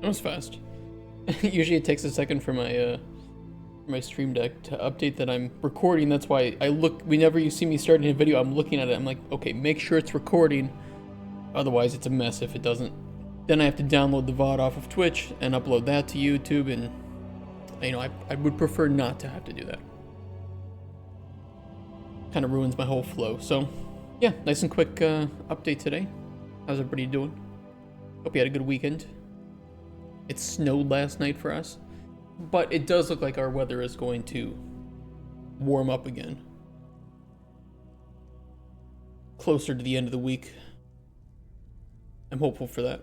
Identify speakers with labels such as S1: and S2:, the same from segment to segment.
S1: That was fast. Usually it takes a second for my stream deck to update that I'm recording. That's why I look, whenever you see me starting a video, I'm looking at it. I'm like, okay, make sure it's recording. Otherwise it's a mess if it doesn't. Then I have to download the VOD off of Twitch and upload that to YouTube, and you know, I would prefer not to have to do that. Kind of ruins my whole flow. So yeah, nice and quick update today. How's everybody doing? Hope you had a good weekend. It snowed last night for us, but it does look like our weather is going to warm up again closer to the end of the week. I'm hopeful for that.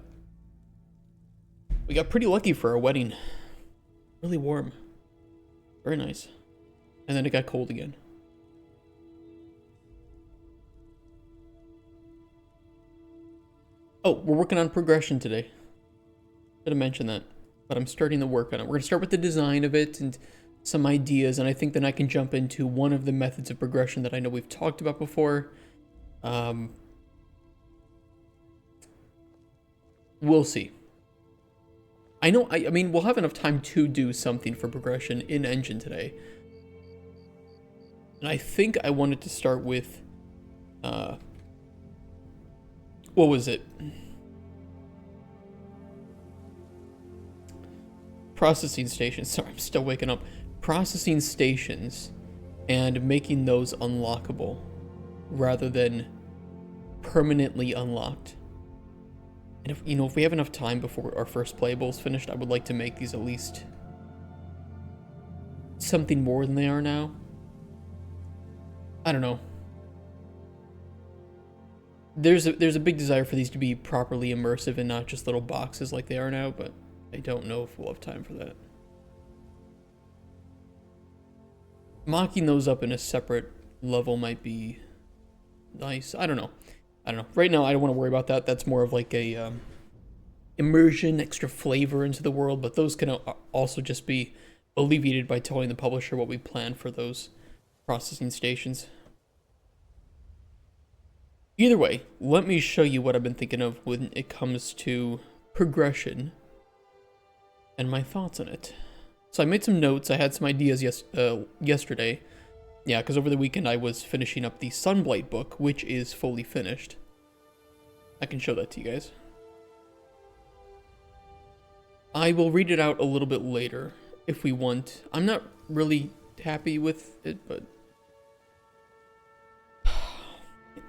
S1: We got pretty lucky for our wedding. Really warm. Very nice. And then it got cold again. Oh, we're working on progression today. Should have mentioned that, but I'm starting to work on it. We're going to start with the design of it and some ideas, and I think then I can jump into one of the methods of progression that I know we've talked about before. We'll see. I know, I mean, we'll have enough time to do something for progression in Engine today. And I think I wanted to start with, what was it? Processing stations. Sorry, I'm still waking up. Processing stations and making those unlockable rather than permanently unlocked. And if, you know, if we have enough time before our first playable is finished, I would like to make these at least something more than they are now. I don't know. There's a big desire for these to be properly immersive and not just little boxes like they are now, but I don't know if we'll have time for that. Mocking those up in a separate level might be nice. I don't know. Right now, I don't want to worry about that. That's more of like a immersion, extra flavor into the world, but those can also just be alleviated by telling the publisher what we plan for those processing stations. Either way, let me show you what I've been thinking of when it comes to progression and my thoughts on it. So I made some notes. I had some ideas yesterday. Yeah, because over the weekend I was finishing up the Sunblight book, which is fully finished. I can show that to you guys. I will read it out a little bit later if we want. I'm not really happy with it, but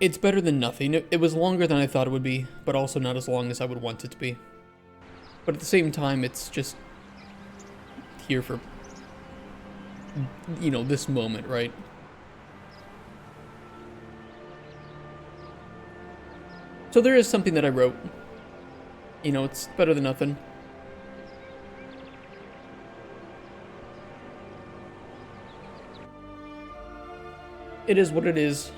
S1: it's better than nothing. It was longer than I thought it would be, but also not as long as I would want it to be. But at the same time, it's just here for, you know, this moment, right? So there is something that I wrote. You know, it's better than nothing. It is what it is.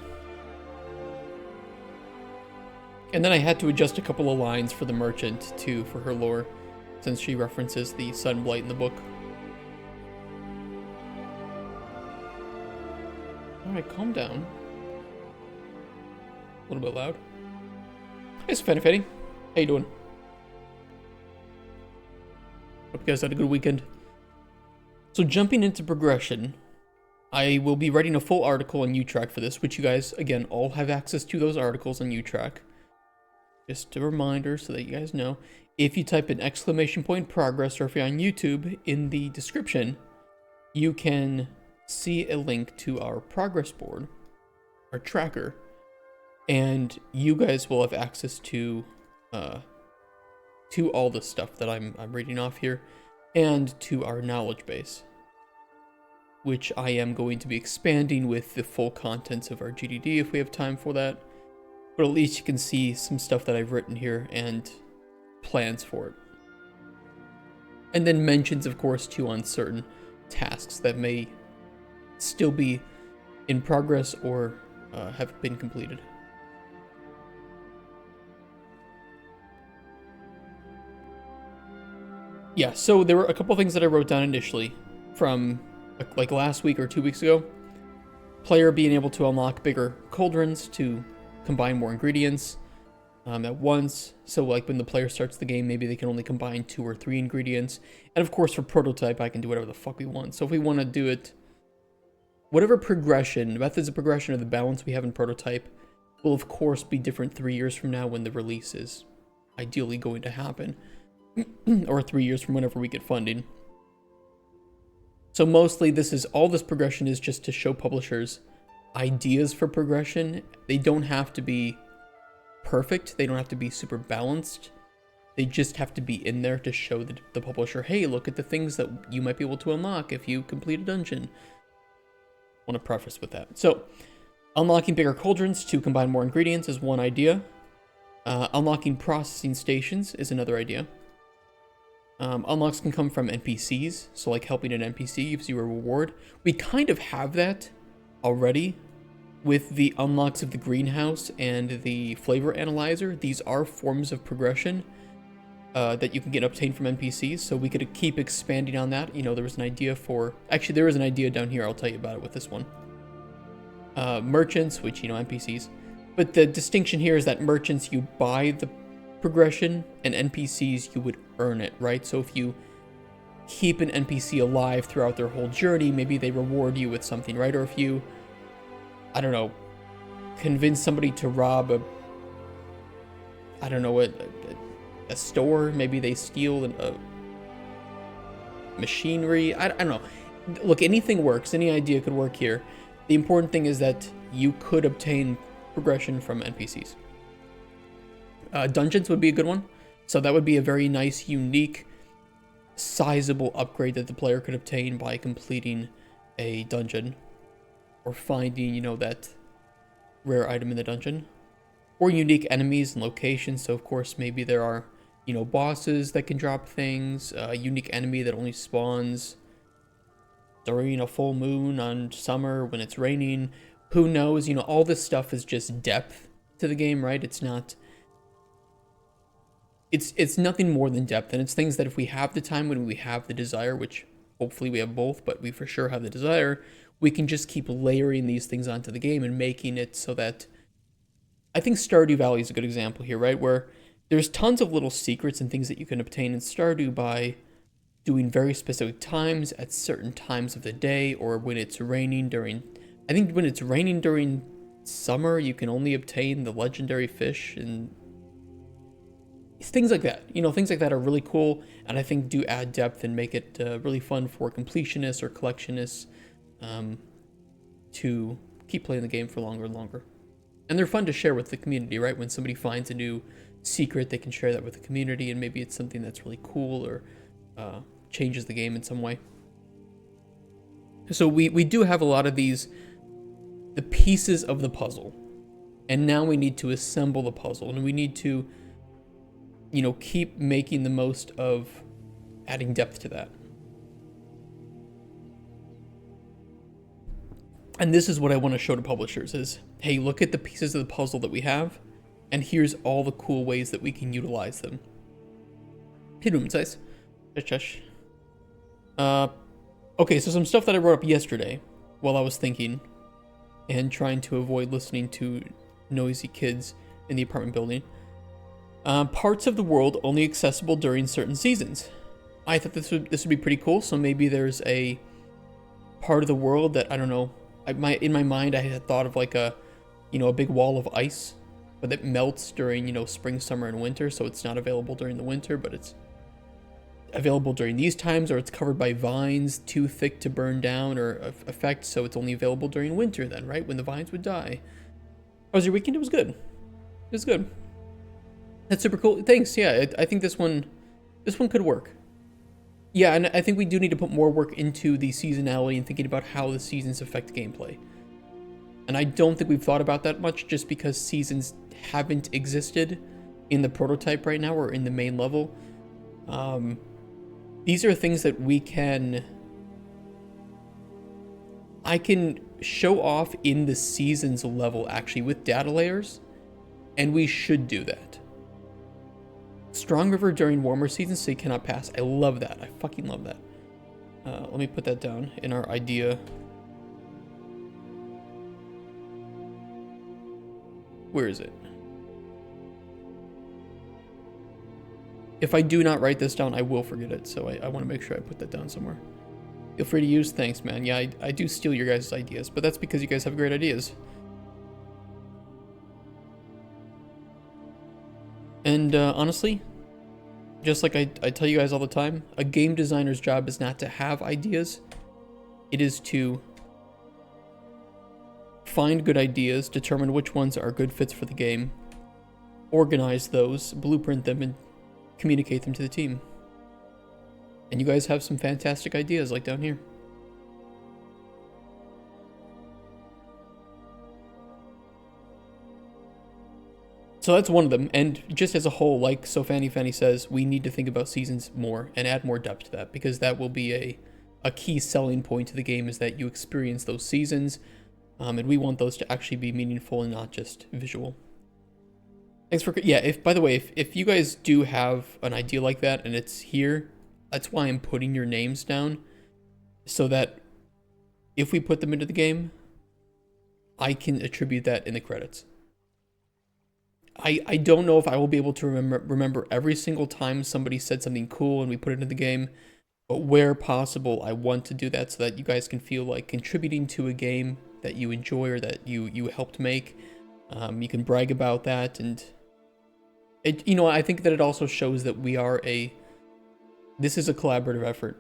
S1: And then I had to adjust a couple of lines for the merchant, too, for her lore, since she references the Sunblight in the book. Alright, calm down. A little bit loud. Hey, Svenifetti. How you doing? Hope you guys had a good weekend. So jumping into progression, I will be writing a full article on UTrack for this, which you guys, again, all have access to those articles on UTrack. Just a reminder so that you guys know. If you type in !progress, or if you're on YouTube, in the description, you can see a link to our progress board, our tracker, and you guys will have access to all the stuff that I'm reading off here, and to our knowledge base, which I am going to be expanding with the full contents of our GDD if we have time for that. But at least you can see some stuff that I've written here and plans for it. And then mentions, of course, too, on certain tasks that may still be in progress or have been completed. Yeah, so there were a couple things that I wrote down initially from like last week or 2 weeks ago. Player being able to unlock bigger cauldrons to combine more ingredients. at once. So like when the player starts the game, maybe they can only combine 2 or 3 ingredients. And of course for prototype, I can do whatever the fuck we want. So if we want to do it, whatever progression, methods of progression or the balance we have in prototype will of course be different 3 years from now when the release is ideally going to happen. Or 3 years from whenever we get funding. So mostly all this progression is just to show publishers ideas for progression. They don't have to be perfect. They don't have to be super balanced. They just have to be in there to show the publisher, hey, look at the things that you might be able to unlock if you complete a dungeon. I want to preface with that. So unlocking bigger cauldrons to combine more ingredients is one idea. Unlocking processing stations is another idea. Unlocks can come from NPCs, so like helping an NPC gives you a reward. We kind of have that already with the unlocks of the greenhouse and the flavor analyzer. These are forms of progression that you can get obtained from NPCs, so we could keep expanding on that. You know, there was an idea for... Actually, there is an idea down here, I'll tell you about it with this one. Merchants, which, you know, NPCs. But the distinction here is that merchants, you buy the progression, and NPCs, you would earn it, right? So if you keep an NPC alive throughout their whole journey, maybe they reward you with something, right? Or if you, I don't know, convince somebody to rob a store, maybe they steal a machinery, I don't know. Look, anything works, any idea could work here. The important thing is that you could obtain progression from NPCs. Dungeons would be a good one. So that would be a very nice, unique, sizable upgrade that the player could obtain by completing a dungeon. Or finding, you know, that rare item in the dungeon. Or unique enemies and locations. So of course, maybe there are, you know, bosses that can drop things. A unique enemy that only spawns during a full moon on summer when it's raining. Who knows? You know, all this stuff is just depth to the game, right? It's not... It's nothing more than depth, and it's things that if we have the time, when we have the desire, which hopefully we have both, but we for sure have the desire, we can just keep layering these things onto the game and making it so that... I think Stardew Valley is a good example here, right? Where there's tons of little secrets and things that you can obtain in Stardew by doing very specific times at certain times of the day, or when it's raining during... I think when it's raining during summer, you can only obtain the legendary fish and... things like that, you know, things like that are really cool, and I think do add depth and make it really fun for completionists or collectionists to keep playing the game for longer and longer. And they're fun to share with the community, right? When somebody finds a new secret, they can share that with the community, and maybe it's something that's really cool or changes the game in some way. So we do have a lot of the pieces of the puzzle, and now we need to assemble the puzzle, and we need to, you know, keep making the most of adding depth to that. And this is what I want to show to publishers is, hey, look at the pieces of the puzzle that we have, and here's all the cool ways that we can utilize them. Okay, so some stuff that I wrote up yesterday while I was thinking and trying to avoid listening to noisy kids in the apartment building. Parts of the world only accessible during certain seasons. I thought this would be pretty cool. So maybe there's a part of the world that, I don't know, in my mind I had thought of like a big wall of ice, but that melts during, you know, spring, summer, and winter. So it's not available during the winter, but it's available during these times, or it's covered by vines too thick to burn down or affect. So it's only available during winter then, right? When the vines would die. How was your weekend? It was good. It was good. That's super cool. Thanks. Yeah, I think this one could work. Yeah, and I think we do need to put more work into the seasonality and thinking about how the seasons affect gameplay. And I don't think we've thought about that much just because seasons haven't existed in the prototype right now or in the main level. These are things that I can show off in the seasons level actually with data layers, and we should do that. Strong river during warmer seasons so you cannot pass. I love that. I fucking love that. Let me put that down in our idea. Where is it? If I do not write this down, I will forget it. So I want to make sure I put that down somewhere. Feel free to use. Thanks, man. Yeah, I do steal your guys' ideas, but that's because you guys have great ideas. And honestly, just like I tell you guys all the time, a game designer's job is not to have ideas. It is to find good ideas, determine which ones are good fits for the game, organize those, blueprint them, and communicate them to the team. And you guys have some fantastic ideas like down here. So that's one of them, and just as a whole, like So Fanny says, we need to think about seasons more and add more depth to that, because that will be a key selling point to the game, is that you experience those seasons, and we want those to actually be meaningful and not just visual. Thanks for, yeah, by the way, if you guys do have an idea like that and it's here, that's why I'm putting your names down, so that if we put them into the game, I can attribute that in the credits. I don't know if I will be able to remember every single time somebody said something cool and we put it in the game, but where possible, I want to do that so that you guys can feel like contributing to a game that you enjoy or that you helped make. You can brag about that, and I think that it also shows that this is a collaborative effort,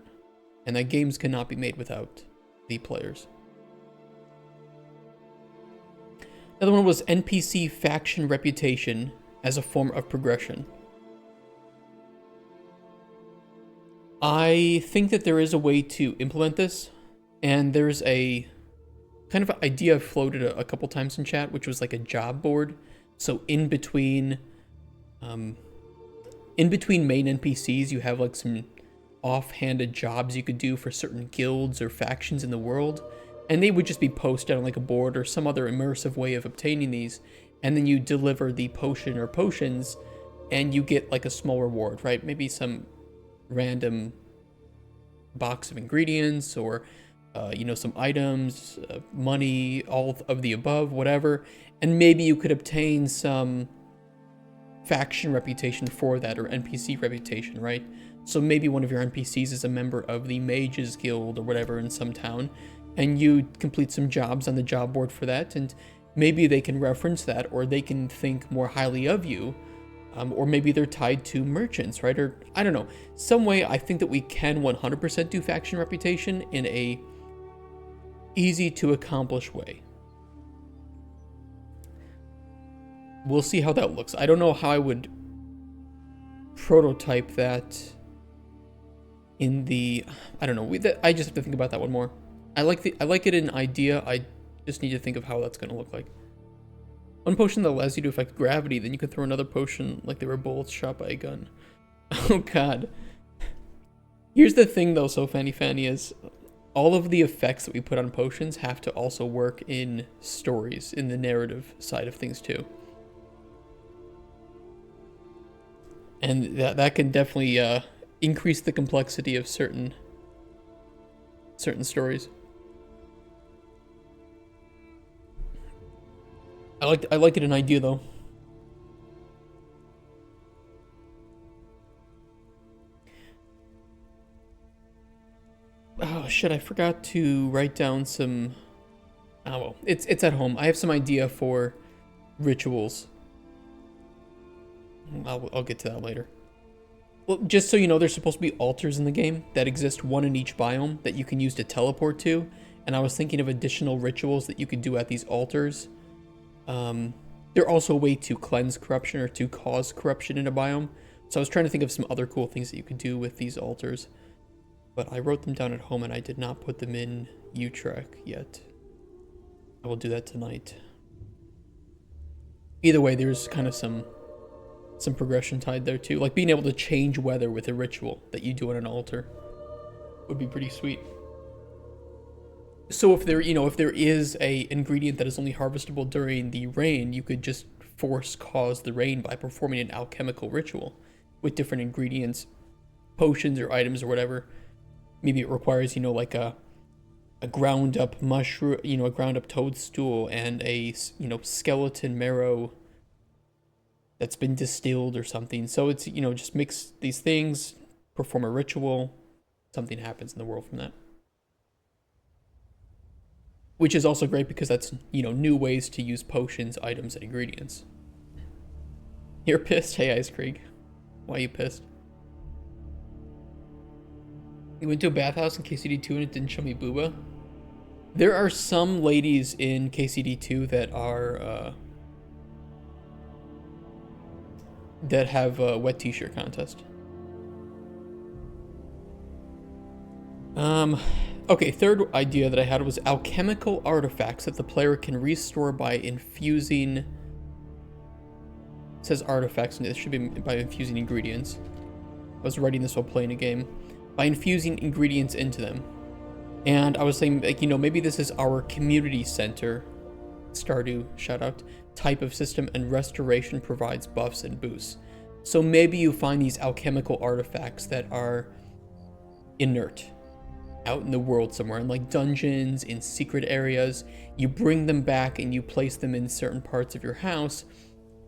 S1: and that games cannot be made without the players. Another one was NPC faction reputation as a form of progression. I think that there is a way to implement this, and there's a kind of idea floated a couple times in chat, which was like a job board. So in between main NPCs, you have like some offhanded jobs you could do for certain guilds or factions in the world. And they would just be posted on like a board or some other immersive way of obtaining these. And then you deliver the potion or potions and you get like a small reward, right? Maybe some random box of ingredients or, some items, money, all of the above, whatever. And maybe you could obtain some faction reputation for that, or NPC reputation, right? So maybe one of your NPCs is a member of the Mages Guild or whatever in some town, and you complete some jobs on the job board for that, and maybe they can reference that, or they can think more highly of you, or maybe they're tied to merchants, right? Or I don't know, some way. I think that we can 100% do faction reputation in a easy to accomplish way. We'll see how that looks. I don't know how I would prototype that in the, I don't know. I just have to think about that one more. I like it in idea. I just need to think of how that's gonna look like. One potion that allows you to affect gravity, then you can throw another potion like they were bullets shot by a gun. Oh god. Here's the thing though, So Fanny is all of the effects that we put on potions have to also work in stories, in the narrative side of things too. And that can definitely increase the complexity of certain stories. I like it in idea though. Oh shit, I forgot to write down some. Oh well, it's at home. I have some idea for rituals. I'll get to that later. Well, just so you know, there's supposed to be altars in the game that exist, one in each biome, that you can use to teleport to. And I was thinking of additional rituals that you could do at these altars. They're also a way to cleanse corruption or to cause corruption in a biome. So I was trying to think of some other cool things that you could do with these altars. But I wrote them down at home and I did not put them in Utrack yet. I will do that tonight. Either way, there's kind of some progression tied there too. Like being able to change weather with a ritual that you do on an altar would be pretty sweet. So if there is a ingredient that is only harvestable during the rain, you could just cause the rain by performing an alchemical ritual with different ingredients, potions or items or whatever. Maybe it requires, like a ground up mushroom, a ground up toadstool and a, skeleton marrow that's been distilled or something. So it's, you know, just mix these things, perform a ritual, something happens in the world from that. Which is also great because that's, you know, new ways to use potions, items, and ingredients. You're pissed? Hey, Ice Creek. Why are you pissed? You went to a bathhouse in KCD2 and it didn't show me booba? There are some ladies in KCD2 that are, that have a wet t-shirt contest. Okay, third idea that I had was alchemical artifacts that the player can restore by infusing. It says artifacts, and it should be by infusing ingredients. I was writing this while playing a game. By infusing ingredients into them. And I was saying, like, you know, maybe this is our community center, Stardew, shout out, type of system, and restoration provides buffs and boosts. So maybe you find these alchemical artifacts that are inert out in the world somewhere, in like dungeons, in secret areas. You bring them back and you place them in certain parts of your house,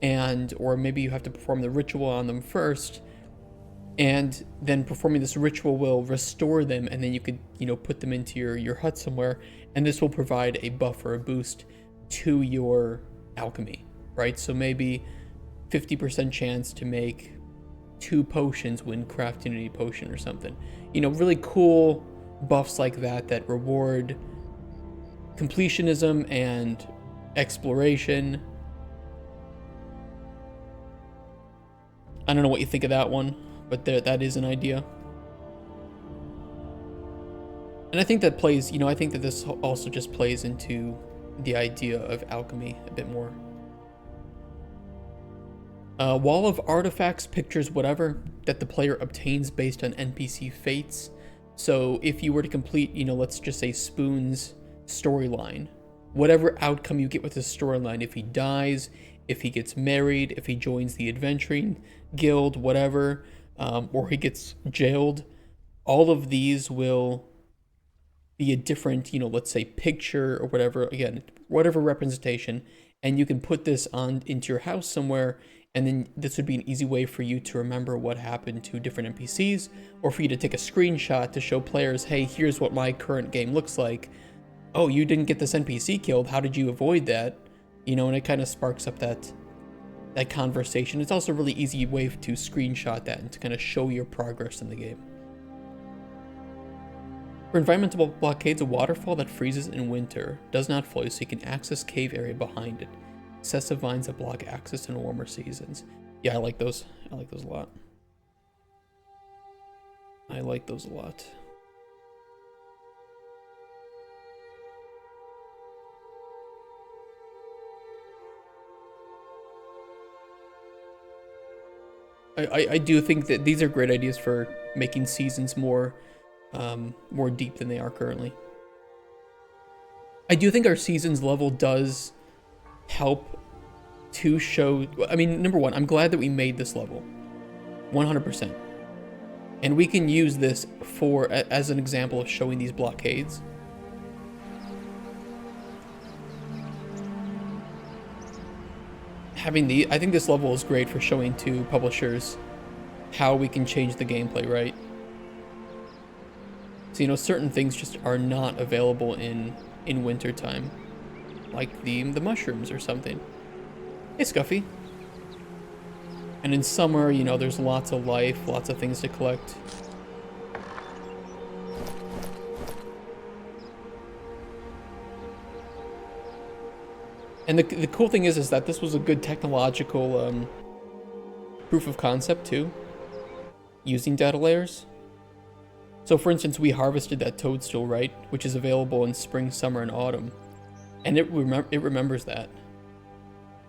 S1: and or maybe you have to perform the ritual on them first, and then performing this ritual will restore them, and then you could, you know, put them into your hut somewhere, and this will provide a buff or a boost to your alchemy, right? So maybe 50% chance to make 2 potions when crafting a potion or something. You know, really cool buffs like that that reward completionism and exploration. I don't know what you think of that one, but that is an idea. And I think that plays, you know, I think that this also just plays into the idea of alchemy a bit more. Wall of artifacts, pictures, whatever, that the player obtains based on NPC fates. So if you were to complete, you know, let's just say Spoon's storyline, whatever outcome you get with his storyline, if he dies, if he gets married, if he joins the adventuring guild, whatever, or he gets jailed, all of these will be a different, you know, let's say picture or whatever, again, whatever representation, and you can put this on into your house somewhere, and then this would be an easy way for you to remember what happened to different NPCs, or for you to take a screenshot to show players, hey, here's what my current game looks like. Oh, you didn't get this NPC killed, how did you avoid that? You know, and it kind of sparks up that conversation. It's also a really easy way to screenshot that and to kind of show your progress in the game. For environmental blockades, a waterfall that freezes in winter does not flow, so you can access cave area behind it. Excessive vines that block access in warmer seasons. Yeah, I like those. I like those a lot. I like those a lot. I do think that these are great ideas for making seasons more deep than they are currently. I do think our seasons level does help to show, I mean, number one, I'm glad that we made this level 100%, and we can use this for as an example of showing these blockades. I think this level is great for showing to publishers how we can change the gameplay, right? So, you know, certain things just are not available in winter time, like the mushrooms or something. Hey, Scuffy. And in summer, you know, there's lots of life, lots of things to collect. And the cool thing is that this was a good technological proof of concept too, using data layers. So for instance, we harvested that toadstool, right, which is available in spring, summer, and autumn, and it remembers that.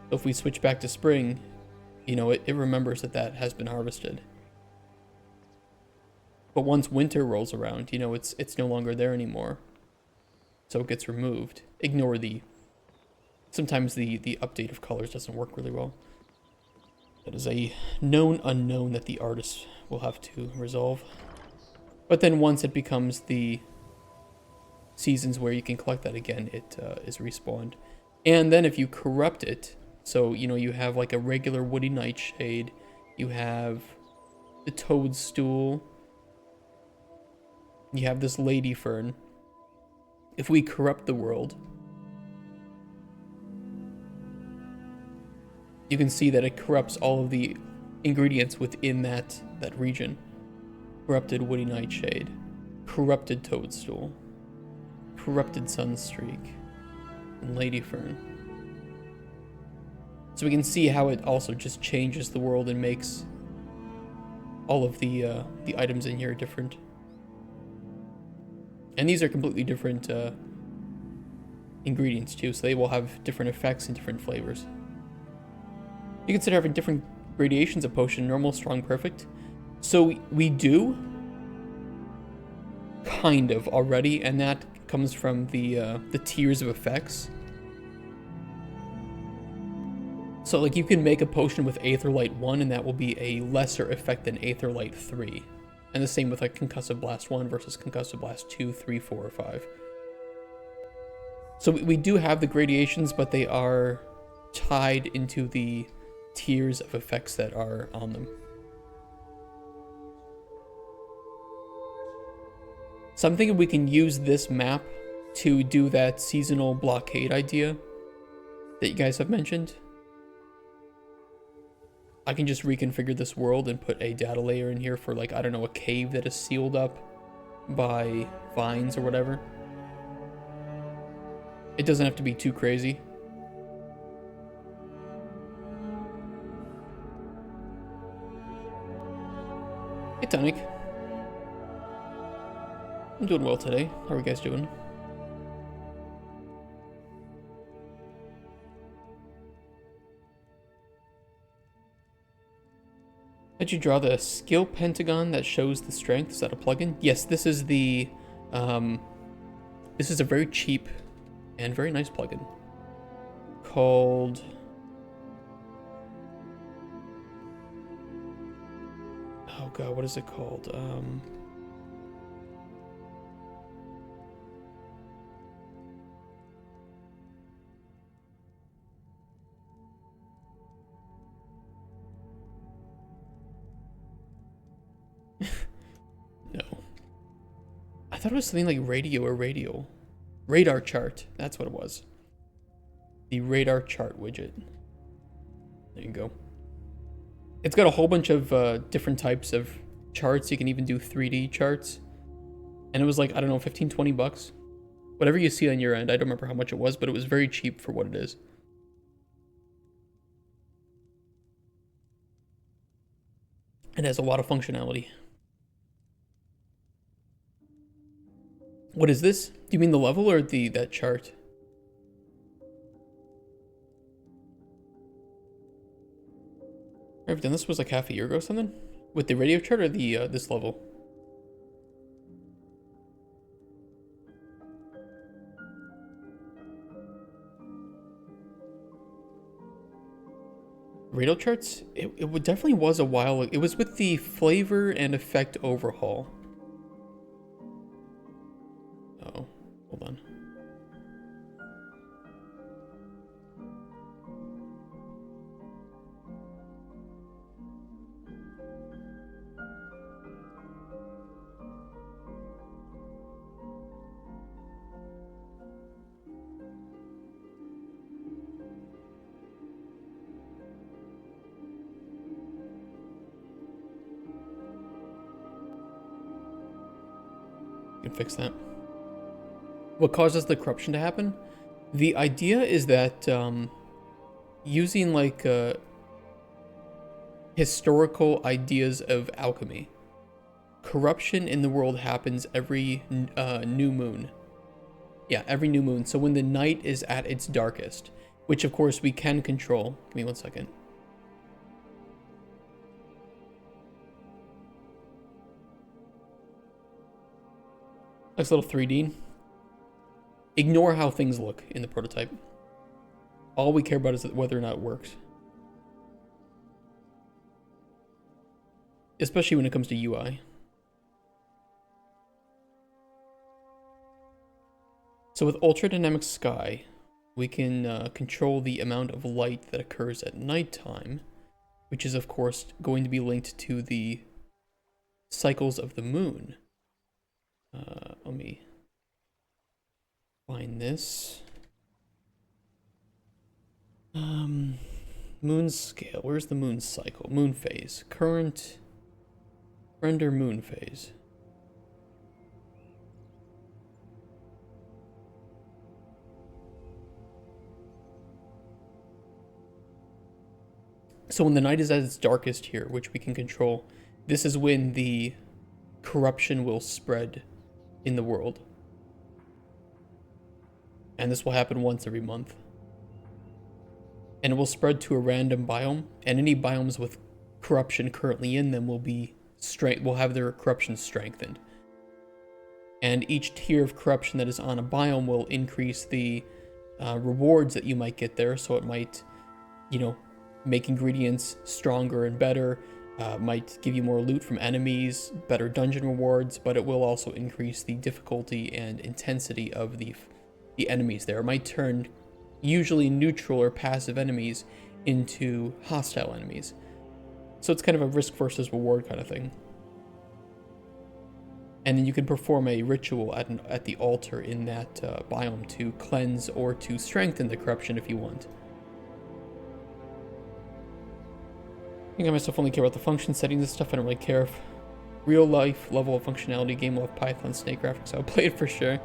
S1: So if we switch back to spring, you know, it remembers that has been harvested. But once winter rolls around, you know, it's no longer there anymore, so it gets removed. Ignore the. Sometimes the update of colors doesn't work really well. That is a known unknown that the artist will have to resolve. But then once it becomes the seasons where you can collect that again, it is respawned. And then if you corrupt it, So, you know, you have like a regular woody nightshade, you have the toadstool, you have this lady fern. If we corrupt the world, you can see that it corrupts all of the ingredients within that region. Corrupted woody nightshade, corrupted toadstool, corrupted sunstreak, and lady fern. So we can see how it also just changes the world and makes all of the items in here different. And these are completely different ingredients too, so they will have different effects and different flavors. You consider having different gradations of potion: normal, strong, perfect. So we do kind of already, and that comes from the tiers of effects. So like you can make a potion with Aetherlight 1 and that will be a lesser effect than Aetherlight 3. And the same with like Concussive Blast 1 versus Concussive Blast 2, 3, 4, or 5. So we do have the gradations, but they are tied into the tiers of effects that are on them. So I'm thinking we can use this map to do that seasonal blockade idea that you guys have mentioned. I can just reconfigure this world and put a data layer in here for, like, I don't know, a cave that is sealed up by vines or whatever. It doesn't have to be too crazy. Hey, Tonic. I'm doing well today. How are you guys doing? Did you draw the skill pentagon that shows the strength? Is that a plugin? Yes, this is the, this is a very cheap and very nice plugin called, oh god, what is it called? No. I thought it was something like radio or radial. Radar chart. That's what it was. The radar chart widget. There you go. It's got a whole bunch of different types of charts. You can even do 3D charts. And it was like, I don't know, 15, 20 bucks. Whatever you see on your end. I don't remember how much it was, but it was very cheap for what it is. It has a lot of functionality. What is this? Do you mean the level or that chart? I've done this was like half a year ago or something? With the radio chart or the this level? Radio charts? It definitely was a while ago. It was with the flavor and effect overhaul. Oh, hold on. You can fix that. What causes the corruption to happen? The idea is that using like historical ideas of alchemy, corruption in the world happens every new moon. Yeah, every new moon. So when the night is at its darkest, which of course we can control. Give me 1 second. Nice little 3D. Ignore how things look in the prototype. All we care about is whether or not it works. Especially when it comes to UI. So with Ultra Dynamic Sky, we can control the amount of light that occurs at nighttime, which is of course going to be linked to the cycles of the moon. Let me find this. Moon scale. Where's the moon cycle? Moon phase. Current render moon phase. So when the night is at its darkest here, which we can control, this is when the corruption will spread in the world. And this will happen once every month. And it will spread to a random biome, and any biomes with corruption currently in them will have their corruption strengthened. And each tier of corruption that is on a biome will increase the rewards that you might get there. So it might, make ingredients stronger and better, might give you more loot from enemies, better dungeon rewards, but it will also increase the difficulty and intensity of the enemies there. It might turn usually neutral or passive enemies into hostile enemies. So it's kind of a risk versus reward kind of thing. And then you can perform a ritual at the altar in that biome to cleanse or to strengthen the corruption if you want. I think I myself only care about the function settings and stuff. I don't really care if real life level of functionality, game love, Python, snake graphics. I'll play it for sure.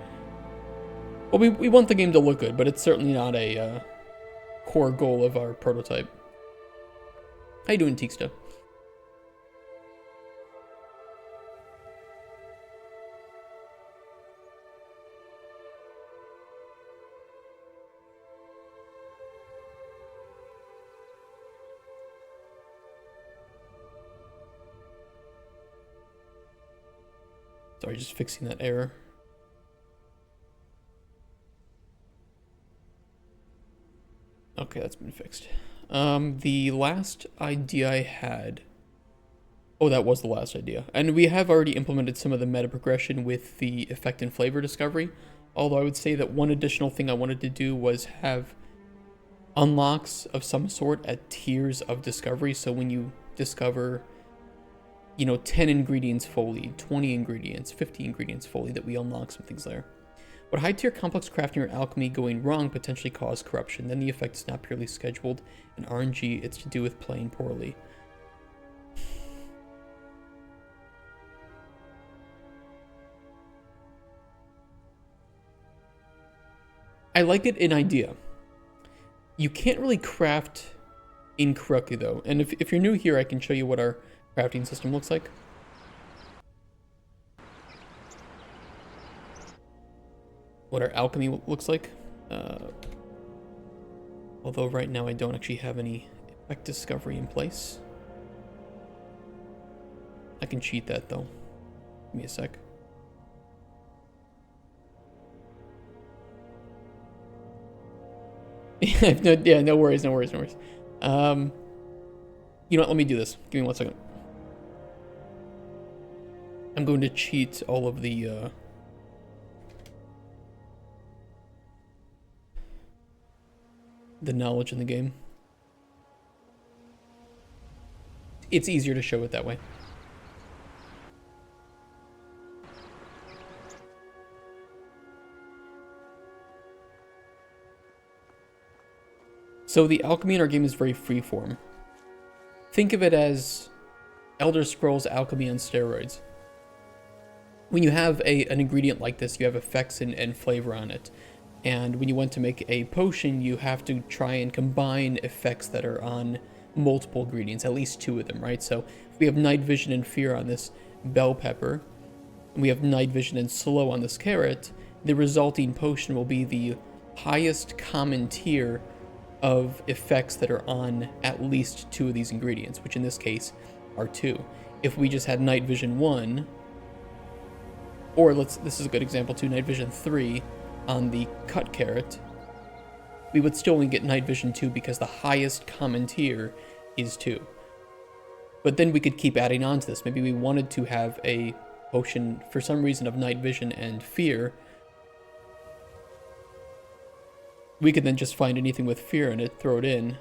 S1: Well, we want the game to look good, but it's certainly not a core goal of our prototype. How you doing, Teeksta? Sorry, just fixing that error. Okay, that's been fixed. The last idea I had... Oh, that was the last idea. And we have already implemented some of the meta progression with the effect and flavor discovery. Although I would say that one additional thing I wanted to do was have unlocks of some sort at tiers of discovery. So when you discover, 10 ingredients fully, 20 ingredients, 50 ingredients fully, that we unlock some things there. Would high-tier complex crafting or alchemy going wrong potentially cause corruption? Then the effect is not purely scheduled. In RNG, it's to do with playing poorly. I like it in idea. You can't really craft incorrectly, though. And if you're new here, I can show you what our crafting system looks like. What our alchemy looks like. Although right now I don't actually have any effect discovery in place. I can cheat that though. Give me a sec. Yeah, no worries. You know what, let me do this. Give me 1 second. I'm going to cheat all of the knowledge in the game. It's easier to show it that way. So the alchemy in our game is very freeform. Think of it as Elder Scrolls alchemy on steroids. When you have an ingredient like this, you have effects and flavor on it. And when you want to make a potion, you have to try and combine effects that are on multiple ingredients, at least 2 of them, right? So if we have night vision and fear on this bell pepper, and we have night vision and slow on this carrot, the resulting potion will be the highest common tier of effects that are on at least 2 of these ingredients, which in this case are 2. If we just had night vision 1, or this is a good example too, night vision 3 on the cut carrot, we would still only get night vision 2 because the highest common tier is 2. But then we could keep adding on to this. Maybe we wanted to have a potion for some reason of night vision and fear. we could then just find anything with fear in it, throw it in.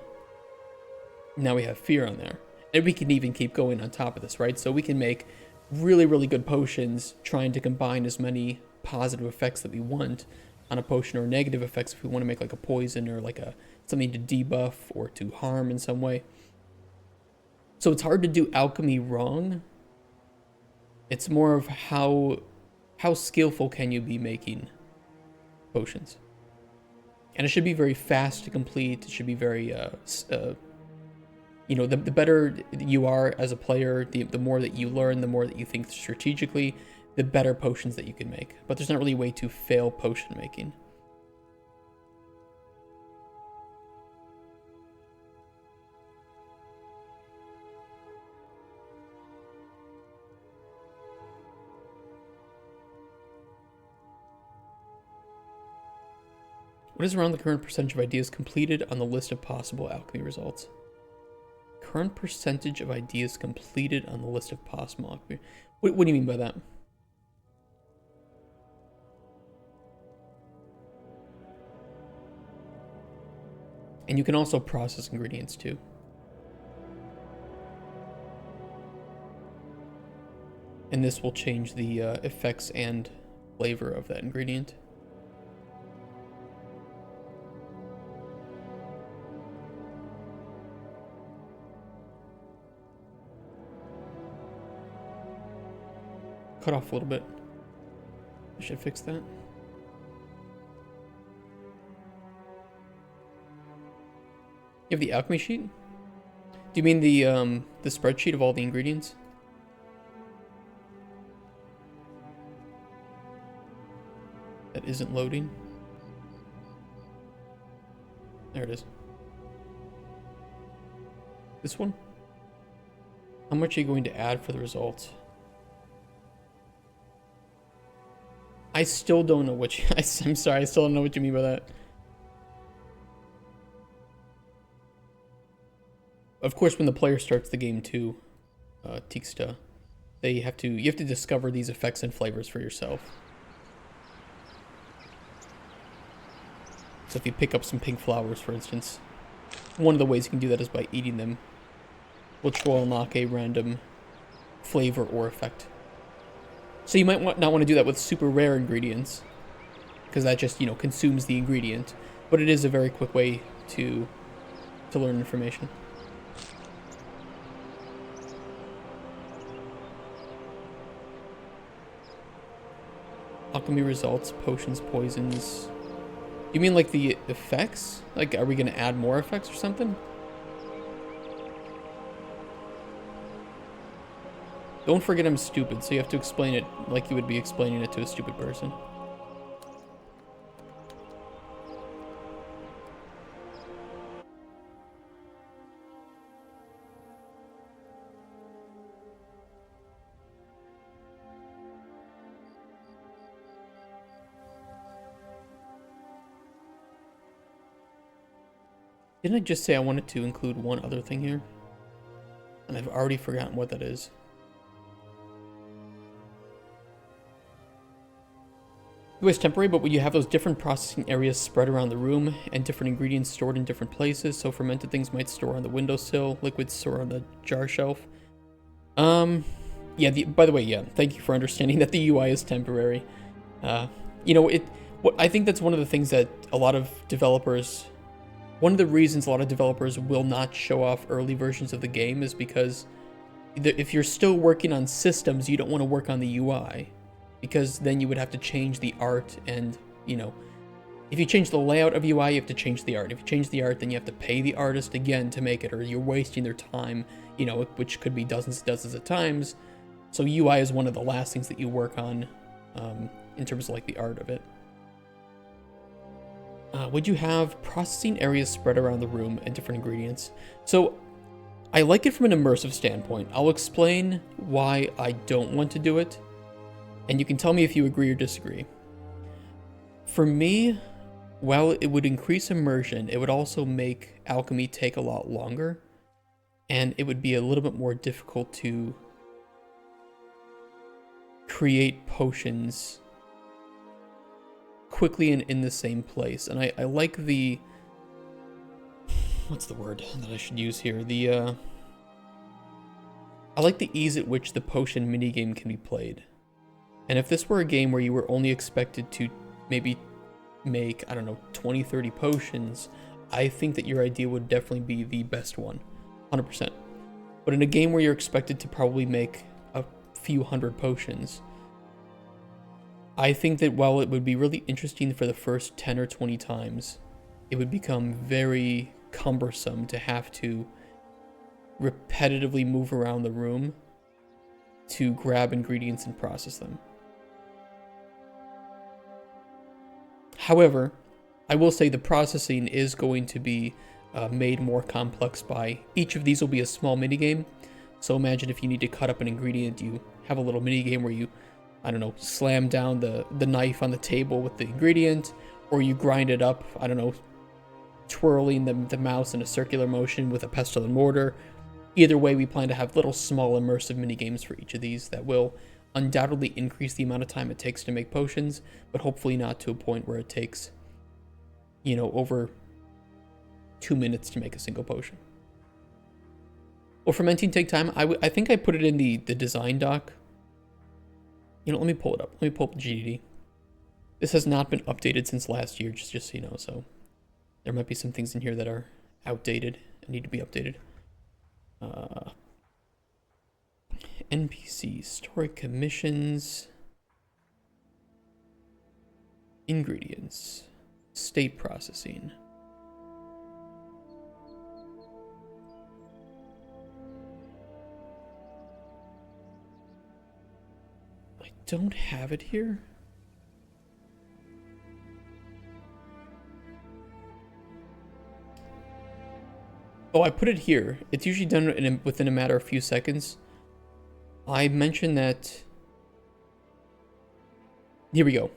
S1: Now we have fear on there. And we can even keep going on top of this, right? So we can make really, really good potions trying to combine as many positive effects that we want on a potion, or negative effects if we want to make like a poison or like a something to debuff or to harm in some way. So it's hard to do alchemy wrong. It's more of how skillful can you be making potions. And it should be very fast to complete. It should be very, you know, the better you are as a player, the more that you learn, the more that you think strategically, the better potions that you can make. But there's not really a way to fail potion making. What is around the current percentage of ideas completed on the list of possible alchemy results? Current percentage of ideas completed on the list of possible alchemy. What do you mean by that? And you can also process ingredients too. And this will change the effects and flavor of that ingredient. Cut off a little bit. I should fix that. You have the alchemy sheet? Do you mean the spreadsheet of all the ingredients? That isn't loading. There it is. This one? How much are you going to add for the results? I still don't know what you... I'm sorry, I still don't know what you mean by that. Of course, when the player starts the game too, Tixta, you have to discover these effects and flavors for yourself. So if you pick up some pink flowers, for instance, one of the ways you can do that is by eating them, which will unlock a random flavor or effect. So you might not want to do that with super rare ingredients, because that just, you know, consumes the ingredient. But it is a very quick way to learn information. Alchemy results, potions, poisons. You mean like the effects? Like, are we going to add more effects or something? Don't forget I'm stupid, so you have to explain it like you would be explaining it to a stupid person. Didn't I just say I wanted to include one other thing here? And I've already forgotten what that is. It was temporary, but when you have those different processing areas spread around the room and different ingredients stored in different places, so fermented things might store on the windowsill, liquids store on the jar shelf. Yeah, by the way, yeah, thank you for understanding that the UI is temporary. You know, I think that's one of the things that a lot of developers... One of the reasons a lot of developers will not show off early versions of the game is because if you're still working on systems, you don't want to work on the UI. Because then you would have to change the art and, you know, if you change the layout of UI, you have to change the art. If you change the art, then you have to pay the artist again to make it, or you're wasting their time, you know, which could be dozens and dozens of times. So UI is one of the last things that you work on in terms of like the art of it. Would you have processing areas spread around the room and different ingredients? So I like it from an immersive standpoint. I'll explain why I don't want to do it, and you can tell me if you agree or disagree. For me, while it would increase immersion, it would also make alchemy take a lot longer, and it would be a little bit more difficult to create potions quickly and in the same place. And I like the, what's the word that I should use here? I like the ease at which the potion minigame can be played. And if this were a game where you were only expected to maybe make, I don't know, 20, 30 potions, I think that your idea would definitely be the best one, 100%. But in a game where you're expected to probably make a few hundred potions, I think that while it would be really interesting for the first 10 or 20 times, it would become very cumbersome to have to repetitively move around the room to grab ingredients and process them. However, I will say the processing is going to be made more complex by each of these will be a small minigame. So imagine if you need to cut up an ingredient, you have a little minigame where you, I don't know, slam down the knife on the table with the ingredient, or you grind it up, I don't know, twirling the mouse in a circular motion with a pestle and mortar. Either way, we plan to have little small immersive minigames for each of these that will undoubtedly increase the amount of time it takes to make potions, but hopefully not to a point where it takes, you know, over 2 minutes to make a single potion. Will fermenting take time? I think I put it in the design doc. You know, let me pull it up. Let me pull up the GDD. This has not been updated since last year, just so you know, so there might be some things in here that are outdated and need to be updated. NPC, story commissions, ingredients, state processing. I don't have it here. Oh, I put it here. It's usually done within a matter of a few seconds. I mentioned that... Here we go.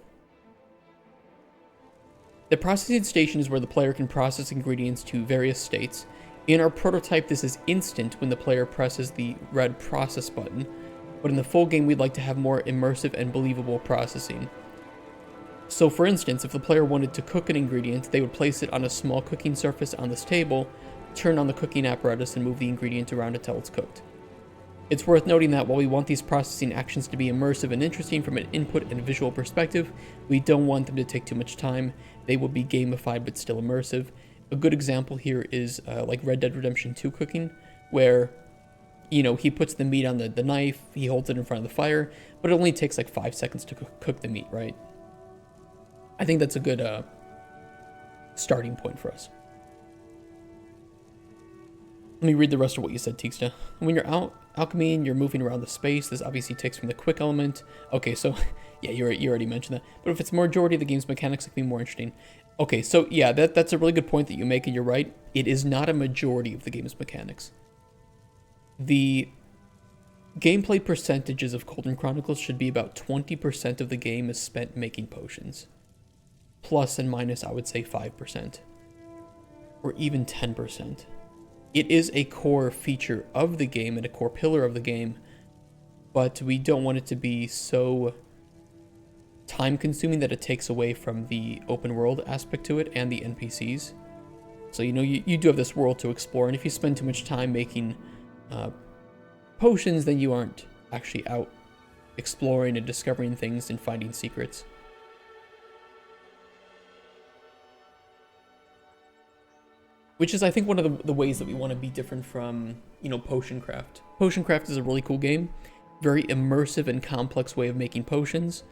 S1: The processing station is where the player can process ingredients to various states. In our prototype, this is instant when the player presses the red process button, but in the full game, we'd like to have more immersive and believable processing. So for instance, if the player wanted to cook an ingredient, they would place it on a small cooking surface on this table, turn on the cooking apparatus, and move the ingredient around until it's cooked. It's worth noting that while we want these processing actions to be immersive and interesting from an input and visual perspective, we don't want them to take too much time. They will be gamified but still immersive. A good example here is like Red Dead Redemption 2 cooking, where, you know, he puts the meat on the knife, he holds it in front of the fire, but it only takes like 5 seconds to cook the meat, right? I think that's a good starting point for us. Let me read the rest of what you said, Tixta. When you're out alchemy and you're moving around the space, this obviously takes from the quick element. Okay, so yeah, you already mentioned that. But if it's majority of the game's mechanics, it can be more interesting. Okay, so yeah, that's a really good point that you make, and you're right. It is not a majority of the game's mechanics. The gameplay percentages of Cauldron Chronicles should be about 20% of the game is spent making potions. Plus and minus, I would say 5%. Or even 10%. It is a core feature of the game and a core pillar of the game, but we don't want it to be so time consuming that it takes away from the open world aspect to it and the NPCs. So, you know, you do have this world to explore, and if you spend too much time making potions, then you aren't actually out exploring and discovering things and finding secrets. Which is, I think, one of the ways that we want to be different from, you know, Potion Craft. Potion Craft is a really cool game. Very immersive and complex way of making potions.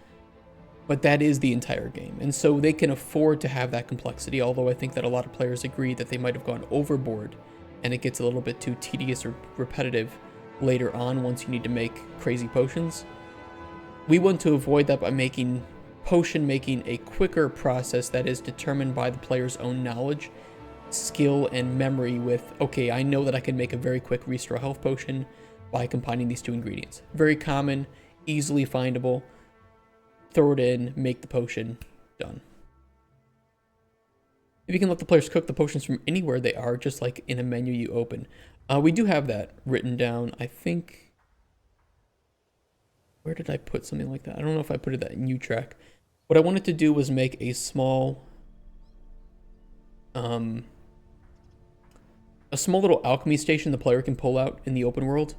S1: But that is the entire game. And so they can afford to have that complexity, although I think that a lot of players agree that they might have gone overboard and it gets a little bit too tedious or repetitive later on once you need to make crazy potions. We want to avoid that by making potion making a quicker process that is determined by the player's own knowledge, skill, and memory with, okay, I know that I can make a very quick restore health potion by combining these two ingredients. Very common, easily findable. Throw it in, make the potion, done. If you can let the players cook the potions from anywhere they are, just like in a menu you open. We do have that written down, I think. Where did I put something like that? I don't know if I put it that in U-Track. What I wanted to do was make a small little alchemy station the player can pull out in the open world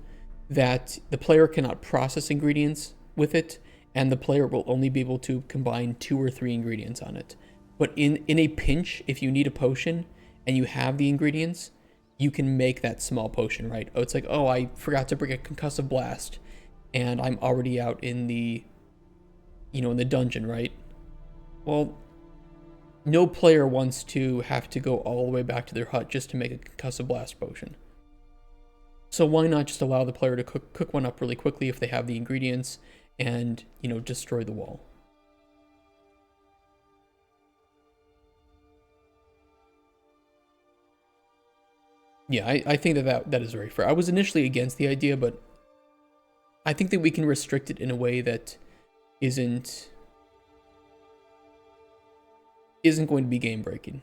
S1: that the player cannot process ingredients with it, and the player will only be able to combine 2 or 3 ingredients on it. But in a pinch, if you need a potion and you have the ingredients, you can make that small potion, right? Oh, it's like, oh, I forgot to bring a concussive blast, and I'm already out in the, in the dungeon, right? Well, no player wants to have to go all the way back to their hut just to make a concussive blast potion. So why not just allow the player to cook one up really quickly if they have the ingredients and, destroy the wall. Yeah, I think that is very fair. I was initially against the idea, but I think that we can restrict it in a way that isn't going to be game breaking.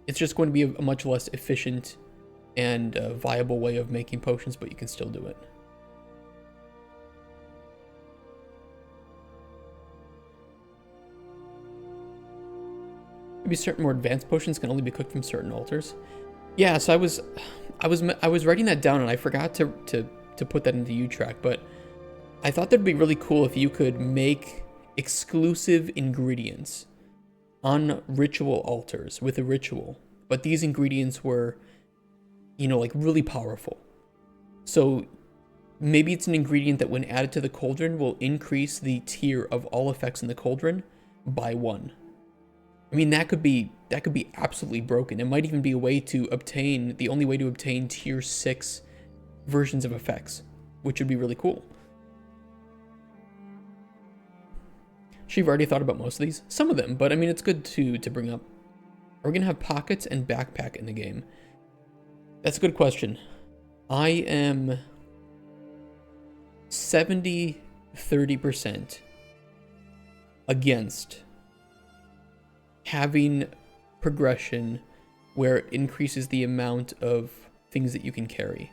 S1: It's just going to be a much less efficient and viable way of making potions, but you can still do it. Maybe certain more advanced potions can only be cooked from certain altars. Yeah, so I was writing that down and I forgot to put that into U-Track, but I thought that'd be really cool if you could make exclusive ingredients on ritual altars with a ritual, but these ingredients were, like really powerful. So maybe it's an ingredient that when added to the cauldron will increase the tier of all effects in the cauldron by 1. I mean, that could be absolutely broken. It might even be the only way to obtain tier 6 versions of effects, which would be really cool. She've already thought about most of these, some of them, but I mean, it's good to bring up. Are we gonna have pockets and backpack in the game? That's a good question. I am 70-30% against having progression where it increases the amount of things that you can carry.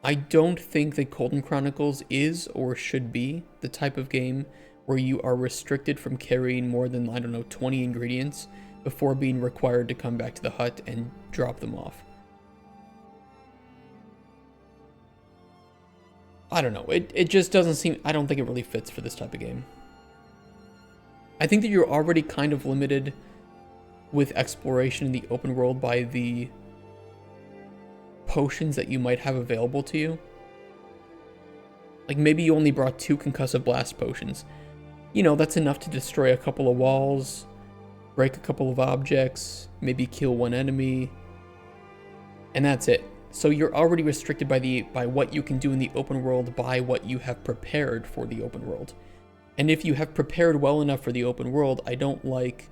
S1: I don't think that Cauldron Chronicles is or should be the type of game where you are restricted from carrying more than, 20 ingredients before being required to come back to the hut and drop them off. I don't know. It just doesn't seem... I don't think it really fits for this type of game. I think that you're already kind of limited with exploration in the open world by the potions that you might have available to you. Like maybe you only brought 2 concussive blast potions. That's enough to destroy a couple of walls, break a couple of objects, maybe kill 1 enemy, and that's it. So you're already restricted by what you can do in the open world by what you have prepared for the open world. And if you have prepared well enough for the open world, I don't like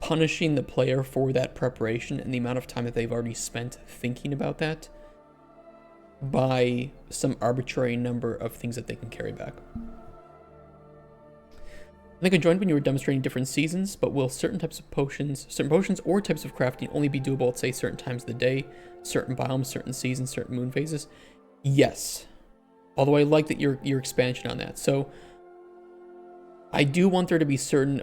S1: punishing the player for that preparation and the amount of time that they've already spent thinking about that by some arbitrary number of things that they can carry back. I think I joined when you were demonstrating different seasons, but will certain potions or types of crafting only be doable at, say, certain times of the day, certain biomes, certain seasons, certain moon phases? Yes. Although I like that your expansion on that. So I do want there to be certain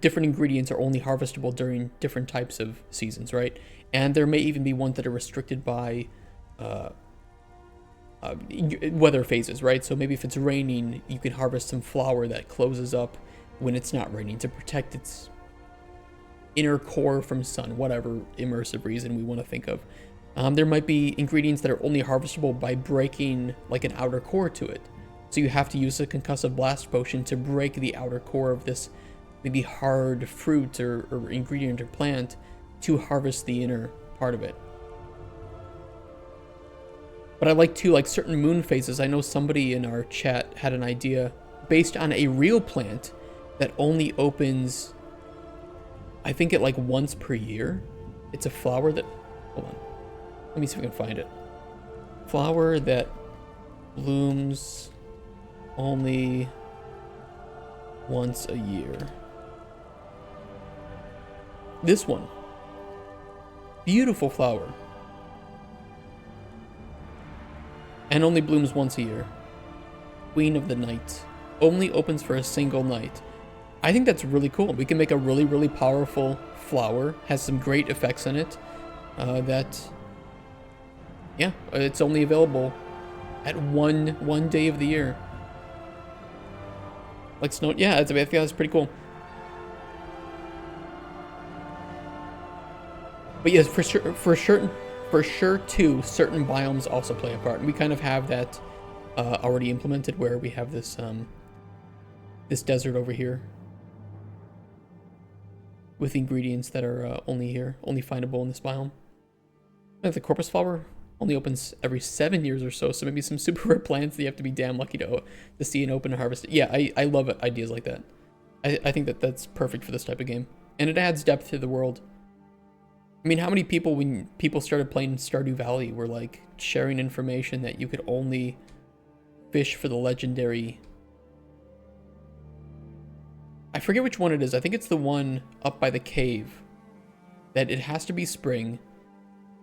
S1: different ingredients are only harvestable during different types of seasons, right? And there may even be ones that are restricted by weather phases, right? So maybe if it's raining, you can harvest some flour that closes up when it's not raining to protect its inner core from sun, whatever immersive reason we want to think of. There might be ingredients that are only harvestable by breaking like an outer core to it. So you have to use a concussive blast potion to break the outer core of this maybe hard fruit or ingredient or plant to harvest the inner part of it. But I like to, like certain moon phases. I know somebody in our chat had an idea based on a real plant that only opens, I think it like once per year. It's a flower that, hold on, let me see if I can find it. Flower that blooms only once a year. This one. Beautiful flower. And only blooms once a year. Queen of the Night. Only opens for a single night. I think that's really cool. We can make a really, really powerful flower. Has some great effects in it. Yeah, it's only available at one day of the year. Like snow. Yeah, I think that's pretty cool. But yes, for sure too, certain biomes also play a part. And we kind of have that already implemented, where we have this this desert over here with ingredients that are only findable in this biome. Like the corpus flower only opens every 7 years or so, so maybe some super rare plants that you have to be damn lucky to see and open and harvest. Yeah, I love ideas like that. I think that's perfect for this type of game. And it adds depth to the world. I mean, how many people, when people started playing Stardew Valley, were like sharing information that you could only fish for the legendary... I forget which one it is. I think it's the one up by the cave. That it has to be spring,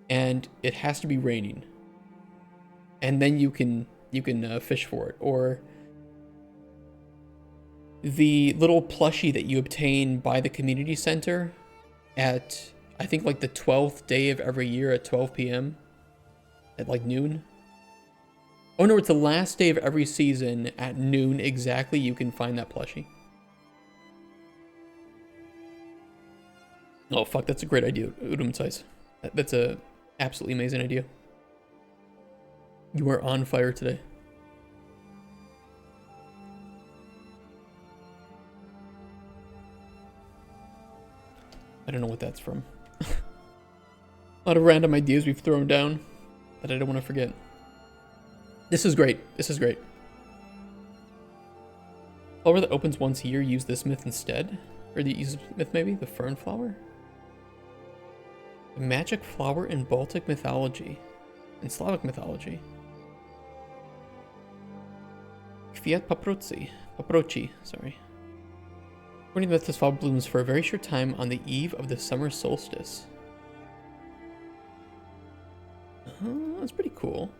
S1: and it has to be raining, and then you can fish for it. Or the little plushie that you obtain by the community center at, I think, like the 12th day of every year at 12 p.m. at like noon. Oh no, it's the last day of every season at noon exactly. You can find that plushie. Oh fuck, that's a great idea, Udum. That's a absolutely amazing idea. You are on fire today. I don't know what that's from. A lot of random ideas we've thrown down that I don't want to forget. This is great. This is great. Flower that opens once a year, use this myth instead. Or use this myth maybe? The fern flower? A magic flower in Baltic mythology. In Slavic mythology. Kwiat paproci, sorry. According to myth, this flower blooms for a very short time on the eve of the summer solstice. That's pretty cool.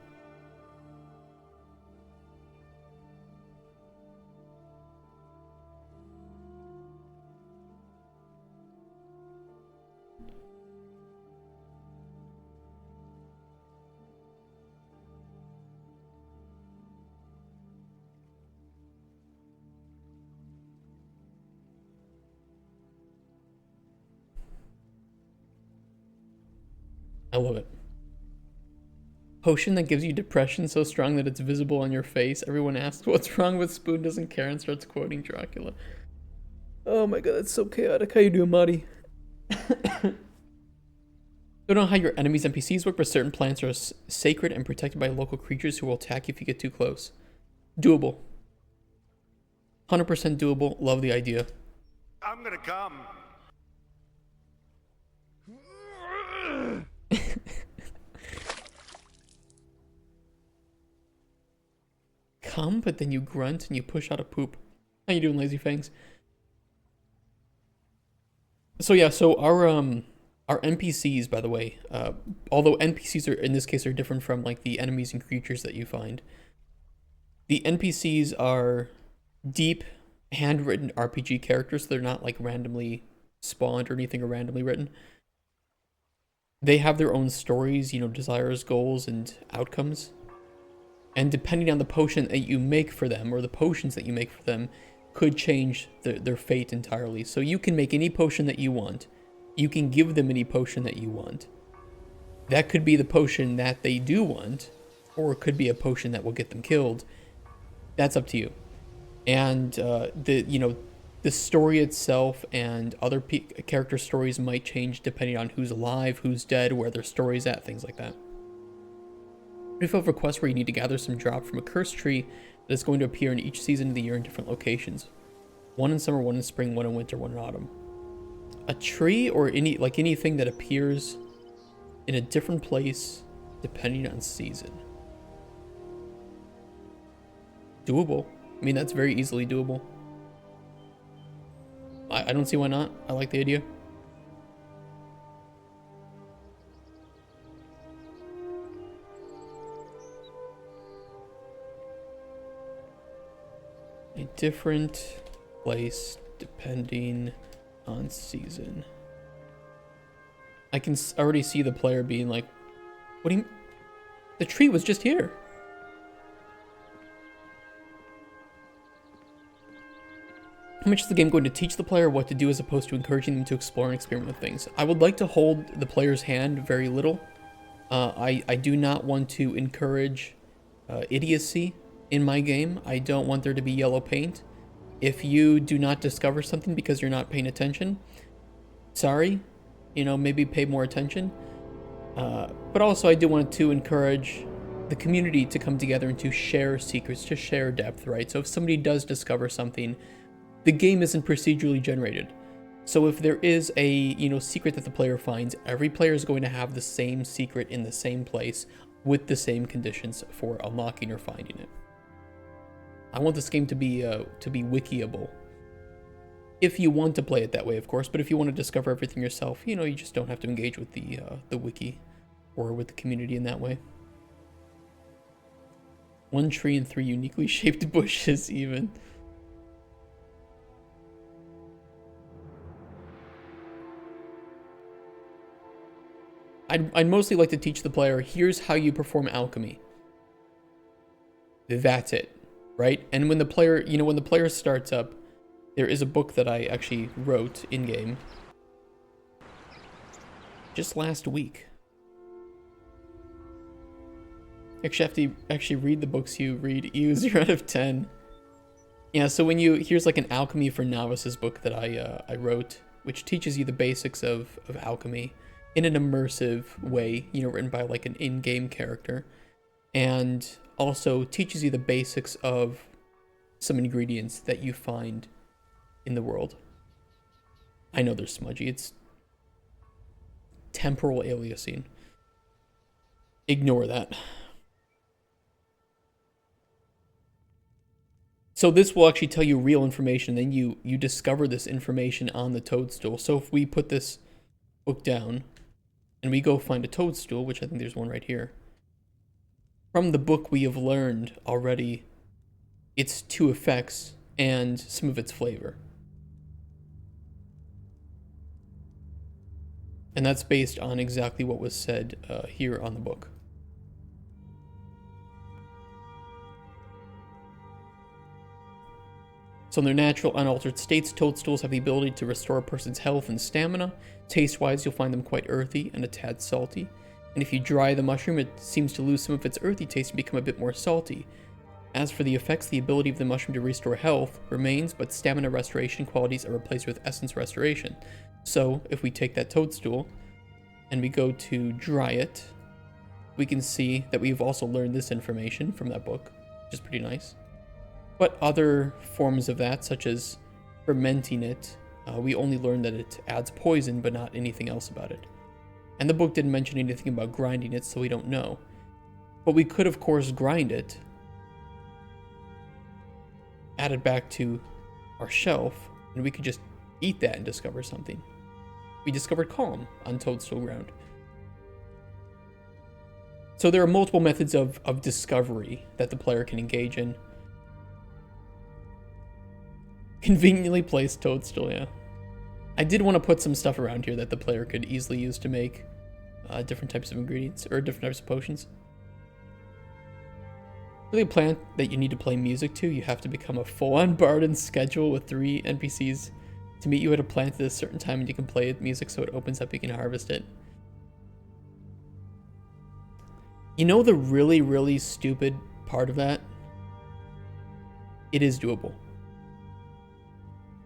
S1: I love it. Potion that gives you depression so strong that it's visible on your face. Everyone asks what's wrong with Spoon, doesn't care, and starts quoting Dracula. Oh my god, that's so chaotic. How you doing, Marty? Don't know how your enemies' NPCs work, but certain plants are sacred and protected by local creatures who will attack you if you get too close. Doable. 100% doable. Love the idea.
S2: I'm gonna come.
S1: Come, but then you grunt and you push out a poop. How you doing, Lazy Fangs? So yeah, so our NPCs, by the way, although NPCs are in this case are different from like the enemies and creatures that you find. The NPCs are deep, handwritten RPG characters. They're not like randomly spawned or anything or randomly written. They have their own stories, you know, desires, goals, and outcomes. And depending on the potion that you make for them, or the potions that you make for them, could change their fate entirely. So you can make any potion that you want. You can give them any potion that you want. That could be the potion that they do want, or it could be a potion that will get them killed. That's up to you. And the story itself and other character stories might change depending on who's alive, who's dead, where their story's at, things like that. If you have a quest where you need to gather some drop from a cursed tree that is going to appear in each season of the year in different locations. One in summer, one in spring, one in winter, one in autumn. A tree or anything that appears in a different place depending on season. Doable. I mean, that's very easily doable. I don't see why not. I like the idea. different place depending on season. I can already see the player being like, what do you... The tree was just here. How much is the game going to teach the player what to do as opposed to encouraging them to explore and experiment with things? I would like to hold the player's hand very little. I do not want to encourage idiocy in my game. I don't want there to be yellow paint. If you do not discover something because you're not paying attention, sorry, you know, maybe pay more attention. But also I do want to encourage the community to come together and to share secrets, to share depth, right? So if somebody does discover something, the game isn't procedurally generated. So if there is a, you know, secret that the player finds, every player is going to have the same secret in the same place with the same conditions for unlocking or finding it. I want this game to be wikiable. If you want to play it that way, of course, but if you want to discover everything yourself, you know, you just don't have to engage with the wiki or with the community in that way. 1 tree and 3 uniquely shaped bushes even. I'd mostly like to teach the player, here's how you perform alchemy. That's it, right? And when the player, you know, when the player starts up, there is a book that I actually wrote in-game just last week. Actually, have to actually read the books you read. You 0 out of 10. Yeah, so when you, here's like an Alchemy for Novices book that I wrote, which teaches you the basics of alchemy in an immersive way, you know, written by like an in-game character, and also teaches you the basics of some ingredients that you find in the world. I know they're smudgy. It's temporal aliasing. Ignore that. So this will actually tell you real information. Then you discover this information on the toadstool. So if we put this book down and we go find a toadstool, which I think there's one right here. From the book we have learned already its 2 effects and some of its flavor. And that's based on exactly what was said here on the book. So in their natural, unaltered states, toadstools have the ability to restore a person's health and stamina. Taste-wise, you'll find them quite earthy and a tad salty. And if you dry the mushroom, it seems to lose some of its earthy taste and become a bit more salty. As for the effects, the ability of the mushroom to restore health remains, but stamina restoration qualities are replaced with essence restoration. So if we take that toadstool and we go to dry it, we can see that we've also learned this information from that book, which is pretty nice. But other forms of that, such as fermenting it, we only learned that it adds poison, but not anything else about it. And the book didn't mention anything about grinding it, so we don't know. But we could, of course, grind it, add it back to our shelf, and we could just eat that and discover something. We discovered calm on toadstool ground. So there are multiple methods of discovery that the player can engage in. Conveniently placed toadstool, yeah. I did want to put some stuff around here that the player could easily use to make different types of ingredients, or different types of potions. For the plant that you need to play music to, you have to become a full-on bard and schedule with 3 NPCs to meet you at a plant at a certain time, and you can play music so it opens up, you can harvest it. You know the really, really stupid part of that? It is doable.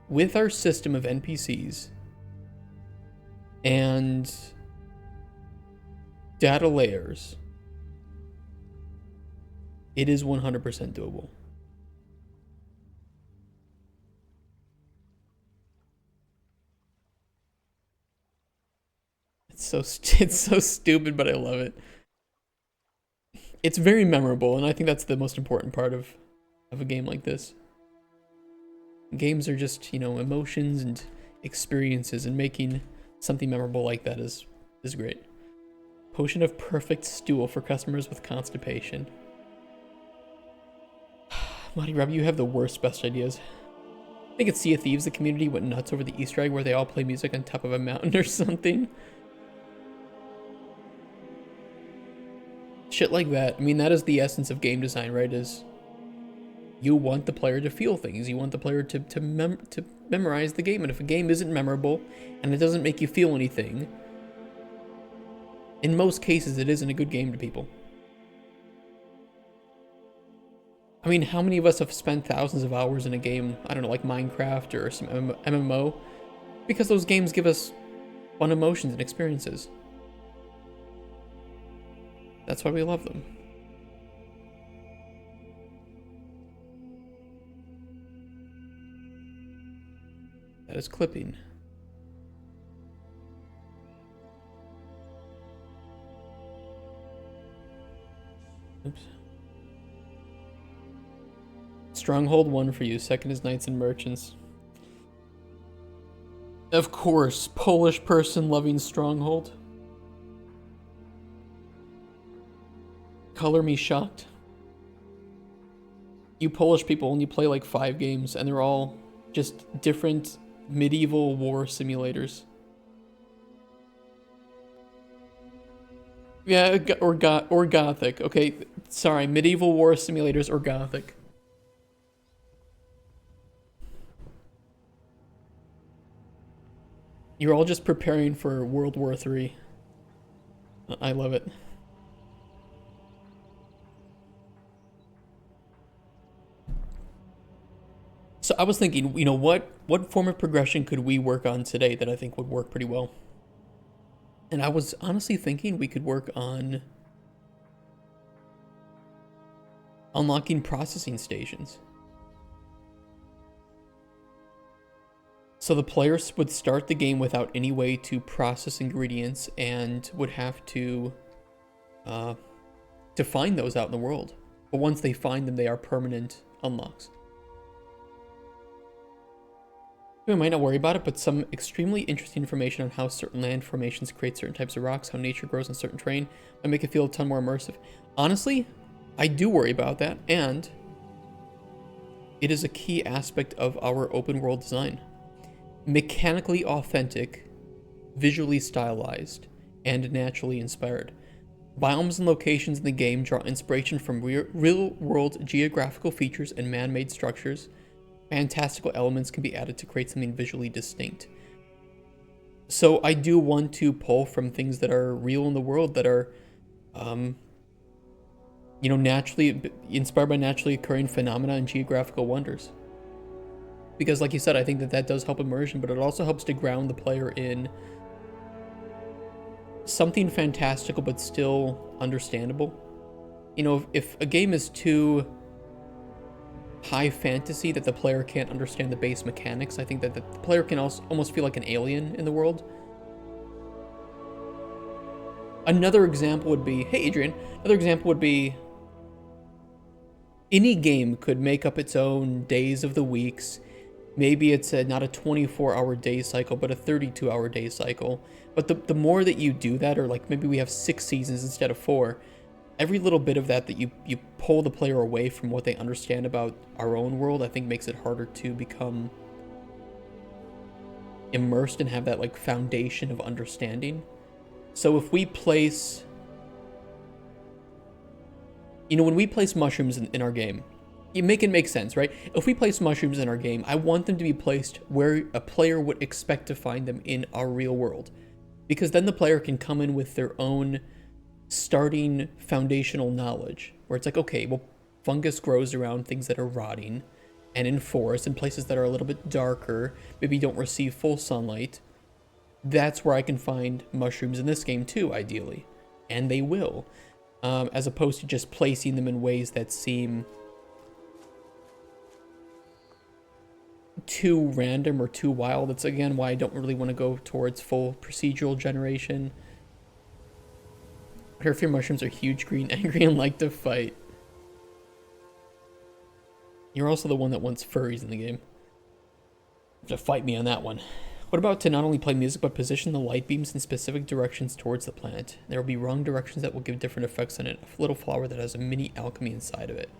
S1: With our system of NPCs and data layers, it is 100% doable. It's so stupid, but I love it. It's very memorable, and I think that's the most important part of a game like this. Games are just, you know, emotions and experiences, and making something memorable like that is great. Potion of perfect stool for customers with constipation. Monty Rob, you have the worst best ideas. I think it's Sea of Thieves, the community went nuts over the Easter egg where they all play music on top of a mountain or something. Shit like that. I mean, that is the essence of game design, right? Is you want the player to feel things. You want the player to memorize the game. And if a game isn't memorable and it doesn't make you feel anything, in most cases, it isn't a good game to people. I mean, how many of us have spent thousands of hours in a game, I don't know, like Minecraft or some MMO? Because those games give us fun emotions and experiences. That's why we love them. That is clipping. Oops. Stronghold 1 for you. Second is Knights and Merchants. Of course, Polish person loving Stronghold. Color me shocked. You Polish people only play like 5 games and they're all just different medieval war simulators. Yeah, or Gothic. Okay, sorry, medieval war simulators or Gothic. You're all just preparing for World War III. I love it. So I was thinking, you know, what form of progression could we work on today that I think would work pretty well? And I was honestly thinking we could work on unlocking processing stations. So the players would start the game without any way to process ingredients and would have to find those out in the world. But once they find them, they are permanent unlocks. We might not worry about it, but some extremely interesting information on how certain land formations create certain types of rocks, how nature grows in certain terrain, might make it feel a ton more immersive. Honestly, I do worry about that, and it is a key aspect of our open world design. Mechanically authentic, visually stylized, and naturally inspired. Biomes and locations in the game draw inspiration from real-world geographical features and man-made structures. Fantastical elements can be added to create something visually distinct. So I do want to pull from things that are real in the world, that are, you know, naturally inspired by naturally occurring phenomena and geographical wonders. Because like you said, I think that does help immersion, but it also helps to ground the player in something fantastical but still understandable. You know, if a game is too high fantasy that the player can't understand the base mechanics, I think that the player can also almost feel like an alien in the world. Another example would be, hey Adrian, another example would be any game could make up its own days of the weeks. Maybe it's not a 24-hour day cycle, but a 32-hour day cycle. But the more that you do that, or like maybe we have 6 seasons instead of 4, every little bit of that you pull the player away from what they understand about our own world, I think makes it harder to become immersed and have that like foundation of understanding. So if we place, you know, when we place mushrooms in our game, you make it make sense, right? If we place mushrooms in our game, I want them to be placed where a player would expect to find them in our real world. Because then the player can come in with their own starting foundational knowledge, where it's like, okay, well, fungus grows around things that are rotting, and in forests and places that are a little bit darker, maybe don't receive full sunlight. That's where I can find mushrooms in this game too, ideally. And they will. As opposed to just placing them in ways that seem too random or too wild. That's again why I don't really want to go towards full procedural generation. I hear if your mushrooms are huge, green, angry, and like to fight. You're also the one that wants furries in the game. You have to fight me on that one. What about to not only play music, but position the light beams in specific directions towards the planet? There will be wrong directions that will give different effects on it. A little flower that has a mini alchemy inside of it.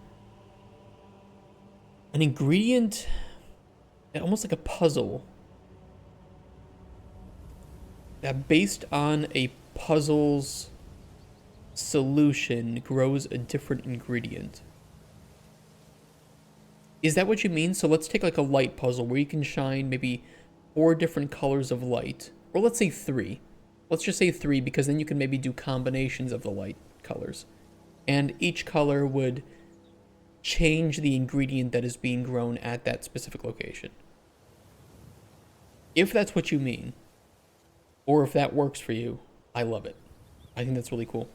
S1: An ingredient, almost like a puzzle, that based on a puzzle's solution grows a different ingredient. Is that what you mean? So let's take like a light puzzle where you can shine maybe 4 different colors of light. Or let's say 3. Let's just say 3 because then you can maybe do combinations of the light colors. And each color would change the ingredient that is being grown at that specific location. If that's what you mean, or if that works for you, I love it. I think that's really cool.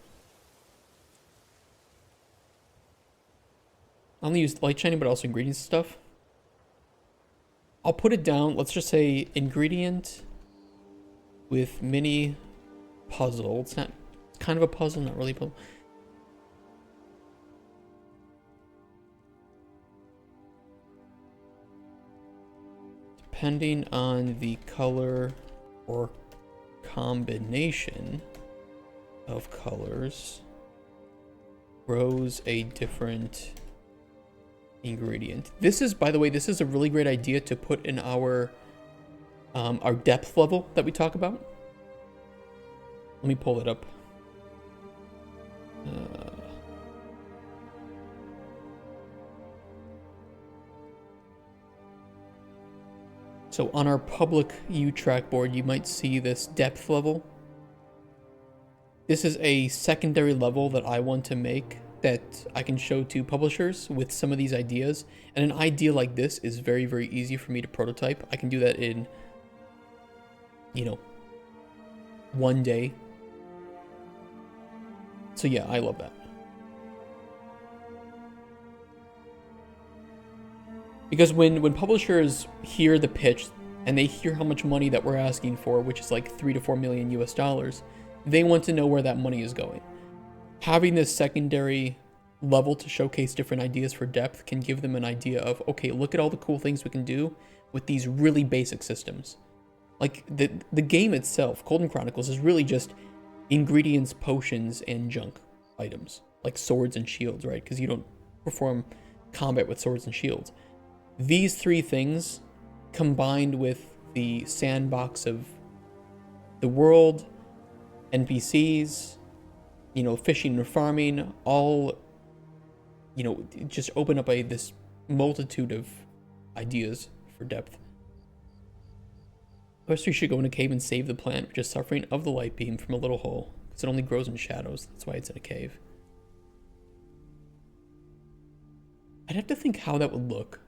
S1: I only use light shining, but also ingredients and stuff. I'll put it down. Let's just say ingredient with mini puzzle. It's not, it's kind of a puzzle, not really a puzzle. Depending on the color or combination of colors, grows a different ingredient. This is, by the way, this is a really great idea to put in our depth level that we talk about. Let me pull it up. So on our public U-Track board, you might see this depth level. This is a secondary level that I want to make that I can show to publishers with some of these ideas. And an idea like this is very, very easy for me to prototype. I can do that in, you know, 1 day. So yeah, I love that. Because when publishers hear the pitch and they hear how much money that we're asking for, which is like 3 to 4 million US dollars, they want to know where that money is going. Having this secondary level to showcase different ideas for depth can give them an idea of, okay, look at all the cool things we can do with these really basic systems. Like the game itself, Cauldron Chronicles, is really just ingredients, potions, and junk items, like swords and shields, right? Because you don't perform combat with swords and shields. These 3 things, combined with the sandbox of the world, NPCs, you know, fishing or farming, all, you know, just open up this multitude of ideas for depth. First, we should go in a cave and save the plant, which is suffering of the light beam from a little hole, because it only grows in shadows. That's why it's in a cave. I'd have to think how that would look.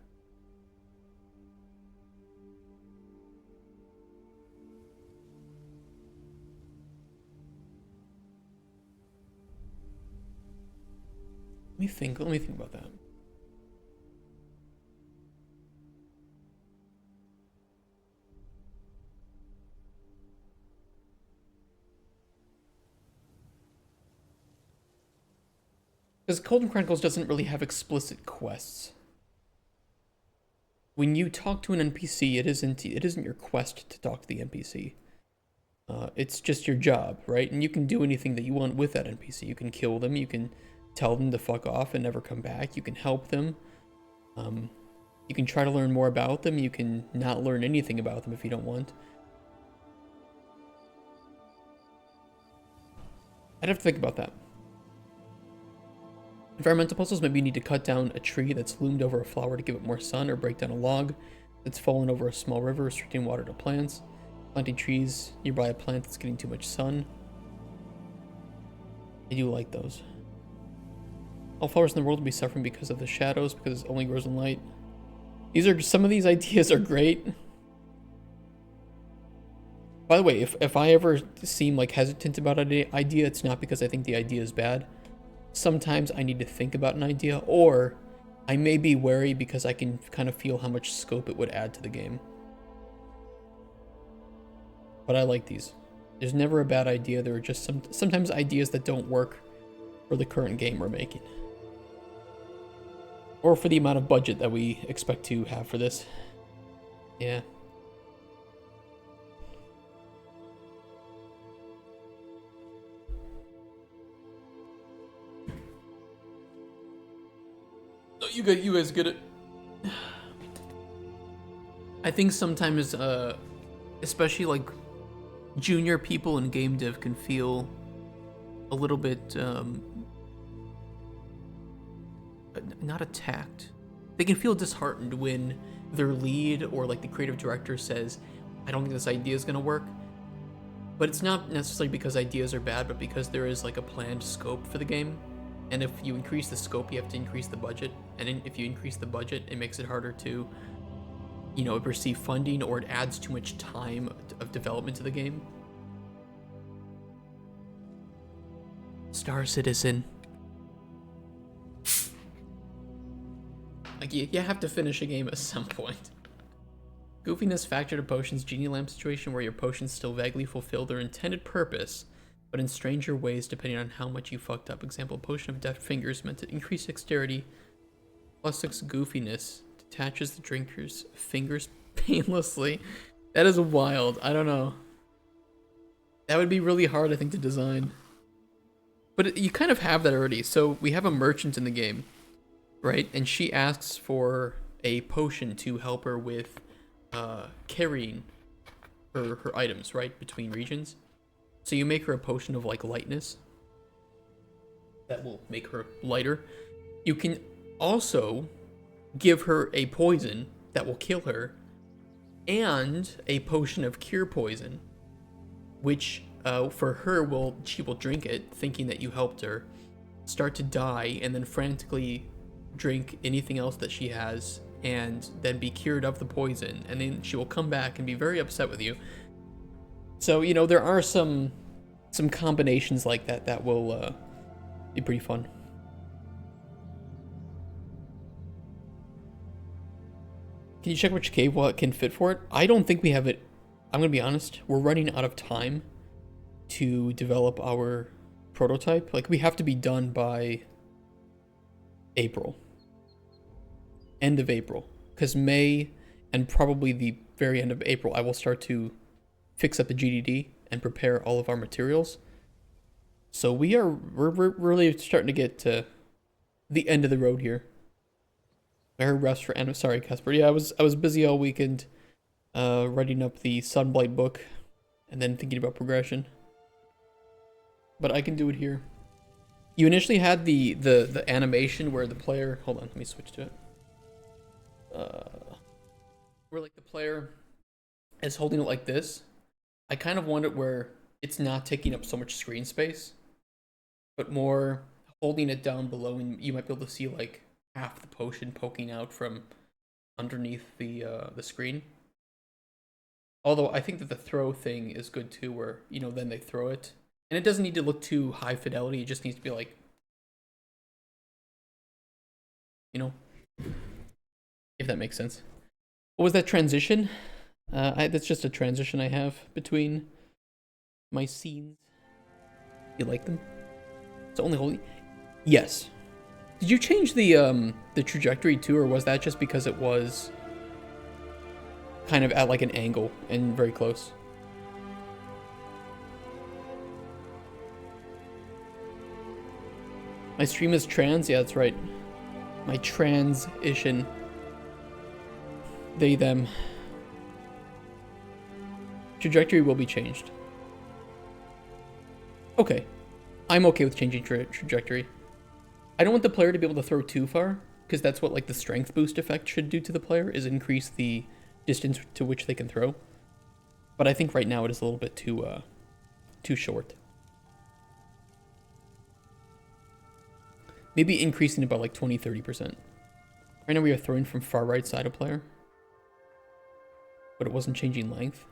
S1: Let me think about that. Because Cauldron Chronicles doesn't really have explicit quests. When you talk to an NPC, it isn't your quest to talk to the NPC. It's just your job, right? And you can do anything that you want with that NPC. You can kill them, you can tell them to fuck off and never come back, you can help them. You can try to learn more about them, you can not learn anything about them if you don't want. I'd have to think about that. Environmental puzzles, maybe you need to cut down a tree that's loomed over a flower to give it more sun, or break down a log that's fallen over a small river, restricting water to plants. Planting trees nearby a plant that's getting too much sun. I do like those. All flowers in the world will be suffering because of the shadows, because it only grows in light. Some of these ideas are great. By the way, if I ever seem like hesitant about an idea, it's not because I think the idea is bad. Sometimes I need to think about an idea, or I may be wary because I can kind of feel how much scope it would add to the game. But I like these. There's never a bad idea. There are just sometimes ideas that don't work for the current game we're making, or for the amount of budget that we expect to have for this. Yeah. You guys get it. I think sometimes, especially like junior people in game dev can feel a little bit, not attacked. They can feel disheartened when their lead or like the creative director says, I don't think this idea is gonna work. But it's not necessarily because ideas are bad, but because there is like a planned scope for the game. And if you increase the scope, you have to increase the budget. And if you increase the budget, it makes it harder to, you know, receive funding, or it adds too much time of development to the game. Star Citizen. Like, you have to finish a game at some point. Goofiness factor to potions, genie lamp situation where your potions still vaguely fulfill their intended purpose, but in stranger ways depending on how much you fucked up. Example, potion of deft fingers meant to increase dexterity, +6 goofiness, detaches the drinker's fingers painlessly. That is wild. I don't know. That would be really hard, I think, to design. But you kind of have that already. So we have a merchant in the game, right? And she asks for a potion to help her with carrying her items, right, between regions. So you make her a potion of like lightness that will make her lighter. You can also give her a poison that will kill her, and a potion of cure poison, which for her she will drink it thinking that you helped her, start to die, and then frantically drink anything else that she has, and then be cured of the poison, and then she will come back and be very upset with you. So, you know, there are some combinations like that that will be pretty fun. Can you check which cave can fit for it? I don't think we have it. I'm gonna be honest, we're running out of time to develop our prototype. Like, we have to be done by April. End of April, because May and probably the very end of April I will start to fix up the GDD and prepare all of our materials. So we're really starting to get to the end of the road here. I heard rest for anime. Sorry, Casper. Yeah, I was busy all weekend writing up the Sunblight book and then thinking about progression. But I can do it here. You initially had the animation where the player, hold on, let me switch to it. Where like the player is holding it like this. I kind of want it where it's not taking up so much screen space, but more holding it down below, and you might be able to see like half the potion poking out from underneath the screen. Although I think that the throw thing is good too, where, you know, then they throw it, and it doesn't need to look too high fidelity. It just needs to be like, you know, if that makes sense. What was that transition? That's just a transition I have between my scenes. You like them? It's only holy. Yes. Did you change the trajectory too, or was that just because it was kind of at like an angle and very close? My stream is trans? Yeah, that's right. My transition. They, them. Trajectory will be changed. Okay. I'm okay with changing trajectory. I don't want the player to be able to throw too far, because that's what like the strength boost effect should do to the player, is increase the distance to which they can throw. But I think right now it is a little bit too short. Maybe increasing it by like 20-30%. Right now we are throwing from far right side of player, but it wasn't changing length.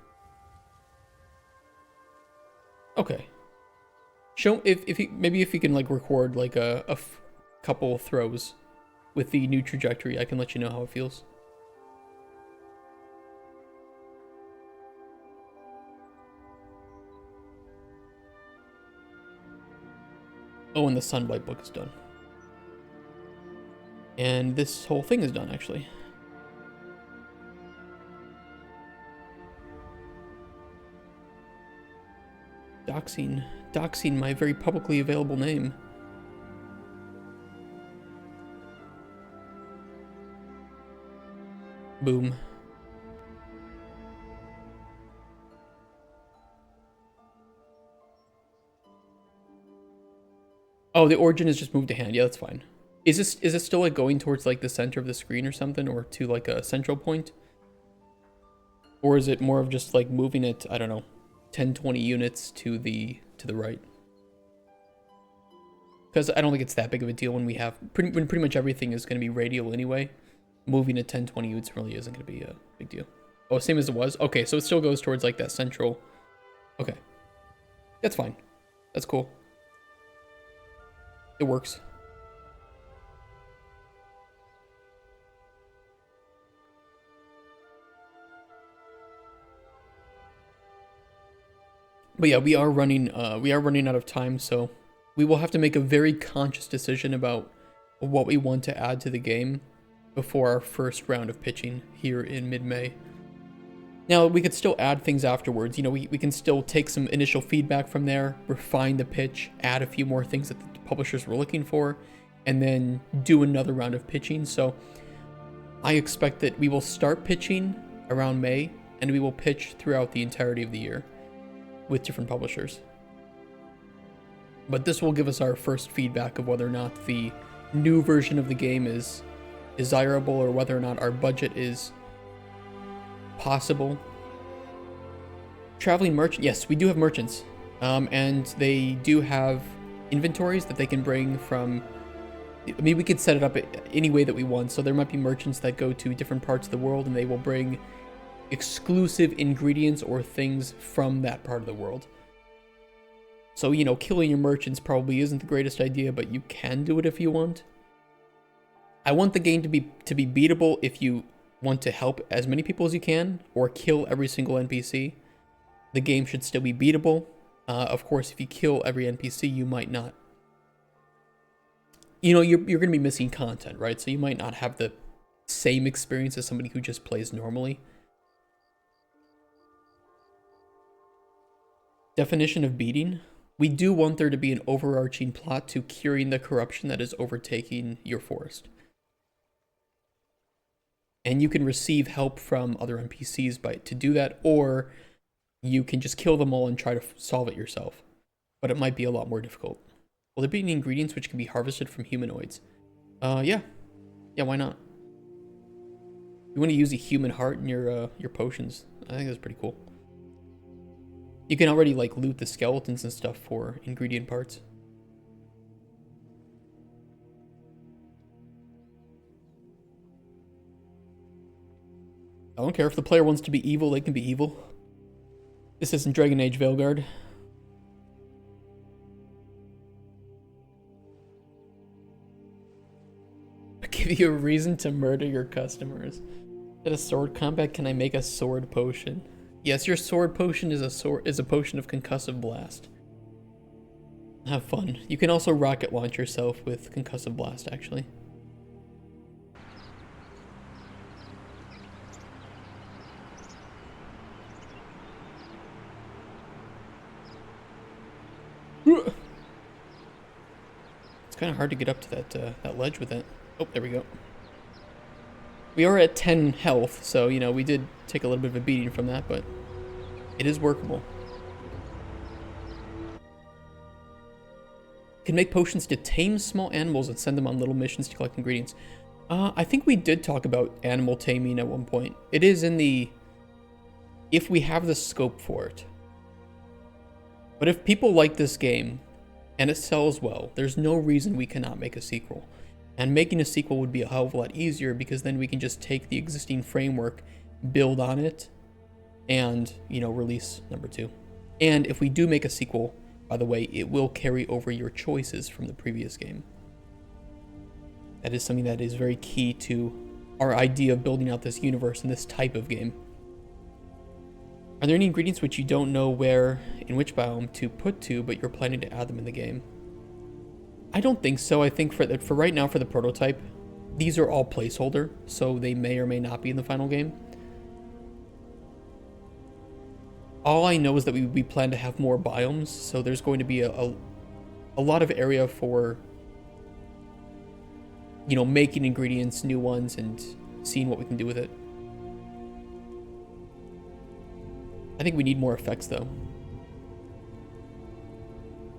S1: Okay. Show if he, maybe if you can like record like a couple throws with the new trajectory, I can let you know how it feels. Oh, and the Sunblight book is done. And this whole thing is done, actually. Doxing my very publicly available name. Boom. Oh, the origin is just moved to hand. Yeah, that's fine. Is it still like going towards like the center of the screen or something, or to like a central point? Or is it more of just like moving it, I don't know, 10, 20 units to the right? Because I don't think it's that big of a deal when we have when pretty much everything is going to be radial anyway. Moving it 10, 20 units really isn't going to be a big deal. Oh, same as it was? Okay, so it still goes towards like that central. Okay. That's fine. That's cool. It works. But yeah, we are running out of time, so we will have to make a very conscious decision about what we want to add to the game before our first round of pitching here in mid-May. Now, we could still add things afterwards. You know, we can still take some initial feedback from there, refine the pitch, add a few more things that the publishers were looking for, and then do another round of pitching. So I expect that we will start pitching around May, and we will pitch throughout the entirety of the year with different publishers. But this will give us our first feedback of whether or not the new version of the game is desirable, or whether or not our budget is possible. Traveling merchant, yes, we do have merchants, and they do have inventories that they can bring from. I mean, we could set it up any way that we want. So there might be merchants that go to different parts of the world, and they will bring exclusive ingredients or things from that part of the world. So, you know, killing your merchants probably isn't the greatest idea, but you can do it if you want. I want the game to be beatable if you want to help as many people as you can, or kill every single NPC. The game should still be beatable. Of course, if you kill every NPC, you might not. You know, you're going to be missing content, right? So you might not have the same experience as somebody who just plays normally. Definition of beating. We do want there to be an overarching plot to curing the corruption that is overtaking your forest. And you can receive help from other NPCs to do that, or you can just kill them all and try to solve it yourself. But it might be a lot more difficult. Will there be any ingredients which can be harvested from humanoids? Yeah. Yeah, why not? You want to use a human heart in your potions. I think that's pretty cool. You can already like loot the skeletons and stuff for ingredient parts. I don't care if the player wants to be evil, they can be evil. This isn't Dragon Age Veilguard. Give you a reason to murder your customers. At a sword combat, can I make a sword potion? Yes, your sword potion is a potion of concussive blast. Have fun. You can also rocket launch yourself with concussive blast, actually. It's kind of hard to get up to that ledge with it. Oh, there we go. We are at 10 health, so, you know, we did take a little bit of a beating from that, but it is workable. You can make potions to tame small animals and send them on little missions to collect ingredients. I think we did talk about animal taming at one point. It is in the... if we have the scope for it. But if people like this game, and it sells well, there's no reason we cannot make a sequel. And making a sequel would be a hell of a lot easier, because then we can just take the existing framework, build on it, and, you know, release number 2. And if we do make a sequel, by the way, it will carry over your choices from the previous game. That is something that is very key to our idea of building out this universe and this type of game. Are there any ingredients which you don't know where, in which biome to put to, but you're planning to add them in the game? I don't think so. I think for right now, for the prototype, these are all placeholder, so they may or may not be in the final game. All I know is that we plan to have more biomes, so there's going to be a lot of area for, you know, making ingredients, new ones, and seeing what we can do with it. I think we need more effects, though.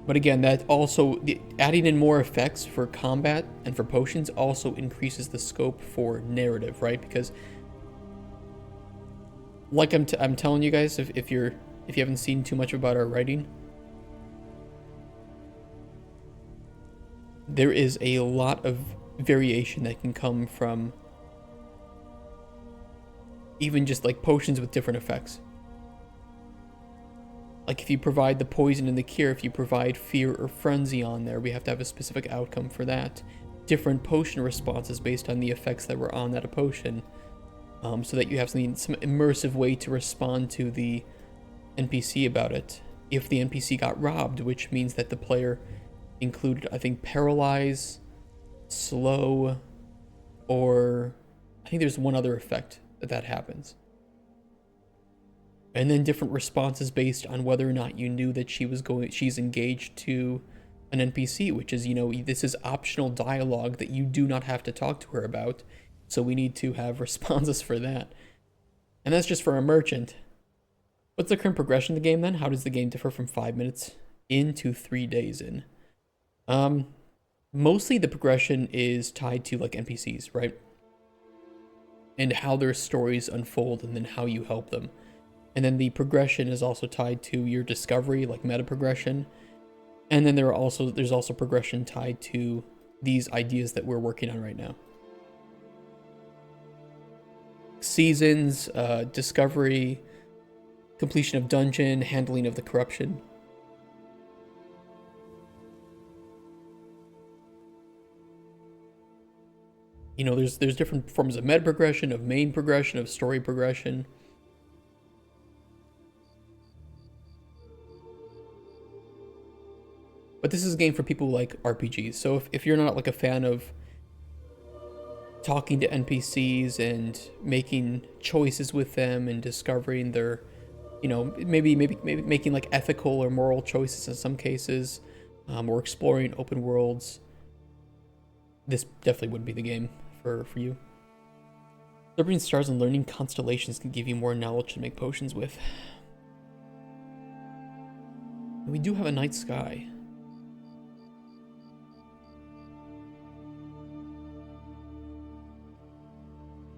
S1: But again, that also, adding in more effects for combat and for potions also increases the scope for narrative, right? Because, like I'm telling you guys, if you haven't seen too much about our writing, there is a lot of variation that can come from even just like potions with different effects. Like if you provide the poison and the cure, if you provide fear or frenzy on there, we have to have a specific outcome for that. Different potion responses based on the effects that were on that potion, so that you have some immersive way to respond to the NPC about it. If the NPC got robbed, which means that the player included, I think, paralyze, slow, or I think there's one other effect that happens. And then different responses based on whether or not you knew that she's engaged to an NPC, which is, this is optional dialogue that you do not have to talk to her about. So we need to have responses for that. And that's just for a merchant. What's the current progression of the game then? How does the game differ from 5 minutes in to 3 days in? Mostly the progression is tied to like NPCs, right? And how their stories unfold and then how you help them. And then the progression is also tied to your discovery, like meta progression. And then there's also progression tied to these ideas that we're working on right now. Seasons, discovery, completion of dungeon, handling of the corruption. There's different forms of meta progression, of main progression, of story progression. But this is a game for people who like RPGs. So if you're not like a fan of talking to NPCs and making choices with them and discovering their, maybe making like ethical or moral choices in some cases, or exploring open worlds, this definitely would be the game for you. Observing stars and learning constellations can give you more knowledge to make potions with. And we do have a night sky.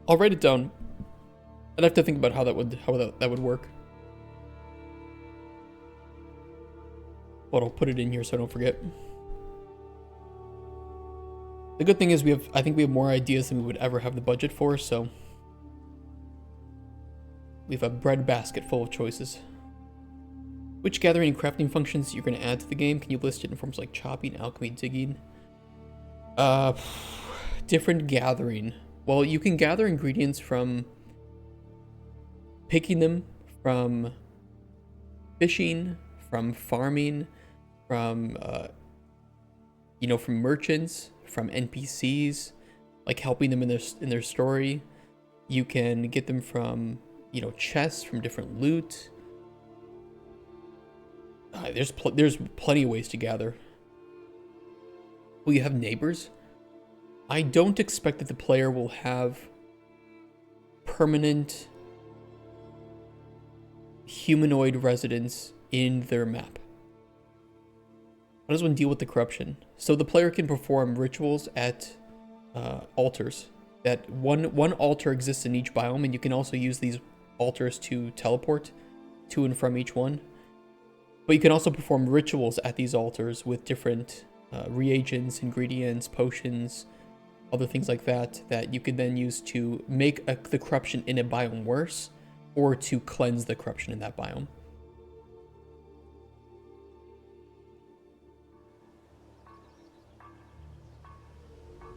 S1: I'll write it down. I'd have to think about how that would work. But I'll put it in here so I don't forget. The good thing is I think we have more ideas than we would ever have the budget for, so we have a bread basket full of choices. Which gathering and crafting functions you're going to add to the game? Can you list it in forms like chopping, alchemy, digging? Different gathering. Well, you can gather ingredients from picking them, from fishing, from farming, from from merchants, from NPCs, like helping them in their story. You can get them from chests, from different loot. There's plenty of ways to gather. Will you have neighbors? I don't expect that the player will have permanent humanoid residents in their map. How does one deal with the corruption? So the player can perform rituals at altars. That one altar exists in each biome, and you can also use these altars to teleport to and from each one. But you can also perform rituals at these altars with different reagents, ingredients, potions, other things like that you could then use to make the corruption in a biome worse, or to cleanse the corruption in that biome.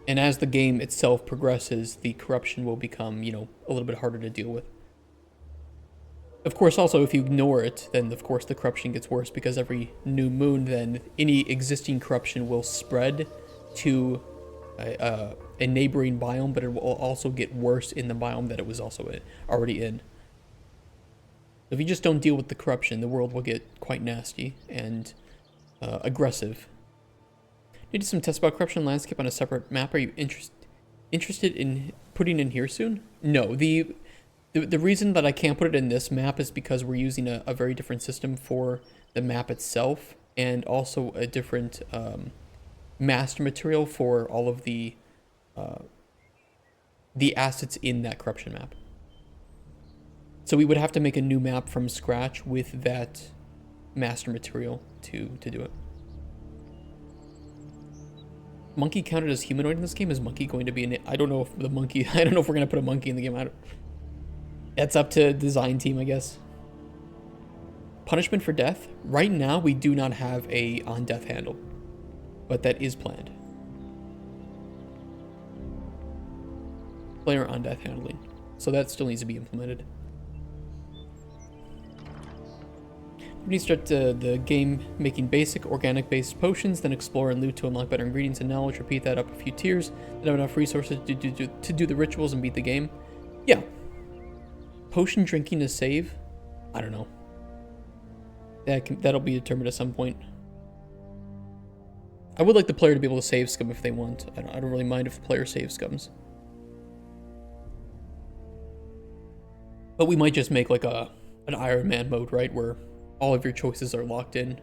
S1: And as the game itself progresses, the corruption will become, a little bit harder to deal with. Of course, also, if you ignore it, then of course the corruption gets worse, because every new moon, then any existing corruption will spread to a neighboring biome, but it will also get worse in the biome that it was also already in. If you just don't deal with the corruption, the world will get quite nasty and aggressive. Needed some tests about corruption landscape on a separate map. Are you interested in putting in here soon? No, the reason that I can't put it in this map is because we're using a very different system for the map itself. and also a different master material for all of the assets in that corruption map. So we would have to make a new map from scratch with that master material to do it. Monkey counted as humanoid in this game? Is monkey going to be an... I don't know if the monkey... I don't know if we're going to put a monkey in the game. That's up to design team, I guess. Punishment for death? Right now, we do not have a on-death handle. But that is planned. Player on-death handling. So that still needs to be implemented. We need to start the game making basic, organic-based potions, then explore and loot to unlock better ingredients and knowledge. Repeat that up a few tiers, then have enough resources to do the rituals and beat the game. Yeah. Potion drinking to save? I don't know. That'll be determined at some point. I would like the player to be able to save scum if they want. I don't really mind if the player save scums. But we might just make like an Iron Man mode, right? Where all of your choices are locked in.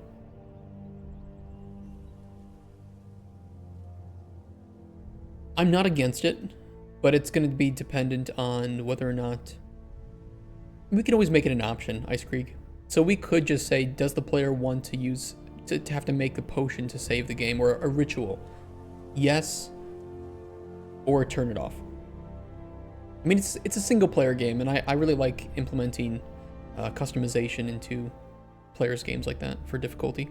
S1: I'm not against it, but it's going to be dependent on whether or not... We can always make it an option, Ice Creek. So we could just say, does the player want to use... to have to make the potion to save the game, or a ritual? Yes, or turn it off. I mean, it's a single player game, and I really like implementing customization into players' games like that for difficulty.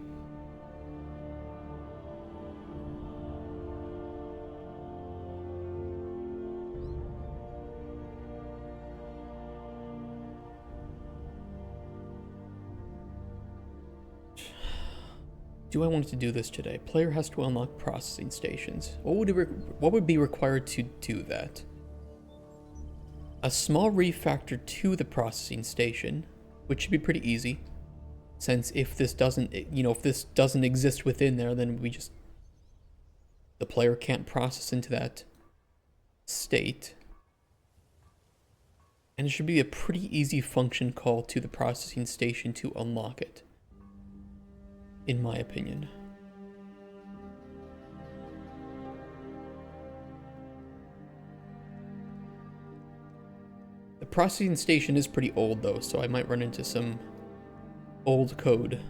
S1: Do I want to do this today? Player has to unlock processing stations. What would be required to do that? A small refactor to the processing station, which should be pretty easy. Since if this doesn't, if this doesn't exist within there, then the player can't process into that state. And it should be a pretty easy function call to the processing station to unlock it, in my opinion. The processing station is pretty old though, so I might run into some old code.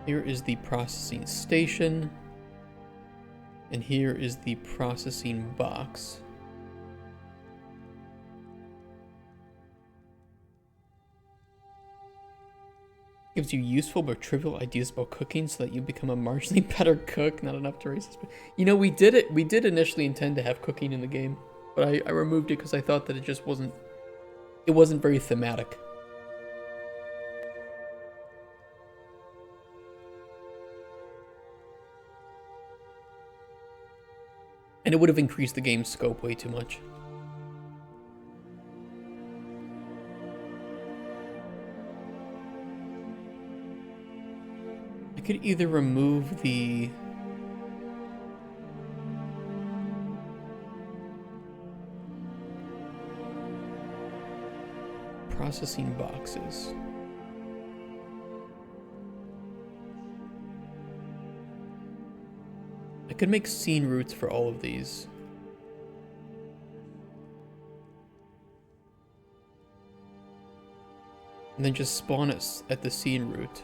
S1: Here is the processing station, and here is the processing box. Gives you useful but trivial ideas about cooking so that you become a marginally better cook. Not enough to raise this. We did it. We did initially intend to have cooking in the game, but I removed it because I thought that it just wasn't. It wasn't very thematic. And it would have increased the game's scope way too much. I could either remove the processing boxes. I could make scene routes for all of these. And then just spawn us at the scene route.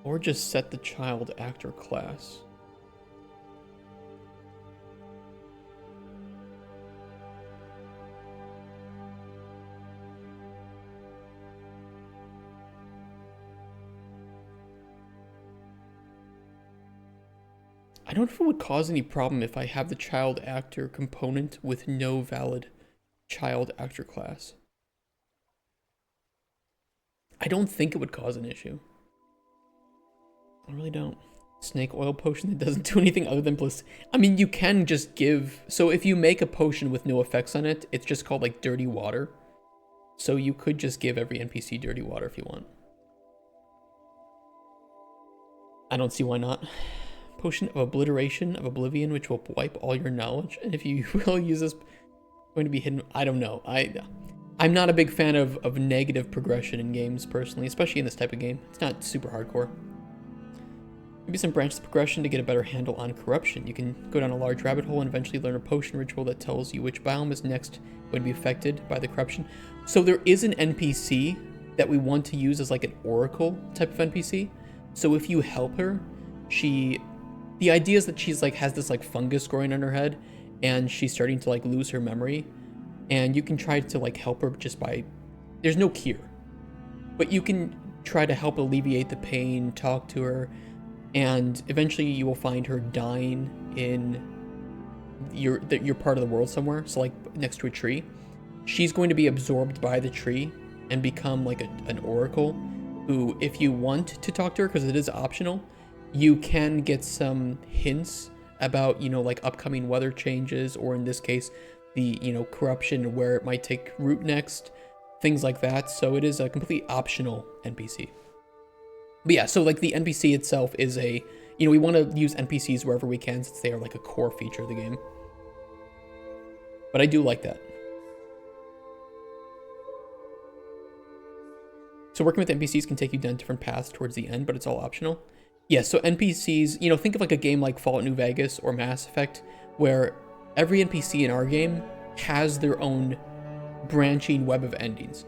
S1: Or just set the child actor class. I don't know if it would cause any problem if I have the child actor component with no valid child actor class. I don't think it would cause an issue. I really don't. Snake oil potion that doesn't do anything other than bliss. I mean, you can just give... So if you make a potion with no effects on it, it's just called like dirty water. So you could just give every NPC dirty water if you want. I don't see why not. Potion of Obliteration of Oblivion, which will wipe all your knowledge. And if you will use this, going to be hidden. I don't know. I'm not a big fan of negative progression in games personally, especially in this type of game. It's not super hardcore. Maybe some branches of progression to get a better handle on corruption. You can go down a large rabbit hole and eventually learn a potion ritual that tells you which biome is next going to be affected by the corruption. So there is an NPC that we want to use as like an oracle type of NPC. So if you help her, the idea is that she's like has this like fungus growing on her head and she's starting to like lose her memory, and you can try to like help her just by, there's no cure, but you can try to help alleviate the pain, talk to her, and eventually you will find her dying in your part of the world somewhere. So like next to a tree, she's going to be absorbed by the tree and become like an oracle who, if you want to talk to her, because it is optional, you can get some hints about, you know, like upcoming weather changes, or in this case, the, you know, corruption, where it might take root next, things like that. So it is a completely optional NPC. But yeah, so like the NPC itself is a, you know, we want to use NPCs wherever we can since they are like a core feature of the game. But I do like that. So working with NPCs can take you down different paths towards the end, but it's all optional. Yeah, so NPCs, you know, think of like a game like Fallout New Vegas or Mass Effect, where every NPC in our game has their own branching web of endings.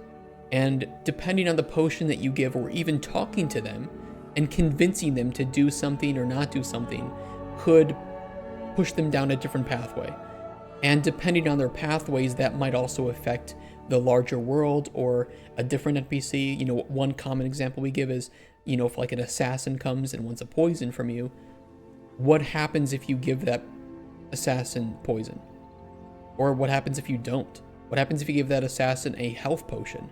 S1: And depending on the potion that you give, or even talking to them and convincing them to do something or not do something, could push them down a different pathway. And depending on their pathways, that might also affect the larger world or a different NPC. You know, one common example we give is, you know, if like an assassin comes and wants a poison from you, what happens if you give that assassin poison? Or what happens if you don't? What happens if you give that assassin a health potion?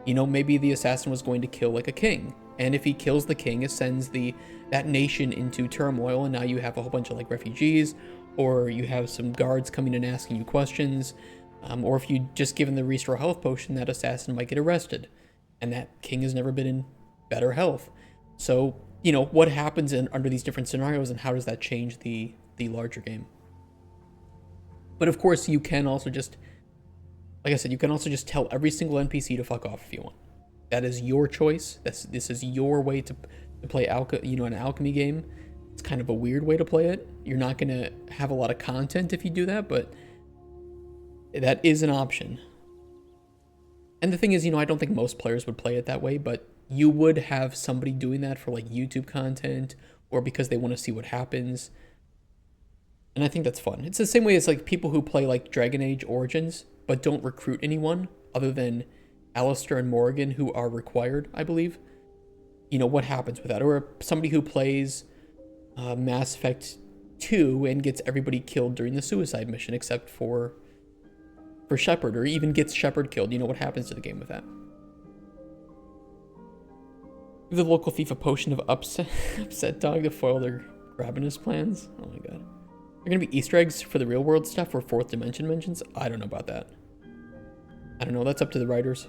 S1: You know, maybe the assassin was going to kill like a king, and if he kills the king, it sends that nation into turmoil, and now you have a whole bunch of like refugees, or you have some guards coming and asking you questions, or if you just give him the restore health potion, that assassin might get arrested, and that king has never been in better health. So, you know, what happens under these different scenarios, and how does that change the larger game? But of course, you can also just, like I said, you can also just tell every single NPC to fuck off if you want. That is your choice. This is your way to play an alchemy game. It's kind of a weird way to play it. You're not going to have a lot of content if you do that, but that is an option. And the thing is, you know, I don't think most players would play it that way, but you would have somebody doing that for like YouTube content, or because they want to see what happens. And I think that's fun. It's the same way as like people who play like Dragon Age Origins, but don't recruit anyone other than Alistair and Morrigan, who are required, I believe. You know, what happens with that? Or somebody who plays Mass Effect 2 and gets everybody killed during the suicide mission, except for Shepard, or even gets Shepard killed. You know, what happens to the game with that? Give the local thief a potion of upset dog to foil their ravenous plans. Oh my god. Are going to be Easter eggs for the real world stuff or fourth dimension mentions? I don't know about that. I don't know. That's up to the writers.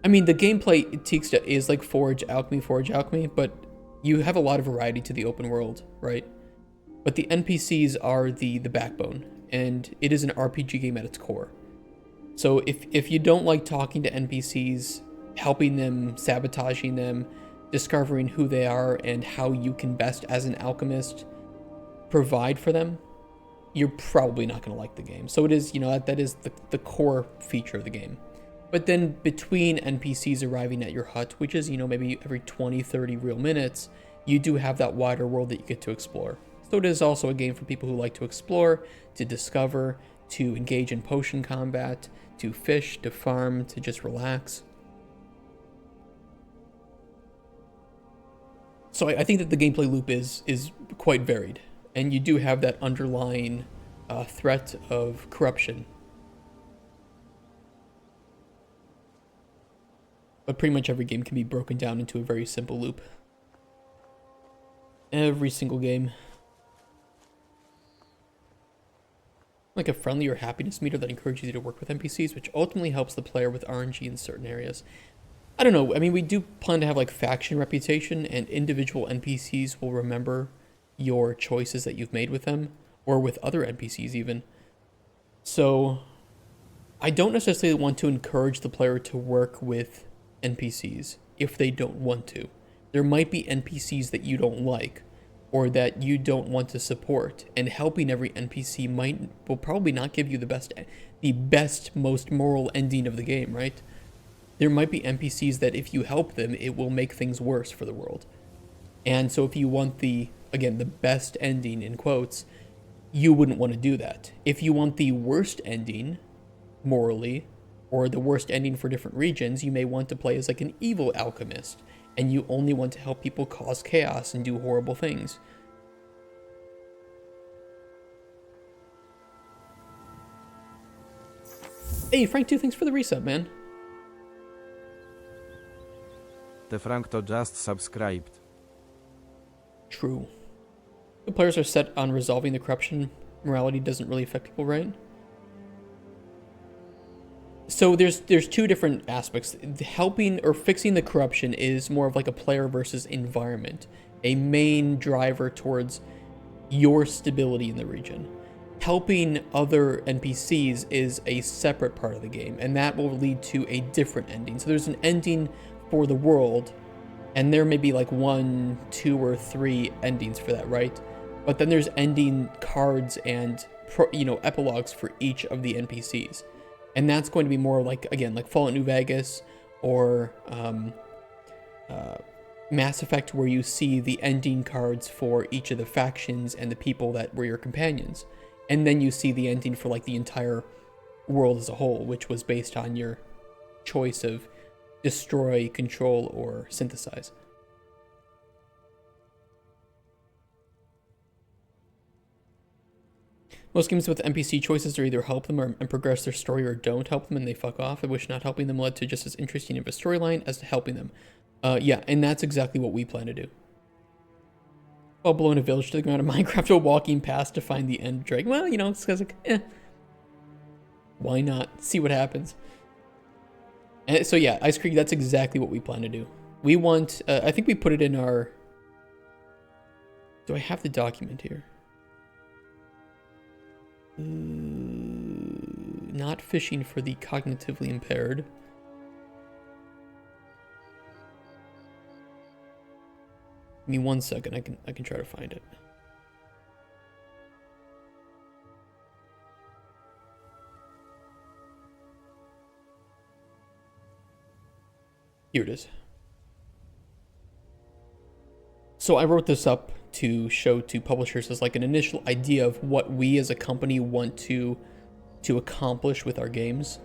S1: I mean, the gameplay is like Forge Alchemy, but you have a lot of variety to the open world, right? But the NPCs are the backbone, and it is an RPG game at its core. So if you don't like talking to NPCs, helping them, sabotaging them, discovering who they are and how you can best, as an alchemist, provide for them, you're probably not going to like the game. So it is, you know, that is the core feature of the game. But then between NPCs arriving at your hut, which is, you know, maybe every 20, 30 real minutes, you do have that wider world that you get to explore. So it is also a game for people who like to explore, to discover, to engage in potion combat, to fish, to farm, to just relax. So I think that the gameplay loop is quite varied, and you do have that underlying threat of corruption. But pretty much every game can be broken down into a very simple loop. Every single game. Like a friendly or happiness meter that encourages you to work with NPCs, which ultimately helps the player with RNG in certain areas. I don't know. I mean, we do plan to have like faction reputation, and individual NPCs will remember your choices that you've made with them, or with other NPCs even. So I don't necessarily want to encourage the player to work with NPCs if they don't want to. There might be NPCs that you don't like or that you don't want to support, and helping every NPC will probably not give you the best, most moral ending of the game, right? There might be NPCs that if you help them, it will make things worse for the world. And so if you want again, the best ending in quotes, you wouldn't want to do that. If you want the worst ending morally, or the worst ending for different regions, you may want to play as like an evil alchemist, and you only want to help people cause chaos and do horrible things. Hey, Frank 2, thanks for the resub, man.
S3: The Frank to just subscribed.
S1: True. The players are set on resolving the corruption. Morality doesn't really affect people, right? So there's two different aspects. Helping or fixing the corruption is more of like a player versus environment, a main driver towards your stability in the region. Helping other NPCs is a separate part of the game, and that will lead to a different ending. So there's an ending for the world, and there may be like 1, 2, or 3 endings for that, right? But then there's ending cards and epilogues for each of the NPCs. And that's going to be more like, again, like Fallout New Vegas or Mass Effect, where you see the ending cards for each of the factions and the people that were your companions. And then you see the ending for like the entire world as a whole, which was based on your choice of destroy, control, or synthesize. Most games with NPC choices are either help them and progress their story, or don't help them and they fuck off. I wish not helping them led to just as interesting of a storyline as to helping them. Yeah, and that's exactly what we plan to do. While blowing a village to the ground in Minecraft while walking past to find the end dragon. Well, it's because like, why not? See what happens. And so yeah, Ice Creek, that's exactly what we plan to do. We want, I think we put it in our, do I have the document here? Not fishing for the cognitively impaired. Give me 1 second, I can try to find it. Here it is. So I wrote this up to show to publishers as like an initial idea of what we as a company want to accomplish with our games.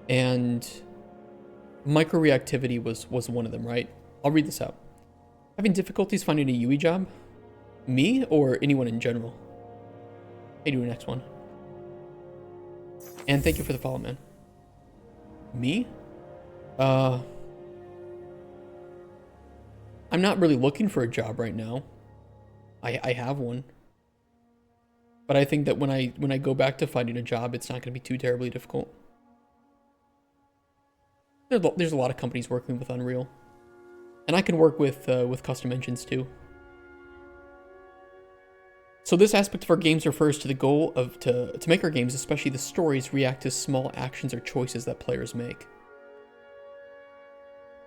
S1: And micro-reactivity was one of them, right? I'll read this out. Having difficulties finding a UE job? Me or anyone in general? Hey, do the next one. And thank you for the follow, man. Me? I'm not really looking for a job right now. I have one. But I think that when I go back to finding a job, it's not going to be too terribly difficult. There's a lot of companies working with Unreal. And I can work with custom engines too. So this aspect of our games refers to the goal of to make our games, especially the stories, react to small actions or choices that players make.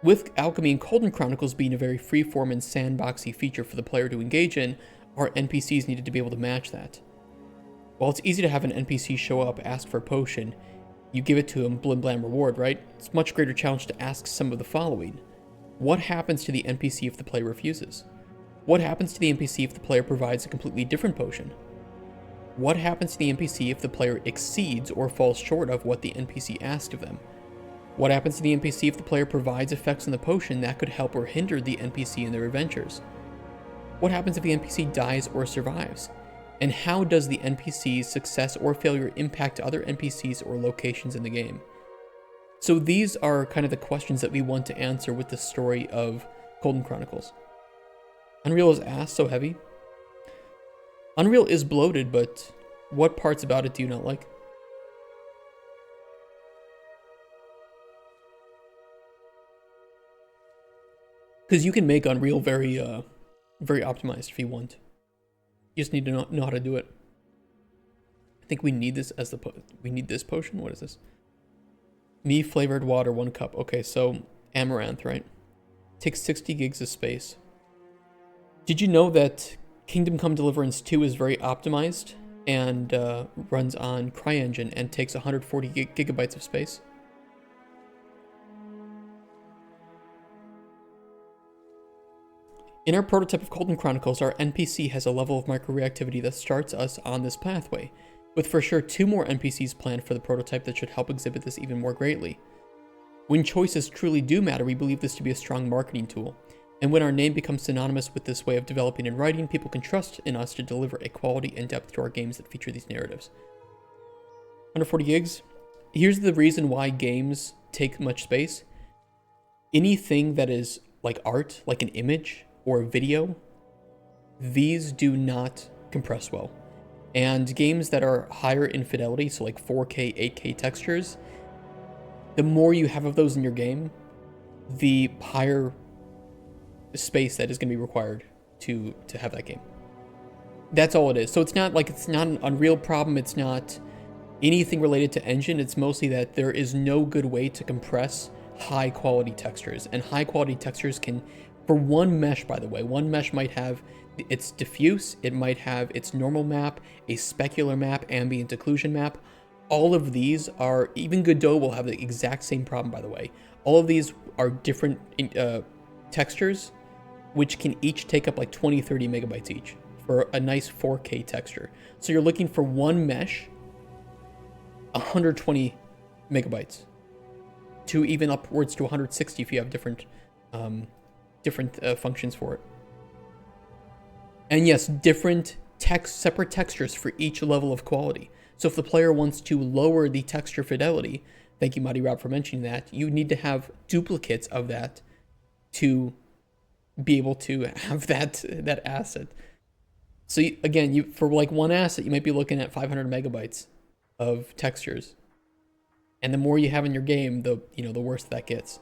S1: With Alchemy and Cauldron Chronicles being a very freeform and sandboxy feature for the player to engage in, our NPCs needed to be able to match that. While it's easy to have an NPC show up, ask for a potion, you give it to him, blim blam reward, right? It's a much greater challenge to ask some of the following. What happens to the NPC if the player refuses? What happens to the NPC if the player provides a completely different potion? What happens to the NPC if the player exceeds or falls short of what the NPC asked of them? What happens to the NPC if the player provides effects on the potion that could help or hinder the NPC in their adventures? What happens if the NPC dies or survives? And how does the NPC's success or failure impact other NPCs or locations in the game? So these are kind of the questions that we want to answer with the story of Cauldron Chronicles. Unreal is ass so heavy. Unreal is bloated, but what parts about it do you not like? Because you can make Unreal very optimized if you want. You just need to know how to do it. I think we need this as we need this potion. What is this? Me flavored water, 1 cup. Okay, so Amaranth, right? Takes 60 gigs of space. Did you know that Kingdom Come Deliverance 2 is very optimized and runs on CryEngine and takes 140 gigabytes of space? In our prototype of Cauldron Chronicles, our NPC has a level of microreactivity that starts us on this pathway, with for sure 2 more NPCs planned for the prototype that should help exhibit this even more greatly. When choices truly do matter, we believe this to be a strong marketing tool, and when our name becomes synonymous with this way of developing and writing, people can trust in us to deliver a quality and depth to our games that feature these narratives. 140 gigs? Here's the reason why games take much space. Anything that is like art, like an image, or a video, these do not compress well. And games that are higher in fidelity, so like 4K, 8K textures, the more you have of those in your game, the higher space that is going to be required to have that game. That's all it is. So it's not an Unreal problem, it's not anything related to engine, it's mostly that there is no good way to compress high quality textures. And high quality textures can, for one mesh, by the way, one mesh might have its diffuse, it might have its normal map, a specular map, ambient occlusion map. All of these are, even Godot will have the exact same problem, by the way. All of these are different textures, which can each take up like 20, 30 megabytes each for a nice 4K texture. So you're looking for one mesh, 120 megabytes, to even upwards to 160 if you have different functions for it. And yes, different separate textures for each level of quality. So if the player wants to lower the texture fidelity, thank you, Mighty Rob, for mentioning that, you need to have duplicates of that to be able to have that asset. So again, for like one asset, you might be looking at 500 megabytes of textures. And the more you have in your game, the worse that gets.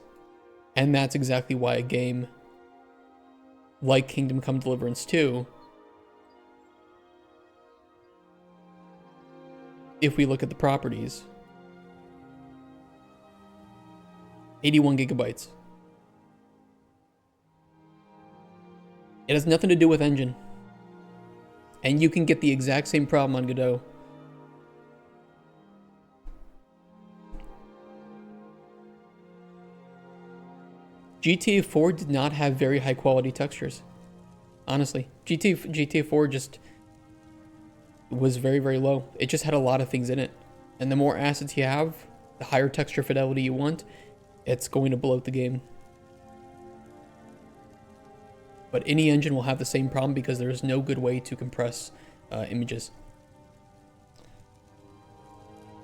S1: And that's exactly why a game like Kingdom Come Deliverance 2, if we look at the properties, 81 gigabytes. It has nothing to do with engine. And you can get the exact same problem on Godot. GTA 4 did not have very high quality textures. Honestly, GTA 4 just was very, very low. It just had a lot of things in it. And the more assets you have, the higher texture fidelity you want, it's going to bloat the game. But any engine will have the same problem because there's no good way to compress images.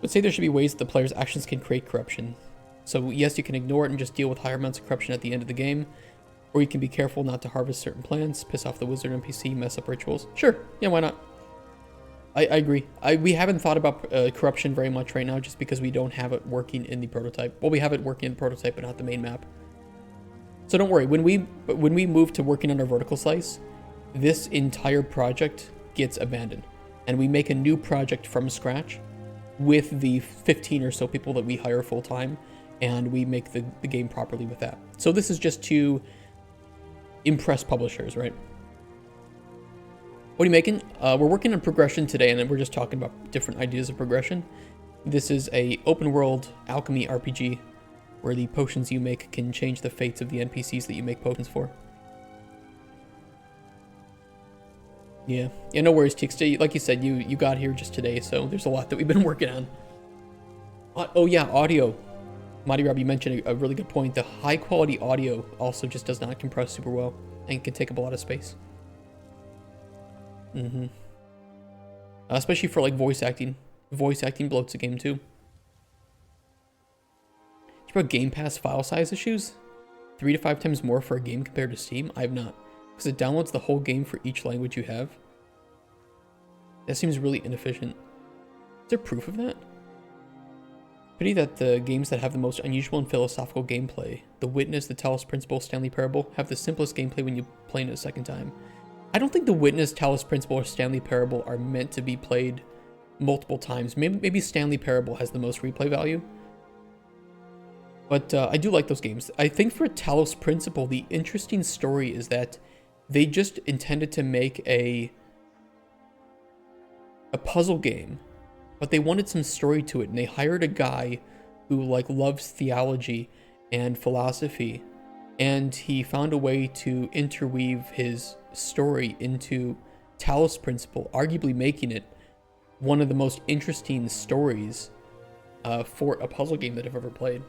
S1: Let's say there should be ways that the player's actions can create corruption. So yes, you can ignore it and just deal with higher amounts of corruption at the end of the game. Or you can be careful not to harvest certain plants, piss off the wizard NPC, mess up rituals. Sure, yeah, why not? I agree. We haven't thought about corruption very much right now just because we don't have it working in the prototype. Well, we have it working in the prototype, but not the main map. So don't worry, when we move to working on our vertical slice, this entire project gets abandoned. And we make a new project from scratch with the 15 or so people that we hire full time, and we make the game properly with that. So this is just to impress publishers, right? What are you making? We're working on progression today, and then we're just talking about different ideas of progression. This is a open world alchemy RPG where the potions you make can change the fates of the NPCs that you make potions for. Yeah, no worries, TXT. Like you said, you got here just today, so there's a lot that we've been working on. Oh yeah, audio. Mighty Rob, you mentioned a really good point. The high quality audio also just does not compress super well and can take up a lot of space. Especially for like voice acting. Voice acting bloats a game too. About Game Pass file size issues? 3 to 5 times more for a game compared to Steam? I have not. Because it downloads the whole game for each language you have. That seems really inefficient. Is there proof of that? Pity that the games that have the most unusual and philosophical gameplay, The Witness, The Talos Principle, Stanley Parable, have the simplest gameplay when you play it a second time. I don't think The Witness, Talos Principle, or Stanley Parable are meant to be played multiple times. Maybe Stanley Parable has the most replay value. But I do like those games. I think for Talos Principle, the interesting story is that they just intended to make a puzzle game, but they wanted some story to it, and they hired a guy who like loves theology and philosophy, and he found a way to interweave his story into Talos Principle, arguably making it one of the most interesting stories for a puzzle game that I've ever played.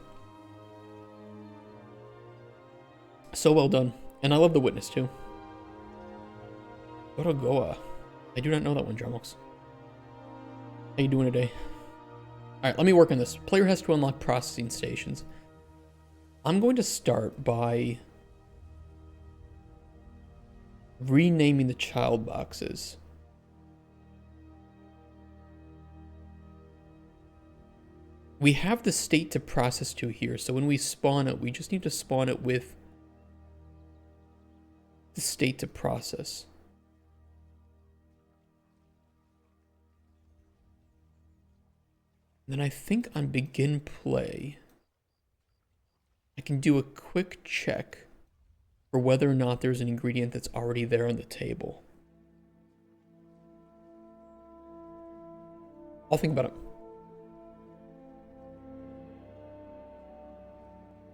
S1: So well done. And I love The Witness too. Gorogoa. I do not know that one, Dramox. How you doing today? Alright, let me work on this. Player has to unlock processing stations. I'm going to start by renaming the child boxes. We have the state to process to here, so when we spawn it, we just need to spawn it with the state to process. Then I think on begin play, I can do a quick check for whether or not there's an ingredient that's already there on the table. I'll think about it.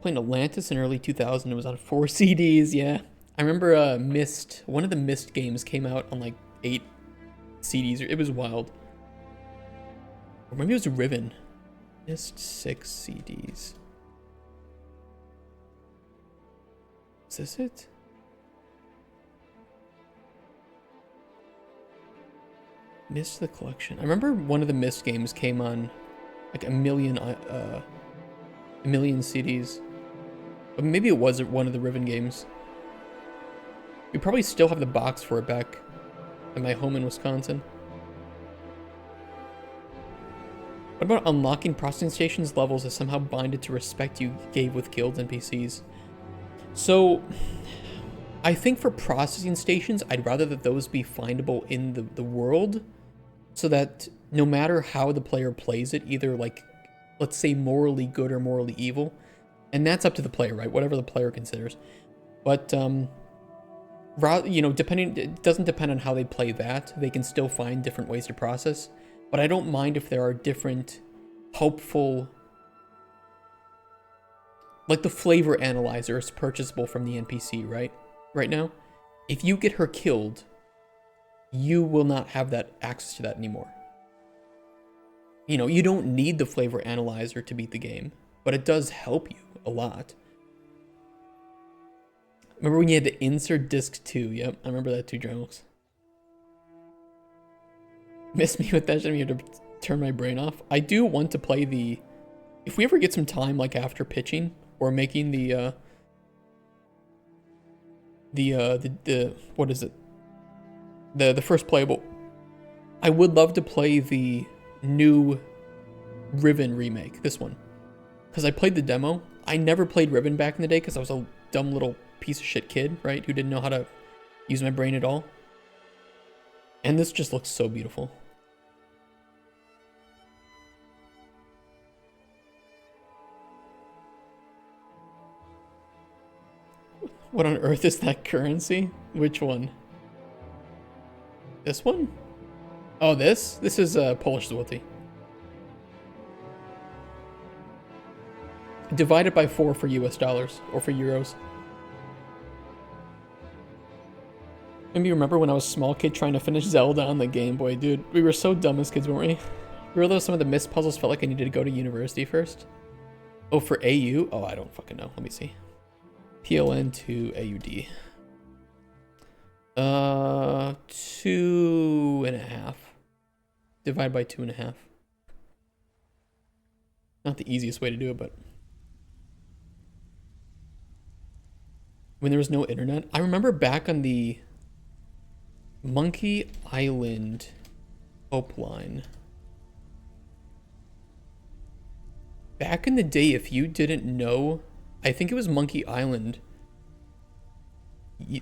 S1: Playing Atlantis in early 2000, it was on 4 CDs, yeah. I remember Myst, one of the Myst games came out on like 8 CDs. It was wild. Or maybe it was Riven. Myst 6 CDs. Is this it? Myst the Collection. I remember one of the Myst games came on like a million CDs. But maybe it was one of the Riven games. We probably still have the box for it back at my home in Wisconsin. What about unlocking processing stations levels that somehow bind it to respect you gave with guilds NPCs? So, I think for processing stations, I'd rather that those be findable in the world, so that no matter how the player plays it, either like, let's say morally good or morally evil, and that's up to the player, right? Whatever the player considers. But, you know, it doesn't depend on how they play that. They can still find different ways to process. But I don't mind if there are different helpful, like the flavor analyzer is purchasable from the NPC, right? Right now, if you get her killed, you will not have that access to that anymore. You know, you don't need the flavor analyzer to beat the game, but it does help you a lot. Remember when you had to insert disc 2? Yep, I remember that too, Dremels. Miss me with that shit. You have to turn my brain off. I do want to play the... If we ever get some time, like after pitching or making the what is it? The first playable. I would love to play the new Riven remake, this one. Because I played the demo. I never played Riven back in the day because I was a dumb little piece of shit kid, right? Who didn't know how to use my brain at all. And this just looks so beautiful. What on earth is that currency? Which one? This one? Oh, this? This is Polish zloty. Divided by 4 for US dollars or for euros. Maybe you remember when I was a small kid trying to finish Zelda on the Game Boy, dude. We were so dumb as kids, weren't we? Remember though some of the missed puzzles felt like I needed to go to university first? Oh, for AU? Oh, I don't fucking know. Let me see. PLN to AUD. 2.5. Divide by 2.5. Not the easiest way to do it, but... When there was no internet. I remember back on the Monkey Island Hope line. back in the day, if you didn't know, I think it was Monkey Island,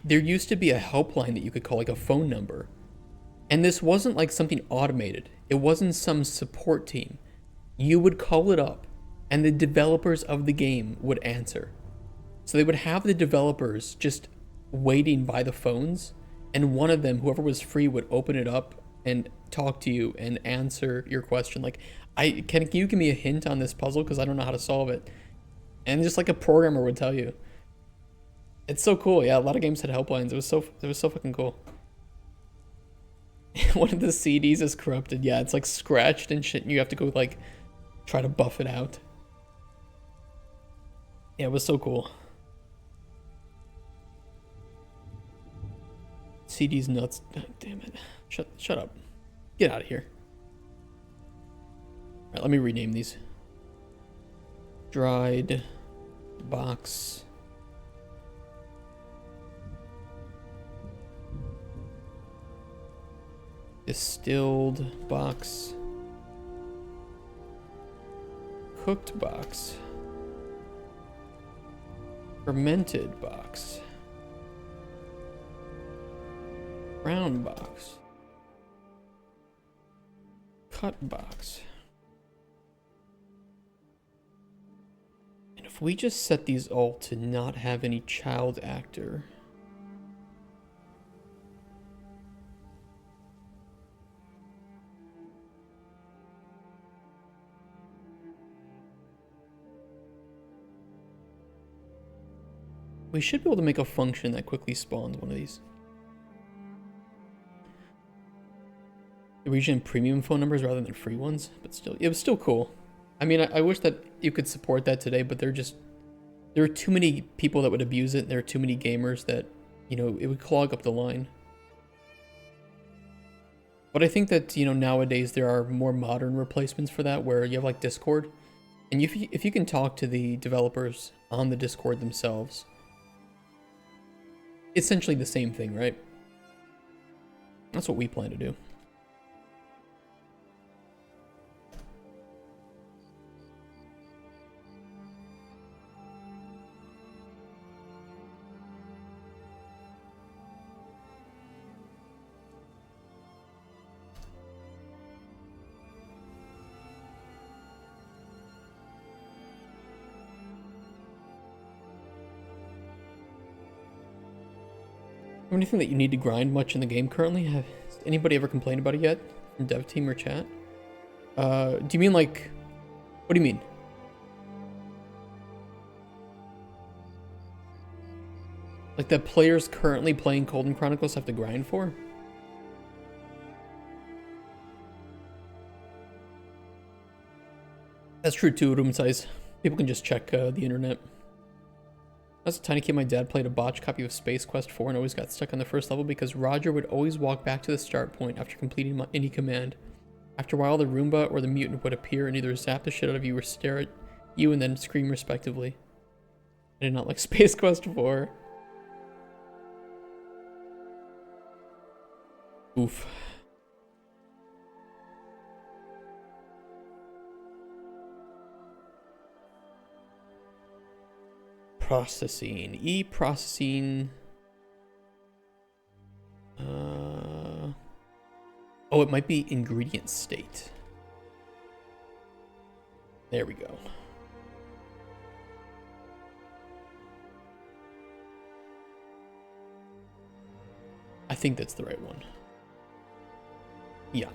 S1: there used to be a helpline that you could call, like a phone number. And this wasn't like something automated. It wasn't some support team. You would call it up and the developers of the game would answer. So they would have the developers just waiting by the phones, and one of them, whoever was free, would open it up and talk to you and answer your question. Like, can you give me a hint on this puzzle, because I don't know how to solve it? And just like a programmer would tell you. It's so cool. Yeah, a lot of games had helplines. It was so fucking cool. One of the CDs is corrupted. Yeah, it's like scratched and shit, and you have to go like try to buff it out. Yeah, it was so cool. CD's nuts. God damn it. Shut up. Get out of here. Alright, let me rename these. Dried box. Distilled box. Cooked box. Fermented box. Brown box. Cut box. And if we just set these all to not have any child actor. We should be able to make a function that quickly spawns one of these. The region premium phone numbers rather than free ones, but still, it was still cool. I mean, I wish that you could support that today, but there are too many people that would abuse it. There are too many gamers that, you know, it would clog up the line. But I think that, you know, nowadays there are more modern replacements for that, where you have like Discord, and if you can talk to the developers on the Discord themselves, essentially the same thing, right? That's what we plan to do. Anything that you need to grind much in the game currently? Has anybody ever complained about it yet? From dev team or chat? Do you mean like, what do you mean? Like that players currently playing Cauldron Chronicles have to grind for? That's true too, room size. People can just check the internet. As a tiny kid, my dad played a botched copy of Space Quest 4 and always got stuck on the first level because Roger would always walk back to the start point after completing any command. After a while, the Roomba or the mutant would appear and either zap the shit out of you or stare at you and then scream respectively. I did not like Space Quest 4. Oof. Processing. E-processing. Oh, it might be ingredient state. There we go. I think that's the right one. Yeah.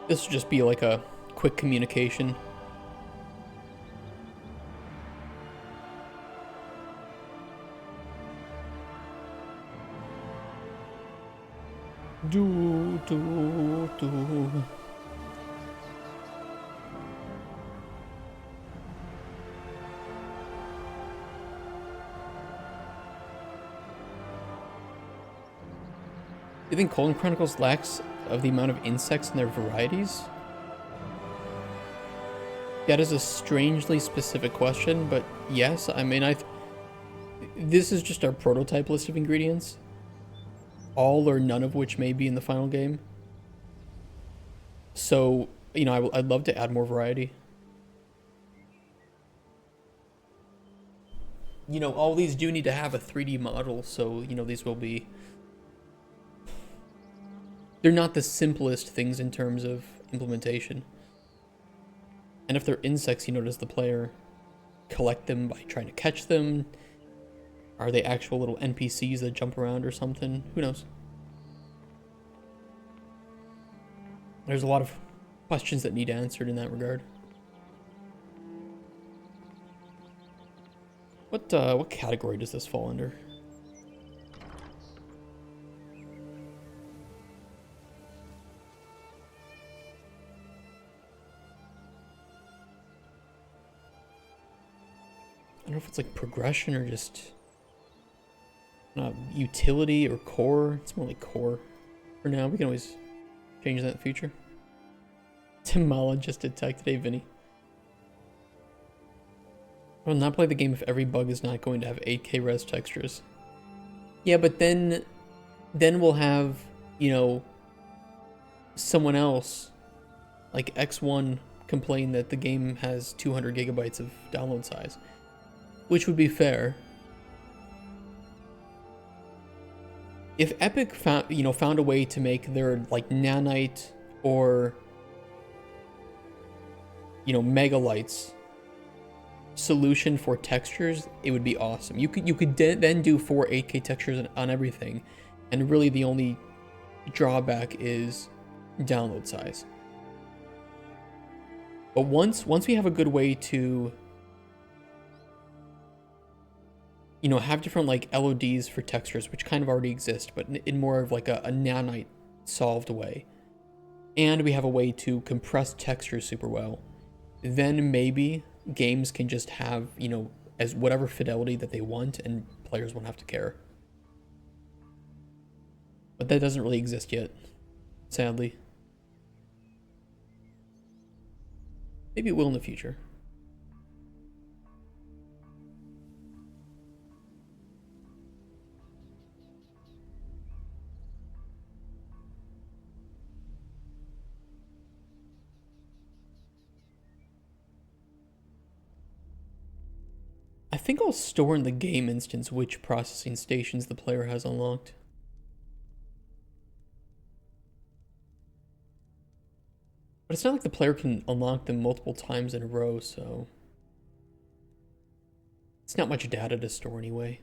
S1: This would just be like a quick communication. do. You think Cauldron Chronicles lacks of the amount of insects and their varieties? That is a strangely specific question, but yes, I mean, this is just our prototype list of ingredients. All or none of which may be in the final game. So, you know, I'd love to add more variety. You know, all these do need to have a 3D model, so, you know, these will be... They're not the simplest things in terms of implementation. And if they're insects, you know, does the player collect them by trying to catch them? Are they actual little NPCs that jump around or something? Who knows? There's a lot of questions that need answered in that regard. What category does this fall under? I don't know if it's like progression or just utility or core. It's more like core for now. We can always change that in the future. Timala just detected. Hey, Vinny. I will not play the game if every bug is not going to have 8K res textures. Yeah, but then we'll have, you know, someone else like X1 complain that the game has 200 gigabytes of download size, which would be fair. If Epic found a way to make their like nanite or, you know, megalites solution for textures, it would be awesome. You could then do 4 8K textures on everything, and really the only drawback is download size. But once we have a good way to, you know, have different like LODs for textures, which kind of already exist, but in more of like a nanite solved way, and we have a way to compress textures super well, then maybe games can just have, you know, as whatever fidelity that they want, and players won't have to care. But that doesn't really exist yet, sadly. Maybe it will in the future. I think I'll store in the game instance which processing stations the player has unlocked. But it's not like the player can unlock them multiple times in a row, so it's not much data to store anyway.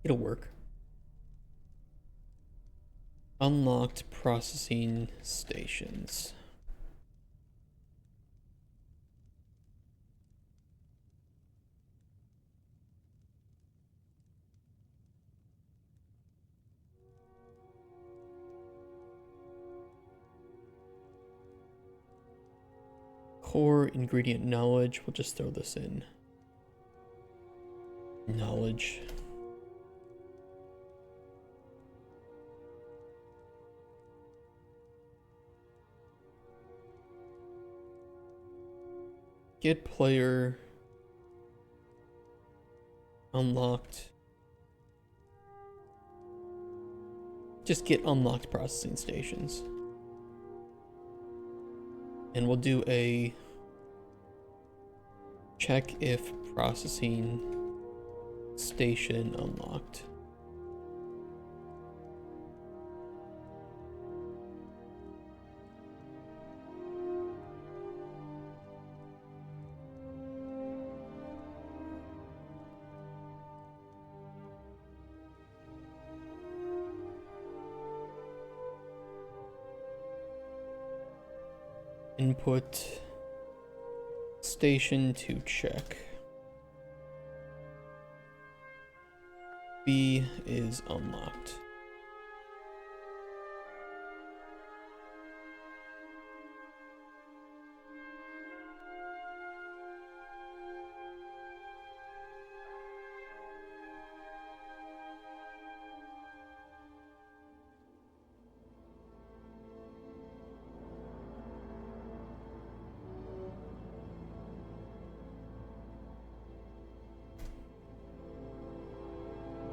S1: It'll work. Unlocked processing stations. Core ingredient knowledge. We'll just throw this in. Knowledge. Get player unlocked. Just get unlocked processing stations. And we'll do a check if processing station unlocked. Input station to check. B is unlocked.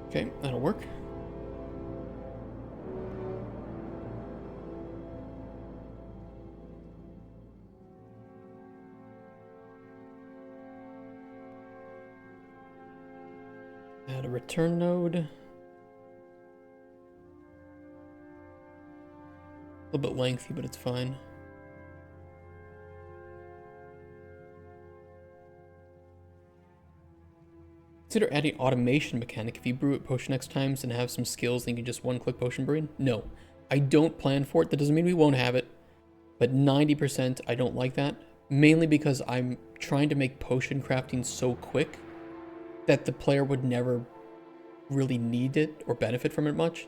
S1: Okay, that'll work. Add a return node. A little bit lengthy, but it's fine. Consider adding automation mechanic. If you brew it potion X times and have some skills, then you can just one-click potion brewing. No, I don't plan for it. That doesn't mean we won't have it, but 90% I don't like that. Mainly because I'm trying to make potion crafting so quick that the player would never really need it or benefit from it much.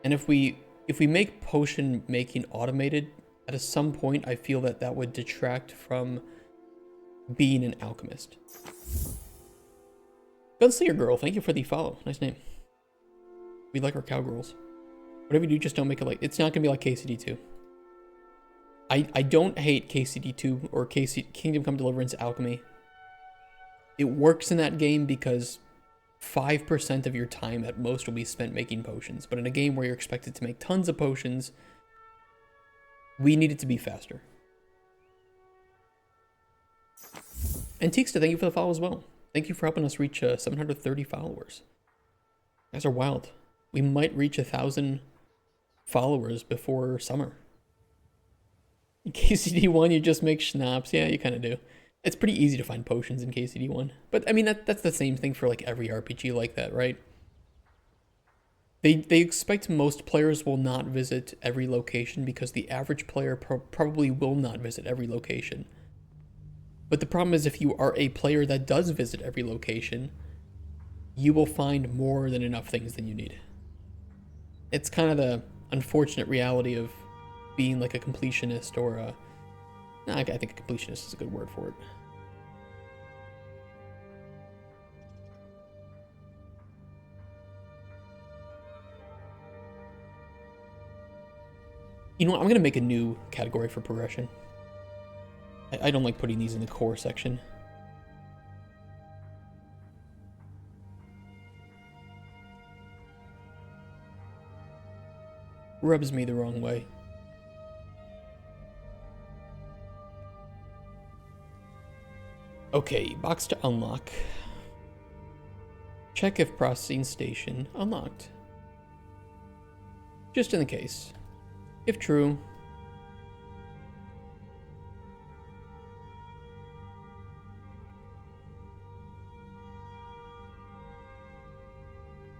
S1: And if we make potion making automated, at some point I feel that that would detract from being an alchemist. Gunslinger Girl, thank you for the follow. Nice name. We like our cowgirls. Whatever you do, just don't make it like... It's not going to be like KCD2. I don't hate KCD2 or Kingdom Come Deliverance Alchemy. It works in that game because 5% of your time at most will be spent making potions. But in a game where you're expected to make tons of potions, we need it to be faster. And Teeksta, thank you for the follow as well. Thank you for helping us reach 730 followers. You guys are wild. We might reach 1,000 followers before summer. In KCD1, you just make schnapps. Yeah, you kind of do. It's pretty easy to find potions in KCD1. But, I mean, that's the same thing for, like, every RPG like that, right? They expect most players will not visit every location because the average player probably will not visit every location. But the problem is if you are a player that does visit every location, you will find more than enough things than you need. It's kind of the unfortunate reality of being like a completionist or a... Nah, I think a completionist is a good word for it. You know what? I'm going to make a new category for progression. I don't like putting these in the core section. Rubs me the wrong way. Okay, box to unlock. Check if processing station unlocked. Just in the case. If true,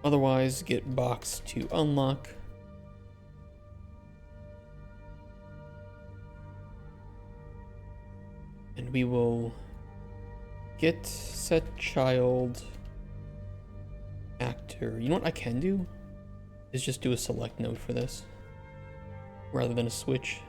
S1: otherwise, get box to unlock. And we will get set child actor. You know what I can do? Is just do a select node for this rather than a switch.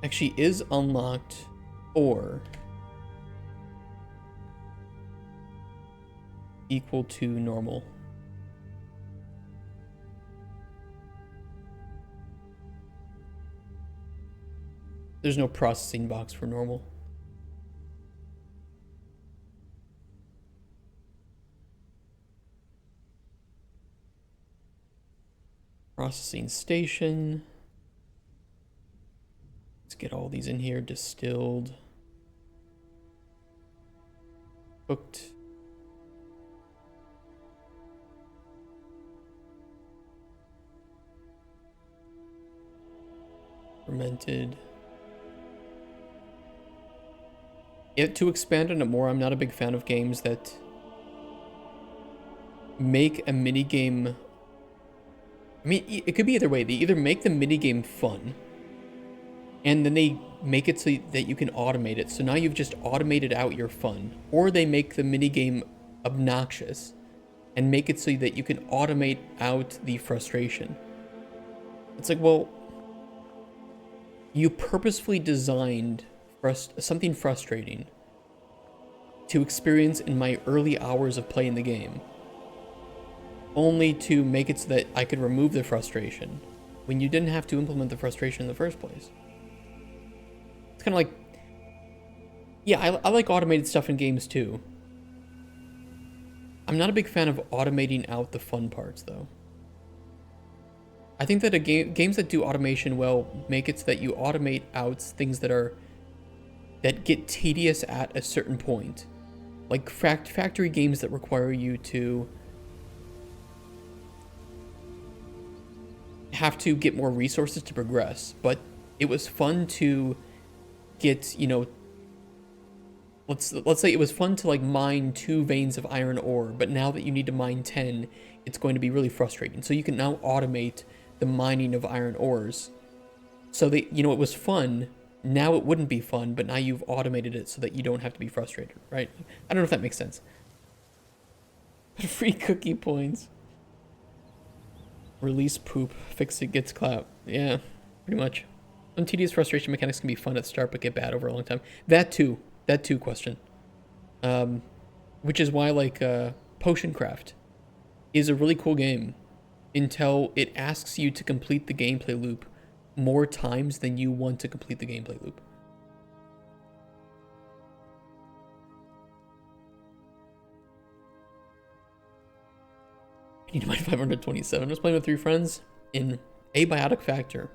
S1: Actually is unlocked or equal to normal. There's no processing box for normal. Processing station. Let's get all these in here. Distilled. Cooked. Fermented. Yet to expand on it more, I'm not a big fan of games that make a minigame I mean, it could be either way. They either make the minigame fun, and then they make it so that you can automate it. So now you've just automated out your fun. Or they make the minigame obnoxious and make it so that you can automate out the frustration. It's like, well, you purposefully designed something frustrating to experience in my early hours of playing the game, only to make it so that I could remove the frustration when you didn't have to implement the frustration in the first place. It's kind of like, yeah, I like automated stuff in games too. I'm not a big fan of automating out the fun parts though. I think that games that do automation well make it so that you automate out things that get tedious at a certain point. Like factory games that require you to have to get more resources to progress, but it was fun to get, you know, let's say it was fun to like mine 2 veins of iron ore, but now that you need to mine 10, it's going to be really frustrating. So you can now automate the mining of iron ores. So that, you know, it was fun, now it wouldn't be fun, but now you've automated it so that you don't have to be frustrated, right? I don't know if that makes sense. Free cookie points. Release poop, fix it, gets clout. Yeah, pretty much. Some tedious frustration mechanics can be fun at the start, but get bad over a long time. That too question. Which is why, like, Potion Craft is a really cool game until it asks you to complete the gameplay loop more times than you want to complete the gameplay loop. I need to mine 527. I was playing with 3 friends in Abiotic Factor.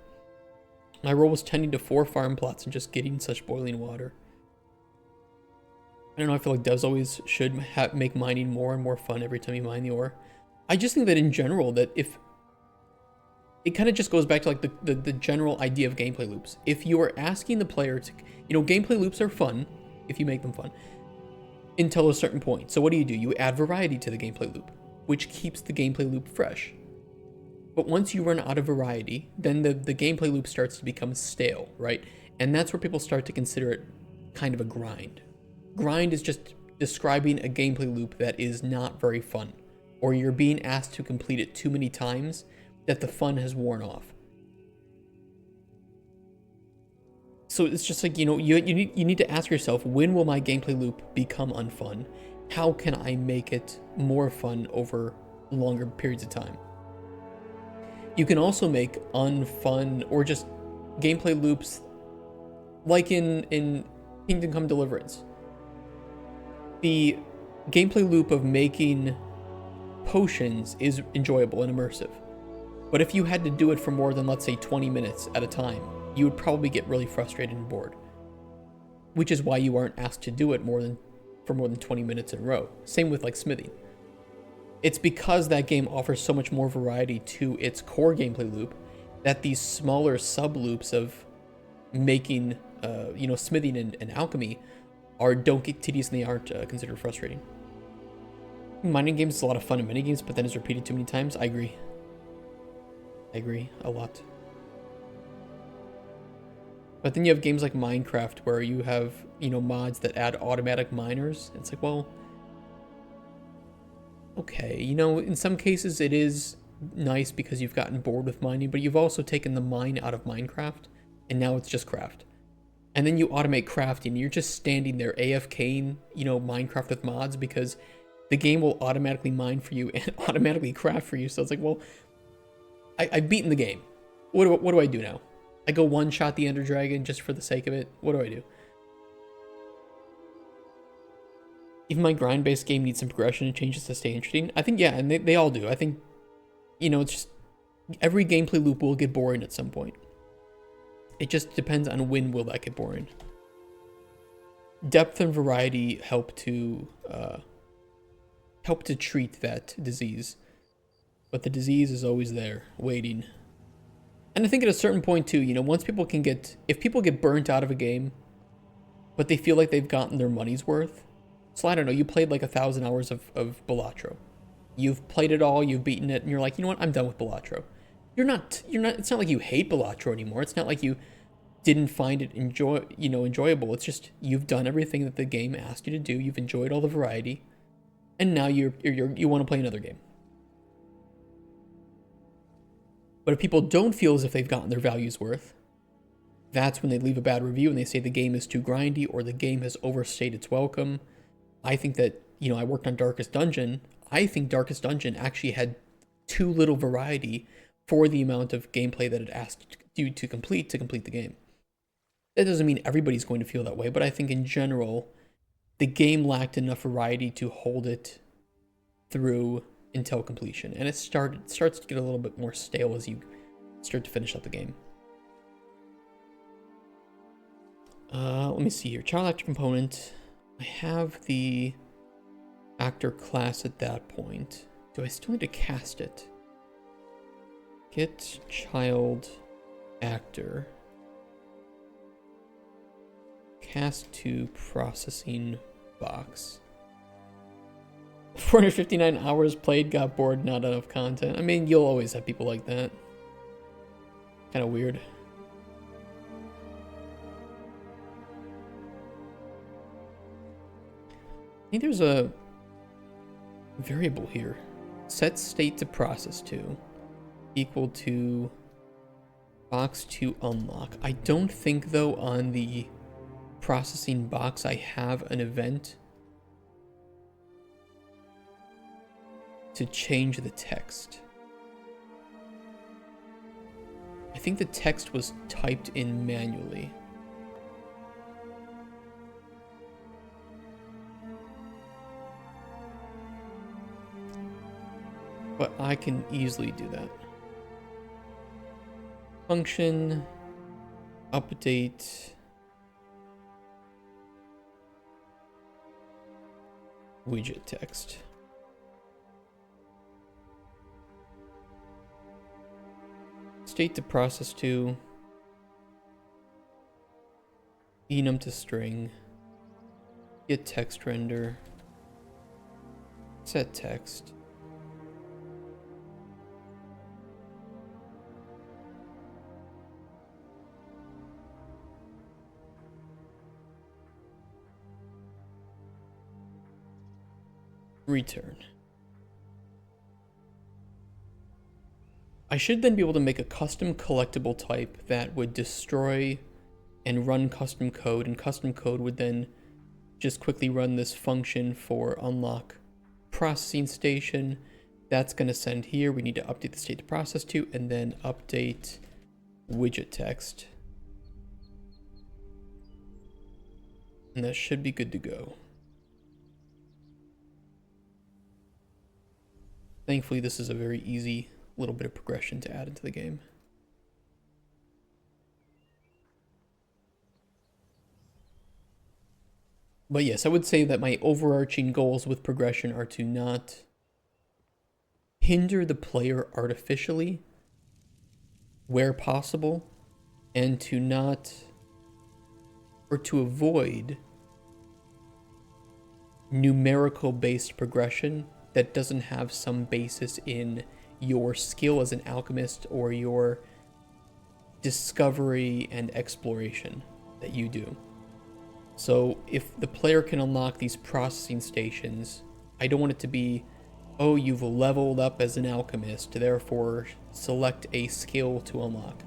S1: My role was tending to 4 farm plots and just getting such boiling water. I don't know, I feel like devs always should make mining more and more fun every time you mine the ore. I just think that in general, that if... It kind of just goes back to like the general idea of gameplay loops. If you are asking the player to... You know, gameplay loops are fun, if you make them fun, until a certain point. So what do? You add variety to the gameplay loop, which keeps the gameplay loop fresh. But once you run out of variety, then the gameplay loop starts to become stale, right? And that's where people start to consider it kind of a grind. Grind is just describing a gameplay loop that is not very fun, or you're being asked to complete it too many times that the fun has worn off. So it's just like, you know, you need to ask yourself, when will my gameplay loop become unfun? How can I make it more fun over longer periods of time? You can also make unfun or just gameplay loops like in Kingdom Come Deliverance. The gameplay loop of making potions is enjoyable and immersive. But if you had to do it for more than, let's say, 20 minutes at a time, you would probably get really frustrated and bored. Which is why you aren't asked to do it for more than 20 minutes in a row. Same with like smithing. It's because that game offers so much more variety to its core gameplay loop that these smaller sub-loops of making, you know, smithing and alchemy don't get tedious and they aren't considered frustrating. Mining games is a lot of fun in mini games, but then it's repeated too many times. I agree a lot. But then you have games like Minecraft where you have, you know, mods that add automatic miners. It's like, well, okay, you know, in some cases it is nice because you've gotten bored with mining, but you've also taken the mine out of Minecraft and now it's just craft. And then you automate crafting. You're just standing there AFKing, you know, Minecraft with mods because the game will automatically mine for you and automatically craft for you. So it's like, well, I've beaten the game. What do I do now? I go one-shot the Ender Dragon just for the sake of it? What do I do? Even my grind-based game needs some progression and changes to stay interesting. I think, yeah, and they all do. I think, you know, it's just every gameplay loop will get boring at some point. It just depends on when will that get boring. Depth and variety help to treat that disease. But the disease is always there, waiting. And I think at a certain point too, you know, once people can if people get burnt out of a game, but they feel like they've gotten their money's worth. So I don't know, you played like 1,000 hours of Balatro. You've played it all, you've beaten it, and you're like, you know what, I'm done with Balatro. you're not, it's not like you hate Balatro anymore. It's not like you didn't find it enjoyable. It's just you've done everything that the game asked you to do. You've enjoyed all the variety, and now you want to play another game. But if people don't feel as if they've gotten their value's worth, that's when they leave a bad review and they say the game is too grindy or the game has overstayed its welcome. I think that, I worked on Darkest Dungeon. I think Darkest Dungeon actually had too little variety for the amount of gameplay that it asked you to complete the game. That doesn't mean everybody's going to feel that way, but I think in general, the game lacked enough variety to hold it through until completion. And it starts to get a little bit more stale as you start to finish up the game. Let me see here. Child actor component. I have the actor class at that point. Do I still need to cast it? Get child actor. Cast to processing box. 459 hours played, got bored, not enough content. I mean, you'll always have people like that. Kind of weird. I think there's a variable here. Set state to process to equal to box to unlock. I don't think though on the processing box I have an event to change the text. I think the text was typed in manually. But I can easily do that. Function, update, widget text. State to process to, enum to string, get text render, set text. Return. I should then be able to make a custom collectible type that would destroy and run custom code, and custom code would then just quickly run this function for unlock processing station. That's going to send here. We need to update the state to process to, and then update widget text. And that should be good to go. Thankfully, this is a very easy little bit of progression to add into the game. But yes, I would say that my overarching goals with progression are to not hinder the player artificially where possible, and to not, or to avoid numerical based progression that doesn't have some basis in your skill as an alchemist or your discovery and exploration that you do. So if the player can unlock these processing stations, I don't want it to be, oh, you've leveled up as an alchemist, therefore select a skill to unlock.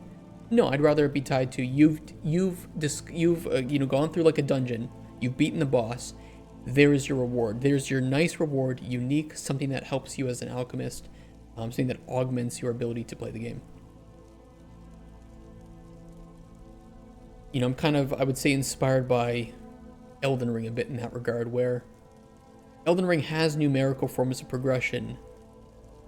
S1: No, I'd rather it be tied to you've gone through like a dungeon, you've beaten the boss. There is your reward. There's your nice reward, unique, something that helps you as an alchemist, something that augments your ability to play the game. I'm kind of, I would say, inspired by Elden Ring a bit in that regard, where Elden Ring has numerical forms of progression,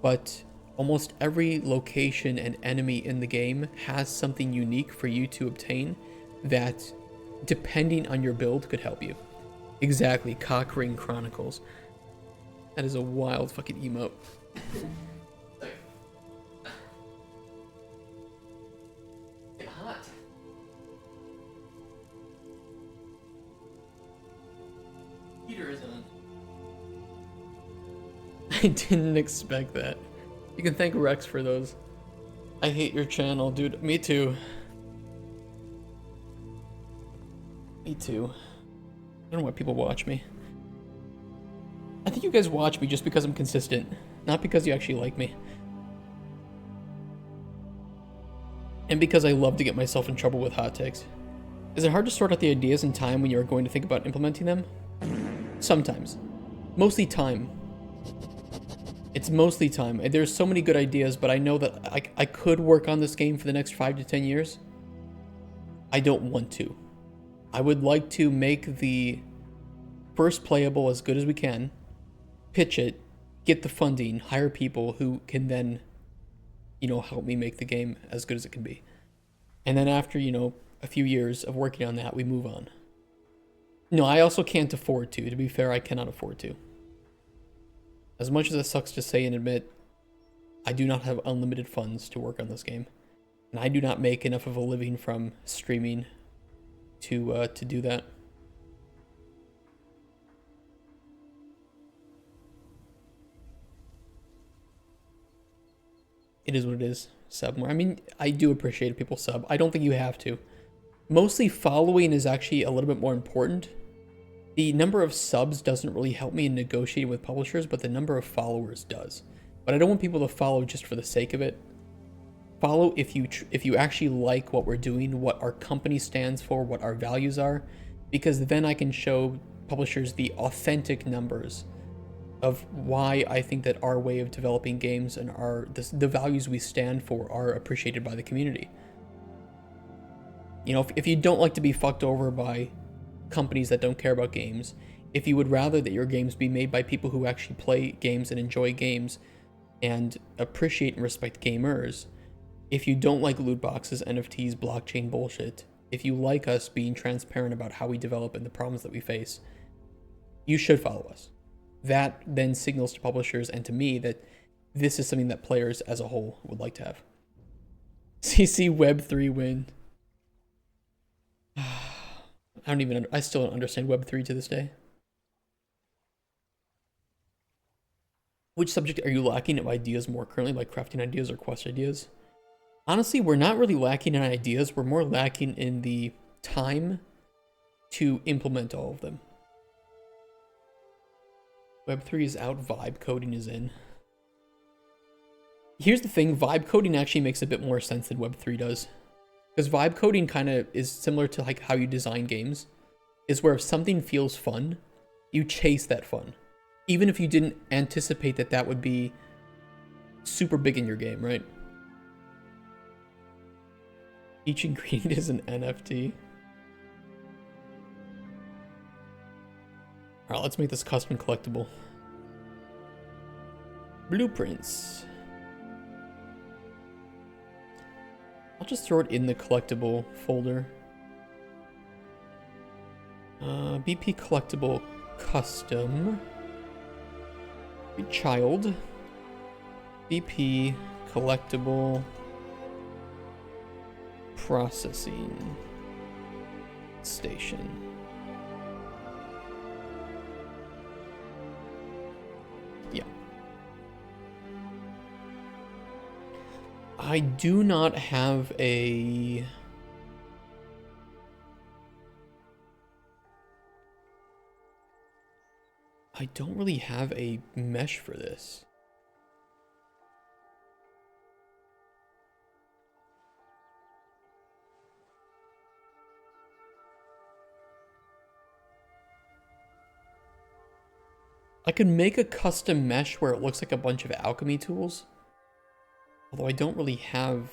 S1: but almost every location and enemy in the game has something unique for you to obtain that, depending on your build, could help you. Exactly, Cauldron Chronicles. That is a wild fucking emote. It's hot. Heater is on. I didn't expect that. You can thank Rex for those. I hate your channel, dude. Me too. Me too. I don't know why people watch me. I think you guys watch me just because I'm consistent, not because you actually like me. And because I love to get myself in trouble with hot takes. Is it hard to sort out the ideas in time when you're going to think about implementing them? Sometimes. Mostly time. It's mostly time. There's so many good ideas, but I know that I could work on this game for the next 5 to 10 years. I don't want to. I would like to make the first playable as good as we can, pitch it, get the funding, hire people who can then, you know, help me make the game as good as it can be. And then after, you know, a few years of working on that, we move on. No, I also can't afford to. To be fair, I cannot afford to. As much as it sucks to say and admit, I do not have unlimited funds to work on this game. And I do not make enough of a living from streaming to do that. It is what it is. Sub more. I mean, I do appreciate if people sub. I don't think you have to. Mostly following is actually a little bit more important. The number of subs doesn't really help me in negotiating with publishers, but the number of followers does. But I don't want people to follow just for the sake of it. Follow if you actually like what we're doing, what our company stands for, what our values are, because then I can show publishers the authentic numbers of why I think that our way of developing games and the values we stand for are appreciated by the community. You know, if you don't like to be fucked over by companies that don't care about games, if you would rather that your games be made by people who actually play games and enjoy games and appreciate and respect gamers, if you don't like loot boxes, NFTs, blockchain bullshit, if you like us being transparent about how we develop and the problems that we face, you should follow us. That then signals to publishers and to me that this is something that players as a whole would like to have. CC Web3 win. I still don't understand Web3 to this day. Which subject are you lacking of ideas more currently, like crafting ideas or quest ideas? Honestly, we're not really lacking in ideas. We're more lacking in the time to implement all of them. Web3 is out, vibe coding is in. Here's the thing, vibe coding actually makes a bit more sense than Web3 does. Because vibe coding kind of is similar to like how you design games. Is where if something feels fun, you chase that fun. Even if you didn't anticipate that that would be super big in your game, right? Each ingredient is an NFT. Alright, let's make this custom collectible. Blueprints. I'll just throw it in the collectible folder. BP collectible custom. Child. BP collectible processing station. Yeah. I do not have a... I don't really have a mesh for this. I could make a custom mesh where it looks like a bunch of alchemy tools. Although I don't really have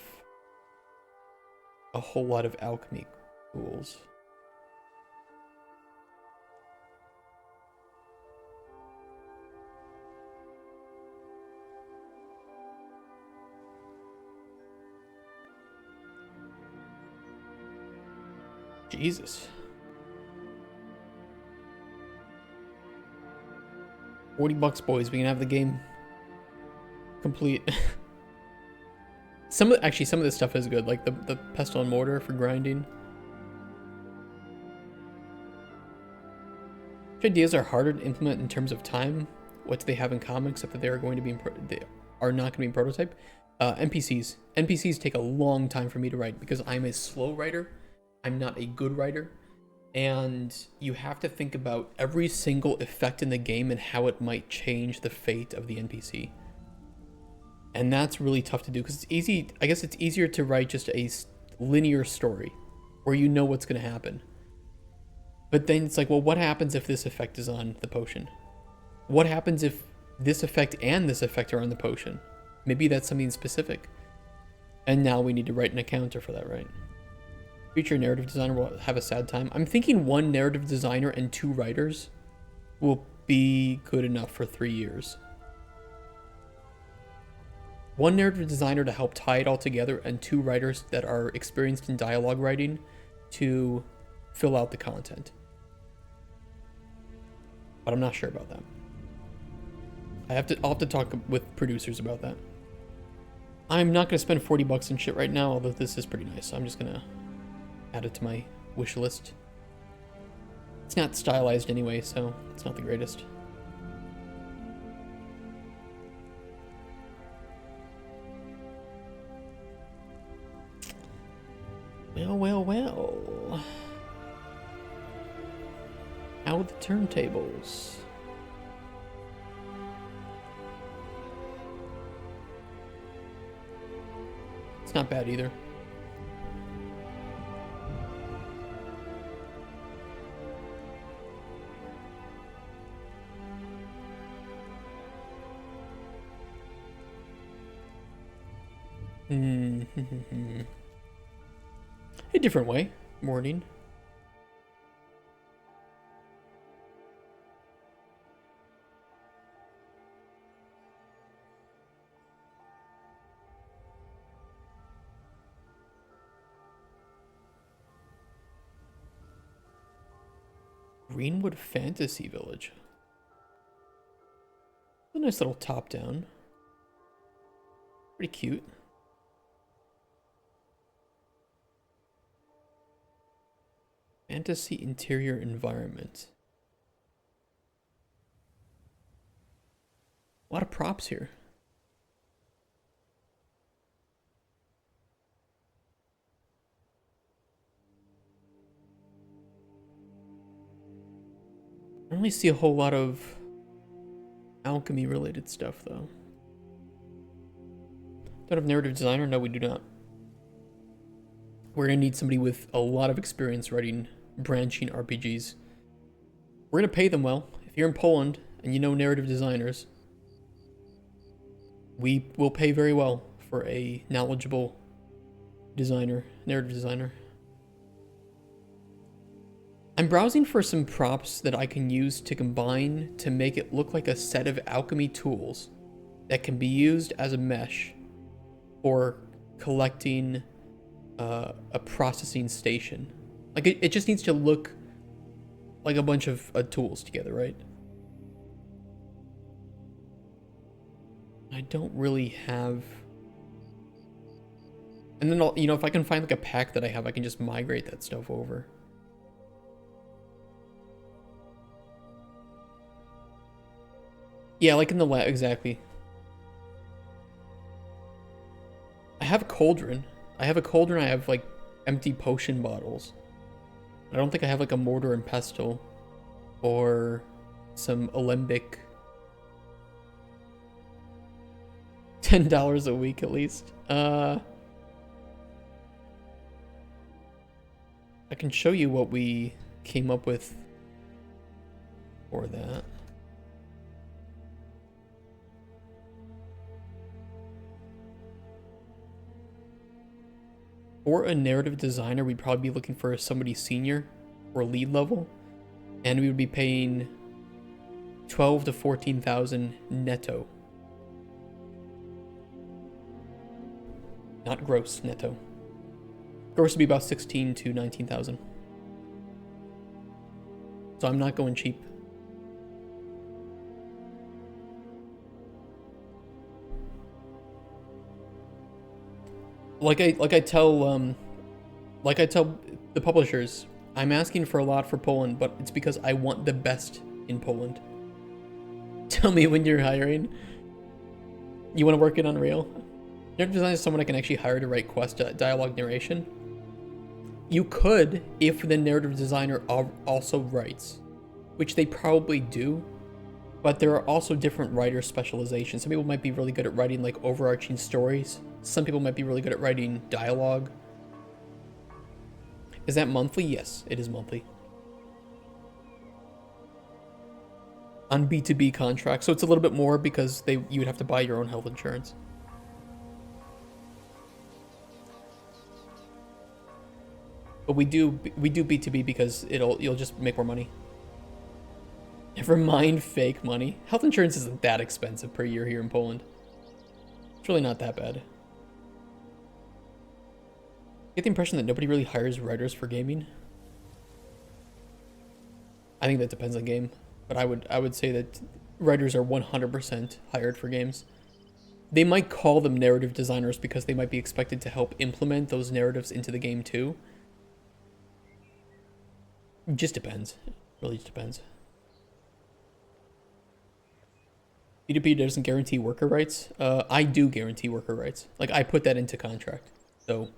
S1: a whole lot of alchemy tools. Jesus. 40 bucks, boys. We can have the game complete. Some of this stuff is good, like the pestle and mortar for grinding. Which ideas are harder to implement in terms of time? What do they have in common except that they are going to be they are not going to be in prototype? NPCs. NPCs take a long time for me to write because I'm a slow writer. I'm not a good writer. And you have to think about every single effect in the game and how it might change the fate of the NPC. And that's really tough to do because it's easy. I guess it's easier to write just a linear story where you know what's going to happen. But then it's like, well, what happens if this effect is on the potion? What happens if this effect and this effect are on the potion? Maybe that's something specific. And now we need to write an encounter for that, right? Future narrative designer will have a sad time. I'm thinking 1 narrative designer and 2 writers will be good enough for 3 years. 1 narrative designer to help tie it all together and 2 writers that are experienced in dialogue writing to fill out the content. But I'm not sure about that. I'll have to talk with producers about that. I'm not going to spend 40 bucks on shit right now, although this is pretty nice. So I'm just going to add it to my wish list. It's not stylized anyway, so it's not the greatest. Well, well, well. How are the turntables? It's not bad either. A different way. Morning. Greenwood Fantasy Village. A nice little top down. Pretty cute. Fantasy interior environment. A lot of props here. I only see a whole lot of alchemy related stuff though. Don't have narrative designer? No, we do not. We're gonna need somebody with a lot of experience writing branching RPGs. We're gonna pay them well. If you're in Poland and you know narrative designers, we will pay very well for a knowledgeable designer, narrative designer. I'm browsing for some props that I can use to combine to make it look like a set of alchemy tools that can be used as a mesh for collecting a processing station. Like it just needs to look like a bunch of tools together, right? I don't really have. And then I'll, if I can find like a pack that I have, I can just migrate that stuff over. Yeah, like in the lab, exactly. I have a cauldron. I have like empty potion bottles. I don't think I have like a mortar and pestle or some alembic. $10 a week at least. I can show you what we came up with for that. For a narrative designer, we'd probably be looking for somebody senior or lead level, and we would be paying 12 to 14,000 netto. Not gross, netto. Gross would be about 16 to 19,000. So I'm not going cheap. Like I tell the publishers, I'm asking for a lot for Poland, but it's because I want the best in Poland. Tell me when you're hiring. You want to work in Unreal? Narrative designer is someone I can actually hire to write quest dialogue narration. You could, if the narrative designer also writes, which they probably do, but there are also different writer specializations. Some people might be really good at writing like overarching stories. Some people might be really good at writing dialogue. Is that monthly? Yes, it is monthly. On B2B contracts, so it's a little bit more because you would have to buy your own health insurance. But we do B2B because you'll just make more money. Never mind fake money. Health insurance isn't that expensive per year here in Poland. It's really not that bad. I get the impression that nobody really hires writers for gaming. I think that depends on game, but I would say that writers are 100% hired for games. They might call them narrative designers because they might be expected to help implement those narratives into the game too. It just depends. It really just depends. B2B doesn't guarantee worker rights. I do guarantee worker rights. Like, I put that into contract. So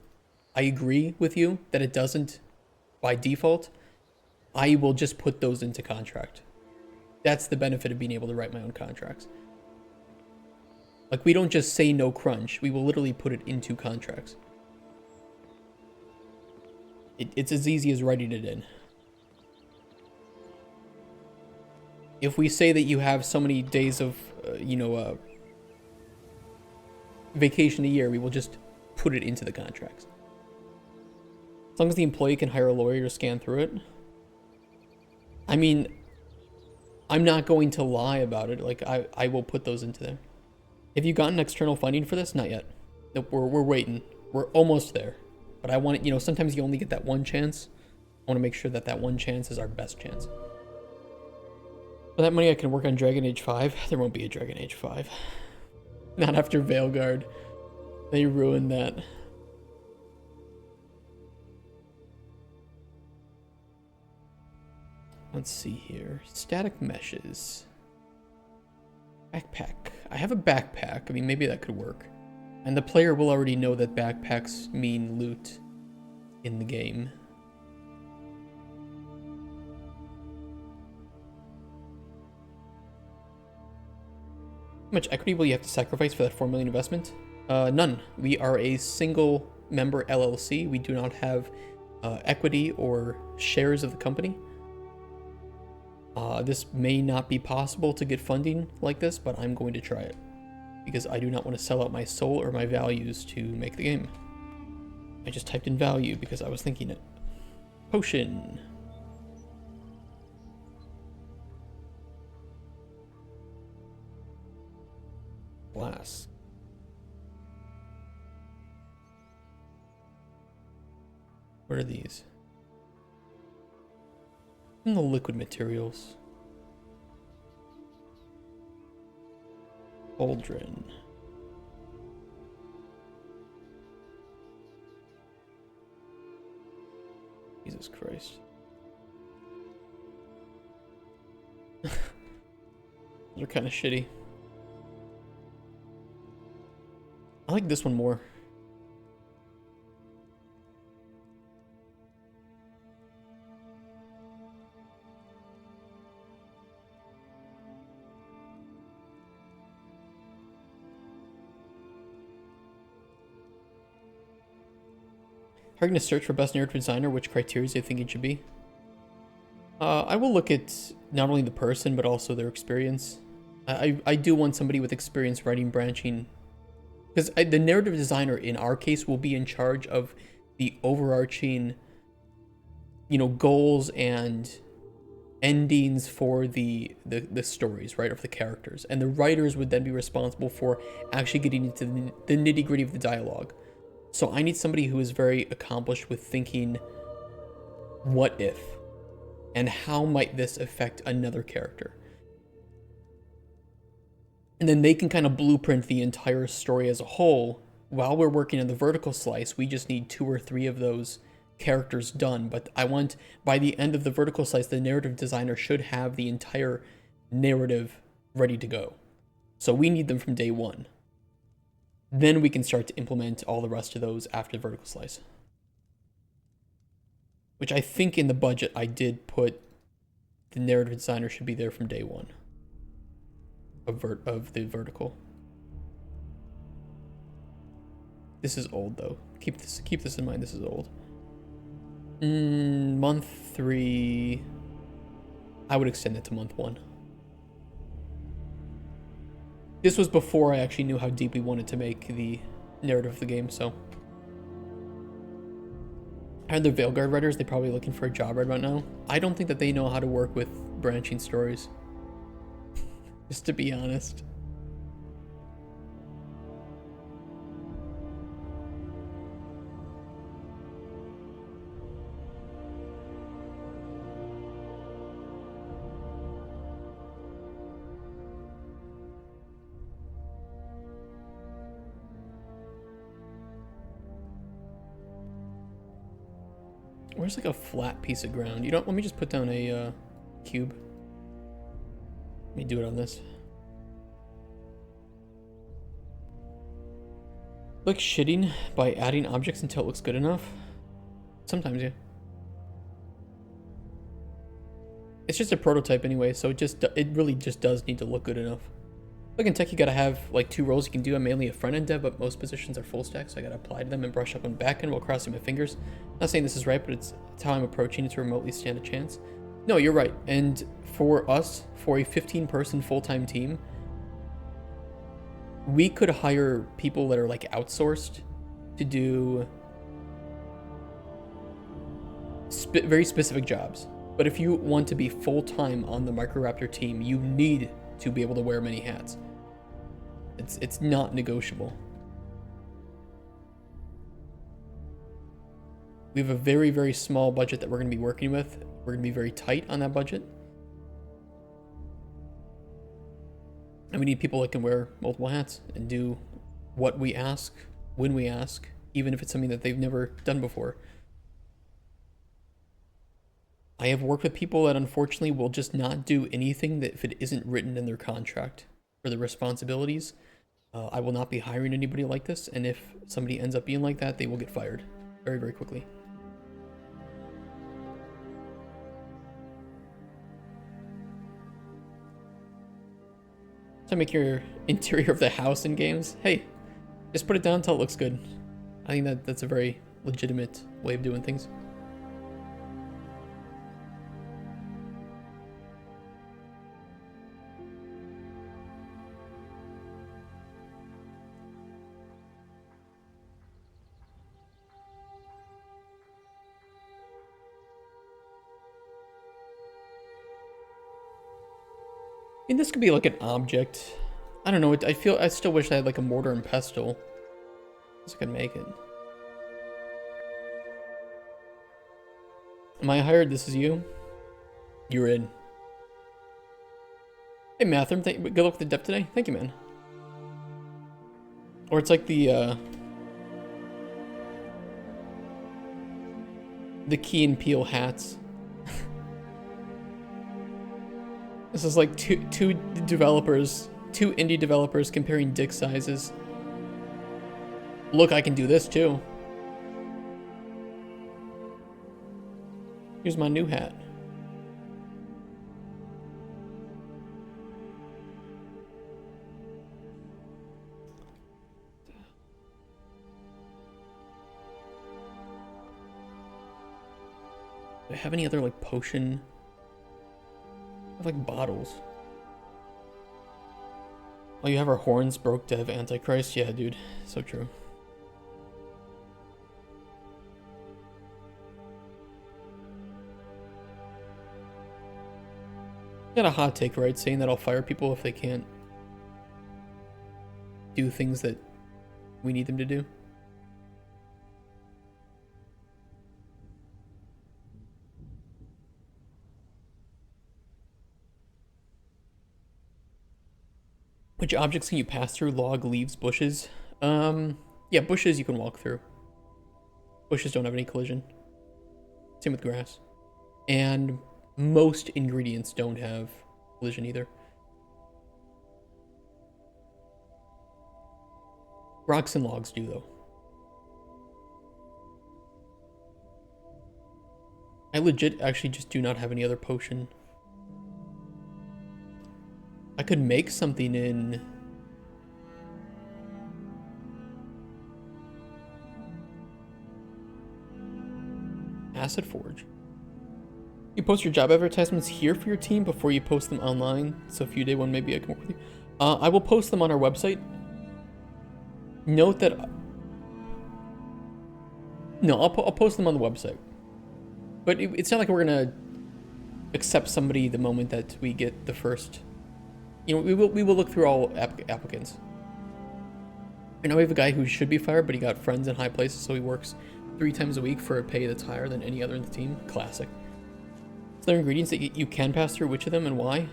S1: I agree with you that it doesn't by default. I will just put those into contract. That's the benefit of being able to write my own contracts. Like, we don't just say no crunch. We will literally put it into contracts. It's as easy as writing it in. If we say that you have so many days of, vacation a year, we will just put it into the contracts. As long as the employee can hire a lawyer to scan through it. I mean, I'm not going to lie about it. Like, I will put those into there. Have you gotten external funding for this? Not yet. Nope, we're waiting. We're almost there. But I want it, sometimes you only get that one chance. I want to make sure that that one chance is our best chance. For that money, I can work on Dragon Age 5. There won't be a Dragon Age 5. Not after Veilguard. They ruined that. Let's see here. Static meshes. Backpack. I have a backpack. I mean, maybe that could work. And the player will already know that backpacks mean loot in the game. How much equity will you have to sacrifice for that 4 million investment? None. We are a single member LLC. We do not have equity or shares of the company. This may not be possible to get funding like this, but I'm going to try it because I do not want to sell out my soul or my values to make the game. I just typed in value because I was thinking it. Potion. Glass. What are these? And the liquid materials. Cauldron. Jesus Christ. They're kind of shitty. I like this one more. How are you going to search for best narrative designer? Which criteria do you think it should be? I will look at not only the person, but also their experience. I do want somebody with experience writing branching. Because the narrative designer, in our case, will be in charge of the overarching, goals and endings for the stories, right, of the characters. And the writers would then be responsible for actually getting into the nitty-gritty of the dialogue. So I need somebody who is very accomplished with thinking, what if? And how might this affect another character? And then they can kind of blueprint the entire story as a whole. While we're working on the vertical slice, we just need 2 or 3 of those characters done. But I want, by the end of the vertical slice, the narrative designer should have the entire narrative ready to go. So we need them from day one. Then we can start to implement all the rest of those after the vertical slice. Which I think in the budget I did put the narrative designer should be there from day one of the vertical. This is old though. Keep this in mind. This is old. Month 3. I would extend it to month 1. This was before I actually knew how deep we wanted to make the narrative of the game, so. And the Veilguard writers, they're probably looking for a job right now. I don't think that they know how to work with branching stories. Just to be honest. Where's like a flat piece of ground? You don't. Let me just put down a cube. Let me do it on this. Like shitting by adding objects until it looks good enough. Sometimes, yeah. It's just a prototype anyway, so it really just does need to look good enough. Like in tech, you gotta have like 2 roles you can do. I'm mainly a front-end dev, but most positions are full stack, so I gotta apply to them and brush up on back-end while crossing my fingers. Not saying this is right, but it's how I'm approaching it to remotely stand a chance. No, you're right. And for us, for a 15-person full-time team, we could hire people that are like outsourced to do very specific jobs. But if you want to be full-time on the Microraptor team, you need to be able to wear many hats. It's not negotiable. We have a very, very small budget that we're going to be working with. We're going to be very tight on that budget. And we need people that can wear multiple hats and do what we ask, when we ask, even if it's something that they've never done before. I have worked with people that unfortunately will just not do anything that if it isn't written in their contract for the responsibilities. I will not be hiring anybody like this, and if somebody ends up being like that, they will get fired very, very quickly. To make your interior of the house in games, hey, just put it down until it looks good. I think that's a very legitimate way of doing things. I mean, this could be like an object. I don't know. I still wish I had like a mortar and pestle. I could make it. Am I hired? This is you? You're in. Hey, Mathem, good luck with the depth today. Thank you, man. Or it's like the Key and Peele hats. This is like two indie developers comparing dick sizes. Look, I can do this too. Here's my new hat. Do I have any other like potion? I have like bottles. Oh, you have our horns broke to have Antichrist? Yeah, dude. So true. Got a hot take, right? Saying that I'll fire people if they can't do things that we need them to do. Which objects can you pass through? Log, leaves, bushes? Yeah, bushes you can walk through. Bushes don't have any collision. Same with grass. And most ingredients don't have collision either. rocks and logs do, though. I legit actually just do not have any other potion. I could make something in... Acid Forge. You post your job advertisements here for your team before you post them online. So if you did one, maybe I can work with you. I will post them on our website. Note that... No, I'll post them on the website. But it's not like we're going to accept somebody the moment that we get the first... You know, we will look through all applicants. I know we have a guy who should be fired, but he got friends in high places, so he works 3 times a week for a pay that's higher than any other in the team. Classic. So there are ingredients that you can pass through, which of them and why?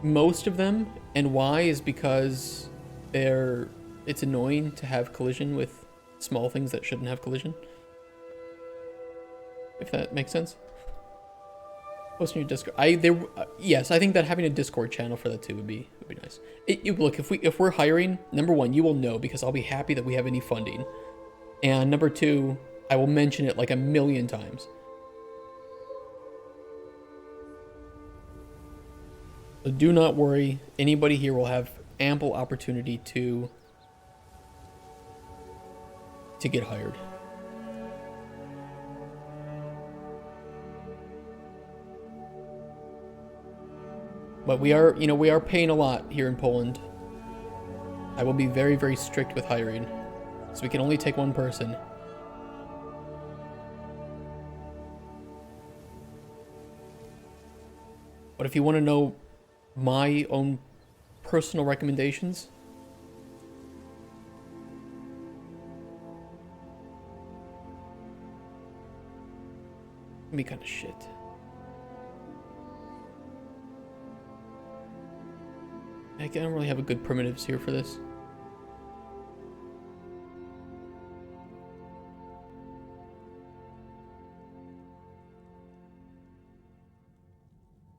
S1: Most of them, and why is because it's annoying to have collision with small things that shouldn't have collision. If that makes sense. Posting your Discord. Yes, I think that having a Discord channel for that too would be nice. Look, if we're hiring, number 1, you will know because I'll be happy that we have any funding, and number 2, I will mention it like a million times. So do not worry. Anybody here will have ample opportunity to get hired. But we are paying a lot here in Poland. I will be very, very strict with hiring. So we can only take one person. But if you want to know my own personal recommendations, it'd be kind of shit. I don't really have a good primitives here for this.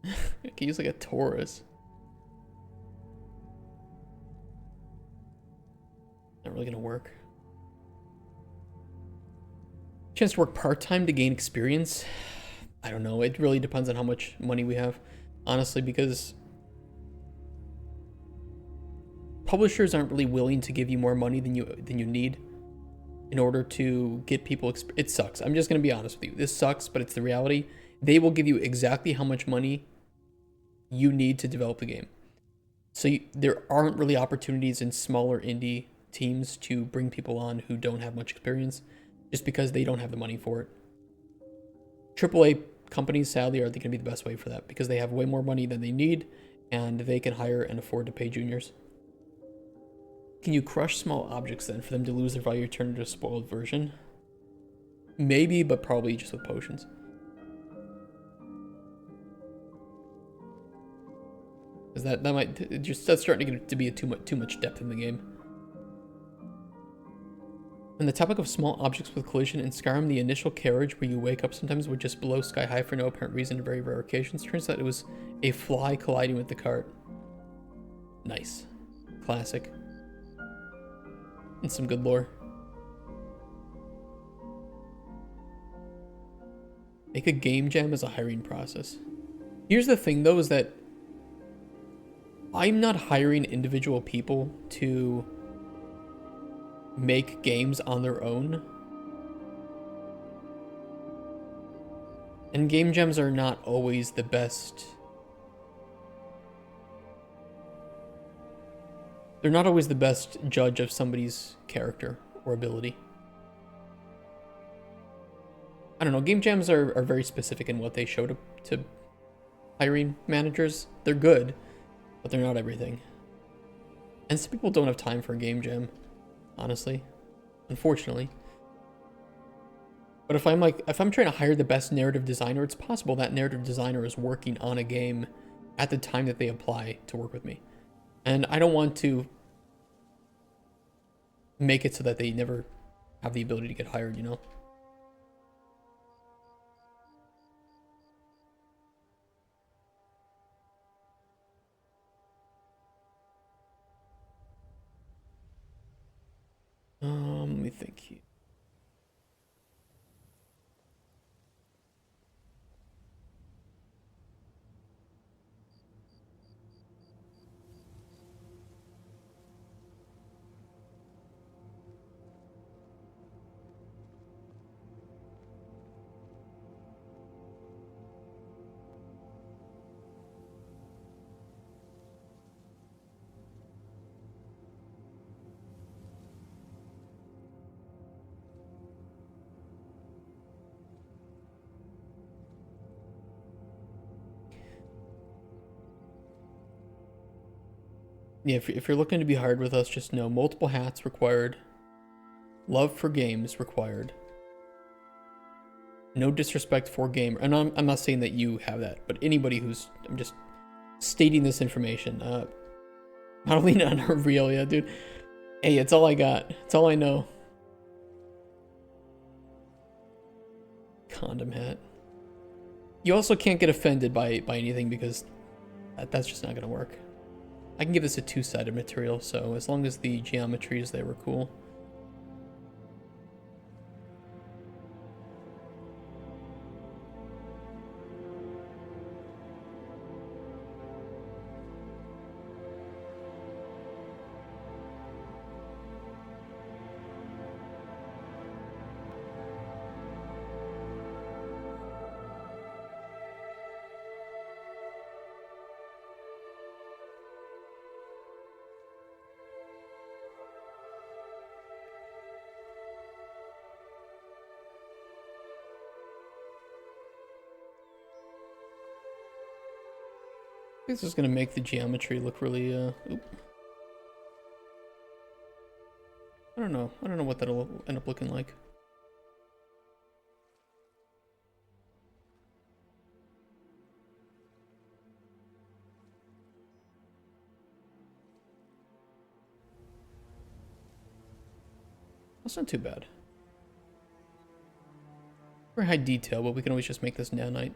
S1: I can use like a Taurus. Not really gonna work. Chance to work part-time to gain experience? I don't know. It really depends on how much money we have, honestly, because publishers aren't really willing to give you more money than you need in order to get people. It sucks. I'm just gonna be honest with you. This sucks, but it's the reality. They will give you exactly how much money you need to develop the game. So there aren't really opportunities in smaller indie teams to bring people on who don't have much experience, just because they don't have the money for it. AAA companies, sadly, are going to be the best way for that because they have way more money than they need, and they can hire and afford to pay juniors. Can you crush small objects then for them to lose their value, turn into a spoiled version? Maybe, but probably just with potions. Because that might just, that's starting to get to be too much depth in the game. On the topic of small objects with collision, in Skyrim, the initial carriage where you wake up sometimes would just blow sky high for no apparent reason in very rare occasions. Turns out it was a fly colliding with the cart. Nice. Classic. And some good lore. Make a game jam as a hiring process. Here's the thing though, is that I'm not hiring individual people to make games on their own. And game jams are not always the best. They're not always the best judge of somebody's character or ability. I don't know, game jams are very specific in what they show to hiring managers. They're good, but they're not everything. And some people don't have time for a game jam, honestly, unfortunately. But if I'm trying to hire the best narrative designer, it's possible that narrative designer is working on a game at the time that they apply to work with me. And I don't want to make it so that they never have the ability to get hired, you know? Let me think here. Yeah, if you're looking to be hard with us, just know multiple hats required. Love for games required. No disrespect for gamer. And I'm not saying that you have that, but anybody who's... I'm just stating this information. Madalena and Aurelia, dude. Hey, it's all I got. It's all I know. Condom hat. You also can't get offended by anything because that's just not gonna work. I can give this a two-sided material, so as long as the geometries there were cool. This is gonna make the geometry look really, oop. I don't know. I don't know what that'll end up looking like. That's not too bad. Very high detail, but we can always just make this nanite.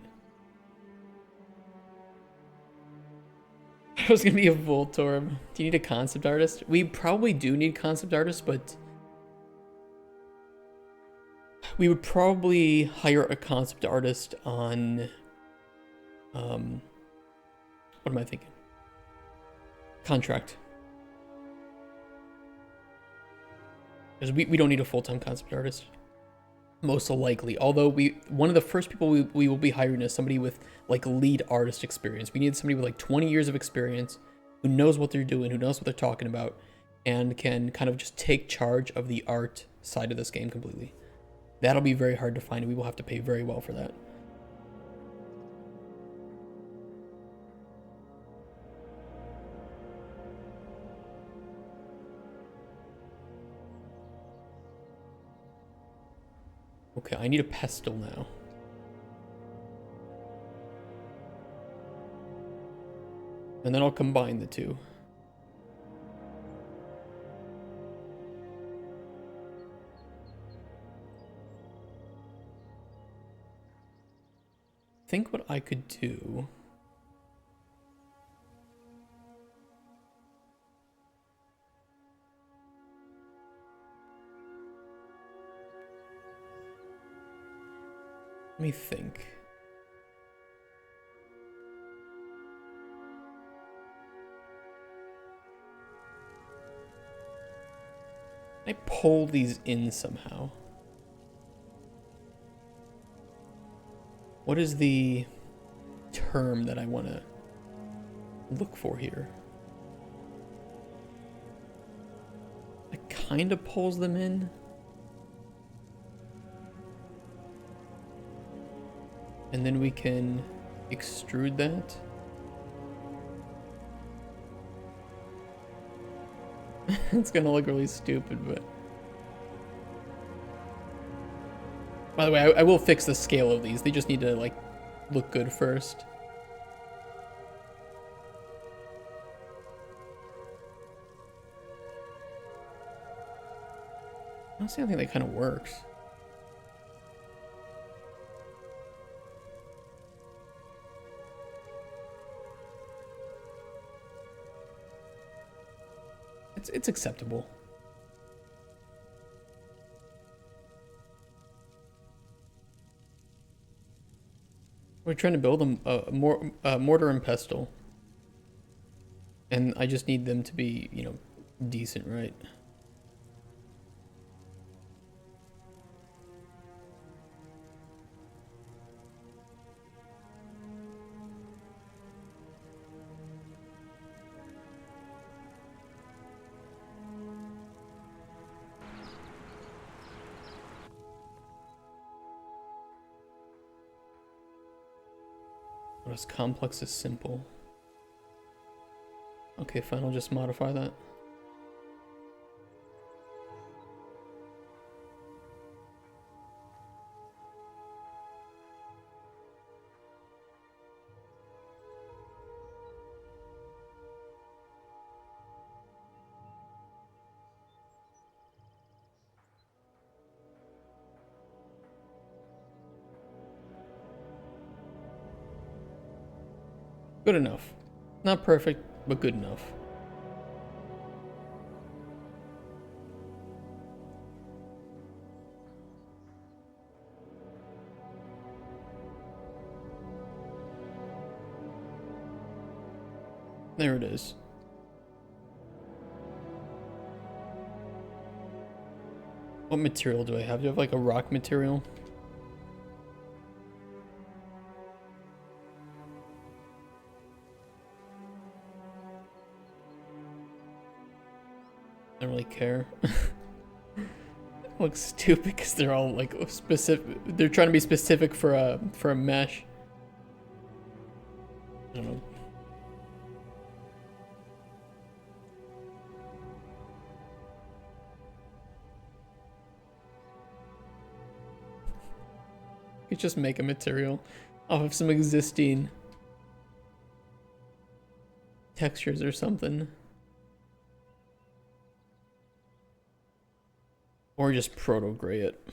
S1: I was gonna be a Voltorb. Do you need a concept artist? We probably do need concept artists, but we would probably hire a concept artist on what am I thinking? Contract. Because we don't need a full-time concept artist. Most likely. Although one of the first people we will be hiring is somebody with like lead artist experience. We need somebody with like 20 years of experience who knows what they're doing, who knows what they're talking about, and can kind of just take charge of the art side of this game completely. That'll be very hard to find, and we will have to pay very well for that. Okay, I need a pestle now. And then I'll combine the two. I think what I could do... Let me think. I pull these in somehow. What is the term that I want to look for here? It kind of pulls them in. And then we can extrude that. It's gonna look really stupid, but... By the way, I will fix the scale of these. They just need to, like, look good first. Honestly, I think that kind of works. It's acceptable. We're trying to build a mortar and pestle. And I just need them to be, you know, decent, right? What is complex is simple. Okay, fine, I'll just modify that. Good enough. Not perfect, but good enough. There it is. What material do I have? Do I have like a rock material? I don't really care. It looks stupid because they're all like specific. They're trying to be specific for a mesh. I don't know. You could just make a material off of some existing textures or something. Or just proto-gray it.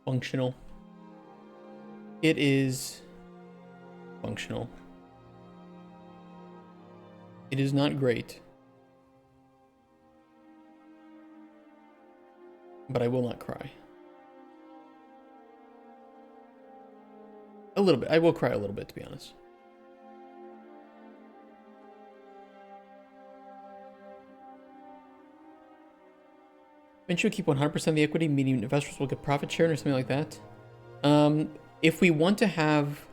S1: Functional. It is functional. It is not great, but I will not cry. A little bit. I will cry a little bit, to be honest. Venture keep 100% of the equity, meaning investors will get profit sharing or something like that. If we want to have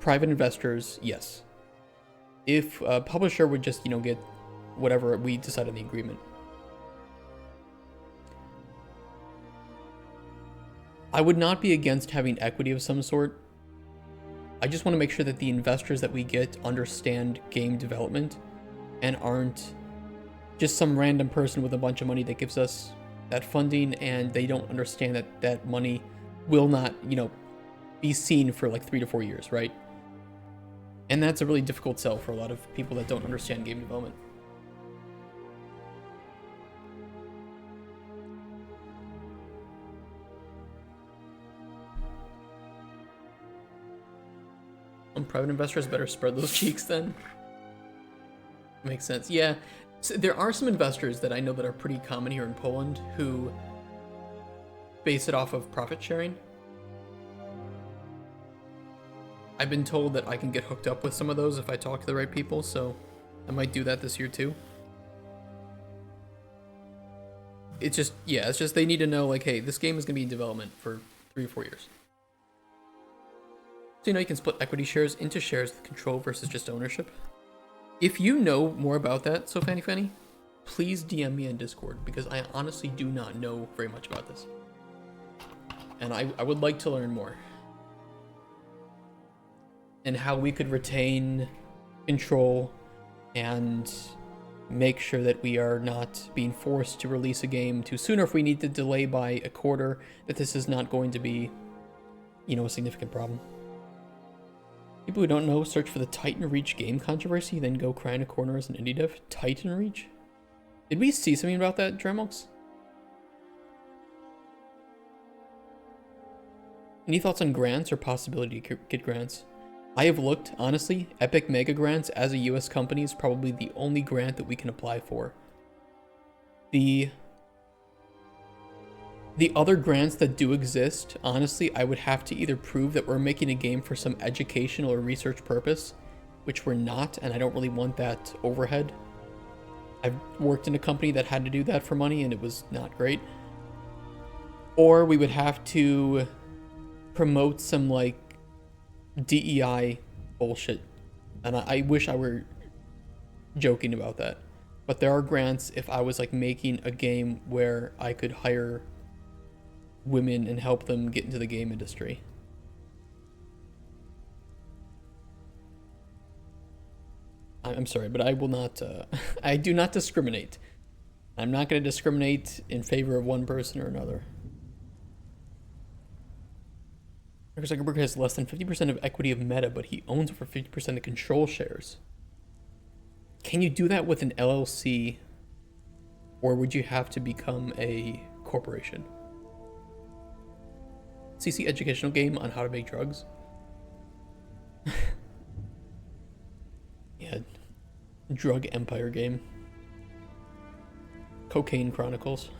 S1: private investors, yes. If a publisher would just, you know, get whatever we decide on the agreement. I would not be against having equity of some sort. I just want to make sure that the investors that we get understand game development and aren't just some random person with a bunch of money that gives us that funding and they don't understand that that money will not, you know, be seen for like 3 to 4 years, right? And that's a really difficult sell for a lot of people that don't understand game development. Some private investors better spread those cheeks then. Makes sense. Yeah. So there are some investors that I know that are pretty common here in Poland who base it off of profit sharing. I've been told that I can get hooked up with some of those if I talk to the right people, so I might do that this year too. It's just, yeah, it's just they need to know, like, hey, this game is going to be in development for 3 or 4 years. So, you know, you can split equity shares into shares with control versus just ownership. If you know more about that, so Fanny, please DM me on Discord, because I honestly do not know very much about this. And I would like to learn more. And how we could retain control and make sure that we are not being forced to release a game too soon, or if we need to delay by a quarter, that this is not going to be, you know, a significant problem. People who don't know, search for the Titan Reach game controversy, then go cry in a corner as an indie dev. Titan Reach? Did we see something about that, Dremox? Any thoughts on grants or possibility to get grants? I have looked, honestly, Epic Mega Grants as a US company is probably the only grant that we can apply for. The other grants that do exist, honestly, I would have to either prove that we're making a game for some educational or research purpose, which we're not, and I don't really want that overhead. I've worked in a company that had to do that for money, and it was not great. Or we would have to promote some, like, DEI bullshit. And I wish I were joking about that. But there are grants if I was, like, making a game where I could hire women and help them get into the game industry. I'm sorry, but I will not, I do not discriminate. I'm not going to discriminate in favor of one person or another. Mark Zuckerberg has less than 50% of equity of Meta, but he owns over 50% of control shares. Can you do that with an LLC, or would you have to become a corporation? CC educational game on how to make drugs. Yeah, drug empire game. Cocaine Chronicles.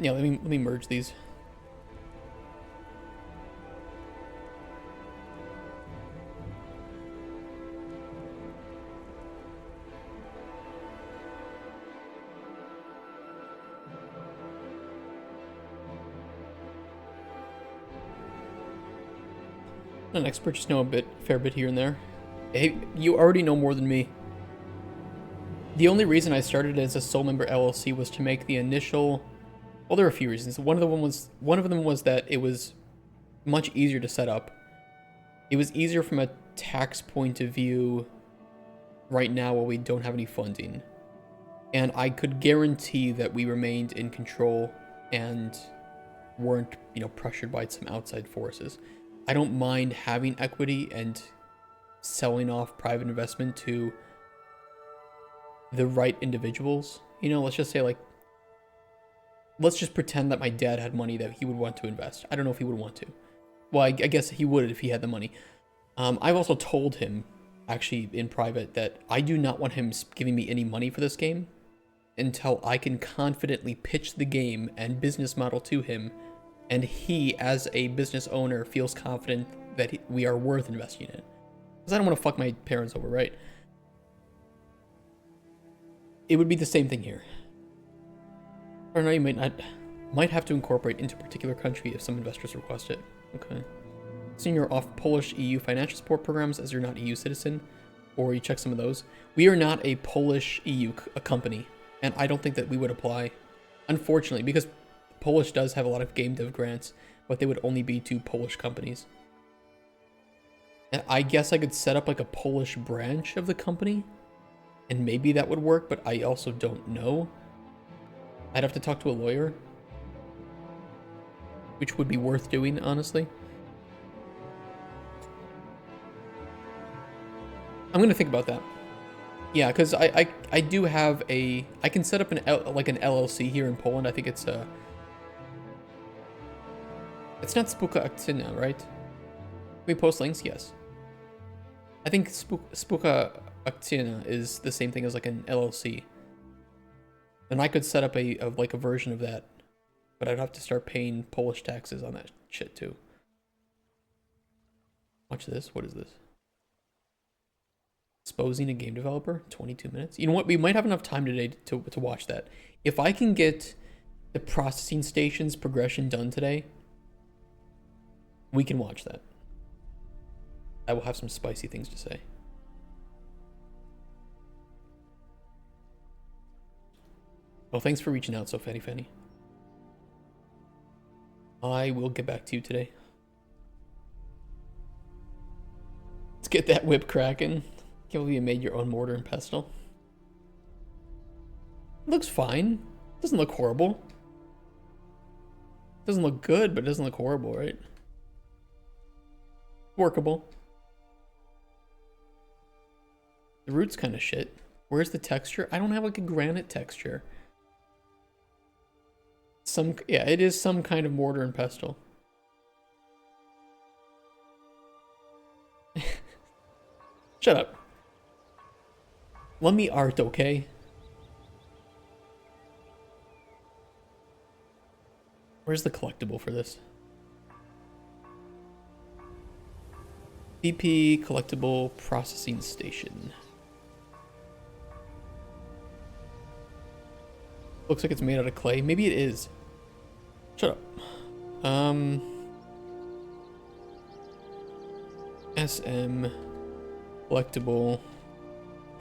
S1: Yeah, let me merge these. An expert, just know a fair bit here and there. Hey, you already know more than me. The only reason I started as a sole member LLC was to make the initial. Well, there are a few reasons. One of them was that it was much easier to set up. It was easier from a tax point of view right now while we don't have any funding. And I could guarantee that we remained in control and weren't, you know, pressured by some outside forces. I don't mind having equity and selling off private investment to the right individuals. You know, let's just say, like, let's just pretend that my dad had money that he would want to invest. I don't know if he would want to. Well, I guess he would if he had the money. I've also told him, actually in private, that I do not want him giving me any money for this game until I can confidently pitch the game and business model to him, and he, as a business owner, feels confident that we are worth investing in. Because I don't want to fuck my parents over, right? It would be the same thing here. Or no, you might have to incorporate into a particular country if some investors request it. Okay. Seeing you're off Polish EU financial support programs as you're not EU citizen, or you check some of those. We are not a Polish EU company, and I don't think that we would apply, unfortunately, because Polish does have a lot of game dev grants, but they would only be to Polish companies. And I guess I could set up like a Polish branch of the company, and maybe that would work, but I also don't know. I'd have to talk to a lawyer, which would be worth doing, honestly. I'm gonna think about that. Yeah, because I do have a, I can set up an LLC here in Poland. I think it's not Spółka Akcyjna, right? Can we post links? Yes. I think Spółka Akcyjna is the same thing as like an LLC. And I could set up a version of that, but I'd have to start paying Polish taxes on that shit too. Watch this. What is this? Exposing a game developer, 22 minutes. You know what? We might have enough time today to watch that. If I can get the processing stations progression done today, we can watch that. I will have some spicy things to say. Well, thanks for reaching out, so Fanny Fanny. I will get back to you today. Let's get that whip cracking. Can't believe you made your own mortar and pestle. It looks fine. Doesn't look horrible. Doesn't look good, but it doesn't look horrible, right? Workable. The root's kind of shit. Where's the texture? I don't have like a granite texture. Yeah, it is some kind of mortar and pestle. Shut up. Let me art, okay? Where's the collectible for this? BP collectible processing station. Looks like it's made out of clay. Maybe it is. Shut up. SM collectible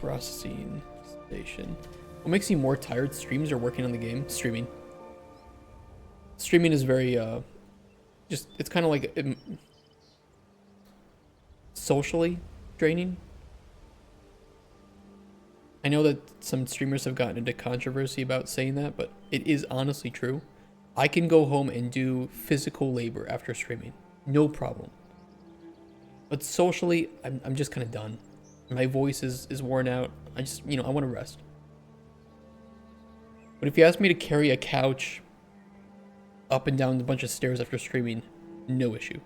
S1: processing station. What makes you more tired? Streams or working on the game? Streaming. Streaming is very just it's kind of like socially draining. I know that some streamers have gotten into controversy about saying that, but it is honestly true. I can go home and do physical labor after streaming. No problem. But socially, I'm just kind of done. My voice is worn out. I just, I want to rest. But if you ask me to carry a couch up and down a bunch of stairs after streaming, no issue.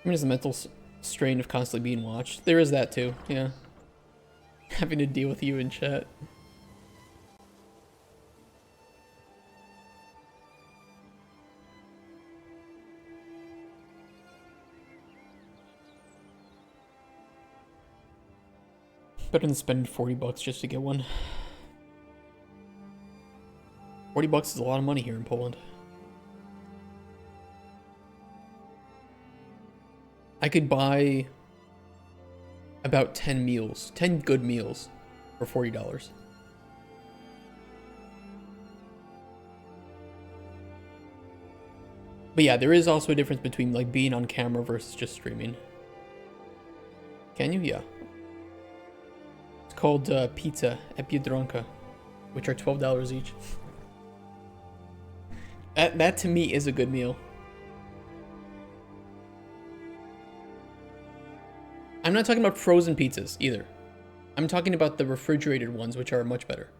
S1: I mean, it's the mental strain of constantly being watched. There is that too, yeah. Having to deal with you in chat. Better than spending 40 bucks just to get one. 40 bucks is a lot of money here in Poland. I could buy about 10 meals, 10 good meals for $40. But yeah, there is also a difference between like being on camera versus just streaming. Can you? Yeah. It's called pizza at Biedronka, which are $12 each. That to me is a good meal. I'm not talking about frozen pizzas either. I'm talking about the refrigerated ones, which are much better.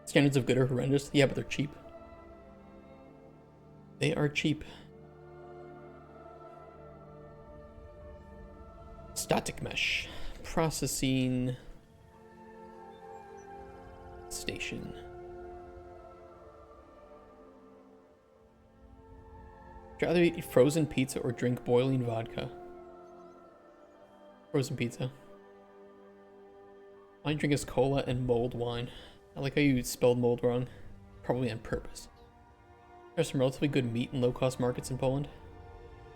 S1: Standards of good are horrendous. Yeah, but they're cheap. They are cheap. Static mesh. Processing station. Would you rather eat frozen pizza or drink boiling vodka? Frozen pizza. My drink is cola and mulled wine. I like how you spelled mulled wrong. Probably on purpose. There's some relatively good meat and low-cost markets in Poland.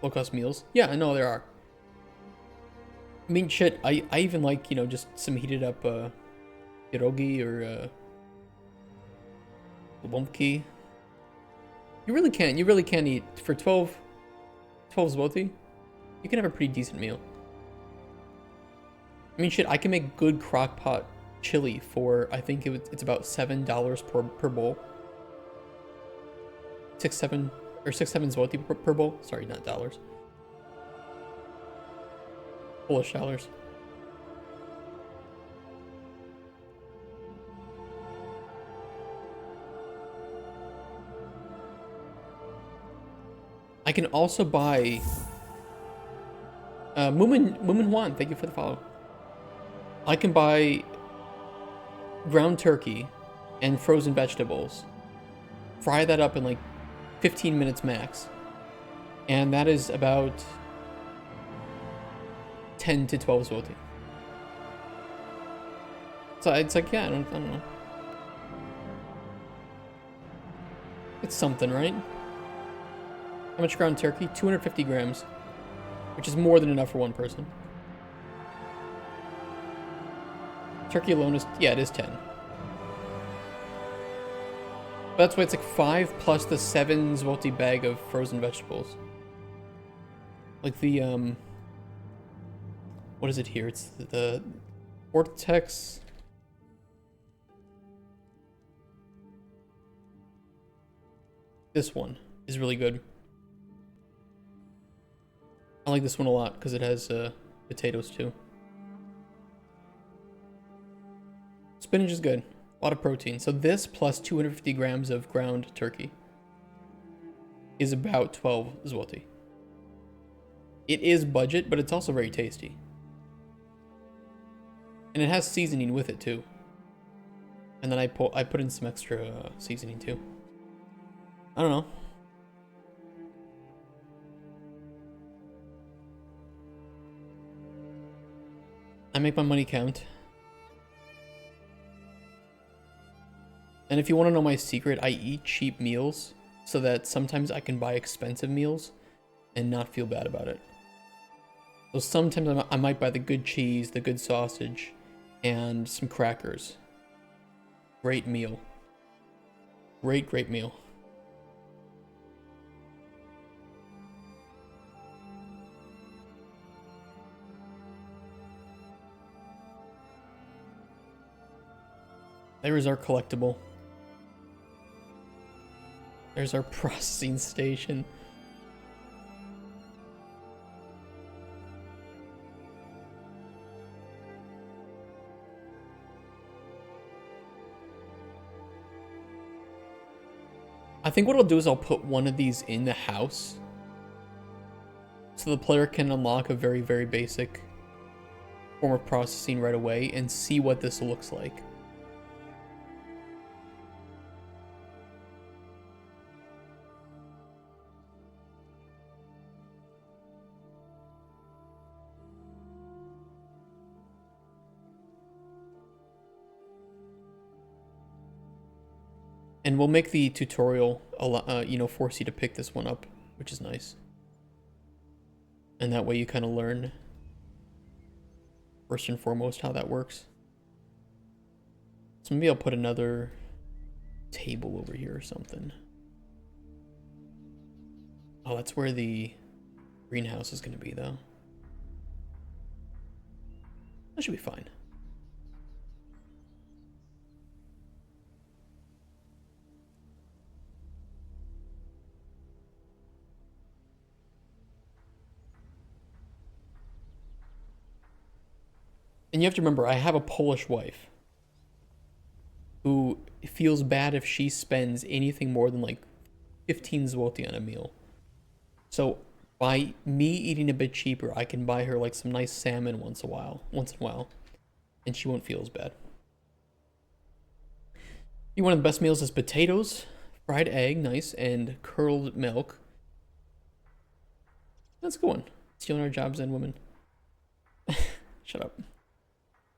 S1: Low-cost meals? Yeah, I know there are. I mean, shit, I even like, just some heated up pierogi or lumpki. You really can eat for 12 zloty. You can have a pretty decent meal. I mean, shit, I can make good crock pot chili for, I think it's about $7 per bowl. 6-7 zloty per bowl. Sorry, not dollars. Polish dollars. I can also buy Moomin Juan, thank you for the follow. I can buy ground turkey and frozen vegetables. Fry that up in like 15 minutes max. And that is about 10 to 12 zloty. So it's like, yeah, I don't know. It's something, right? How much ground turkey? 250 grams, which is more than enough for one person. Turkey alone is, yeah, it is 10. But that's why it's like 5 plus the 7 zloty bag of frozen vegetables. Like the, what is it here? It's the Vortex. This one is really good. I like this one a lot because it has potatoes too. Spinach is good. A lot of protein. So this plus 250 grams of ground turkey is about 12 zloty. It is budget, but it's also very tasty. And it has seasoning with it too. And then I put in some extra seasoning too. I don't know. I make my money count. And if you want to know my secret, I eat cheap meals so that sometimes I can buy expensive meals and not feel bad about it. So sometimes I might buy the good cheese, the good sausage, and some crackers. Great meal. Great meal. There's our collectible. There's our processing station. I think what I'll do is I'll put one of these in the house so the player can unlock a very, very basic form of processing right away and see what this looks like. And we'll make the tutorial, force you to pick this one up, which is nice. And that way you kind of learn, first and foremost, how that works. So maybe I'll put another table over here or something. Oh, that's where the greenhouse is going to be, though. That should be fine. And you have to remember, I have a Polish wife who feels bad if she spends anything more than like 15 zloty on a meal. So by me eating a bit cheaper, I can buy her like some nice salmon once in a while, and she won't feel as bad. One of the best meals is potatoes, fried egg, nice, and curled milk. That's a good one. Stealing our jobs and women. Shut up.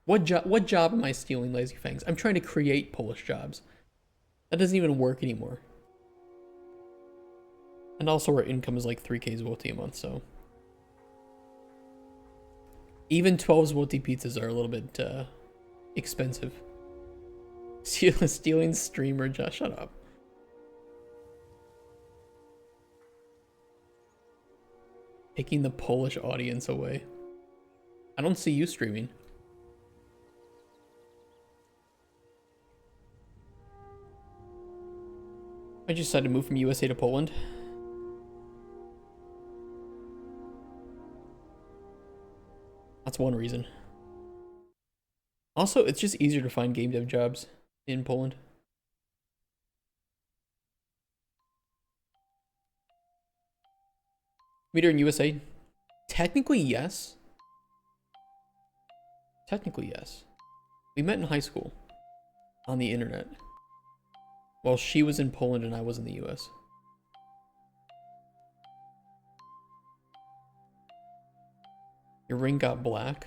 S1: What job am I stealing, Lazy Fangs? I'm trying to create Polish jobs. That doesn't even work anymore. And also our income is like 3k zloty a month, so. Even 12 zloty pizzas are a little bit expensive. Stealing streamer, just shut up. Taking the Polish audience away. I don't see you streaming. I just decided to move from USA to Poland. That's one reason. Also, it's just easier to find game dev jobs in Poland. Meet her in USA? Technically, yes. Technically, yes. We met in high school. On the internet. While she was in Poland and I was in the US. Your ring got black?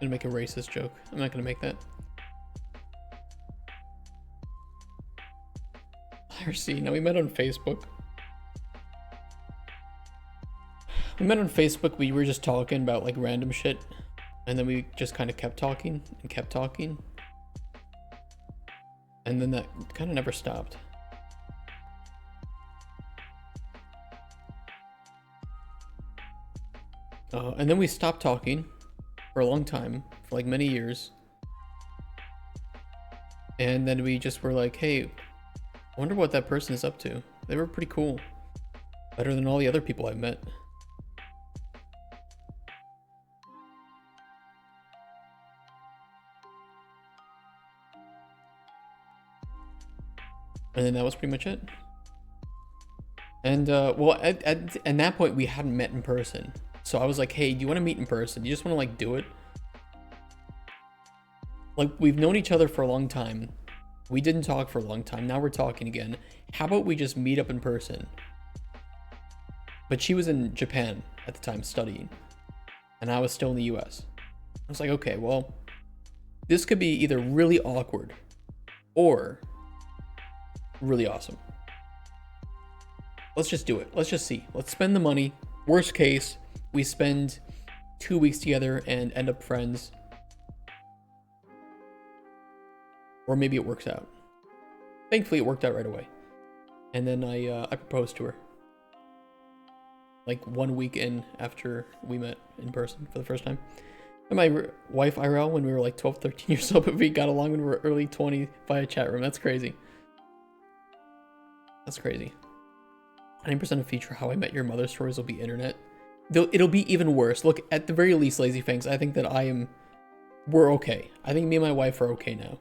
S1: gonna make a racist joke. I'm not gonna make that. RC, no, we met on Facebook. We met on Facebook, we were just talking about like random shit. And then we just kind of kept talking and kept talking. And then that kind of never stopped. And then we stopped talking for a long time, for like many years. And then we just were like, hey, I wonder what that person is up to. They were pretty cool. Better than all the other people I've met. And then that was pretty much it. And well, at that point we hadn't met in person. So I was like, hey, do you want to meet in person? Do you just want to like do it? Like, we've known each other for a long time. We didn't talk for a long time. Now we're talking again. How about we just meet up in person? But she was in Japan at the time studying. And I was still in the US. I was like, okay, well, this could be either really awkward or really awesome. Let's just do it. Let's just see. Let's spend the money. Worst case, we spend 2 weeks together and end up friends. Or maybe it works out. Thankfully, it worked out right away. And then I proposed to her. Like 1 week in after we met in person for the first time. And my wife, IRL, when we were like 12, 13 years old, but we got along when we were early 20 via chat room. That's crazy. That's crazy. 90% of future How I Met Your Mother stories will be internet. It'll be even worse. Look, at the very least, Lazy Fangs, I think that we're okay. I think me and my wife are okay now.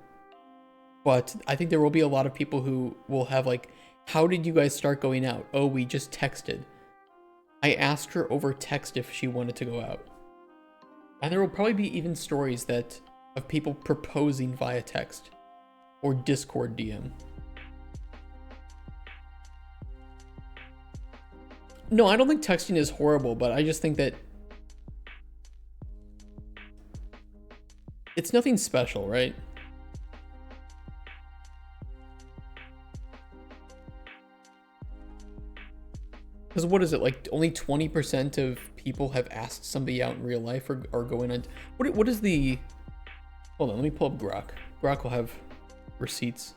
S1: But I think there will be a lot of people who will have like, how did you guys start going out? Oh, we just texted. I asked her over text if she wanted to go out. And there will probably be even stories of people proposing via text or Discord DM. No, I don't think texting is horrible, but I just think that it's nothing special, right? Because what is it, like only 20% of people have asked somebody out in real life or going on... What is the... Hold on, let me pull up Grok. Grok will have receipts.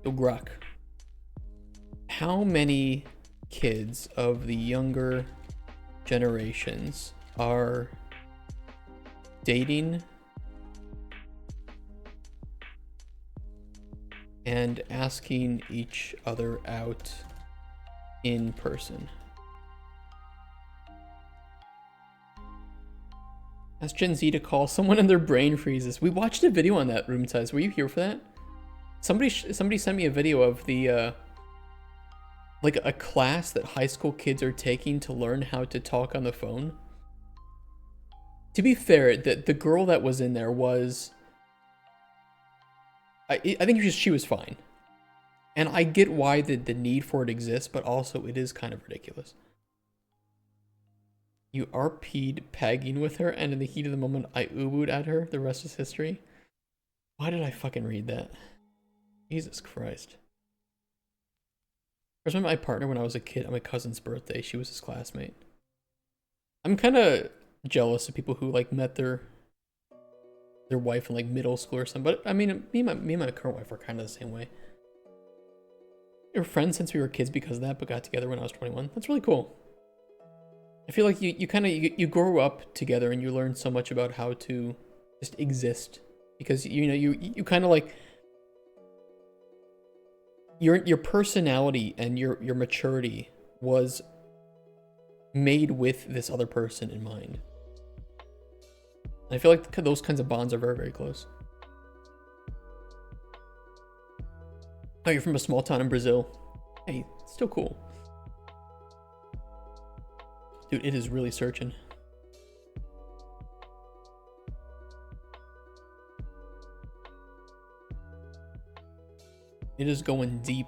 S1: Yo, Grok. How many kids of the younger generations are dating and asking each other out in person? Ask Gen Z to call someone and their brain freezes. We watched a video on that, Room Size. Were you here for that? Somebody sent me a video of the like a class that high school kids are taking to learn how to talk on the phone. To be fair, the girl that was in there was... I think she was fine. And I get why the need for it exists, but also it is kind of ridiculous. You RP'd pegging with her, and in the heat of the moment, I ubu'd at her. The rest is history. Why did I fucking read that? Jesus Christ. First time I met my partner when I was a kid on my cousin's birthday. She was his classmate. I'm kind of jealous of people who like met their wife in like middle school or something. But I mean, me and my current wife are kind of the same way. We were friends since we were kids because of that, but got together when I was 21. That's really cool. I feel like you grow up together and you learn so much about how to just exist, because you kind of like your personality and your maturity was made with this other person in mind. And I feel like those kinds of bonds are very, very close. Oh, you're from a small town in Brazil. Hey, still cool. Dude, it is really searching. It is going deep.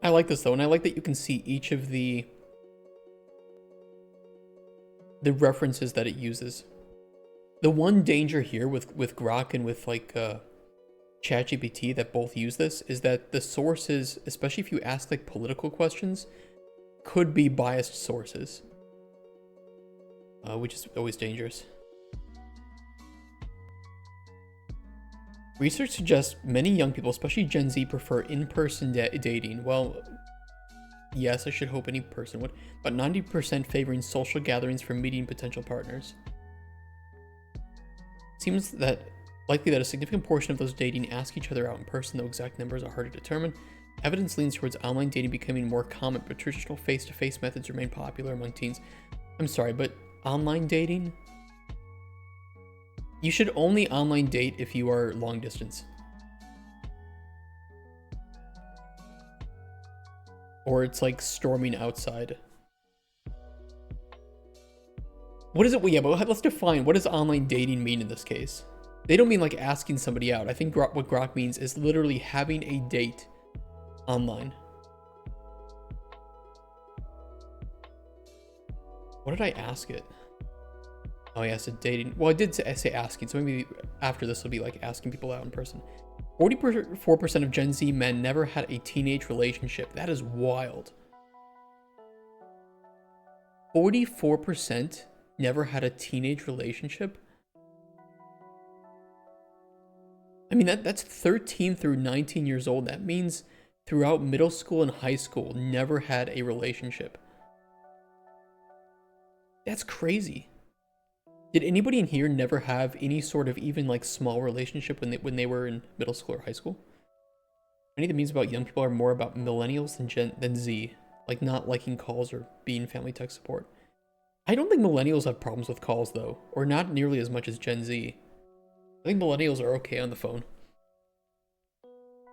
S1: I like this though, and I like that you can see each of the references that it uses. The one danger here with Grok and with like ChatGPT that both use this is that the sources, especially if you ask like political questions, could be biased sources, which is always dangerous. Research suggests many young people, especially Gen Z, prefer in-person dating. Well, yes, I should hope any person would, but 90% favoring social gatherings for meeting potential partners. Seems that likely that a significant portion of those dating ask each other out in person, though exact numbers are hard to determine. Evidence leans towards online dating becoming more common, but traditional face-to-face methods remain popular among teens. I'm sorry, but online dating? You should only online date if you are long distance. Or it's like storming outside. What is it? Well, yeah, but let's define what does online dating mean in this case. They don't mean like asking somebody out. I think what Grok means is literally having a date online. What did I ask it? Oh yeah, I said dating. Well, I did say asking, so maybe after this will be like asking people out in person. 44% of Gen Z men never had a teenage relationship. That is wild. 44% never had a teenage relationship? I mean, that's 13 through 19 years old. That means throughout middle school and high school, never had a relationship. That's crazy. Did anybody in here never have any sort of even like small relationship when they were in middle school or high school? Many of the memes about young people are more about millennials than Z, like not liking calls or being family tech support. I don't think millennials have problems with calls though, or not nearly as much as Gen Z. I think millennials are okay on the phone.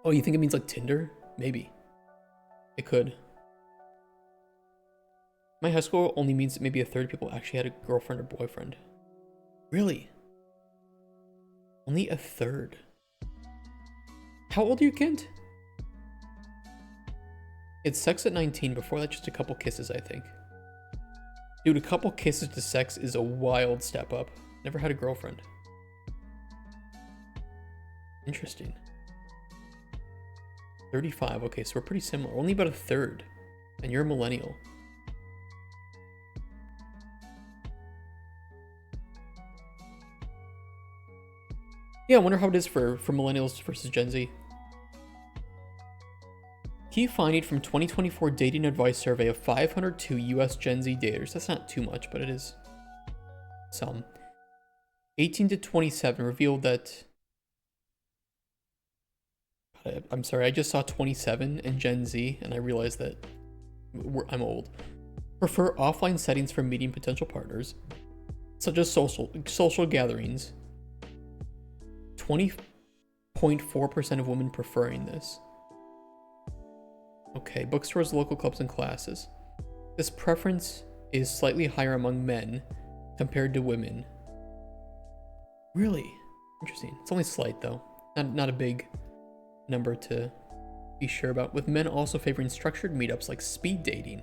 S1: Oh, you think it means like Tinder? Maybe. It could. My high school only means that maybe a third of people actually had a girlfriend or boyfriend. Really? Only a third? How old are you, Kent? It's sex at 19. Before that, just a couple kisses, I think. Dude, a couple kisses to sex is a wild step up. Never had a girlfriend. Interesting. 35. Okay, so we're pretty similar. Only about a third. And you're a millennial. Yeah, I wonder how it is for millennials versus Gen Z. Key finding from 2024 dating advice survey of 502 US Gen Z daters. That's not too much, but it is some. 18 to 27 revealed that... I'm sorry, I just saw 27 and Gen Z, and I realized that I'm old. Prefer offline settings for meeting potential partners, such as social gatherings. 20.4% of women preferring this. Okay, bookstores, local clubs, and classes. This preference is slightly higher among men compared to women. Really? Interesting. It's only slight though. Not a big number to be sure about. With men also favoring structured meetups like speed dating.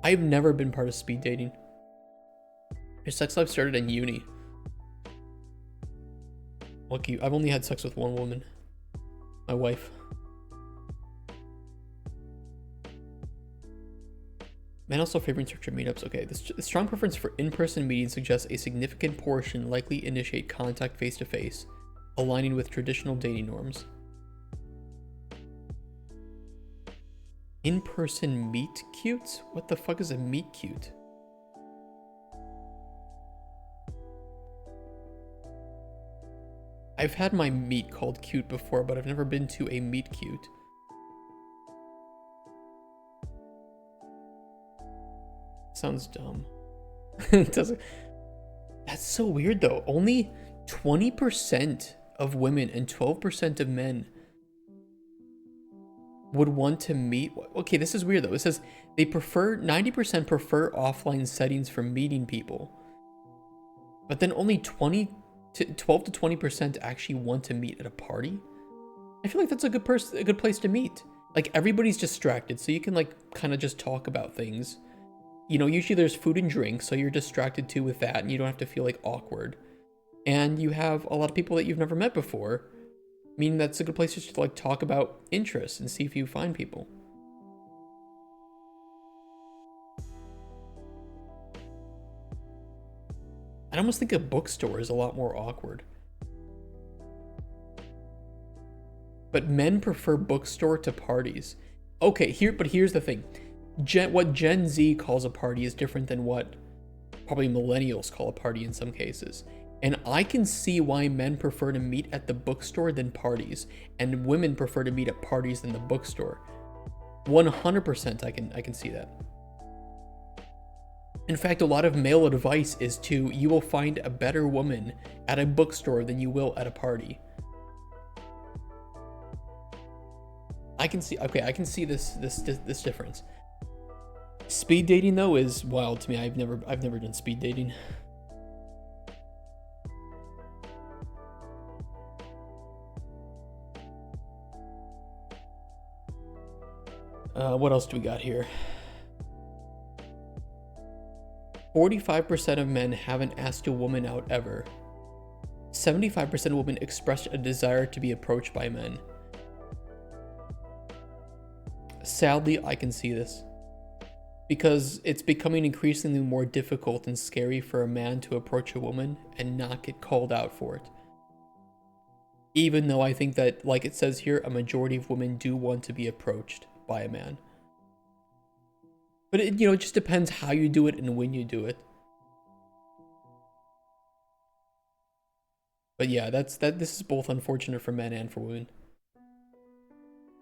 S1: I've never been part of speed dating. My sex life started in uni. Lucky, I've only had sex with one woman. My wife. Men also favoring structured meetups. Okay, this strong preference for in-person meetings suggests a significant portion likely initiate contact face-to-face, aligning with traditional dating norms. In-person meet cute? What the fuck is a meet cute? I've had my meet called cute before, but I've never been to a meet cute. Sounds dumb. It doesn't. That's so weird though. Only 20% of women and 12% of men would want to meet. Okay, this is weird though. It says they prefer 90% prefer offline settings for meeting people, but then only 12 to 20% actually want to meet at a party. I feel like that's a good place to meet. Like, everybody's distracted, so you can, like, kind of just talk about things. You know, usually there's food and drink, so you're distracted too with that, and you don't have to feel, like, awkward. And you have a lot of people that you've never met before, meaning that's a good place just to, like, talk about interests and see if you find people. I almost think a bookstore is a lot more awkward. But men prefer bookstore to parties. Okay, but here's the thing. What Gen Z calls a party is different than what probably millennials call a party in some cases. And I can see why men prefer to meet at the bookstore than parties, and women prefer to meet at parties than the bookstore. 100% I can see that. In fact, a lot of male advice is you will find a better woman at a bookstore than you will at a party. I can see this difference. Speed dating though is wild to me. I've never done speed dating. What else do we got here? 45% of men haven't asked a woman out ever. 75% of women expressed a desire to be approached by men. Sadly, I can see this. Because it's becoming increasingly more difficult and scary for a man to approach a woman and not get called out for it. Even though I think that, like it says here, a majority of women do want to be approached by a man. But it just depends how you do it and when you do it. But yeah, this is both unfortunate for men and for women.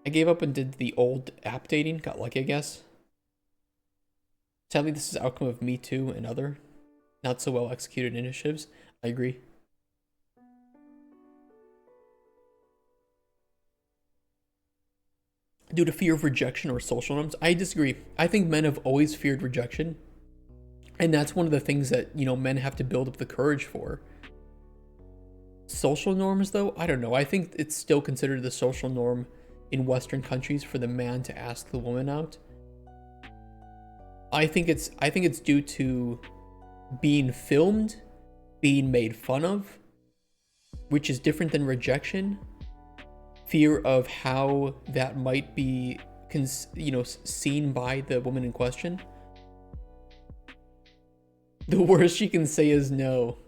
S1: I gave up and did the old app dating, got lucky I guess. Sadly, this is outcome of Me Too and other not so well executed initiatives. I agree. Due to fear of rejection or social norms, I disagree. I think men have always feared rejection. And that's one of the things that, men have to build up the courage for. Social norms, though, I don't know. I think it's still considered the social norm in Western countries for the man to ask the woman out. I think it's due to being filmed, being made fun of, which is different than rejection. Fear of how that might be, seen by the woman in question. The worst she can say is no.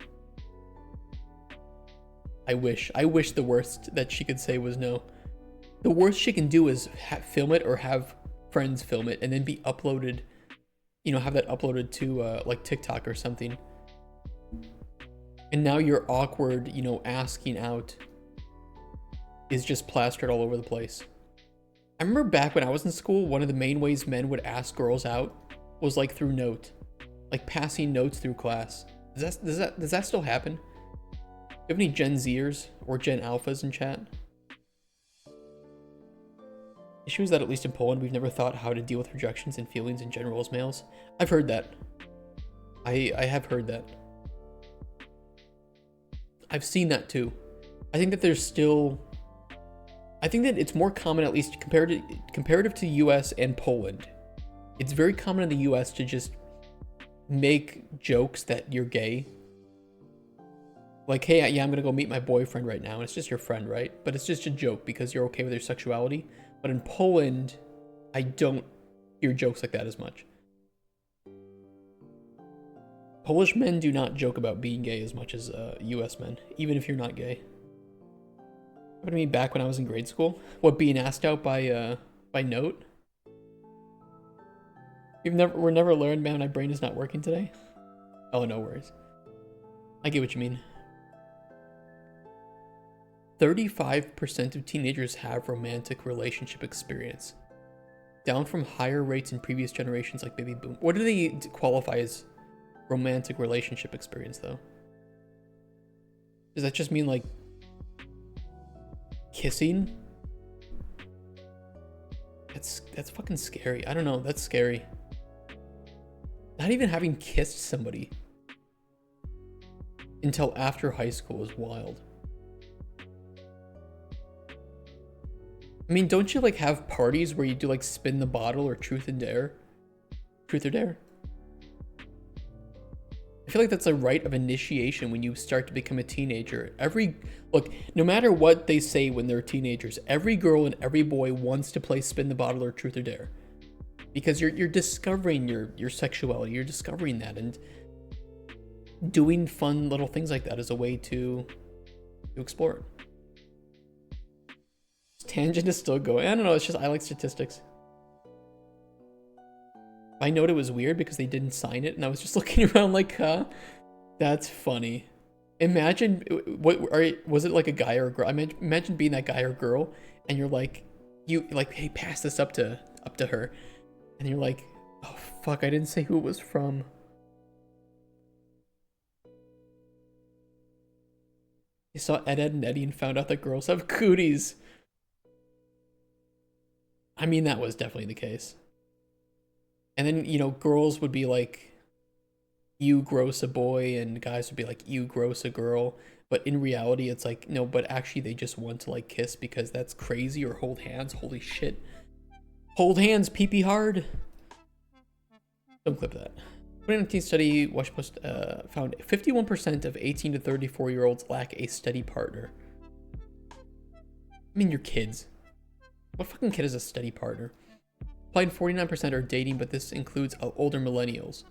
S1: I wish the worst that she could say was no. The worst she can do is film it or have friends film it and then be uploaded, have that uploaded to like TikTok or something. And now your awkward, asking out is just plastered all over the place. I remember back when I was in school, one of the main ways men would ask girls out was like through note, like passing notes through class. Does that still happen? Do you have any Gen Zers or Gen Alphas in chat? Issue is that at least in Poland, we've never thought how to deal with rejections and feelings in general as males. I've heard that. I have heard that. I've seen that too. I think that it's more common, at least comparative to US and Poland. It's very common in the US to just make jokes that you're gay. Like, hey, yeah, I'm gonna go meet my boyfriend right now. And it's just your friend, right? But it's just a joke because you're okay with your sexuality. But in Poland, I don't hear jokes like that as much. Polish men do not joke about being gay as much as US men, even if you're not gay. What do you mean back when I was in grade school? What, being asked out by note? We're never learned, man, my brain is not working today? Oh, no worries. I get what you mean. 35% of teenagers have romantic relationship experience, down from higher rates in previous generations like baby boom. What do they qualify as romantic relationship experience, though? Does that just mean like kissing? That's fucking scary. I don't know, that's scary. Not even having kissed somebody until after high school is wild. I mean, don't you like have parties where you do like spin the bottle or truth and dare? Truth or dare? I feel like that's a rite of initiation when you start to become a teenager. Look, no matter what they say when they're teenagers, every girl and every boy wants to play spin the bottle or truth or dare. Because you're discovering your sexuality, you're discovering that, and doing fun little things like that is a way to explore it. This tangent is still going. I don't know, it's just I like statistics. I know it was weird because they didn't sign it, and I was just looking around like, huh? That's funny. Imagine, was it like a guy or a girl? I mean, imagine being that guy or girl, and you're like, hey, pass this up to her, and you're like, oh fuck, I didn't say who it was from. You saw Ed, and Eddie and found out that girls have cooties. I mean, that was definitely the case. And then, you know, girls would be like, you gross a boy, and guys would be like, you gross a girl. But in reality, it's like, no, but actually they just want to like kiss because that's crazy, or hold hands. Holy shit. Hold hands, pee-pee hard. Don't clip that. 2019 study, Washington Post found 51% of 18 to 34-year-olds lack a steady partner. I mean, you're kids. What fucking kid is a steady partner? Applied 49% are dating, but this includes older millennials.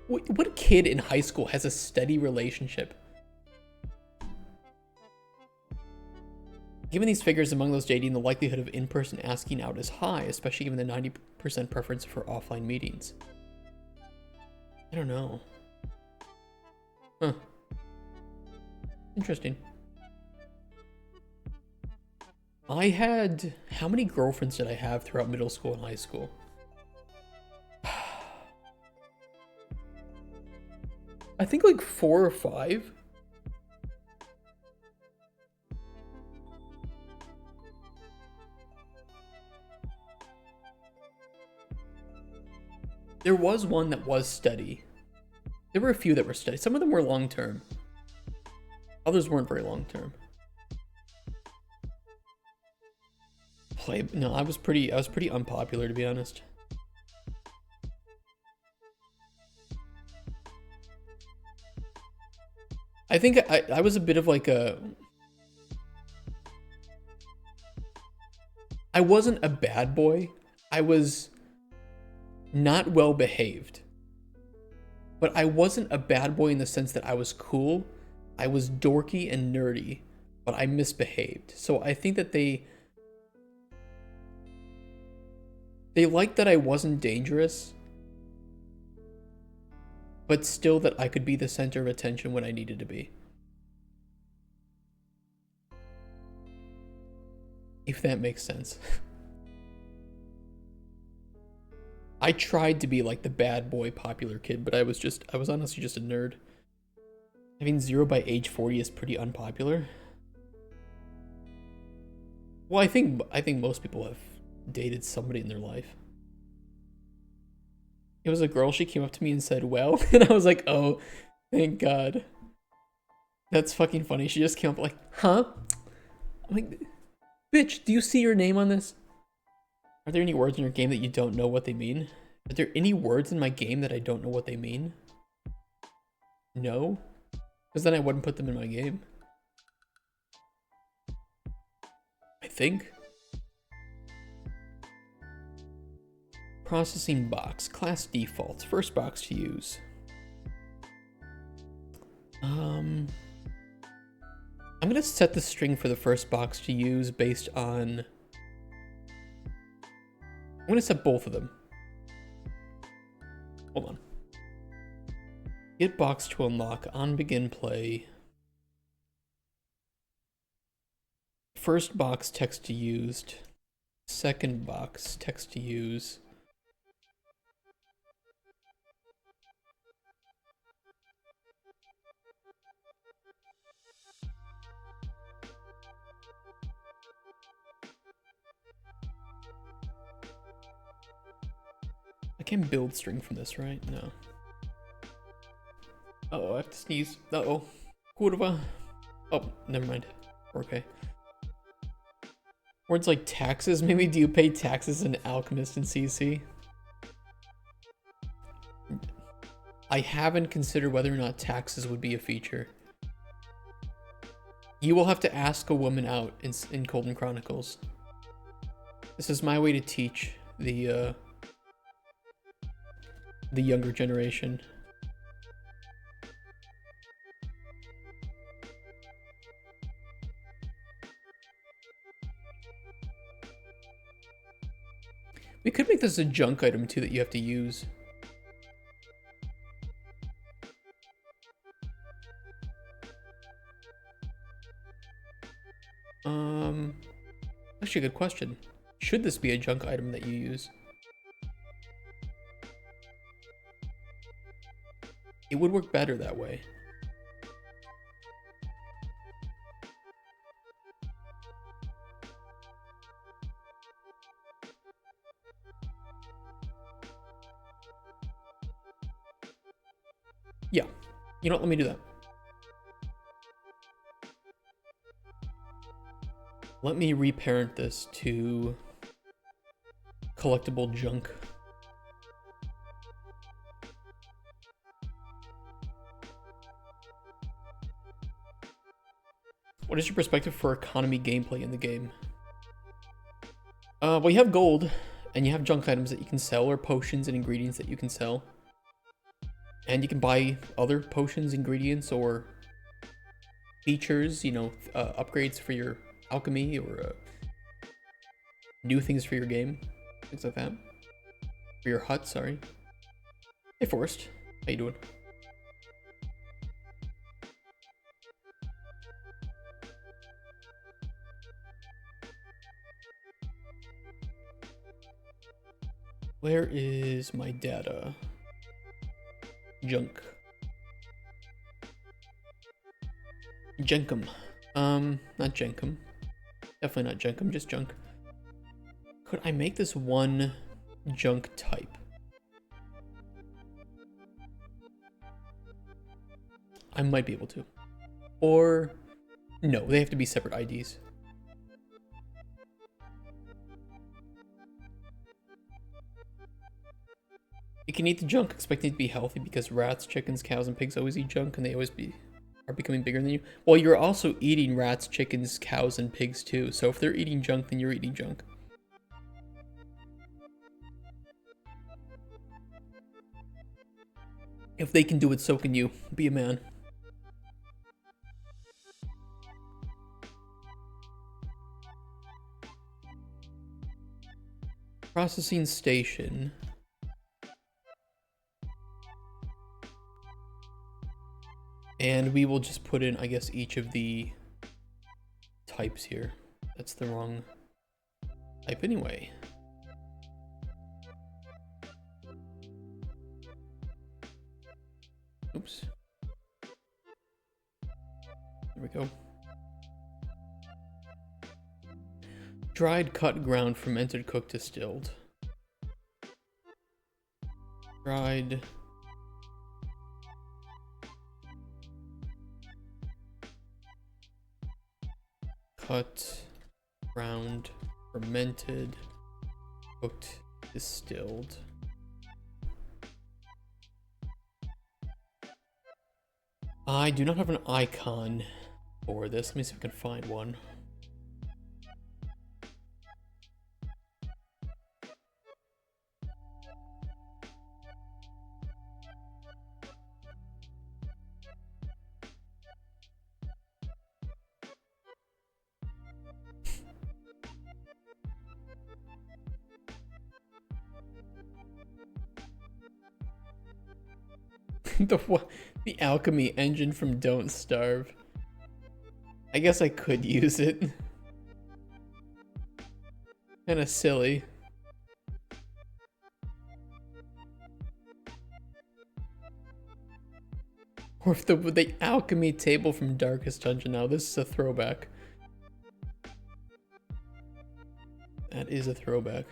S1: What kid in high school has a steady relationship? Given these figures among those dating, the likelihood of in-person asking out is high, especially given the 90% preference for offline meetings. I don't know. Huh. Interesting. How many girlfriends did I have throughout middle school and high school? I think like 4 or 5. There was one that was steady. There were a few that were steady. Some of them were long-term. Others weren't very long-term. No, I was pretty unpopular, to be honest. I think I was a bit of like I wasn't a bad boy. I was not well behaved. But I wasn't a bad boy in the sense that I was cool. I was dorky and nerdy, but I misbehaved. So I think that they liked that I wasn't dangerous, but still that I could be the center of attention when I needed to be. If that makes sense. I tried to be like the bad boy popular kid, but I was honestly just a nerd. Having 0 by age 40 is pretty unpopular. Well, I think most people have dated somebody in their life. It was a girl, she came up to me and said, well, and I was like, oh, thank God. That's fucking funny. She just came up like, huh? I'm like, bitch, do you see your name on this? Are there any words in your game that you don't know what they mean? Are there any words in my game that I don't know what they mean? No? Because then I wouldn't put them in my game. I think. Processing box, class defaults, first box to use. I'm gonna set the string for the first box to use based on... I'm gonna set both of them. Hold on. Get box to unlock on begin play. First box text to used. Second box text to use. I can build string from this, right? No. Uh-oh, I have to sneeze. Uh-oh. Kurwa. Oh, never mind. Okay. Words like taxes, maybe. Do you pay taxes in Alchemist and CC? I haven't considered whether or not taxes would be a feature. You will have to ask a woman out in Cauldron Chronicles. This is my way to teach the younger generation. We could make this a junk item too that you have to use. Actually a good question. Should this be a junk item that you use? It would work better that way. Yeah. You know what? Let me do that. Let me reparent this to collectible junk. What is your perspective for economy gameplay in the game? Well, you have gold, and you have junk items that you can sell, or potions and ingredients that you can sell. And you can buy other potions, ingredients, or features, you know, upgrades for your alchemy, or new things for your game. Things like that. For your hut, sorry. Hey, Forrest. How you doing? Where is my data? Junk. Jenkum. Not Jenkum. Definitely not Jenkum, just junk. Could I make this one junk type? I might be able to. Or, no, they have to be separate IDs. You can eat the junk expecting it to be healthy because rats, chickens, cows, and pigs always eat junk and they always are becoming bigger than you. Well, you're also eating rats, chickens, cows, and pigs too. So if they're eating junk, then you're eating junk. If they can do it, so can you. Be a man. Processing station. And we will just put in, I guess, each of the types here. That's the wrong type anyway. Oops. There we go. Dried, cut, ground, fermented, cooked, distilled. Dried. Cut, ground, fermented, cooked, distilled. I do not have an icon for this. Let me see if I can find one. The alchemy engine from Don't Starve. I guess I could use it. Kinda silly. Or if the alchemy table from Darkest Dungeon. Now this is a throwback. That is a throwback.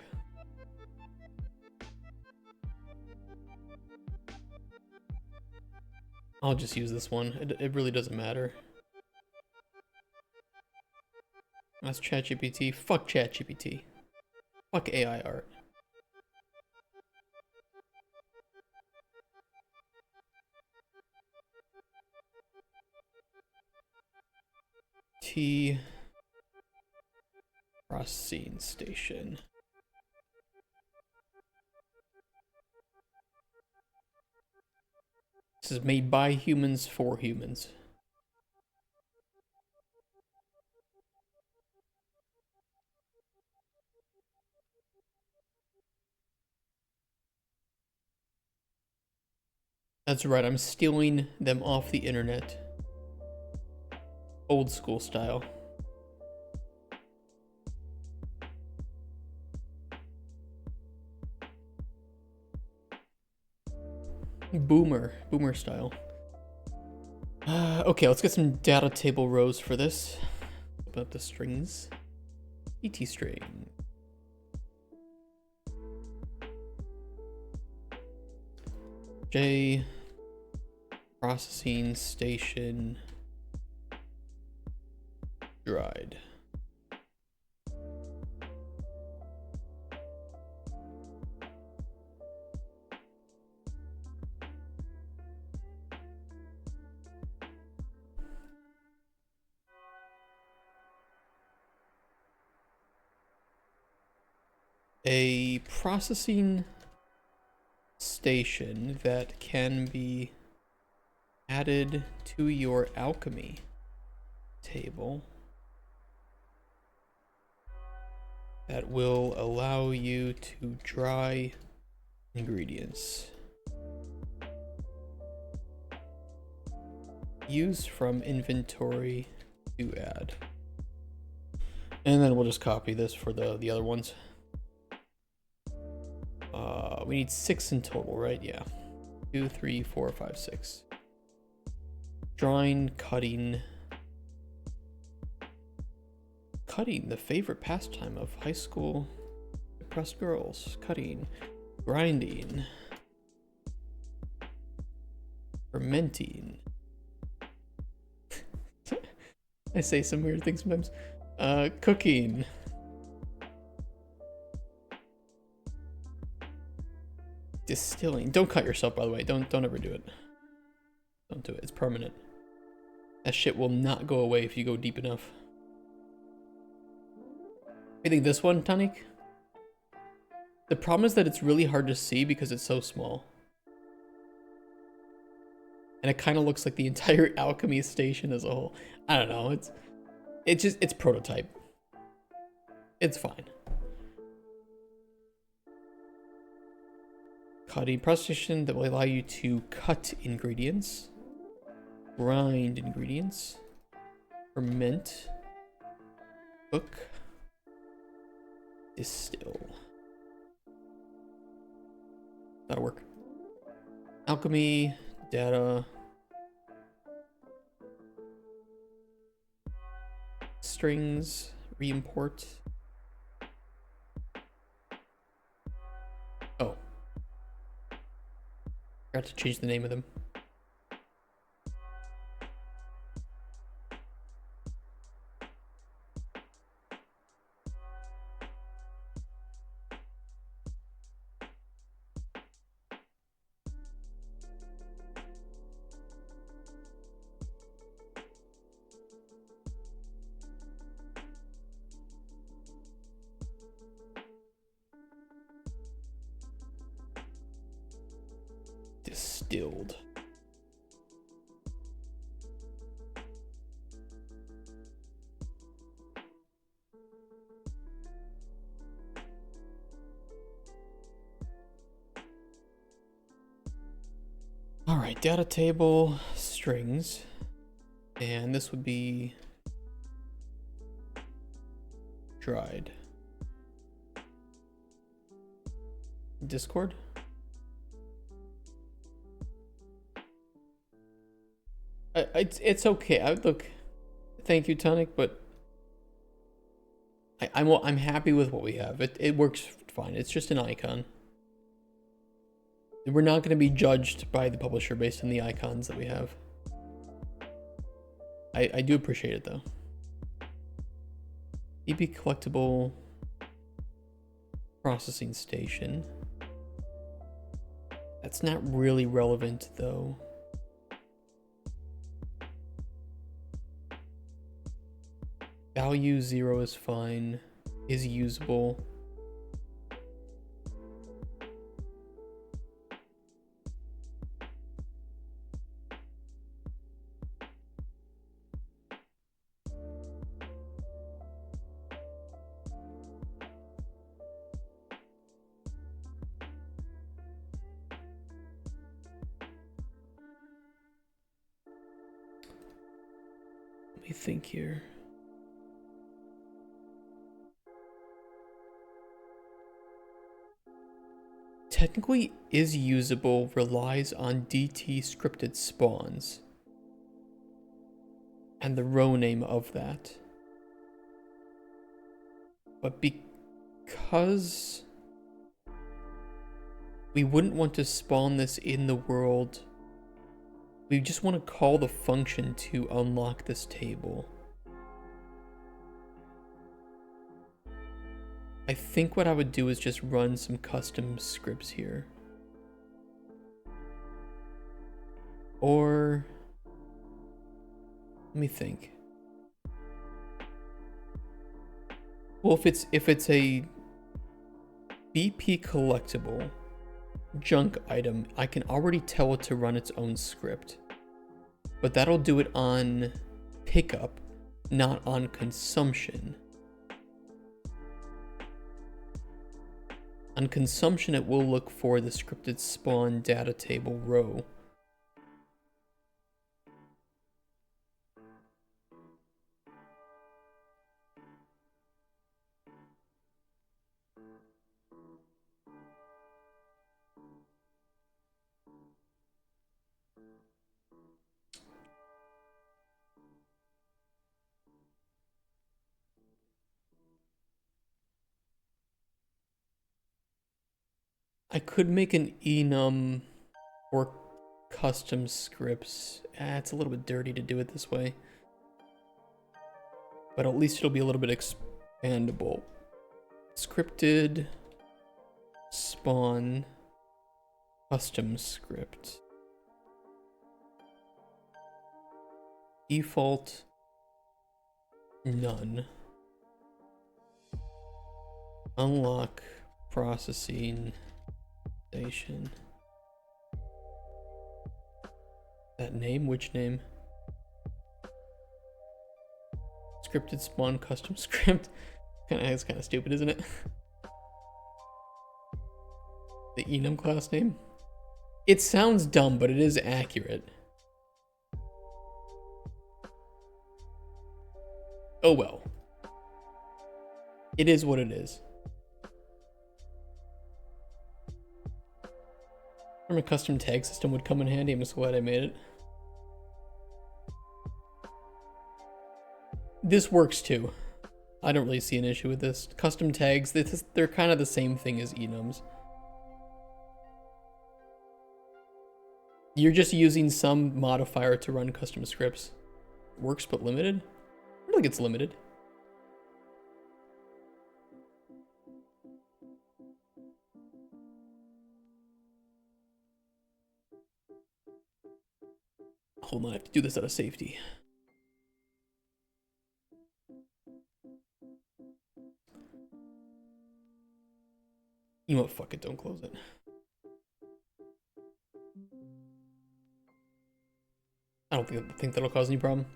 S1: I'll just use this one. It really doesn't matter. That's ChatGPT. Fuck ChatGPT. Fuck AI art. T processing station. This is made by humans for humans. That's right, I'm stealing them off the internet. Old school style. Boomer style. Okay, let's get some data table rows for this. Open up the strings. ET string. J processing station dried. A processing station that can be added to your alchemy table that will allow you to dry ingredients. Use from inventory to add. And then we'll just copy this for the other ones. We need 6 in total, right? Yeah. 2, 3, 4, 5, 6. Drawing, cutting. Cutting, the favorite pastime of high school depressed girls. Cutting. Grinding. Fermenting. I say some weird things sometimes. Cooking. Distilling. Don't cut yourself, by the way. Don't ever do it. Don't do it. It's permanent. That shit will not go away if you go deep enough. I think this one, Tanik. The problem is that it's really hard to see because it's so small. And it kind of looks like the entire alchemy station as a whole. I don't know. It's prototype. It's fine. Cutting processing that will allow you to cut ingredients, grind ingredients, ferment, cook, distill. That'll work. Alchemy, data, strings, reimport. Oh. Forgot to change the name of them. Distilled. All right, data table, strings, and this would be dried. Discord. It's okay. Look, thank you, Tonic, but I'm happy with what we have. It works fine. It's just an icon. We're not going to be judged by the publisher based on the icons that we have. I do appreciate it though. EB collectible processing station. That's not really relevant though. Value 0 is fine, is usable. Let me think here. Technically is usable, relies on DT scripted spawns and the row name of that. But because we wouldn't want to spawn this in the world, we just want to call the function to unlock this table. I think what I would do is just run some custom scripts here. Or, let me think. Well, if it's a BP collectible junk item, I can already tell it to run its own script. But that'll do it on pickup, not on consumption. On consumption, it will look for the scripted spawn data table row. I could make an enum or custom scripts. It's a little bit dirty to do it this way, but at least it'll be a little bit expandable. Scripted spawn custom script. Default none. Unlock processing station. That name? Which name? Scripted spawn custom script. It's kind of stupid, isn't it? The enum class name? It sounds dumb, but it is accurate. Oh well. It is what it is. From a custom tag system would come in handy. I'm just glad I made it. This works too. I don't really see an issue with this. Custom tags, they're kind of the same thing as enums. You're just using some modifier to run custom scripts. Works but limited? I don't think it's limited. Hold on, I have to do this out of safety. You know what, fuck it, don't close it. I don't think that'll cause any problem.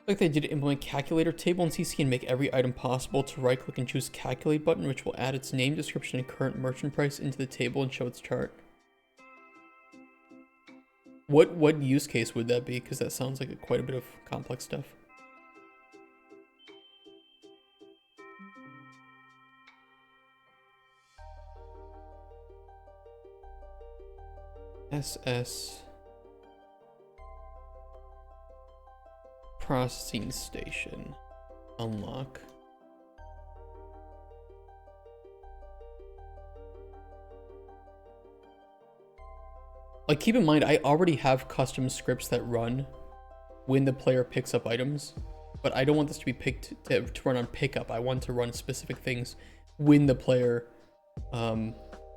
S1: Like they did implement calculator table in CC and make every item possible to right click and choose calculate button, which will add its name, description, and current merchant price into the table and show its chart. What use case would that be? Because that sounds like quite a bit of complex stuff. SS processing station unlock. Like, keep in mind, I already have custom scripts that run when the player picks up items. but I don't want this to be picked to run on pickup. I want to run specific things when the player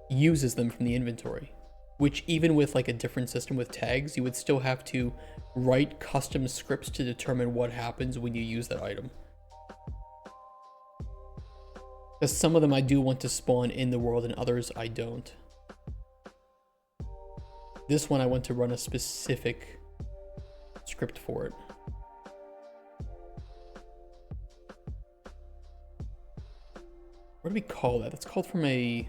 S1: uses them from the inventory, which even with like a different system with tags, you would still have to write custom scripts to determine what happens when you use that item. Because some of them I do want to spawn in the world and others I don't. This one I want to run a specific script for it. What do we call that? That's called from the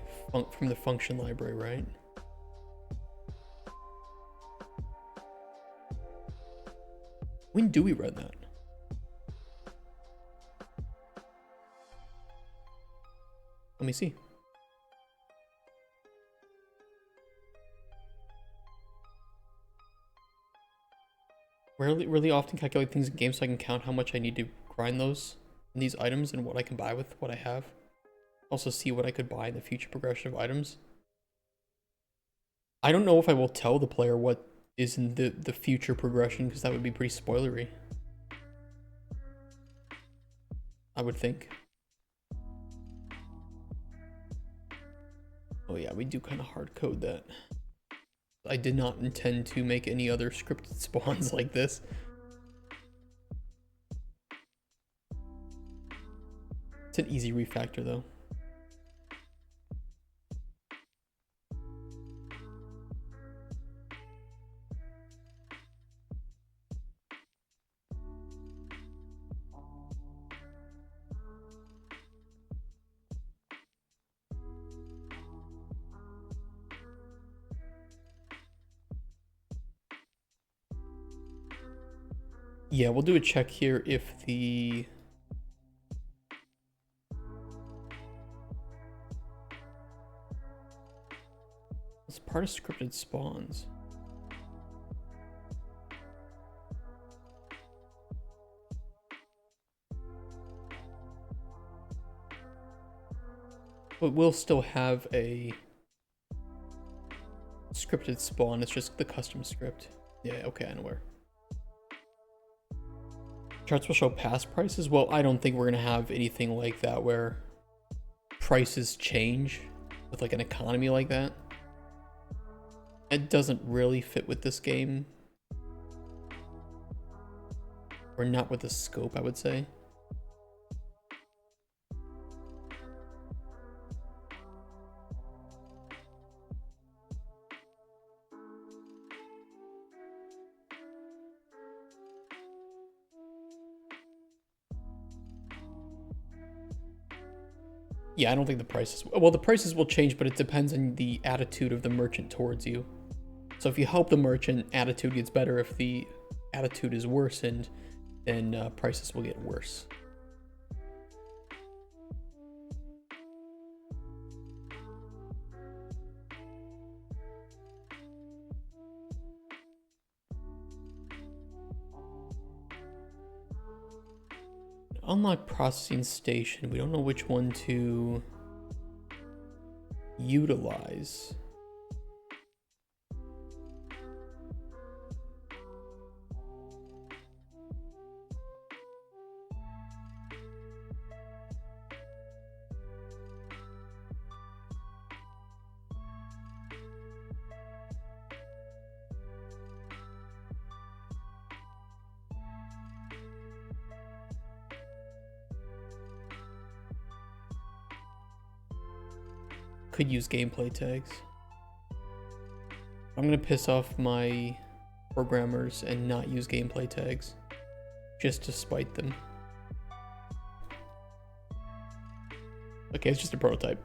S1: function library, right? When do we run that? Let me see. Really often calculate things in games so I can count how much I need to grind those in these items and what I can buy with what I have. Also see what I could buy in the future progression of items. I don't know if I will tell the player what is in the future progression, because that would be pretty spoilery, I would think. Oh yeah, we do kind of hard code that. I did not intend to make any other scripted spawns like this. It's an easy refactor though. Yeah, we'll do a check here if the... It's part of scripted spawns. But we'll still have a scripted spawn, it's just the custom script. Yeah, okay, I know where. Charts will show past prices. Well, I don't think we're gonna have anything like that where prices change with like an economy like that. It doesn't really fit with this game. Or not with the scope, I would say. Yeah, I don't think the prices... Well, the prices will change, but it depends on the attitude of the merchant towards you. So if you help the merchant, attitude gets better. If the attitude is worsened, then prices will get worse. Unlock processing station. We don't know which one to utilize. Could use gameplay tags. I'm gonna piss off my programmers and not use gameplay tags just to spite them. Okay, it's just a prototype.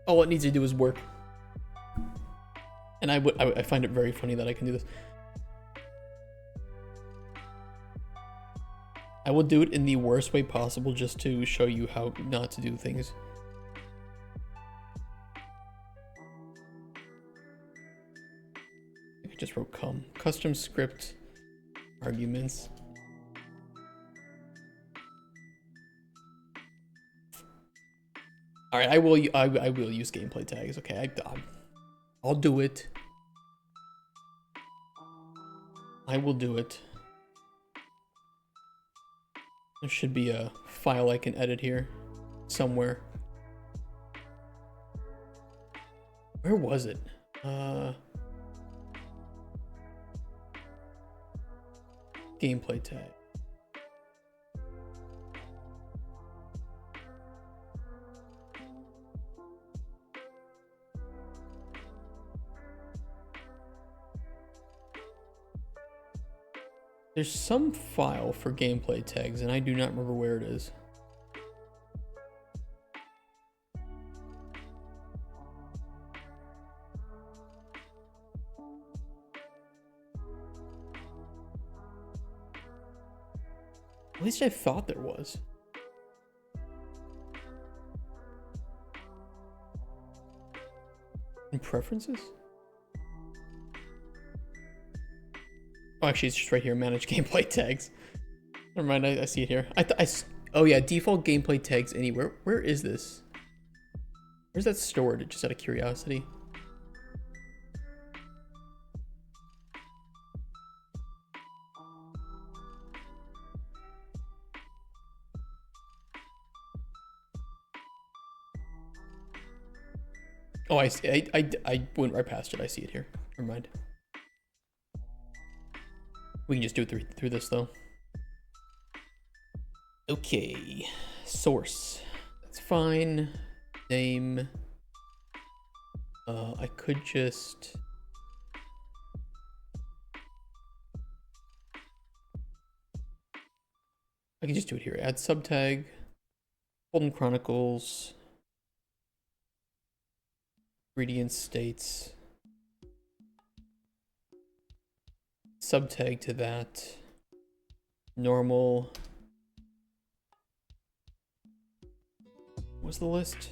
S1: All it needs to do is work. And I find it very funny that I can do this. I will do it in the worst way possible just to show you how not to do things. I just wrote custom script arguments. All right, I will use gameplay tags. Okay, I'll do it. I will do it. There should be a file I can edit here somewhere. Where was it? Gameplay tag. There's some file for gameplay tags, and I do not remember where it is. At least I thought there was. In preferences? Oh, actually, it's just right here. Manage gameplay tags. Never mind, I see it here. Oh yeah, default gameplay tags anywhere. Where is this? Where's that stored? Just out of curiosity. Oh, I see. I went right past it. I see it here. Never mind. We can just do it through this though. Okay, source. That's fine. Name. I could just. I can just do it here. Add subtag. Cauldron Chronicles. Ingredient states. Subtag to that. Normal. What's the list?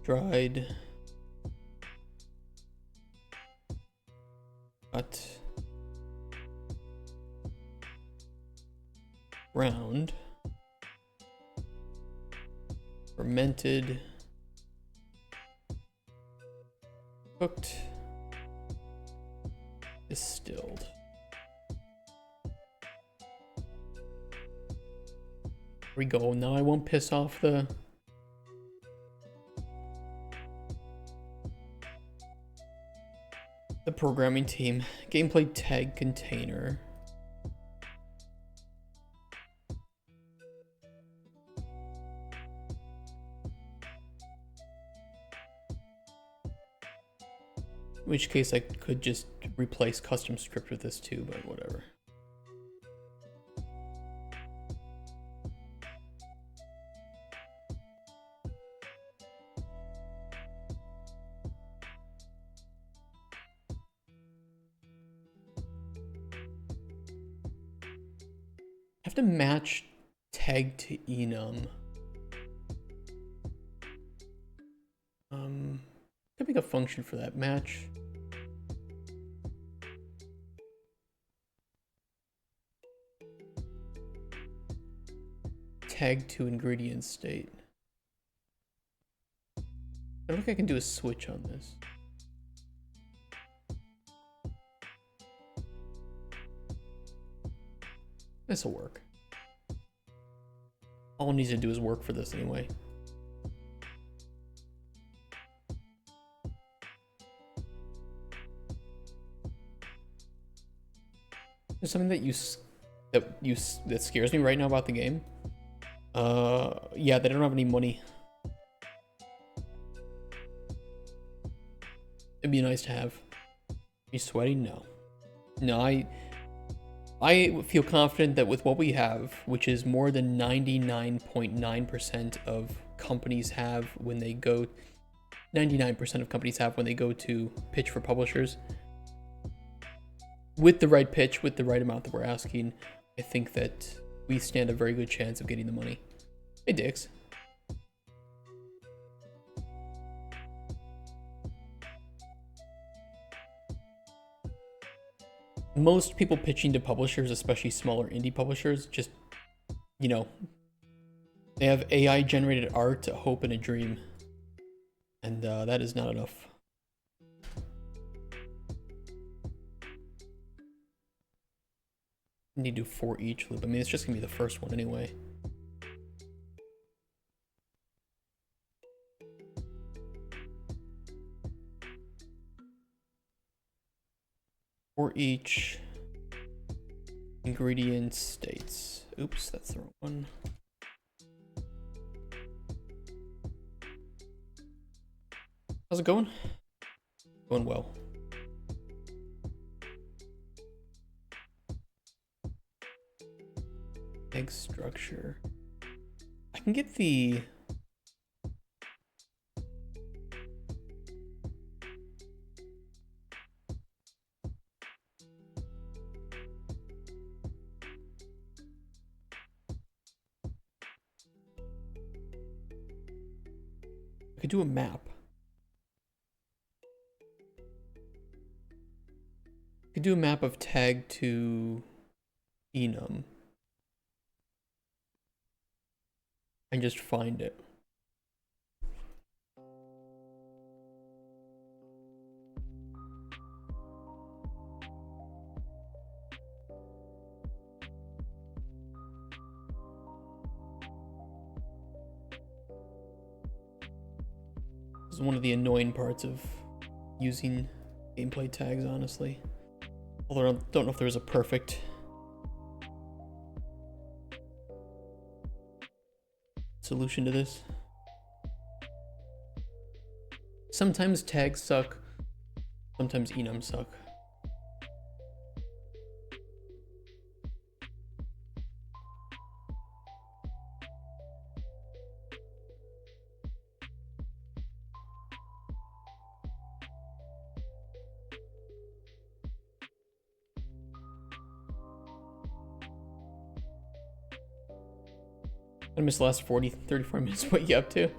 S1: Dried. Cut. Round. Fermented. Cooked. Distilled. There we go. Now I won't piss off the programming team. Gameplay tag container. In which case I could just replace custom script with this too, but whatever. I have to match tag to enum. Could make a function for that. Match. Tag to ingredient state. I don't think I can do a switch on this. This'll work. All it needs to do is work for this anyway. There's something that scares me right now about the game. Yeah, they don't have any money. It'd be nice to have. You sweating? No. No, I feel confident that with what we have, which is more than 99.9% of companies have when they go, 99% of companies have when they go to pitch for publishers, with the right pitch, with the right amount that we're asking, I think that we stand a very good chance of getting the money. Hey, Dix. Most people pitching to publishers, especially smaller indie publishers, just, you know, they have AI generated art, a hope, and a dream. And that is not enough. Need to do 4 each loop. I mean, it's just gonna be the first one anyway. For each ingredient states. Oops, that's the wrong one. How's it going? Going well. Egg structure. I can get the... I could do a map. I could do a map of tag to enum. And just find it. This is one of the annoying parts of using gameplay tags, honestly. Although I don't know if there's a perfect solution to this. Sometimes tags suck, sometimes enums suck. I missed the last 34 minutes. What you up to?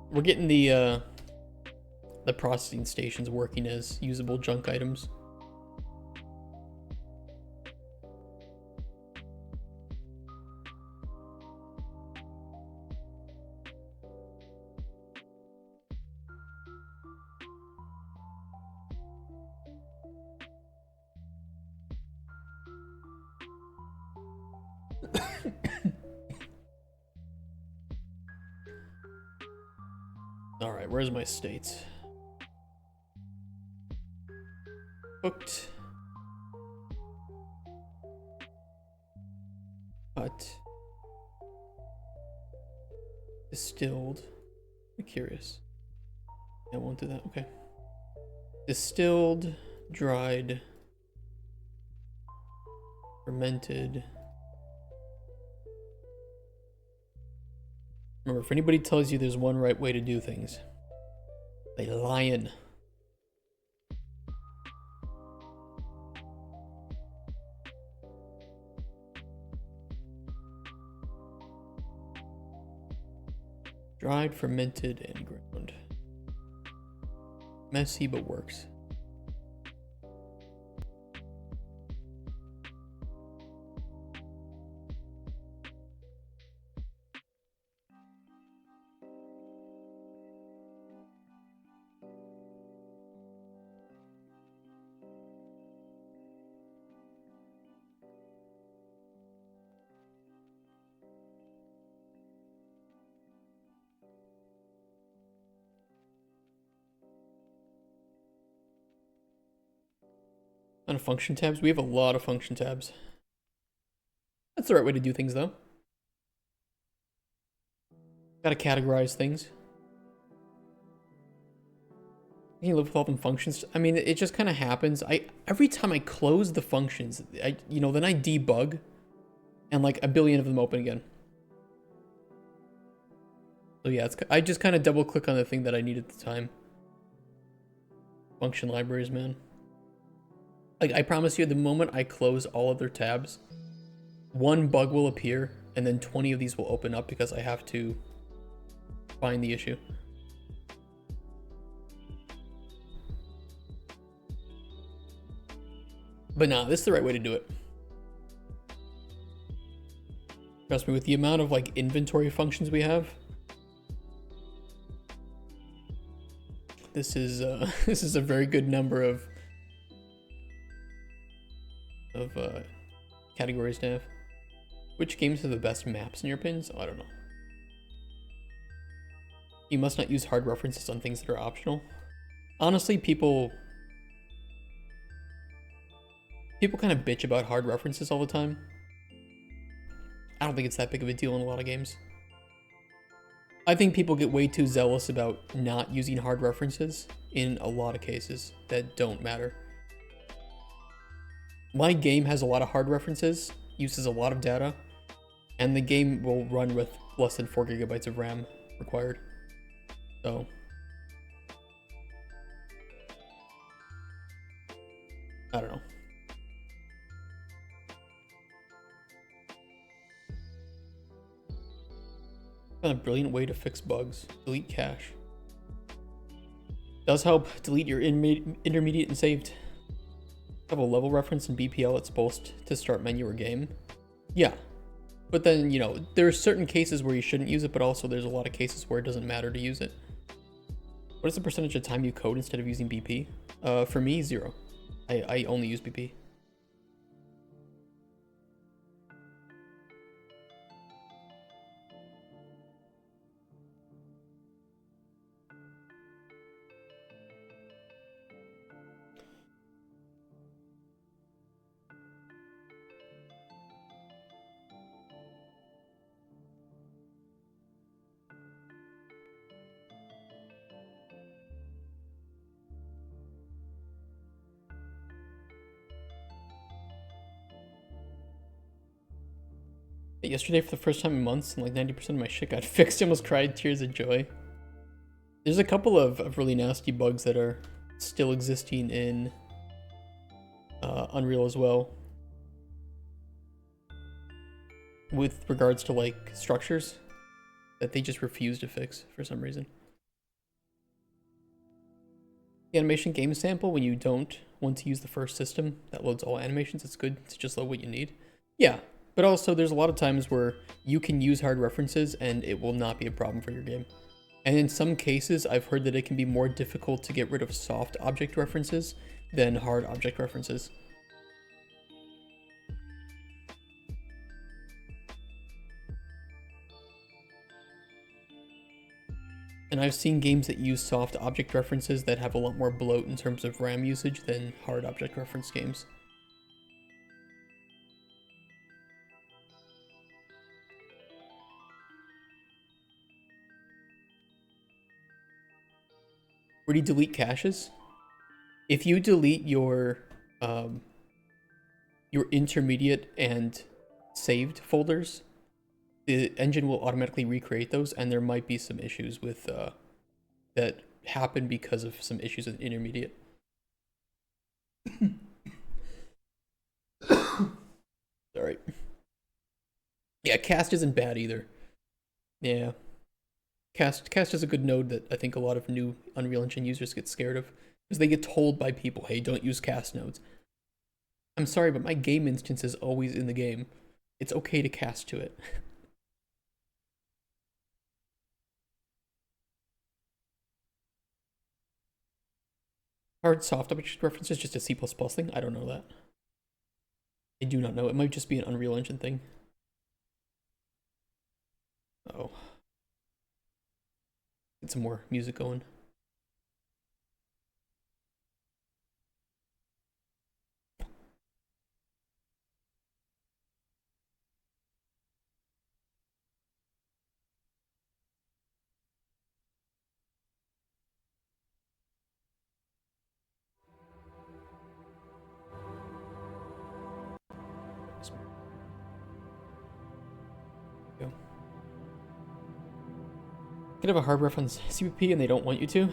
S1: We're getting the processing stations working as usable junk items. All right, where's my states? Cooked. Cut. Distilled. I'm curious. I won't do that. Okay. Distilled, dried, fermented. Remember, if anybody tells you there's one right way to do things, they lying. Dried, fermented, and ground. Messy, but works. On function tabs, we have a lot of function tabs. That's the right way to do things, though. Gotta categorize things. Can you live with all them functions? I mean, it just kind of happens. Every time I close the functions, then I debug, and like a billion of them open again. So yeah, I just kind of double click on the thing that I need at the time. Function libraries, man. Like, I promise you, the moment I close all other tabs, one bug will appear, and then 20 of these will open up because I have to find the issue. But nah, this is the right way to do it. Trust me, with the amount of like inventory functions we have, this is this is a very good number of categories to have. Which games have the best maps in your opinions? Oh, I don't know. You must not use hard references on things that are optional. Honestly, people kind of bitch about hard references all the time. I don't think it's that big of a deal in a lot of games. I think people get way too zealous about not using hard references in a lot of cases that don't matter. My game has a lot of hard references, uses a lot of data, and the game will run with less than 4 gigabytes of RAM required. So I don't know. A brilliant way to fix bugs. Delete cache. Does help delete your intermediate and saved. Have a level reference in BPL it's supposed to start menu or game. Yeah. But then, you know, there are certain cases where you shouldn't use it, but also there's a lot of cases where it doesn't matter to use it. What is the percentage of time you code instead of using BP? For me, 0. I only use BP. Yesterday, for the first time in months, and like 90% of my shit got fixed. I almost cried tears of joy. There's a couple of really nasty bugs that are still existing in Unreal as well, with regards to like structures that they just refuse to fix for some reason. The animation game sample, when you don't want to use the first system that loads all animations, it's good to just load what you need. Yeah. But also, there's a lot of times where you can use hard references and it will not be a problem for your game. And in some cases, I've heard that it can be more difficult to get rid of soft object references than hard object references. And I've seen games that use soft object references that have a lot more bloat in terms of RAM usage than hard object reference games. Where do you delete caches? If you delete your intermediate and saved folders, the engine will automatically recreate those, and there might be some issues with that happen because of some issues with intermediate. Sorry. Yeah, cast isn't bad either. Yeah. Cast is a good node that I think a lot of new Unreal Engine users get scared of, because they get told by people, hey, don't use cast nodes. I'm sorry, but my game instance is always in the game. It's okay to cast to it. Hard soft object reference is just a C++ thing? I don't know that. I do not know. It might just be an Unreal Engine thing. Oh. Get some more music going. Go. Could have a hard reference CPP and they don't want you to.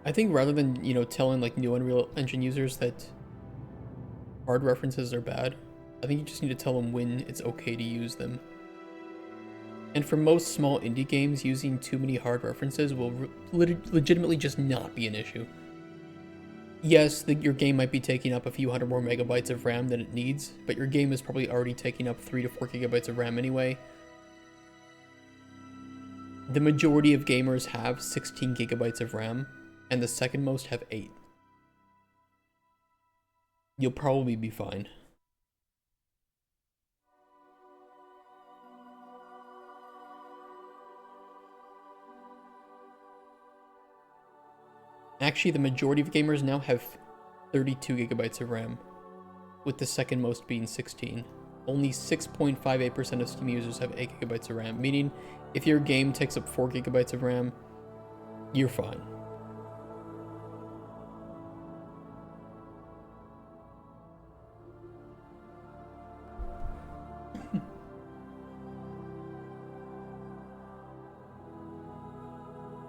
S1: I think rather than, you know, telling like new Unreal Engine users that hard references are bad, I think you just need to tell them when it's okay to use them. And for most small indie games, using too many hard references will legitimately just not be an issue. Yes, your game might be taking up a few hundred more megabytes of RAM than it needs, but your game is probably already taking up 3 to 4 gigabytes of RAM anyway. The majority of gamers have 16 gigabytes of RAM, and the second most have 8. You'll probably be fine. Actually, the majority of gamers now have 32 gigabytes of RAM, with the second most being 16. Only 6.58% of Steam users have 8 gigabytes of RAM, meaning if your game takes up 4 gigabytes of RAM, you're fine.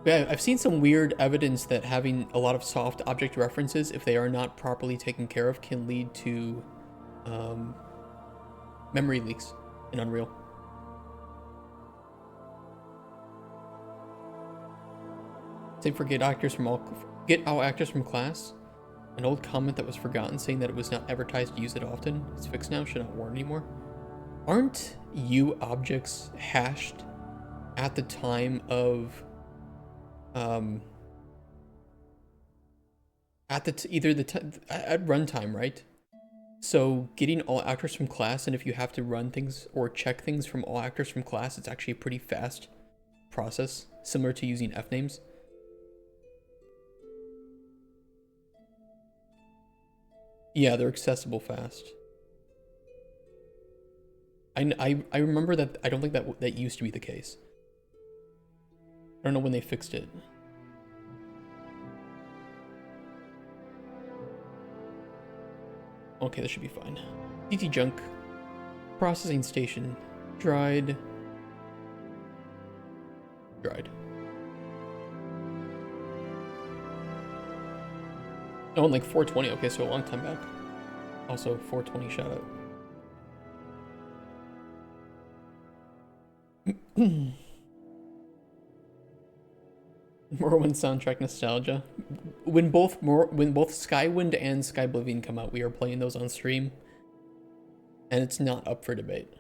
S1: Yeah, I've seen some weird evidence that having a lot of soft object references, if they are not properly taken care of, can lead to memory leaks in Unreal. Same for get all actors from class. An old comment that was forgotten saying that it was not advertised to use it often. It's fixed now, should not warn anymore. Aren't U objects hashed at the time of at runtime, right? So getting all actors from class, and if you have to run things or check things from all actors from class, it's actually a pretty fast process, similar to using F names. Yeah, they're accessible fast. I remember that. I don't think that used to be the case. I don't know when they fixed it. Okay, this should be fine. DT junk. Processing station. Dried. Oh, and like 420. Okay, so a long time back. Also, 420 shout out. Morrowind soundtrack nostalgia. When both Skywind and Skyblivion come out, we are playing those on stream, and it's not up for debate.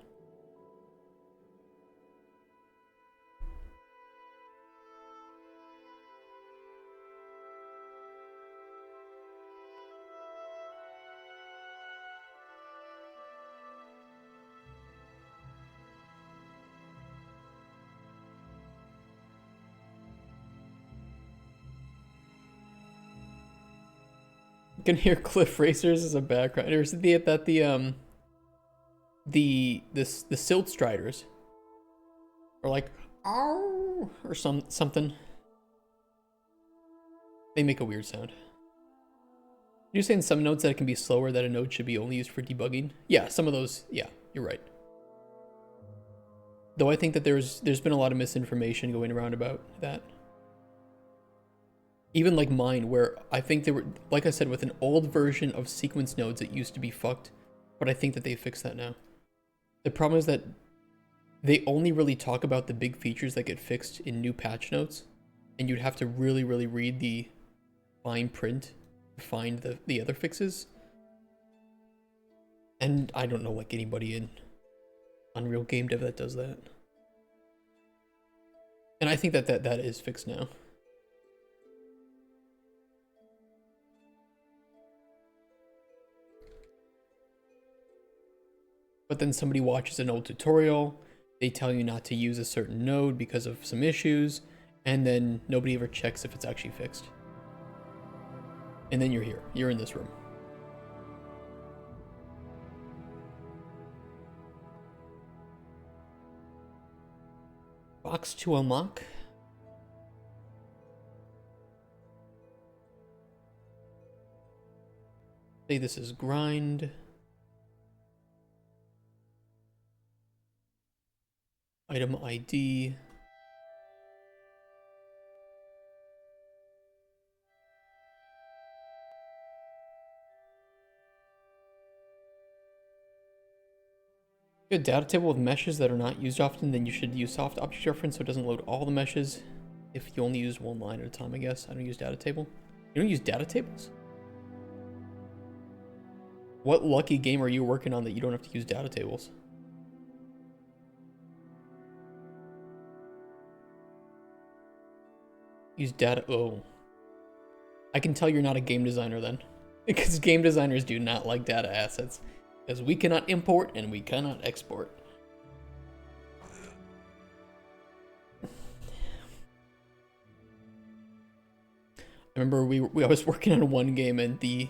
S1: You can hear cliff racers as a background. Or is it the silt striders are like ow or something. They make a weird sound. You're saying some nodes that it can be slower, that a node should be only used for debugging? Yeah, some of those, yeah, you're right. Though I think that there's been a lot of misinformation going around about that. Even like mine, where I think they were, like I said, with an old version of sequence nodes, it used to be fucked, but I think that they fixed that now. The problem is that they only really talk about the big features that get fixed in new patch notes, and you'd have to really, really read the fine print to find the other fixes. And I don't know like anybody in Unreal Game Dev that does that. And I think that is fixed now. But then somebody watches an old tutorial, they tell you not to use a certain node because of some issues, and then nobody ever checks if it's actually fixed. And then you're here, you're in this room. Box to unlock. Say this is grind. Item ID. A data table with meshes that are not used often, then you should use soft object reference so it doesn't load all the meshes. If you only use one line at a time, I guess. I don't use data table. You don't use data tables? What lucky game are you working on that you don't have to use data tables? Use data. Oh. I can tell you're not a game designer then. Because game designers do not like data assets. Because we cannot import and we cannot export. I remember I was working on one game and the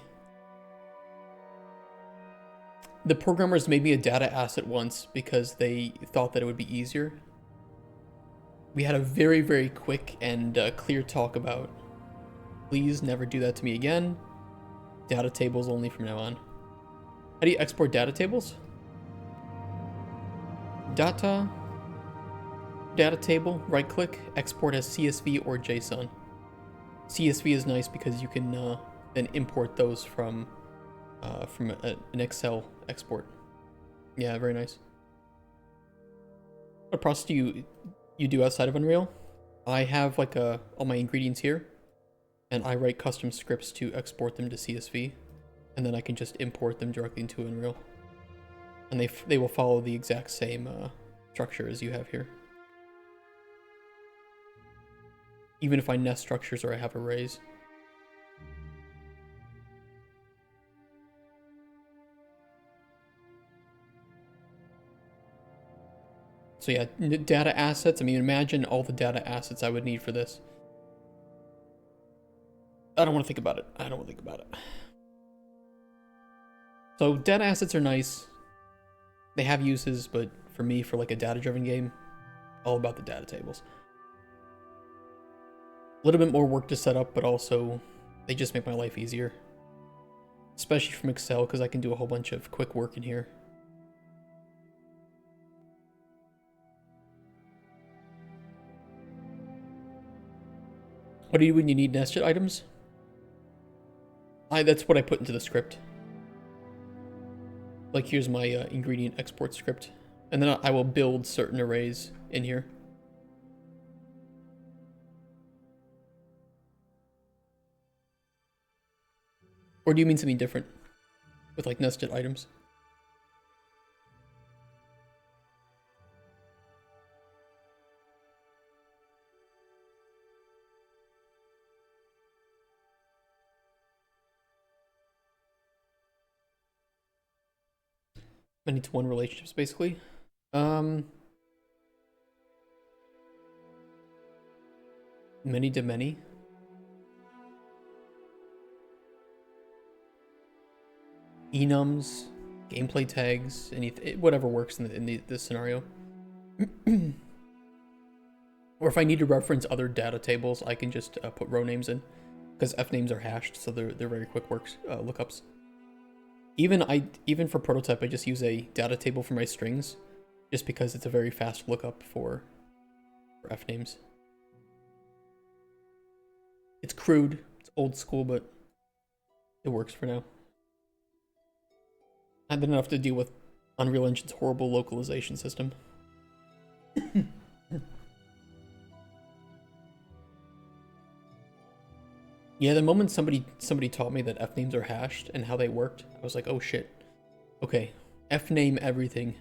S1: programmers made me a data asset once because they thought that it would be easier. We had a very, very quick and clear talk about, please never do that to me again. Data tables only from now on. How do you export data tables? Data table, right click, export as CSV or JSON. CSV is nice because you can then import those from an Excel export. Yeah, very nice. What process do you do outside of Unreal? I have like all my ingredients here, and I write custom scripts to export them to CSV, and then I can just import them directly into Unreal. And they will follow the exact same structure as you have here. Even if I nest structures or I have arrays. So yeah, data assets. I mean, imagine all the data assets I would need for this. I don't want to think about it. I don't want to think about it. So data assets are nice. They have uses, but for me, for like a data-driven game, all about the data tables. A little bit more work to set up, but also they just make my life easier. Especially from Excel, because I can do a whole bunch of quick work in here. What do you when you need nested items? That's what I put into the script. Like here's my ingredient export script. And then I will build certain arrays in here. Or do you mean something different? With like nested items? Many to one relationships, basically. Many to many. Enums, gameplay tags, whatever works in this scenario. Or if I need to reference other data tables, I can just put row names in, because f names are hashed, so they're very quick lookups. Even for prototype, I just use a data table for my strings, just because it's a very fast lookup for f names. It's crude, it's old school, but it works for now. I didn't have to deal with Unreal Engine's horrible localization system. Yeah, the moment somebody taught me that f names are hashed and how they worked, I was like, oh shit. Okay, f name everything.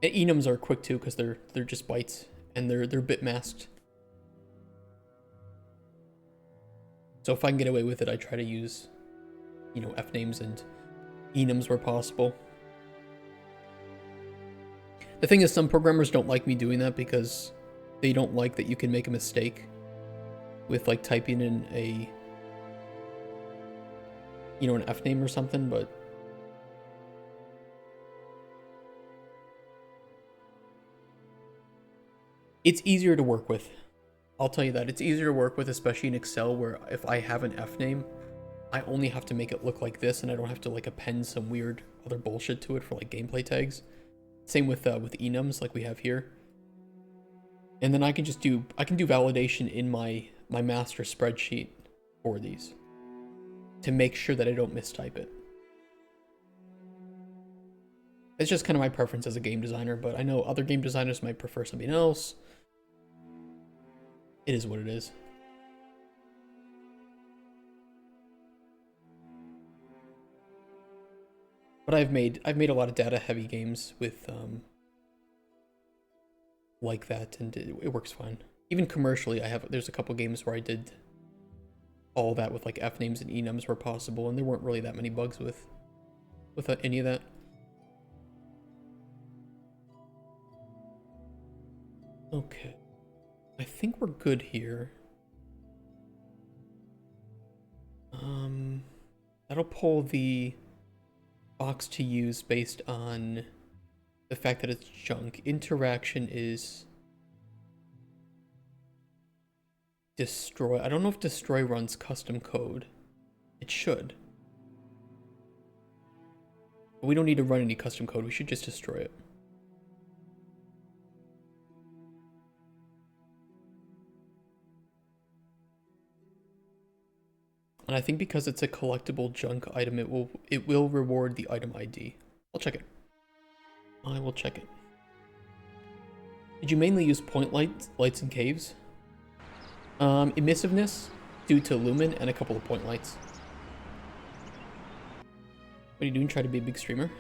S1: And enums are quick too because they're just bytes and they're bit masked. So if I can get away with it, I try to use, f names and enums where possible. The thing is, some programmers don't like me doing that because they don't like that you can make a mistake with like typing in an f name or something, but it's easier to work with. I'll tell you that. It's easier to work with, especially in Excel, where if I have an f name, I only have to make it look like this, and I don't have to like append some weird other bullshit to it for like gameplay tags. Same with enums like we have here. And then I can do validation in my master spreadsheet for these to make sure that I don't mistype it. It's just kind of my preference as a game designer, but I know other game designers might prefer something else. It is what it is. But I've made a lot of data heavy games with like that, and it works fine. Even commercially, there's a couple games where I did all that with like F names and E nums where possible, and there weren't really that many bugs with any of that. Okay, I think we're good here. That'll pull the box to use based on the fact that it's junk. Interaction is destroy. I don't know if destroy runs custom code. It should. But we don't need to run any custom code. We should just destroy it. And I think because it's a collectible junk item, it will reward the item ID. I'll check it. I will check it. Did you mainly use point lights in caves? Emissiveness due to lumen and a couple of point lights. What are you doing? Try to be a big streamer?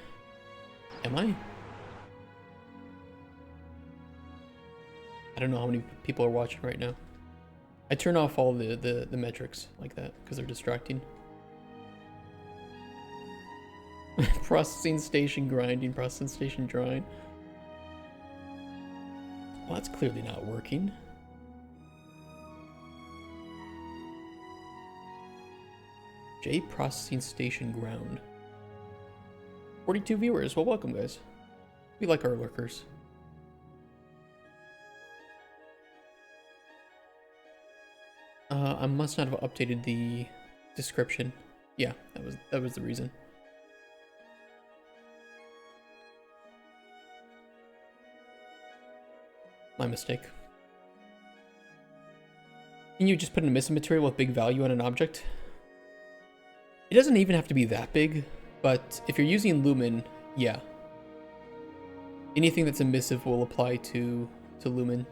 S1: Am I? I don't know how many people are watching right now. I turn off all the metrics like that because they're distracting. Processing station grinding, processing station drawing. Well, that's clearly not working. J processing station ground. 42 viewers. Well, welcome, guys. We like our lurkers. I must not have updated the description. Yeah, that was the reason. My mistake. Can you just put an emissive material with big value on an object? It doesn't even have to be that big, but if you're using lumen, yeah. Anything that's emissive will apply to lumen.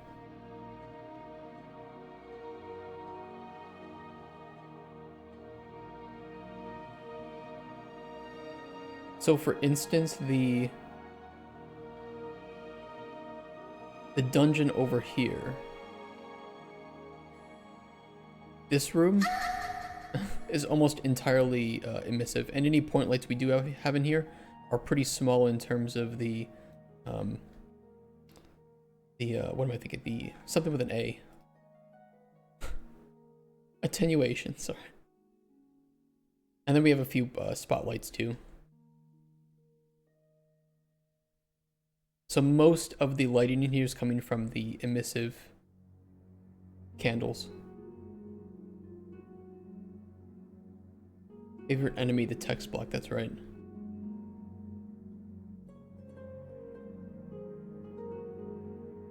S1: So for instance, the dungeon over here, this room is almost entirely emissive, and any point lights we do have in here are pretty small in terms of the what am I thinking? The something with an A. Attenuation, sorry. And then we have a few spotlights too. So most of the lighting in here is coming from the emissive candles. Favorite enemy, the text block, that's right.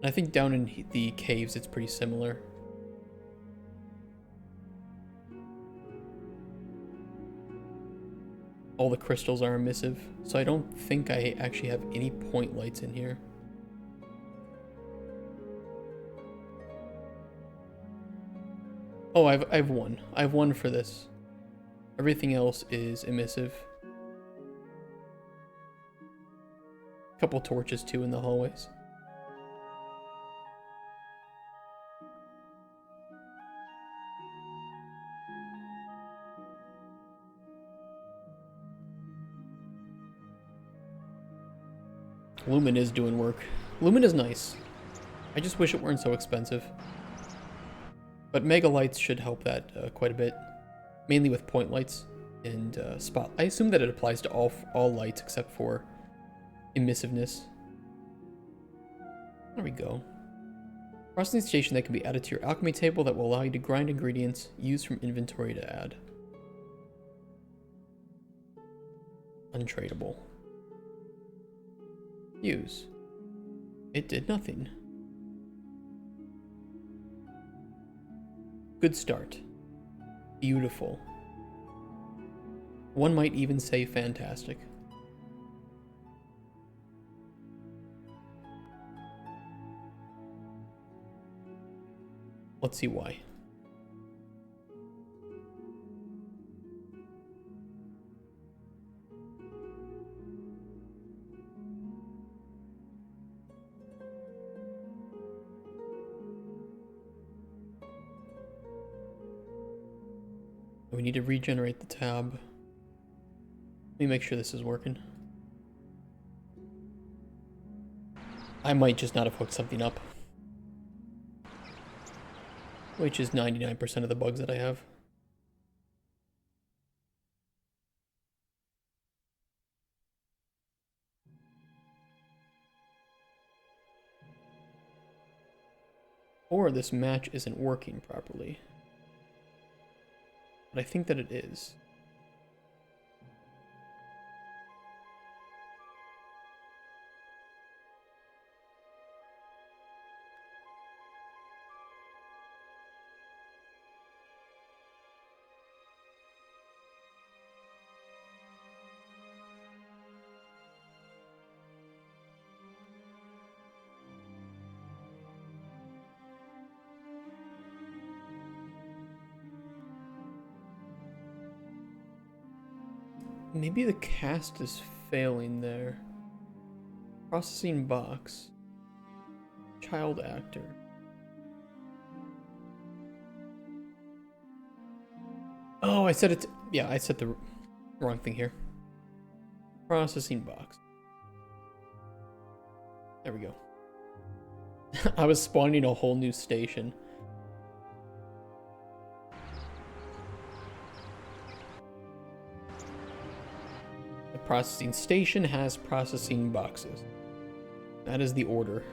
S1: I think down in the caves it's pretty similar. All the crystals are emissive, so I don't think I actually have any point lights in here. Oh, I have one. I have one for this. Everything else is emissive. Couple torches too in the hallways. Lumen is doing work. Lumen is nice. I just wish it weren't so expensive. But mega lights should help that quite a bit. Mainly with point lights and spot. I assume that it applies to all lights except for emissiveness. There we go. Processing station that can be added to your alchemy table that will allow you to grind ingredients used from inventory to add. Untradeable. Use. It did nothing. Good start. Beautiful. One might even say fantastic. Let's see why. We need to regenerate the tab. Let me make sure this is working. I might just not have hooked something up. Which is 99% of the bugs that I have. Or this match isn't working properly. But I think that it is. Maybe the cast is failing there. Processing box. Child actor. Oh, I said it. Yeah, I said the wrong thing here. Processing box. There we go. I was spawning a whole new station. The processing station has processing boxes. That is the order.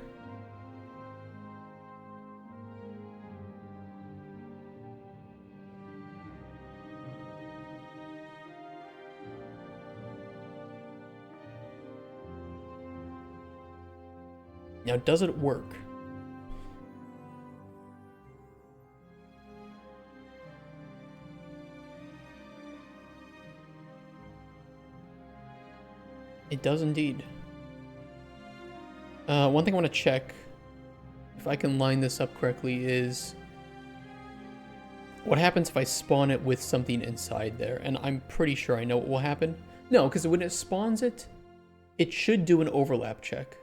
S1: Now, does it work? It does indeed. One thing I want to check, if I can line this up correctly, is what happens if I spawn it with something inside there? And I'm pretty sure I know what will happen. No, because when it spawns it, it should do an overlap check.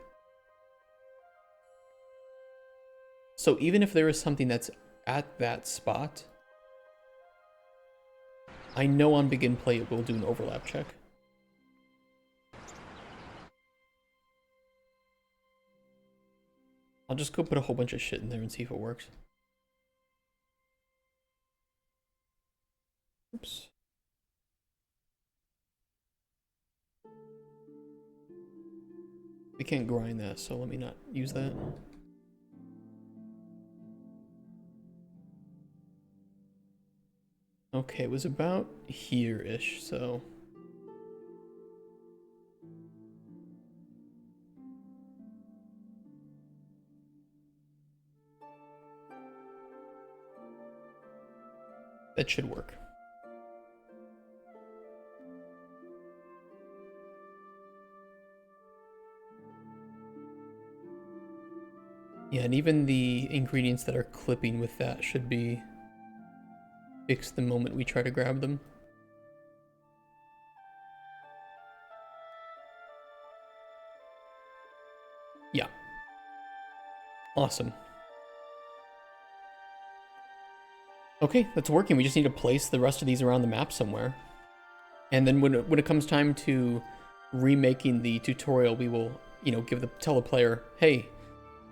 S1: So even if there is something that's at that spot, I know on begin play it will do an overlap check. I'll just go put a whole bunch of shit in there and see if it works. Oops. We can't grind that, so let me not use that. Okay, it was about here-ish, so... that should work. Yeah, and even the ingredients that are clipping with that should be fixed the moment we try to grab them. Yeah. Awesome. Okay, that's working. We just need to place the rest of these around the map somewhere. And then when it comes time to remaking the tutorial, we will, tell the player, hey,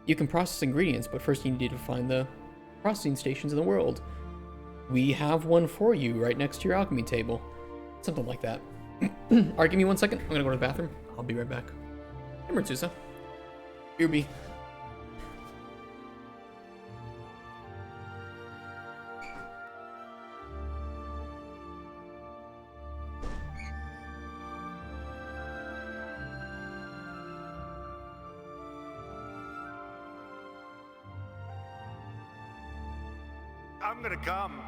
S1: you can process ingredients, but first you need to find the processing stations in the world. We have one for you right next to your alchemy table. Something like that. Alright, give me 1 second. I'm gonna go to the bathroom. I'll be right back. Hey, Mertusa. Beerby.
S2: I'm gonna come.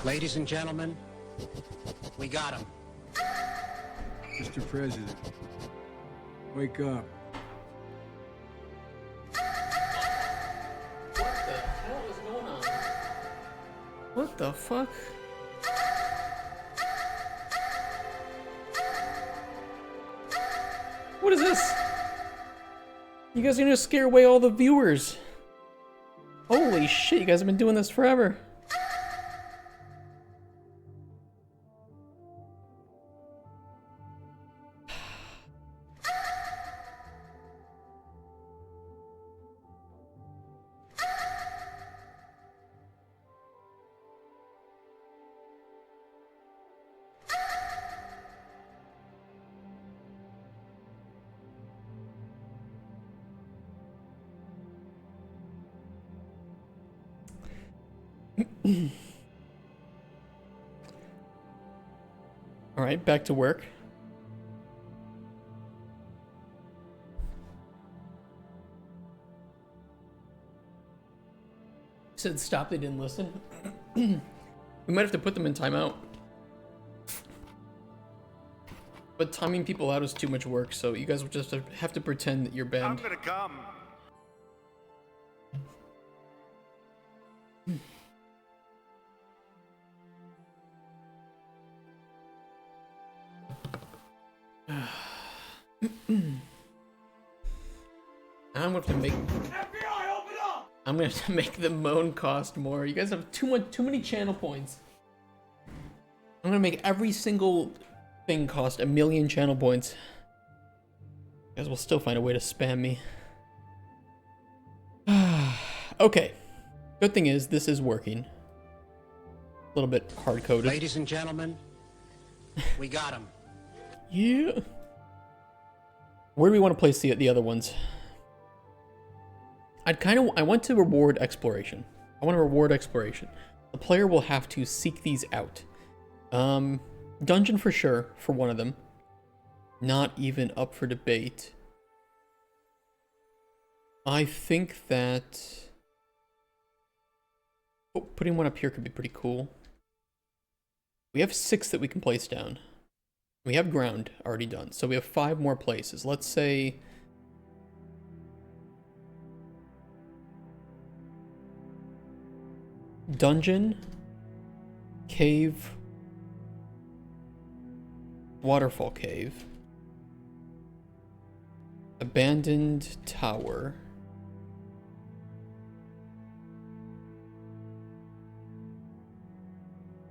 S4: Ladies and gentlemen, we got him.
S5: Mr. President, wake up.
S1: What the hell is going on? What the fuck? What is this? You guys are gonna scare away all the viewers. Holy shit, you guys have been doing this forever. All right, back to work. Said stop, they didn't listen. We might have to put them in timeout. But timing people out is too much work, so you guys will just have to pretend that you're
S2: I'm
S1: banned.
S2: gonna come.
S1: I'm gonna have to make.
S2: FBI, open up!
S1: I'm gonna have to make the moan cost more. You guys have too many channel points. I'm gonna make every single thing cost 1,000,000 channel points. You guys will still find a way to spam me. Okay. Good thing is this is working. A little bit hard coded.
S4: Ladies and gentlemen, we got him.
S1: Yeah. Where do we want to place the other ones? I want to reward exploration. I want to reward exploration. The player will have to seek these out. Dungeon for sure for one of them. Not even up for debate. I think that putting one up here could be pretty cool. We have 6 that we can place down. We have ground already done, so we have 5 more places. Let's say dungeon, cave, waterfall cave, abandoned tower,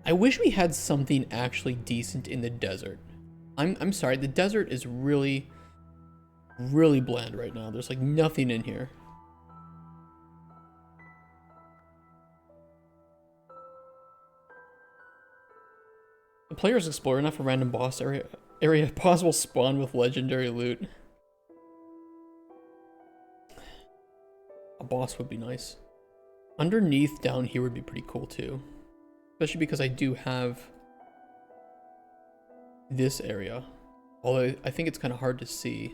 S1: I wish we had something actually decent in the desert. I'm sorry, the desert is really bland right now. There's like nothing in here. The players explore enough a random boss area possible spawn with legendary loot. A boss would be nice. Underneath down here would be pretty cool too. Especially because I do have this area. Although I think it's kind of hard to see.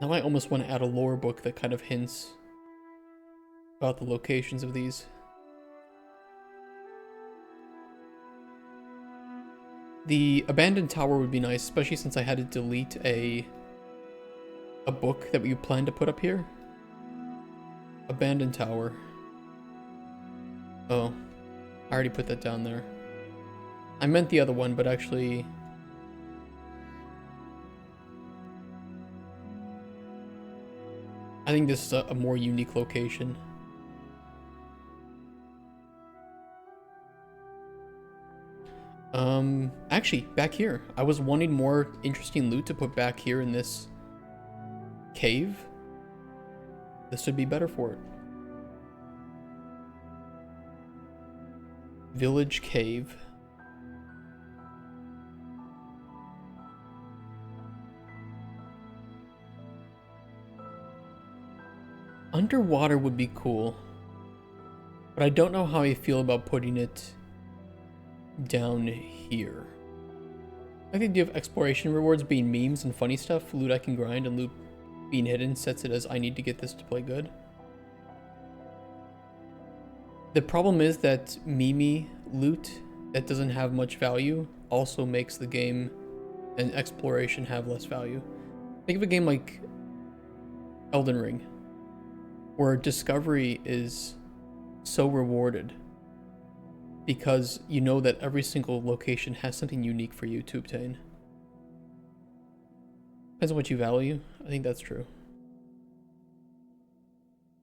S1: Now I almost want to add a lore book that kind of hints about the locations of these. The abandoned tower would be nice, especially since I had to delete a book that we planned to put up here. Abandoned tower. Oh, I already put that down there. I meant the other one, but actually I think this is a more unique location. Actually, back here. I was wanting more interesting loot to put back here in this cave. This would be better for it. Village cave. Underwater would be cool. But I don't know how I feel about putting it down here. I think the idea of exploration rewards being memes and funny stuff, loot I can grind, and loot being hidden sets it as I need to get this to play good. The problem is that meme loot that doesn't have much value also makes the game and exploration have less value. Think of a game like Elden Ring, where discovery is so rewarded because you know that every single location has something unique for you to obtain. Depends on what you value. I think that's true.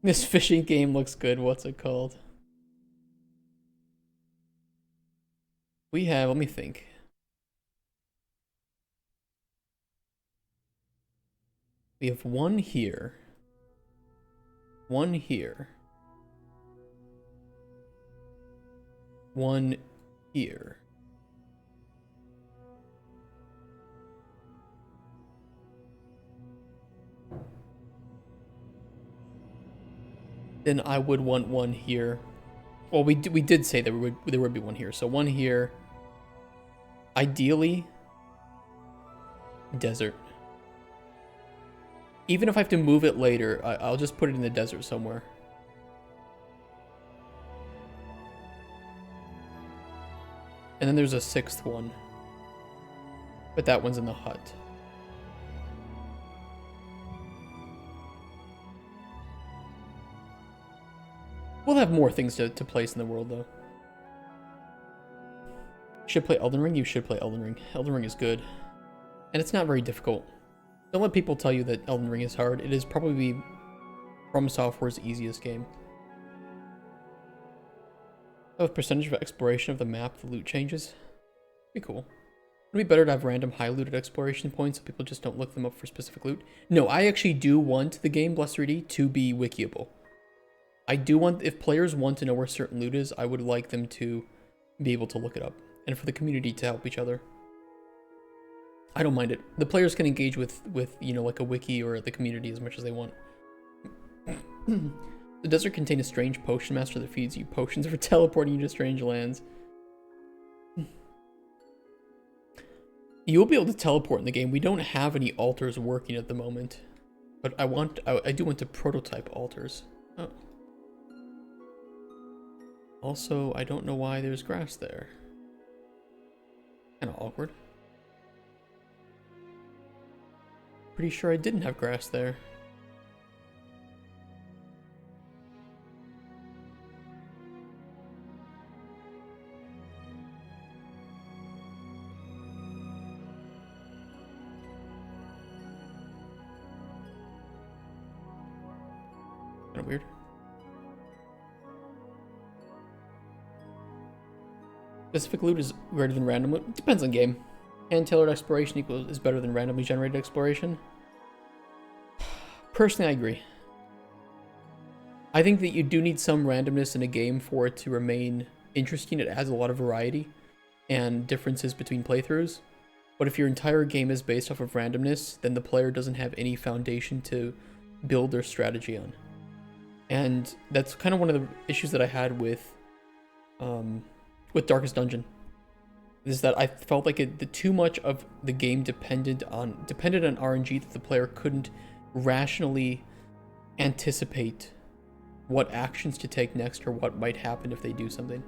S1: This fishing game looks good. What's it called? We have, let me think. We have one here. One here. One here. Then I would want one here. Well, we did say there would be one here. So one here. Ideally, desert. Even if I have to move it later, I'll just put it in the desert somewhere. And then there's a sixth one. But that one's in the hut. We'll have more things to place in the world, though. Should play Elden Ring? You should play Elden Ring. Elden Ring is good. And it's not very difficult. Don't let people tell you that Elden Ring is hard. It is probably From Software's easiest game. Oh, percentage of exploration of the map, the loot changes. Be cool. Would it be better to have random high looted exploration points so people just don't look them up for specific loot? No, I actually do want the game, Bless 3D, to be wikiable. I do want, if players want to know where certain loot is, I would like them to be able to look it up. And for the community to help each other. I don't mind it. The players can engage with you know, like a wiki or the community as much as they want. The desert contains a strange potion master that feeds you potions for teleporting you to strange lands. You'll be able to teleport in the game. We don't have any altars working at the moment. But I do want to prototype altars. Oh. Also, I don't know why there's grass there. Kind of awkward. Pretty sure I didn't have grass there. Kind of weird. Specific loot is greater than random loot. It depends on game. Hand-tailored exploration is better than randomly generated exploration. Personally, I agree. I think that you do need some randomness in a game for it to remain interesting. It adds a lot of variety and differences between playthroughs. But if your entire game is based off of randomness, then the player doesn't have any foundation to build their strategy on. And that's kind of one of the issues that I had with Darkest Dungeon. Is that I felt like too much of the game depended on RNG that the player couldn't rationally anticipate what actions to take next or what might happen if they do something.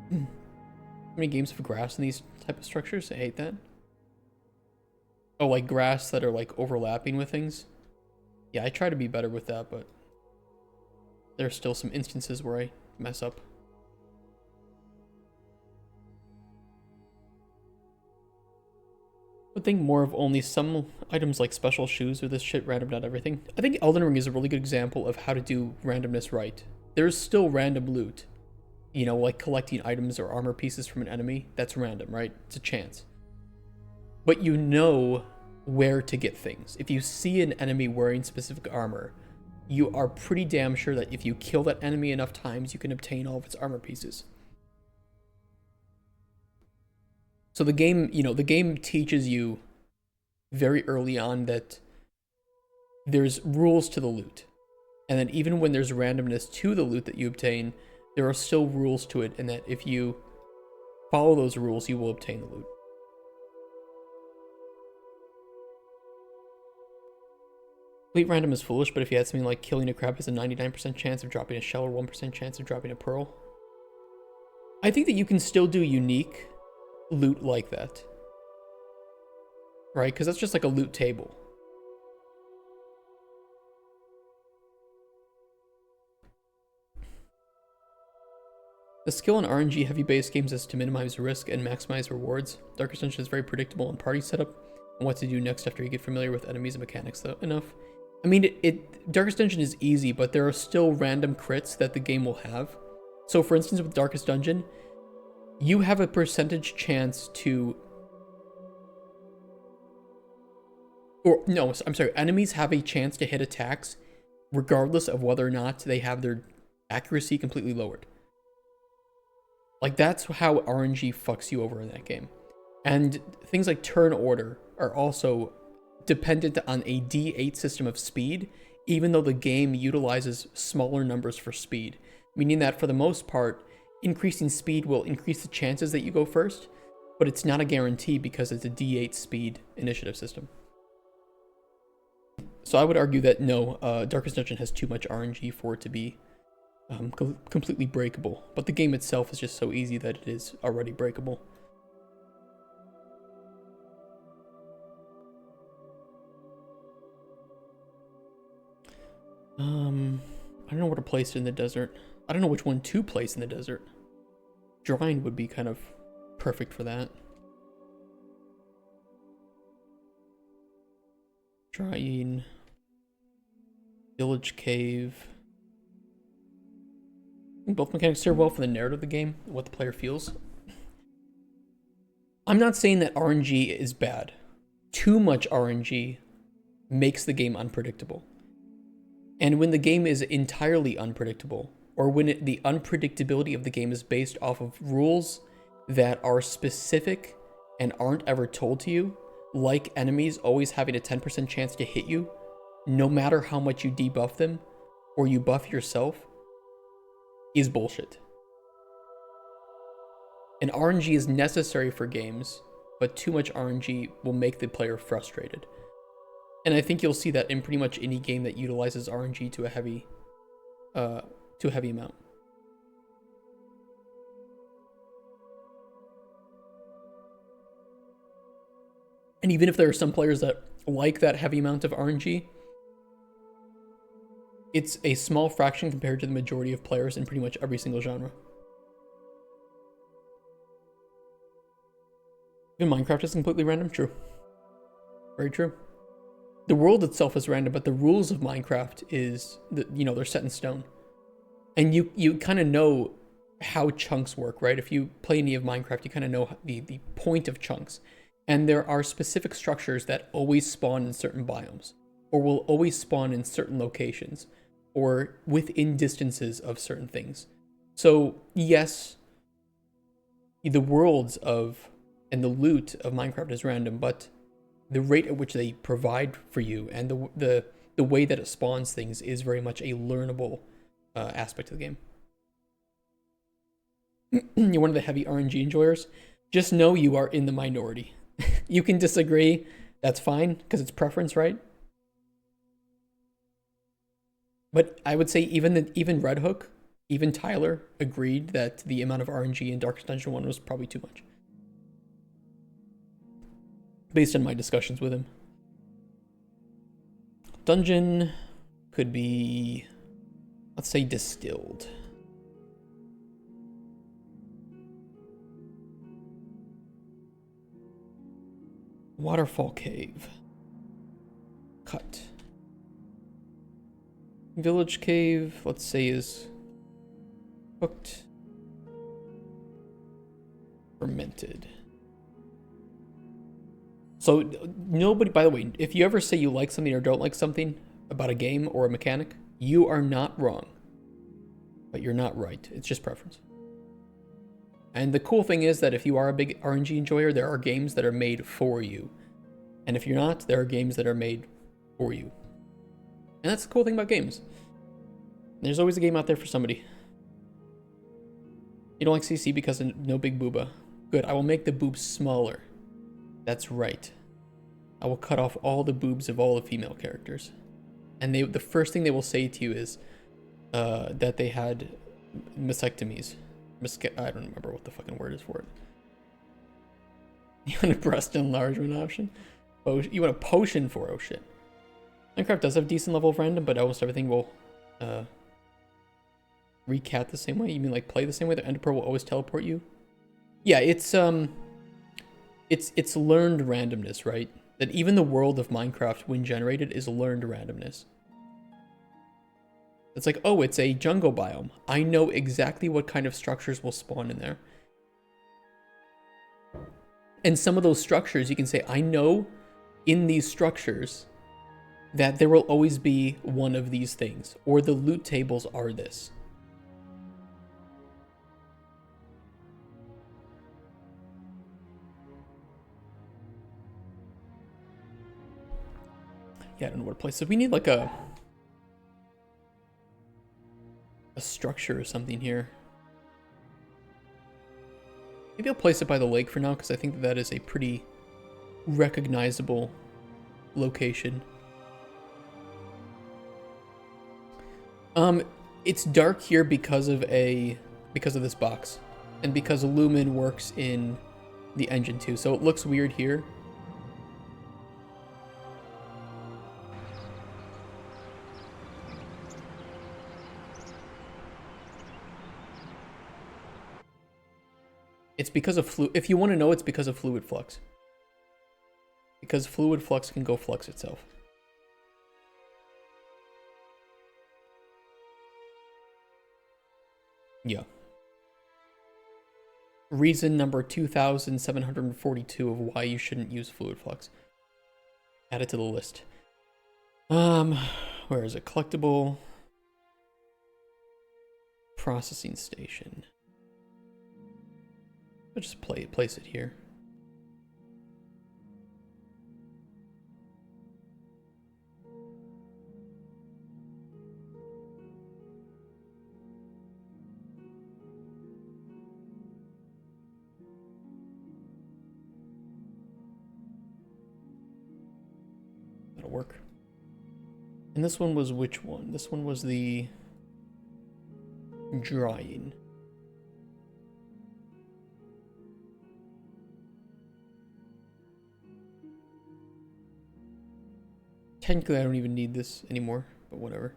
S1: How many games have grass in these type of structures? I hate that. Oh, like grass that are like overlapping with things? Yeah, I try to be better with that, but there are still some instances where I mess up. I would think more of only some items like special shoes or this shit random, not everything. I think Elden Ring is a really good example of how to do randomness right. There's still random loot. You know, like collecting items or armor pieces from an enemy. That's random, right? It's a chance. But you know where to get things. If you see an enemy wearing specific armor, you are pretty damn sure that if you kill that enemy enough times, you can obtain all of its armor pieces. So the game, you know, the game teaches you very early on that there's rules to the loot. And then even when there's randomness to the loot that you obtain, there are still rules to it, and that if you follow those rules, you will obtain the loot. Complete random is foolish, but if you had something like killing a crab has a 99% chance of dropping a shell or 1% chance of dropping a pearl, I think that you can still do unique loot like that. Right? Because that's just like a loot table. The skill in RNG heavy-based games is to minimize risk and maximize rewards. Darkest Dungeon is very predictable in party setup and what to do next after you get familiar with enemies and mechanics though enough. I mean, Darkest Dungeon is easy, but there are still random crits that the game will have. So for instance, with Darkest Dungeon, you have a percentage chance to... Or, no, I'm sorry, enemies have a chance to hit attacks regardless of whether or not they have their accuracy completely lowered. Like, that's how RNG fucks you over in that game. And things like turn order are also dependent on a D8 system of speed, even though the game utilizes smaller numbers for speed. Meaning that for the most part, increasing speed will increase the chances that you go first, but it's not a guarantee because it's a D8 speed initiative system. So I would argue that no, Darkest Dungeon has too much RNG for it to be completely breakable, but the game itself is just so easy that it is already breakable. I don't know where to place it in the desert. I don't know which one to place in the desert. Drying would be kind of perfect for that. Drying. Village cave. I think both mechanics serve well for the narrative of the game, what the player feels. I'm not saying that RNG is bad. Too much RNG makes the game unpredictable. And when the game is entirely unpredictable, or when the unpredictability of the game is based off of rules that are specific and aren't ever told to you, like enemies always having a 10% chance to hit you, no matter how much you debuff them, or you buff yourself, is bullshit. And RNG is necessary for games, but too much RNG will make the player frustrated. And I think you'll see that in pretty much any game that utilizes RNG to a heavy amount. And even if there are some players that like that heavy amount of RNG, it's a small fraction compared to the majority of players in pretty much every single genre. Even Minecraft is completely random? True. Very true. The world itself is random, but the rules of Minecraft is, they're set in stone. And you kind of know how chunks work, right? If you play any of Minecraft, you kind of know the point of chunks. And there are specific structures that always spawn in certain biomes, or will always spawn in certain locations, or within distances of certain things. So yes, the worlds and the loot of Minecraft is random, but the rate at which they provide for you and the way that it spawns things is very much a learnable aspect of the game. You're one of the heavy RNG enjoyers. Just know you are in the minority. You can disagree. That's fine, because it's preference, right? But I would say even Red Hook, even Tyler agreed that the amount of RNG in Darkest Dungeon 1 was probably too much. Based on my discussions with him. Dungeon could be, let's say, distilled. Waterfall cave. Cut. Village cave, let's say, is cooked. Fermented. So nobody, by the way, if you ever say you like something or don't like something about a game or a mechanic, you are not wrong. But you're not right. It's just preference. And the cool thing is that if you are a big RNG enjoyer, there are games that are made for you. And if you're not, there are games that are made for you. And that's the cool thing about games. There's always a game out there for somebody. You don't like CC because of no big booba. Good, I will make the boobs smaller. That's right. I will cut off all the boobs of all the female characters. and the first thing they will say to you is that they had mastectomies. I don't remember what the fucking word is for it. You want a breast enlargement option? Oh, you want a potion for? Oh shit. Minecraft does have a decent level of random, but almost everything will recat the same way. You mean like play the same way? The Ender Pearl will always teleport you? Yeah, it's learned randomness, right? That even the world of Minecraft, when generated, is learned randomness. It's like, oh, it's a jungle biome. I know exactly what kind of structures will spawn in there. And some of those structures, you can say, I know in these structures that there will always be one of these things, or the loot tables are this. Yeah, I don't know what to place. So we need like a structure or something here. Maybe I'll place it by the lake for now, because I think that is a pretty recognizable location. It's dark here because of this box, and because Lumen works in the engine too, so it looks weird here. It's because of if you want to know, it's because of fluid flux. Because fluid flux can go flux itself. Yeah. Reason number 2742 of why you shouldn't use fluid flux. Add it to the list. Where is it? Collectible. Processing station. I'll just place it here. That'll work. And this one was which one? This one was the drying. Technically, I don't even need this anymore, but whatever.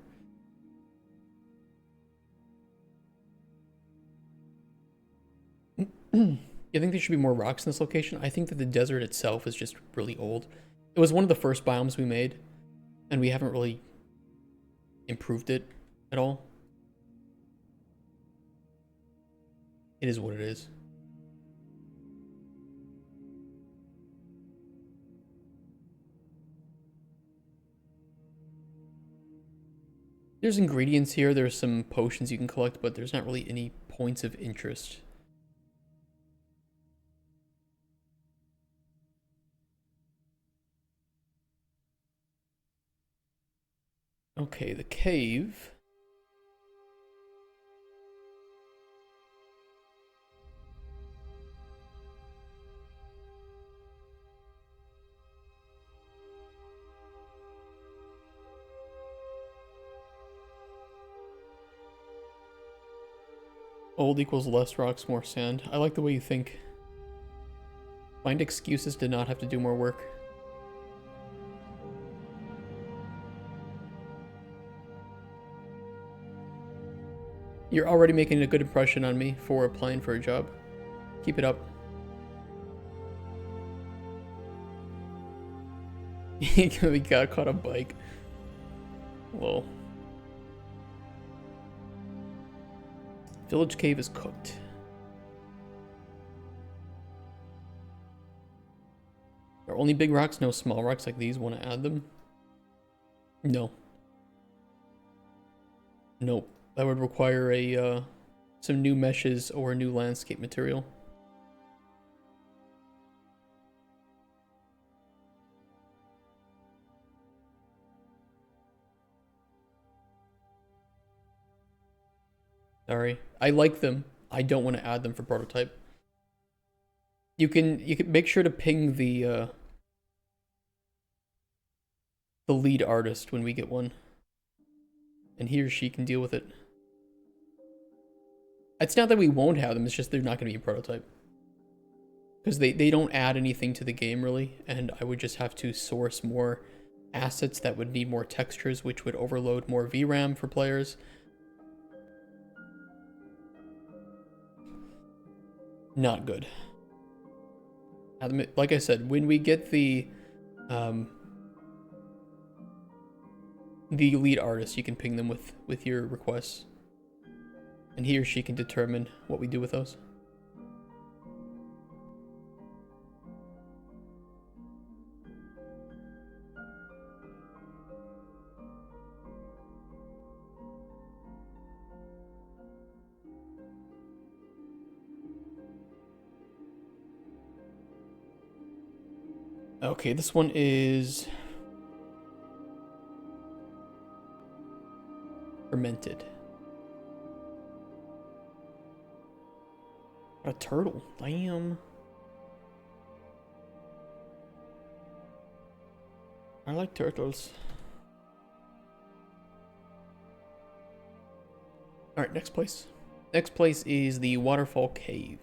S1: You think there should be more rocks in this location? I think that the desert itself is just really old. It was one of the first biomes we made, and we haven't really improved it at all. It is what it is. There's ingredients here, there's some potions you can collect, but there's not really any points of interest. Okay, the cave. Old equals less rocks, more sand. I like the way you think. Find excuses to not have to do more work. You're already making a good impression on me for applying for a job. Keep it up. We got caught a bike. Whoa. Village cave is cooked. Are only big rocks, no small rocks like these? Want to add them? No. Nope. That would require a some new meshes or new landscape material. Sorry. I like them. I don't want to add them for prototype. You can make sure to ping the lead artist when we get one. and he or she can deal with it. It's not that we won't have them, it's just they're not going to be a prototype. Because they don't add anything to the game, really, and I would just have to source more assets that would need more textures, which would overload more VRAM for players. Not good. Like I said, when we get the lead artist, you can ping them with your requests, and he or she can determine what we do with those. Okay, this one is fermented. A turtle, damn. I like turtles. All right, next place. Next place is the Waterfall Cave.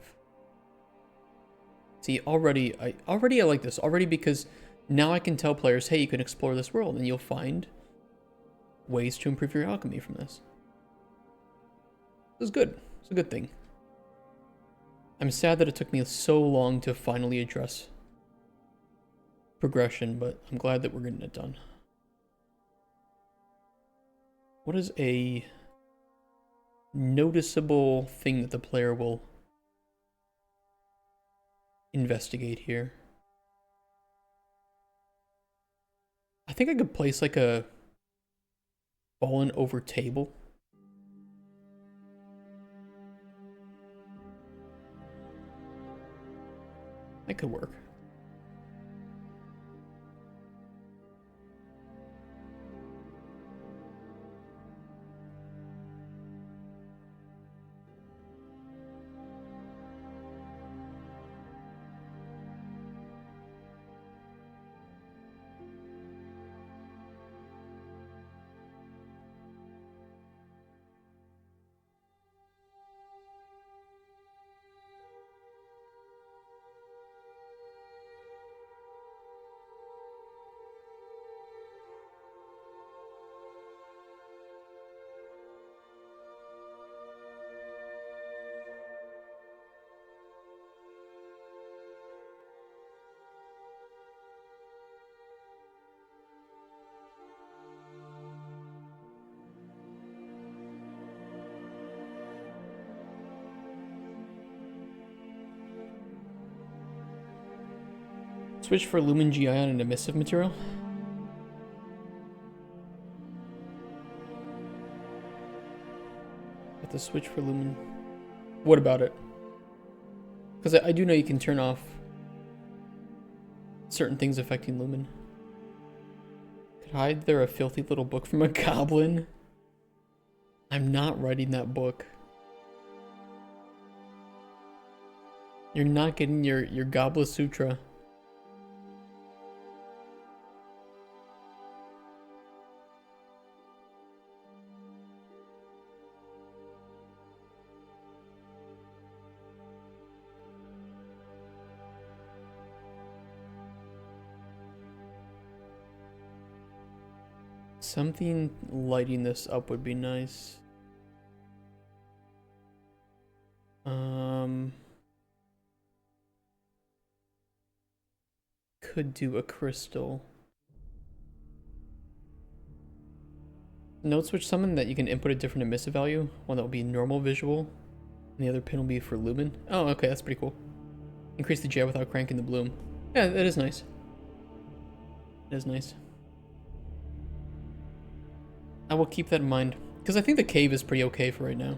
S1: See, already I like this already because now I can tell players, hey, you can explore this world and you'll find ways to improve your alchemy from this. This is good. It's a good thing. I'm sad that it took me so long to finally address progression, but I'm glad that we're getting it done. What is a noticeable thing that the player will investigate here? I think I could place like a fallen over table. That could work. Switch for Lumen GI on an emissive material. Have to switch for Lumen. What about it? Because I do know you can turn off certain things affecting Lumen. Could hide there a filthy little book from a goblin? I'm not writing that book. You're not getting your Goblet Sutra. Something lighting this up would be nice. Could do a crystal. Node switch summon that you can input a different emissive value. One that will be normal visual, and the other pin will be for lumen. Oh, okay, that's pretty cool. Increase the GI without cranking the bloom. Yeah, that is nice. It is nice. I will keep that in mind, because I think the cave is pretty okay for right now.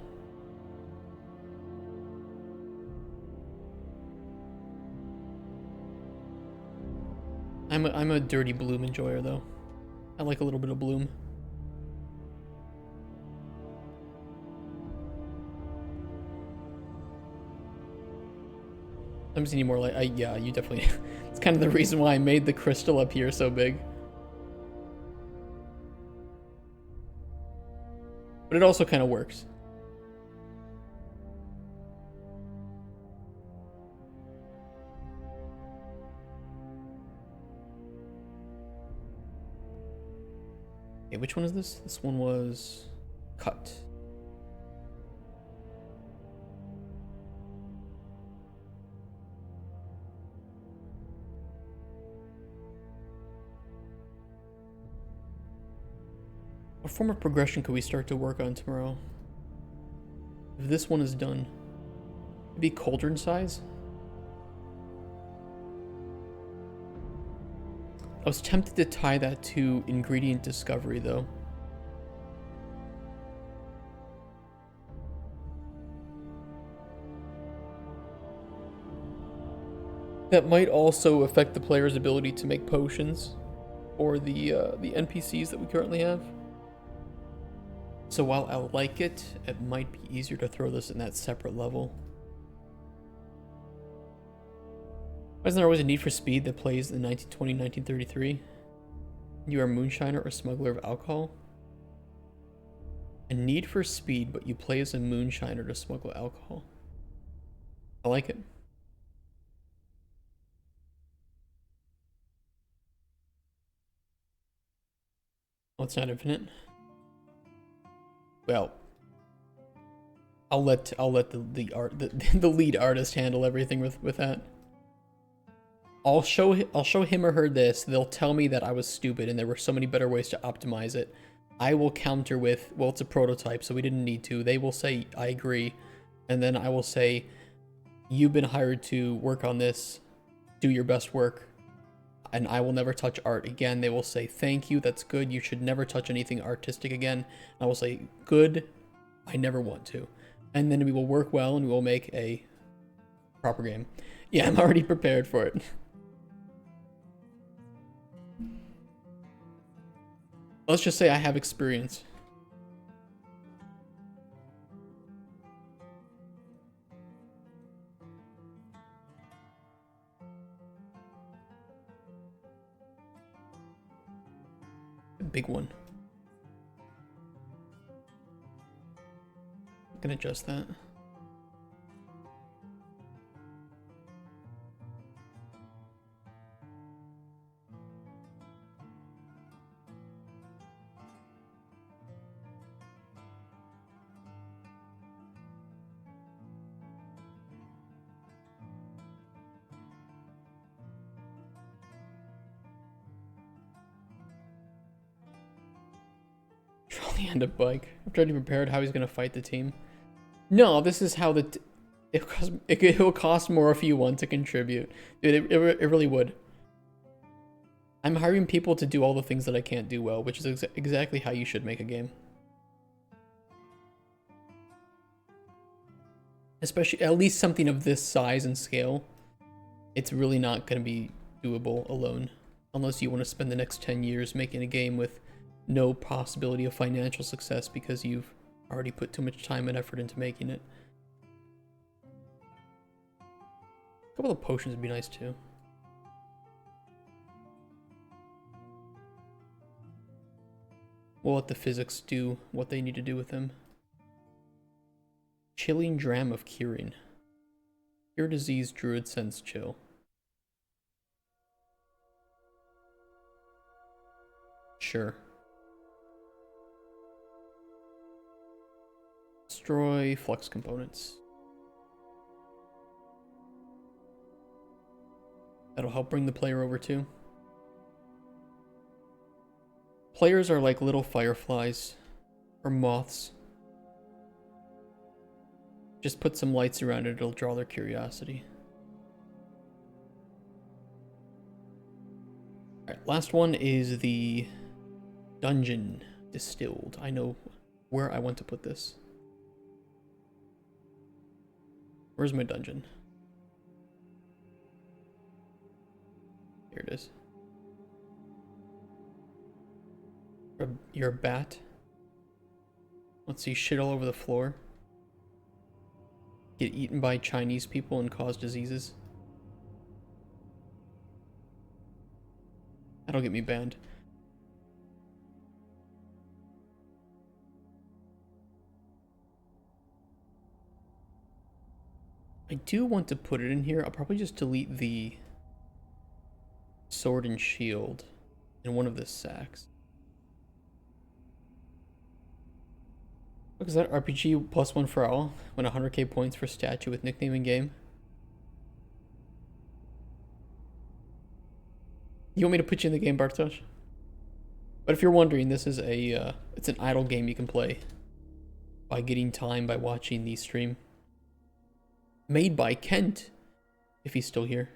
S1: I'm a dirty bloom enjoyer though. I like a little bit of bloom. I'm just needing more light. Yeah, you definitely. It's kind of the reason why I made the crystal up here so big. But it also kind of works. Okay, which one is this? This one was cut. What form of progression could we start to work on tomorrow? If this one is done, maybe cauldron size? I was tempted to tie that to ingredient discovery though. That might also affect the player's ability to make potions or the NPCs that we currently have. So while I like it, it might be easier to throw this in that separate level. Why isn't there always a need for speed that plays in 1920, 1933? You are a moonshiner or smuggler of alcohol? A need for speed, but you play as a moonshiner to smuggle alcohol. I like it. Oh, it's not infinite. Well, I'll let the lead artist handle everything with that. I'll show him or her this. They'll tell me that I was stupid and there were so many better ways to optimize it. I will counter with, well, it's a prototype, so we didn't need to. They will say, I agree. And then I will say, you've been hired to work on this. Do your best work. And I will never touch art again. They will say, thank you, that's good. You should never touch anything artistic again. And I will say, good, I never want to. And then we will work well and we will make a proper game. Yeah, I'm already prepared for it. Let's just say I have experience. A big one. I can adjust that. Trolley and a bike. I've already prepared how he's gonna fight the team. No, this is how it will cost more if you want to contribute. Dude, it really would. I'm hiring people to do all the things that I can't do well, which is exactly how you should make a game. Especially, at least something of this size and scale. It's really not going to be doable alone. Unless you want to spend the next 10 years making a game with no possibility of financial success because you've already put too much time and effort into making it. A couple of potions would be nice too. We'll let the physics do what they need to do with them. Chilling dram of curing. Cure disease, druid sense chill. Sure. Destroy flux components. That'll help bring the player over too. Players are like little fireflies or moths. Just put some lights around it, it'll draw their curiosity. Alright, last one is the dungeon distilled. I know where I want to put this. Where's my dungeon? Here it is. You're a bat. Let's see, shit all over the floor. Get eaten by Chinese people and cause diseases. That'll get me banned. I do want to put it in here. I'll probably just delete the sword and shield in one of the sacks. Look, is that RPG +1 for all? Win 100k points for statue with nickname in game. You want me to put you in the game, Bartosz? But if you're wondering, this is a it's an idle game you can play by getting time by watching the stream. Made by Kent, if he's still here.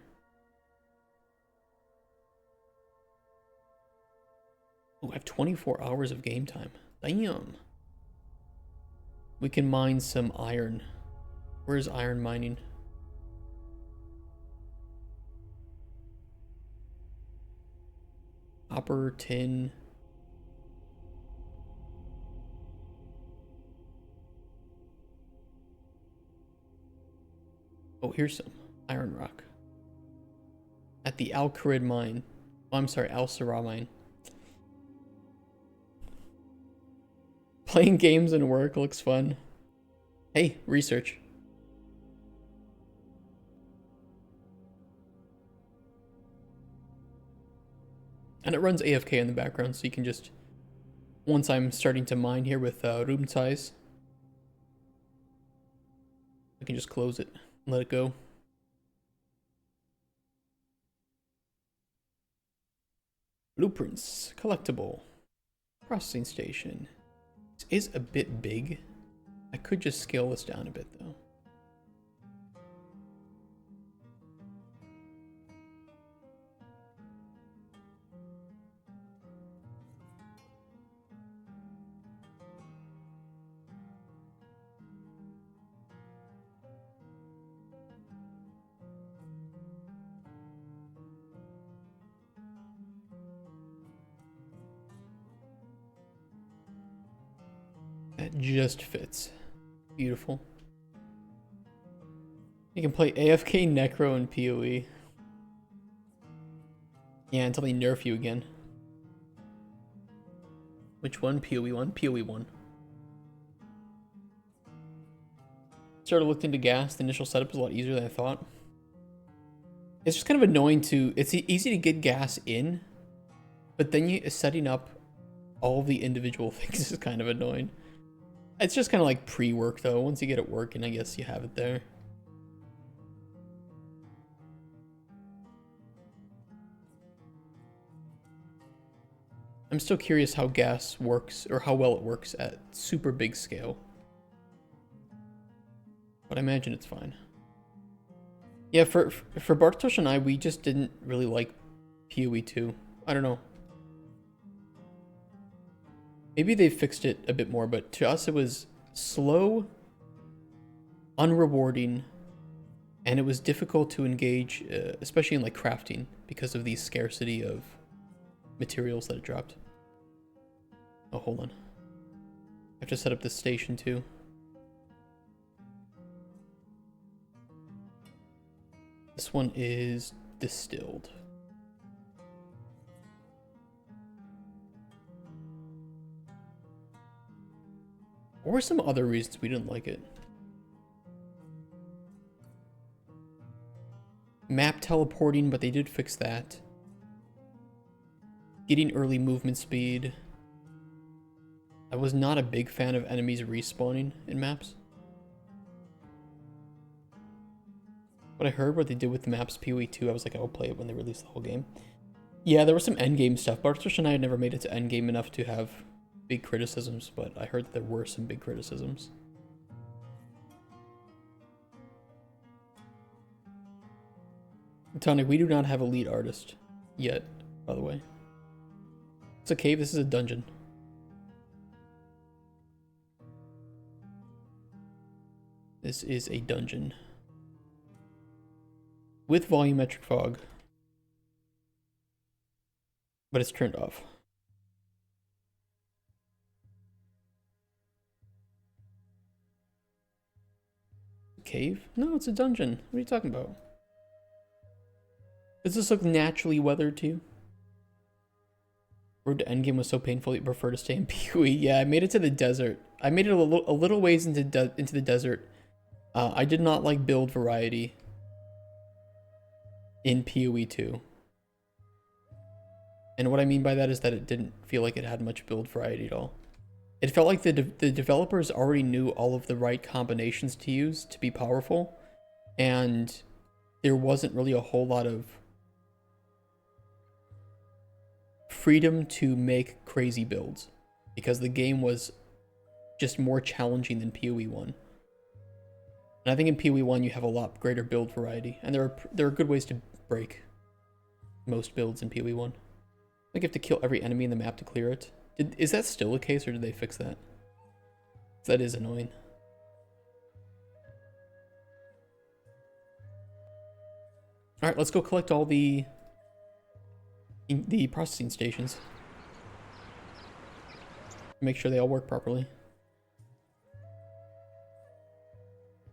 S1: Oh, I have 24 hours of game time. Damn. We can mine some iron. Where's iron mining? Copper, tin. Oh, here's some iron rock. At the Al-Kharid mine. Oh, I'm sorry, Al-Sirah mine. Playing games and work looks fun. Hey, research. And it runs AFK in the background, so you can just... Once I'm starting to mine here with room size, I can just close it and let it go. Blueprints, collectible, processing station. This is a bit big. I could just scale this down a bit though. That just fits. Beautiful. You can play AFK, Necro, and PoE. Yeah, until they nerf you again. Which one? PoE 1? PoE 1. Started looked into gas. The initial setup is a lot easier than I thought. It's just kind of annoying to... It's easy to get gas in, but then setting up all of the individual things is kind of annoying. It's just kind of like pre-work though. Once you get it working, I guess you have it there. I'm still curious how gas works, or how well it works at super big scale. But I imagine it's fine. Yeah, for Bartosz and I, we just didn't really like PoE 2. I don't know. Maybe they fixed it a bit more, but to us it was slow, unrewarding, and it was difficult to engage, especially in like crafting, because of the scarcity of materials that it dropped. Oh, hold on. I have to set up this station too. This one is distilled. Or some other reasons we didn't like it. Map teleporting, but they did fix that. Getting early movement speed. I was not a big fan of enemies respawning in maps. But I heard what they did with the maps PoE 2, I was like, I will play it when they release the whole game. Yeah, there was some endgame stuff. Bartosz and I had never made it to endgame enough to have big criticisms, but I heard that there were some big criticisms. Tonic, we do not have a lead artist yet, by the way. It's a cave, this is a dungeon. This is a dungeon. With volumetric fog. But it's turned off. Cave? No, it's a dungeon. What are you talking about? Does this look naturally weathered to you? Road to endgame was so painful you prefer to stay in PoE. Yeah, I made it to the desert. I made it a little ways into the desert I did not like build variety in PoE 2. And what I mean by that is that it didn't feel like it had much build variety at all. It felt like the developers already knew all of the right combinations to use to be powerful, and there wasn't really a whole lot of freedom to make crazy builds because the game was just more challenging than PoE 1. And I think in PoE 1 you have a lot greater build variety, and there are good ways to break most builds in PoE 1. Like you have to kill every enemy in the map to clear it. Is that still the case, or did they fix that? That is annoying. Alright, let's go collect all the processing stations. Make sure they all work properly.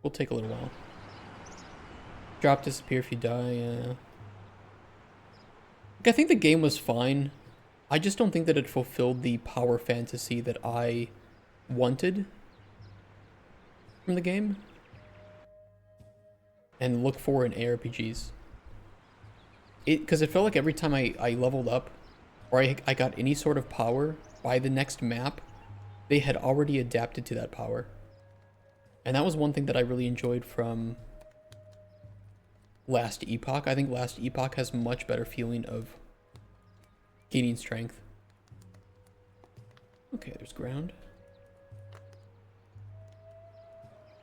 S1: Will take a little while. Drop, disappear if you die, yeah. Like, I think the game was fine. I just don't think that it fulfilled the power fantasy that I wanted from the game and look for in ARPGs. Because it felt like every time I leveled up or I got any sort of power, by the next map, they had already adapted to that power. And that was one thing that I really enjoyed from Last Epoch. I think Last Epoch has much better feeling of gaining strength. Okay, there's ground.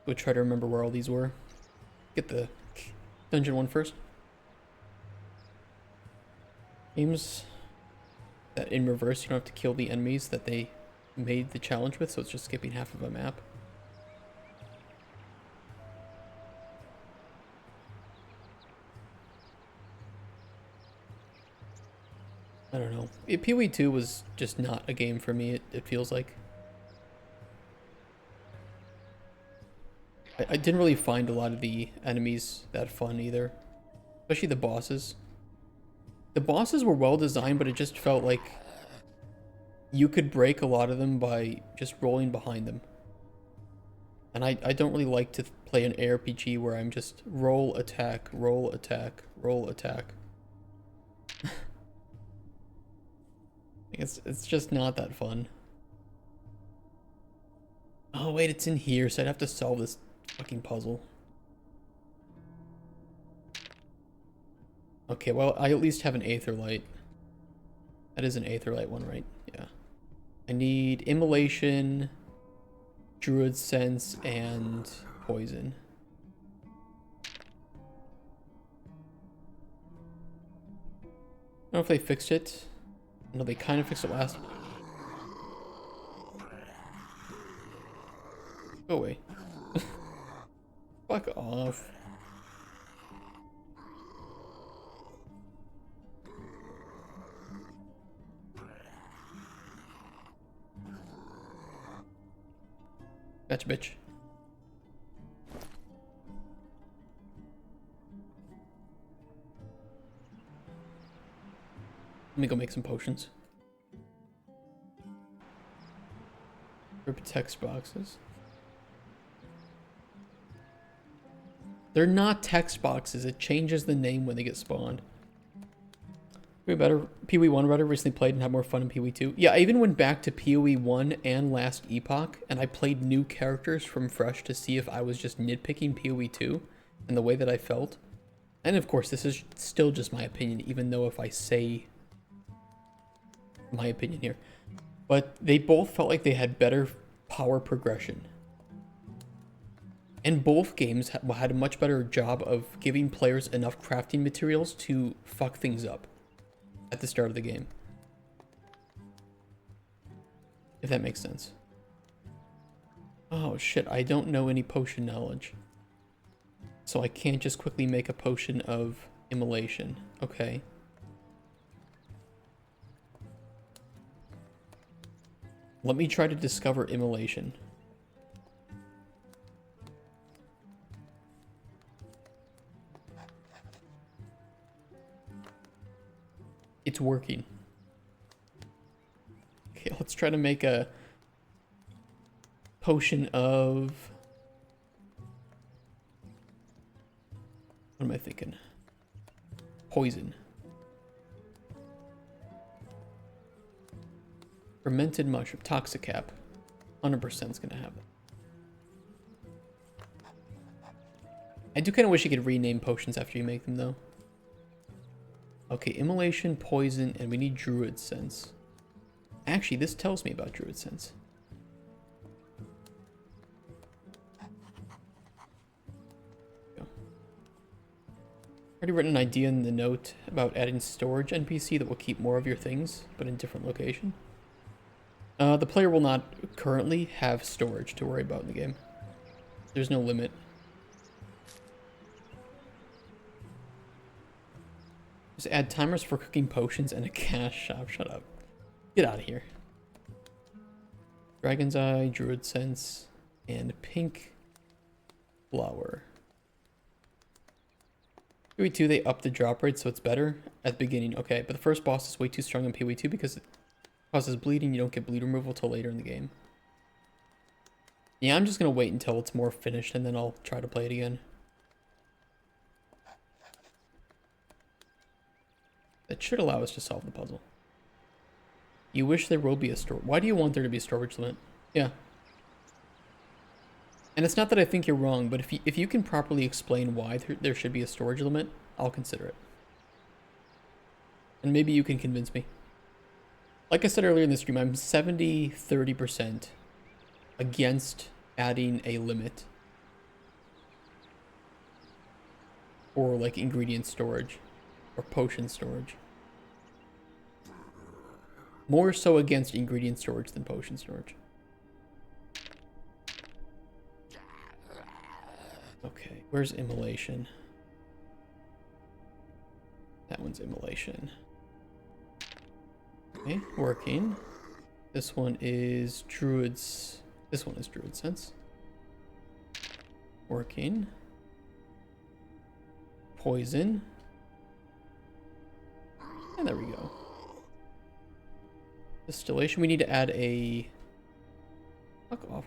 S1: Go try to remember where all these were. Get the dungeon one first. Games that in reverse, you don't have to kill the enemies that they made the challenge with, so it's just skipping half of a map. I don't know. PoE 2 was just not a game for me, it feels like. I didn't really find a lot of the enemies that fun either. Especially the bosses. The bosses were well designed, but it just felt like you could break a lot of them by just rolling behind them. And I don't really like to play an ARPG where I'm just roll, attack, roll, attack, roll, attack. It's just not that fun. Oh wait, it's in here, so I'd have to solve this fucking puzzle. Okay, well, I at least have an Aetherlight. That is an Aetherlight one, right? Yeah. I need Immolation, Druid Sense, and Poison. I don't know if they fixed it. No, they kind of fixed it last. Go away. Fuck off. Gotcha, bitch. Let me go make some potions. Rip text boxes. They're not text boxes. It changes the name when they get spawned. PoE 1 Redder recently played and had more fun in PoE 2. Yeah, I even went back to PoE 1 and Last Epoch, and I played new characters from fresh to see if I was just nitpicking PoE 2 and the way that I felt. And of course, this is still just my opinion, even though if I say my opinion here. But they both felt like they had better power progression. And both games had a much better job of giving players enough crafting materials to fuck things up at the start of the game. If that makes sense. Oh shit, I don't know any potion knowledge. So I can't just quickly make a potion of immolation. Okay. Let me try to discover immolation. It's working. Okay, let's try to make a potion of What am I thinking? Poison. Fermented mushroom. Toxicap. 100% is gonna have that. I do kind of wish you could rename potions after you make them, though. Okay, immolation, poison, and we need druid sense. Actually, this tells me about druid sense. Go. Already written an idea in the note about adding storage NPC that will keep more of your things, but in different location. The player will not currently have storage to worry about in the game. There's no limit. Just add timers for cooking potions and a cash shop. Shut up. Get out of here. Dragon's Eye, Druid Sense, and pink flower. PoE2, they up the drop rate so it's better at the beginning. Okay, but the first boss is way too strong in PoE2 because it causes bleeding. You don't get bleed removal till later in the game. Yeah, I'm just going to wait until it's more finished and then I'll try to play it again. That should allow us to solve the puzzle. You wish there will be a store. Why do you want there to be a storage limit? Yeah. And it's not that I think you're wrong, but if you can properly explain why there should be a storage limit, I'll consider it. And maybe you can convince me. Like I said earlier in the stream, I'm 70-30% against adding a limit for like ingredient storage. Or potion storage. More so against ingredient storage than potion storage. Okay, where's immolation? That one's immolation. Okay, working. This one is druids. This one is druid sense. Working. Poison. And there we go. Distillation. We need to add a... Fuck off.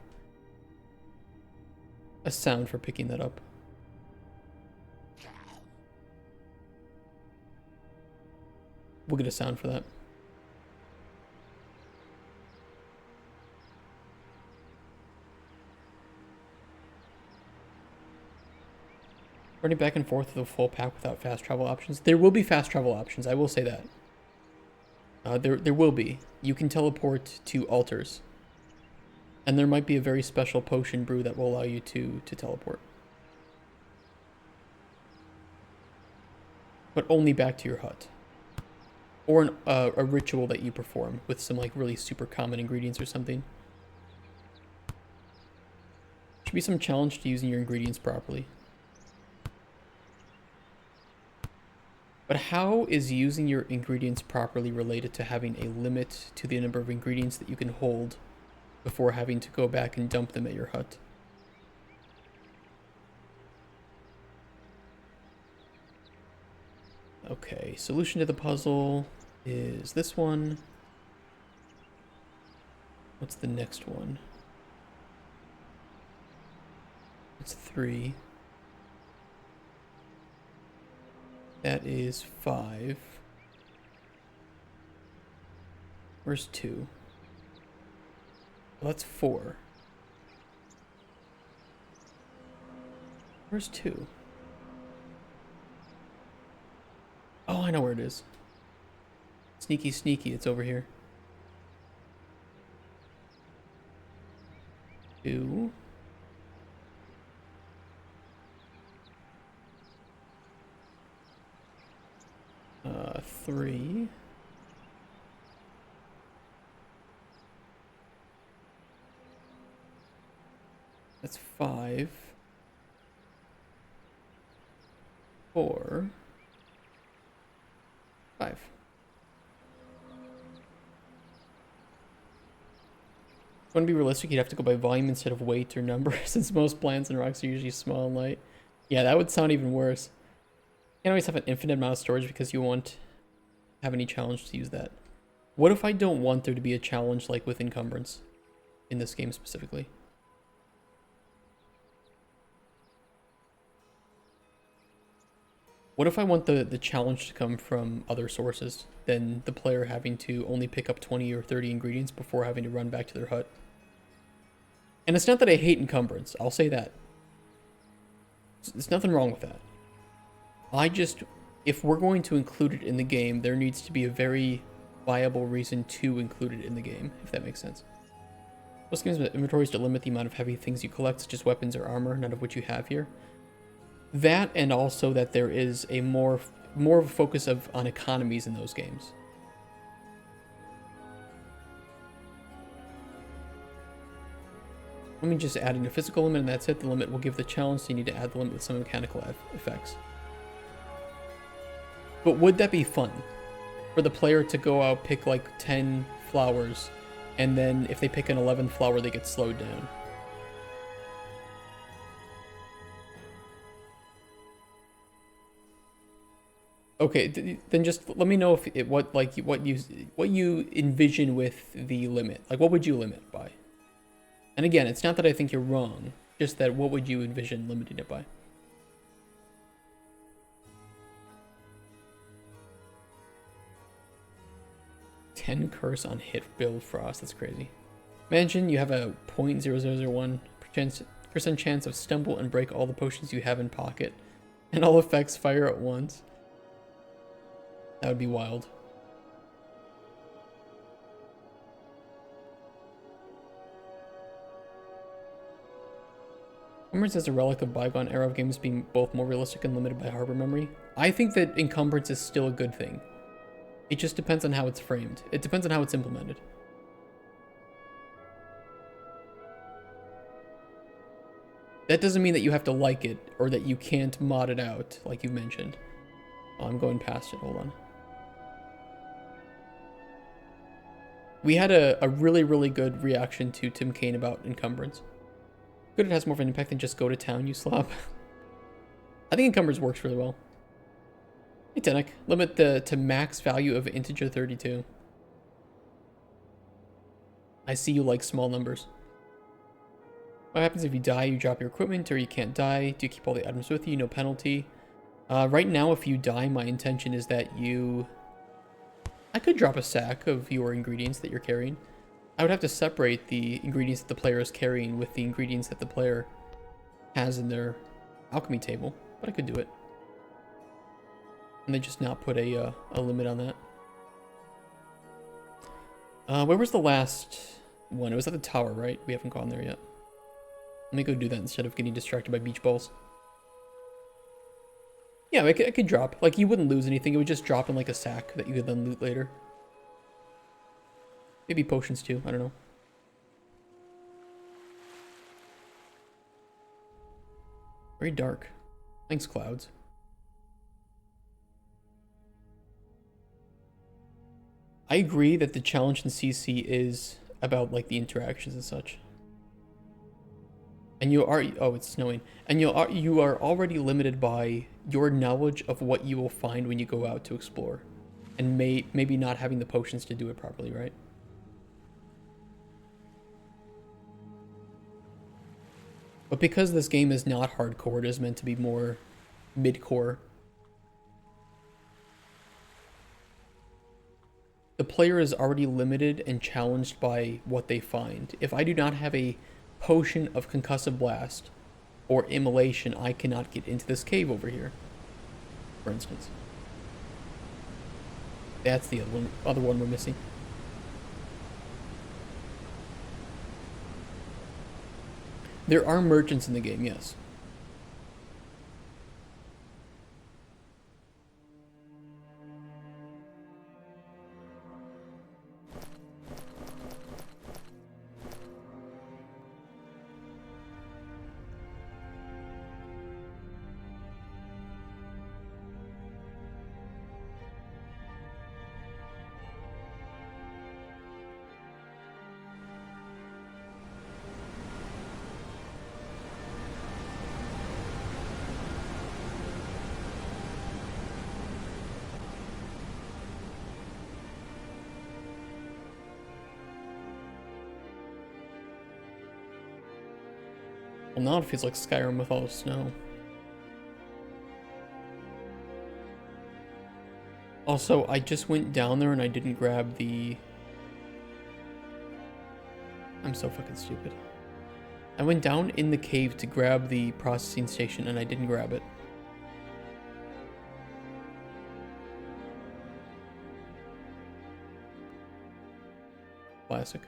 S1: A sound for picking that up. We'll get a sound for that. Running back and forth with a full pack without fast travel options. There will be fast travel options, I will say that. There will be. You can teleport to altars. And there might be a very special potion brew that will allow you to teleport. But only back to your hut. Or a ritual that you perform with some like really super common ingredients or something. Should be some challenge to using your ingredients properly. But how is using your ingredients properly related to having a limit to the number of ingredients that you can hold before having to go back and dump them at your hut? Okay, solution to the puzzle is this one. What's the next one? It's 3. That is 5. Where's 2? Well, that's 4. Where's 2? Oh, I know where it is. Sneaky, sneaky, it's over here. 2. 3. That's 5. 4. 5. Want to be realistic, you'd have to go by volume instead of weight or number, since most plants and rocks are usually small and light. Yeah, that would sound even worse. You can't always have an infinite amount of storage because you won't have any challenge to use that. What if I don't want there to be a challenge like with encumbrance in this game specifically? What if I want the challenge to come from other sources than the player having to only pick up 20 or 30 ingredients before having to run back to their hut? And it's not that I hate encumbrance, I'll say that. There's nothing wrong with that. If we're going to include it in the game, there needs to be a very viable reason to include it in the game, if that makes sense. Most games with inventories to limit the amount of heavy things you collect, such as weapons or armor, none of which you have here. That, and also that there is a more of a focus on economies in those games. Let me just add in a physical limit, and that's it. The limit will give the challenge, so you need to add the limit with some mechanical effects. But would that be fun? For the player to go out, pick like 10 flowers, and then if they pick an 11th flower, they get slowed down. Okay, then just let me know if what you envision with the limit. Like, what would you limit by? And again, it's not that I think you're wrong, just that what would you envision limiting it by? $10 curse on hit build frost. That's crazy. Imagine you have a 0.0001% chance of stumble and break all the potions you have in pocket, and all effects fire at once. That would be wild. Encumbrance is a relic of bygone era of games being both more realistic and limited by harbor memory. I think that encumbrance is still a good thing. It just depends on how it's framed. It depends on how it's implemented. That doesn't mean that you have to like it or that you can't mod it out, like you mentioned. Oh, I'm going past it. Hold on. We had a really, really good reaction to Tim Kaine about encumbrance. Good, it has more of an impact than just go to town, you slop. I think encumbrance works really well. Hey, Tenek, limit to max value of integer 32. I see you like small numbers. What happens if you die? You drop your equipment, or you can't die? Do you keep all the items with you? No penalty. Right now, if you die, my intention is that I could drop a sack of your ingredients that you're carrying. I would have to separate the ingredients that the player is carrying with the ingredients that the player has in their alchemy table, but I could do it. And they just not put a limit on that. Where was the last one? It was at the tower, right? We haven't gone there yet. Let me go do that instead of getting distracted by beach balls. Yeah, I could drop. Like, you wouldn't lose anything. It would just drop in like a sack that you could then loot later. Maybe potions too. I don't know. Very dark. Thanks, clouds. I agree that the challenge in CC is about like the interactions and such. And oh, it's snowing. And you are already limited by your knowledge of what you will find when you go out to explore, and maybe not having the potions to do it properly, right? But because this game is not hardcore, it is meant to be more mid-core. The player is already limited and challenged by what they find. If I do not have a potion of concussive blast or immolation, I cannot get into this cave over here, for instance. That's the other one we're missing. There are merchants in the game, yes. Well, now it feels like Skyrim with all the snow. Also, I just went down there and I didn't grab the... I'm so fucking stupid. I went down in the cave to grab the processing station and I didn't grab it. Classic.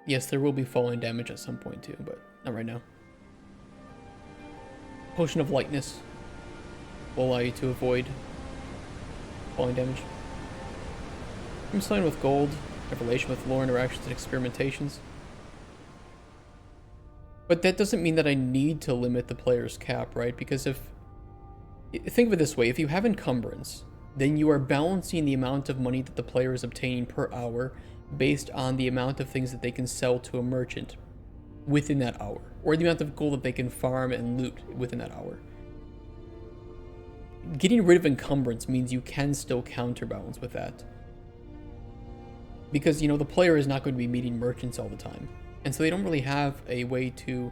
S1: Yes, there will be falling damage at some point too, but not right now. Potion of Lightness will allow you to avoid falling damage. I'm starting with gold, in relation with lore interactions and experimentations. But that doesn't mean that I need to limit the player's cap, right? Because if... Think of it this way, if you have encumbrance, then you are balancing the amount of money that the player is obtaining per hour based on the amount of things that they can sell to a merchant within that hour, or the amount of gold that they can farm and loot within that hour. Getting rid of encumbrance means you can still counterbalance with that. Because, you know, the player is not going to be meeting merchants all the time. And so they don't really have a way to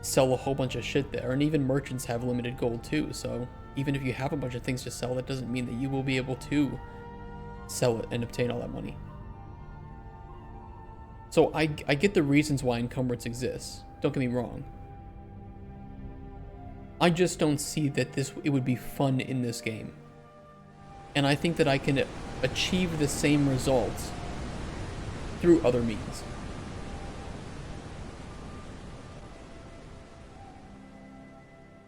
S1: sell a whole bunch of shit there. And even merchants have limited gold too. So even if you have a bunch of things to sell, that doesn't mean that you will be able to sell it and obtain all that money. So I get the reasons why encumbrance exists. Don't get me wrong. I just don't see that it would be fun in this game. And I think that I can achieve the same results through other means.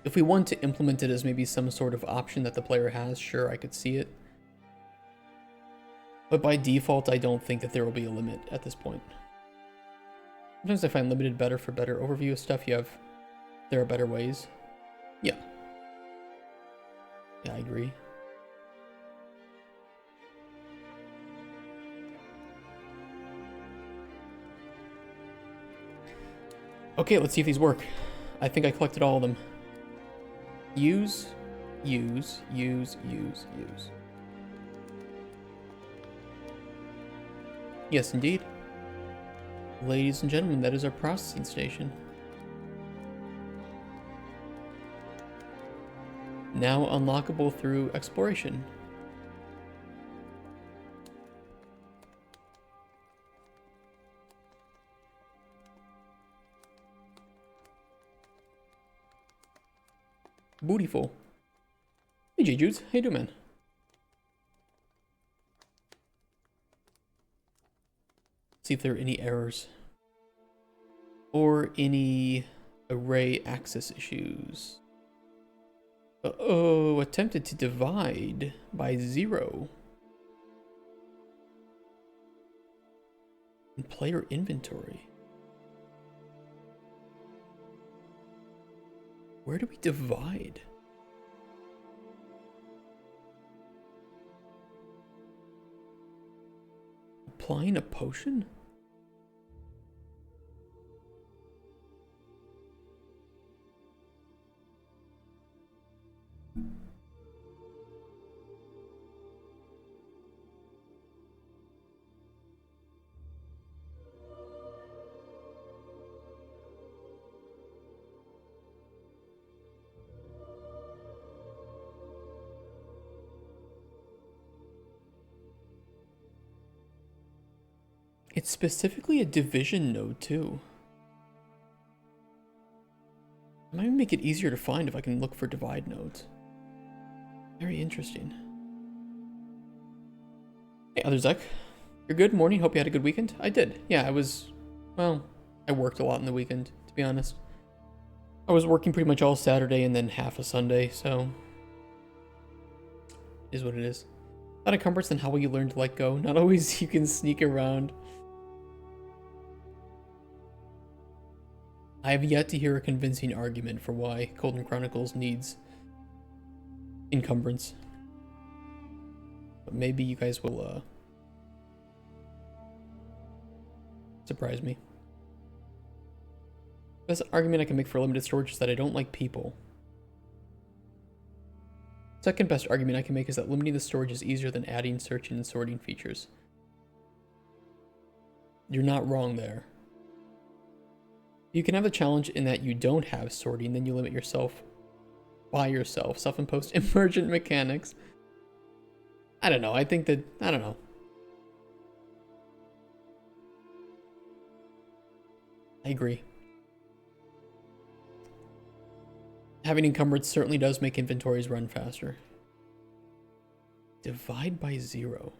S1: If we want to implement it as maybe some sort of option that the player has, sure, I could see it. But by default, I don't think that there will be a limit at this point. Sometimes I find limited better for better overview of stuff. There are better ways. Yeah. Yeah, I agree. Okay, let's see if these work. I think I collected all of them. Use, use, use, use, use. Yes, indeed. Ladies and gentlemen, that is our processing station. Now unlockable through exploration. Bootyful. Hey, J-Judes. How you doing, man? See if there are any errors. Or any array access issues. Uh-oh, attempted to divide by 0. In player inventory. Where do we divide? Applying a potion? It's specifically a division node too. It might make it easier to find if I can look for divide nodes. Very interesting. Hey, Other Zek. You're good? Morning. Hope you had a good weekend. I did. Yeah, I worked a lot in the weekend, to be honest. I was working pretty much all Saturday and then half of Sunday, so... It is what it is. Not encumbrance, then how will you learn to let go? Not always you can sneak around. I have yet to hear a convincing argument for why Cauldron Chronicles needs encumbrance. But maybe you guys will surprise me. Best argument I can make for limited storage is that I don't like people. Second best argument I can make is that limiting the storage is easier than adding, searching, and sorting features. You're not wrong there. You can have a challenge in that you don't have sorting, then you limit yourself by yourself. Self-imposed emergent mechanics. I don't know. I think that, I don't know. I agree. Having encumbered certainly does make inventories run faster. Divide by 0.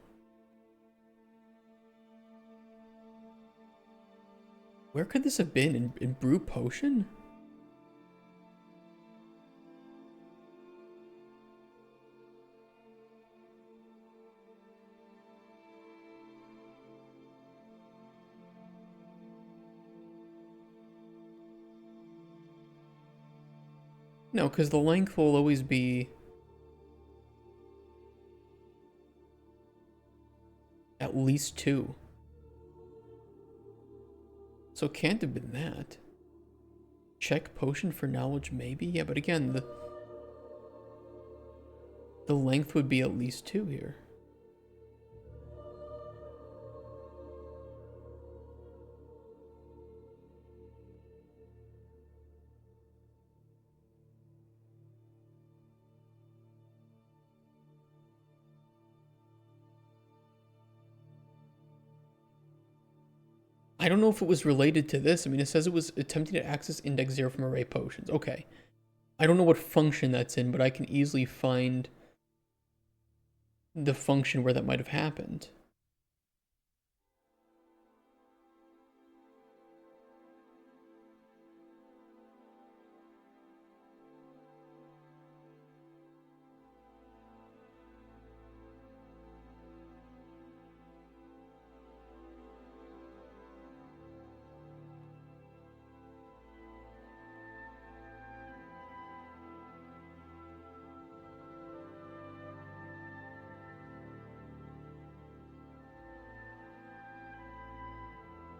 S1: Where could this have been? In Brew Potion? No, because the length will always be at least 2. So it can't have been that. Check potion for knowledge, maybe? Yeah, but again, the length would be at least 2 here. I don't know if it was related to this. I mean, it says it was attempting to access index 0 from array potions. Okay. I don't know what function that's in, but I can easily find the function where that might have happened.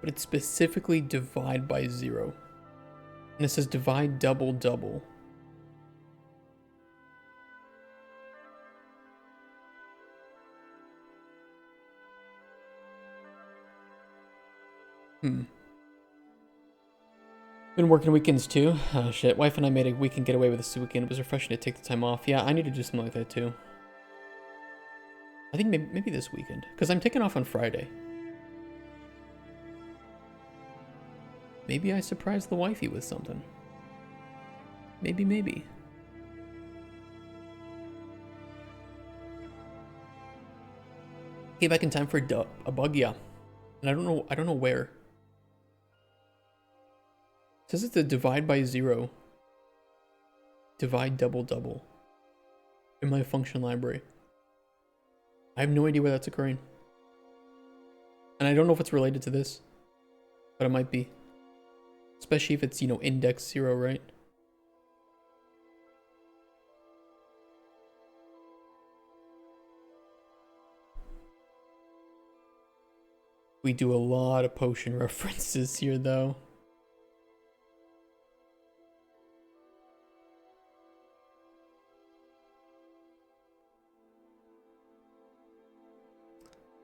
S1: But it's specifically divide by 0. And it says divide double double. Been working weekends too. Oh shit, wife and I made a weekend getaway with this weekend. It was refreshing to take the time off. Yeah, I need to do something like that too. I think maybe this weekend, because I'm taking off on Friday. Maybe I surprised the wifey with something. Maybe. Get back in time for a bug, yeah. And I don't know where. It says it's a divide by 0. Divide double double. In my function library. I have no idea where that's occurring. And I don't know if it's related to this. But it might be. Especially if it's, index 0, right? We do a lot of potion references here, though.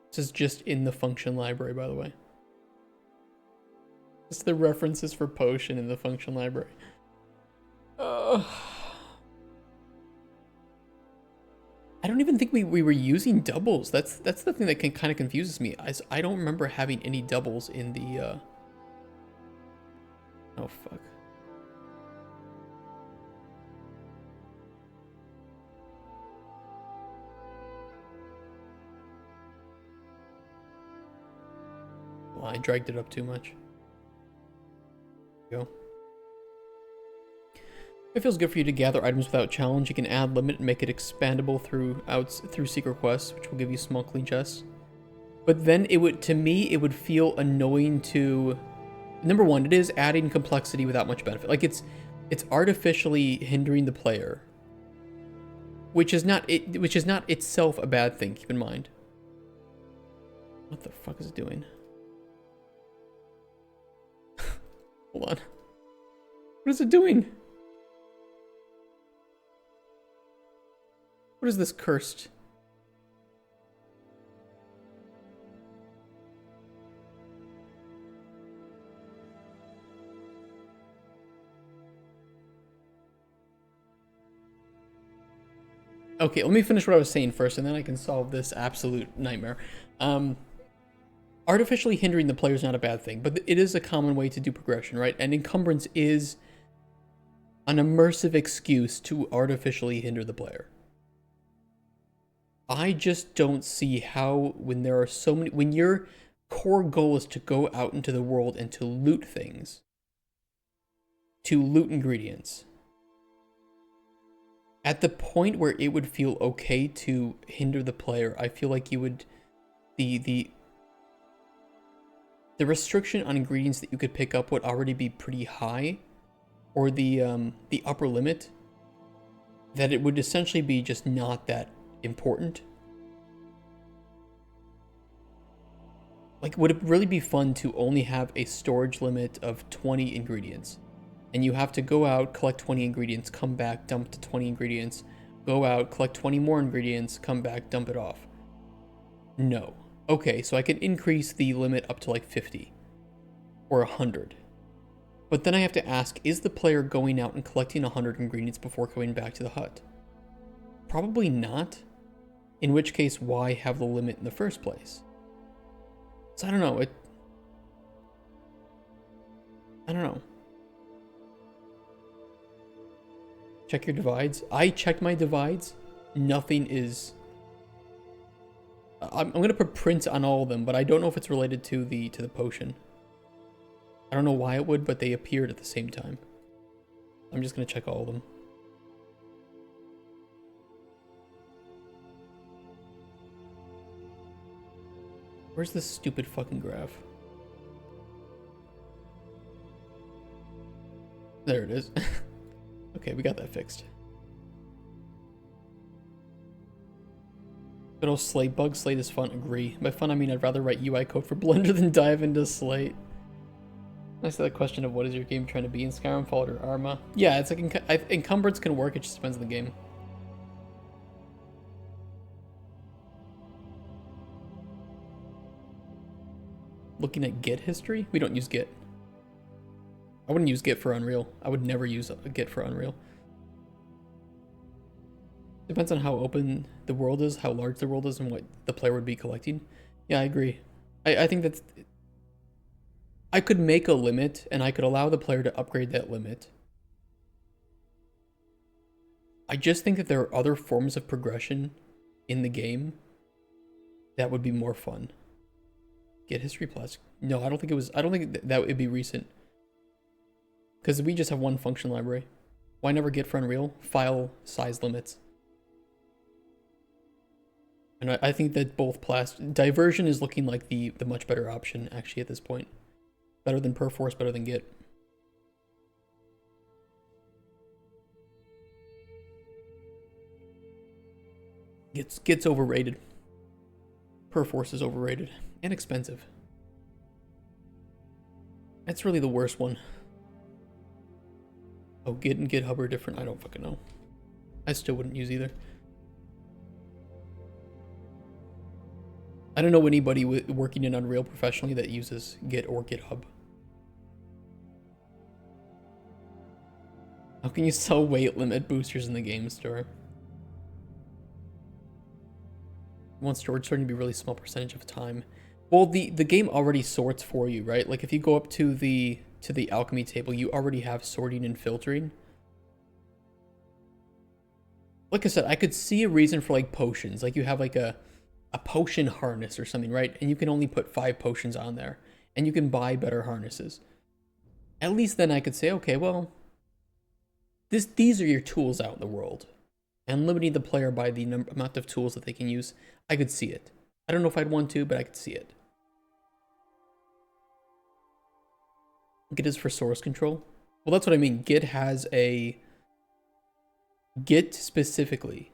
S1: This is just in the function library, by the way. It's the references for potion in the function library. I don't even think we were using doubles. That's the thing that kind of confuses me. I don't remember having any doubles in the oh fuck. Well, I dragged it up too much. Go. It feels good for you to gather items without challenge. You can add limit and make it expandable through secret quests, which will give you small clean chests. But then to me, it would feel annoying to. Number one, it is adding complexity without much benefit. Like it's artificially hindering the player, which is not itself a bad thing. Keep in mind. What the fuck is it doing? Hold on. What is it doing? What is this cursed? Okay, let me finish what I was saying first, and then I can solve this absolute nightmare. Artificially hindering the player is not a bad thing, but it is a common way to do progression, right? And encumbrance is an immersive excuse to artificially hinder the player. I just don't see how, when there are so many, when your core goal is to go out into the world and to loot things, to loot ingredients, at the point where it would feel okay to hinder the player, I feel like you would, the restriction on ingredients that you could pick up would already be pretty high, or the upper limit, that it would essentially be just not that important. Like, would it really be fun to only have a storage limit of 20 ingredients? And you have to go out, collect 20 ingredients, come back, dump to 20 ingredients, go out, collect 20 more ingredients, come back, dump it off. No. Okay, so I can increase the limit up to like 50 or 100. But then I have to ask, is the player going out and collecting 100 ingredients before going back to the hut? Probably not. In which case, why have the limit in the first place? So I don't know. I don't know. Check your divides. I checked my divides. Nothing is... I'm gonna put print on all of them, but I don't know if it's related to the potion. I don't know why it would, but they appeared at the same time. I'm just gonna check all of them. Where's this stupid fucking graph? There it is. Okay, we got that fixed. Good old Slate bug. Slate is fun, agree. By fun, I mean I'd rather write UI code for Blender than dive into Slate. I said the question of what is your game trying to be in Skyrim, Fallout, or Arma? Yeah, it's like encumbrance can work, it just depends on the game. Looking at Git history? We don't use Git. I wouldn't use Git for Unreal. I would never use a Git for Unreal. Depends on how open the world is, how large the world is, and what the player would be collecting. Yeah, I agree. I think that's... I could make a limit, and I could allow the player to upgrade that limit. I just think that there are other forms of progression in the game that would be more fun. Get history plus. No, I don't think it was... I don't think that would be recent. Because we just have one function library. Why never get for Unreal? File size limits. And I think that both diversion is looking like the much better option actually at this point. Better than perforce, better than Git. Git's overrated. Perforce is overrated and expensive. That's really the worst one. Oh, Git and GitHub are different. I don't fucking know. I still wouldn't use either. I don't know anybody working in Unreal professionally that uses Git or GitHub. How can you sell weight limit boosters in the game store? You want storage sorting to be a really small percentage of time. Well, the game already sorts for you, right? Like if you go up to the alchemy table, you already have sorting and filtering. Like I said, I could see a reason for like potions. Like you have like a potion harness or something, right? And you can only put 5 potions on there. And you can buy better harnesses. At least then I could say, okay, well, these are your tools out in the world. And limiting the player by the amount of tools that they can use, I could see it. I don't know if I'd want to, but I could see it. Git is for source control. Well, that's what I mean. Git has a... Git specifically,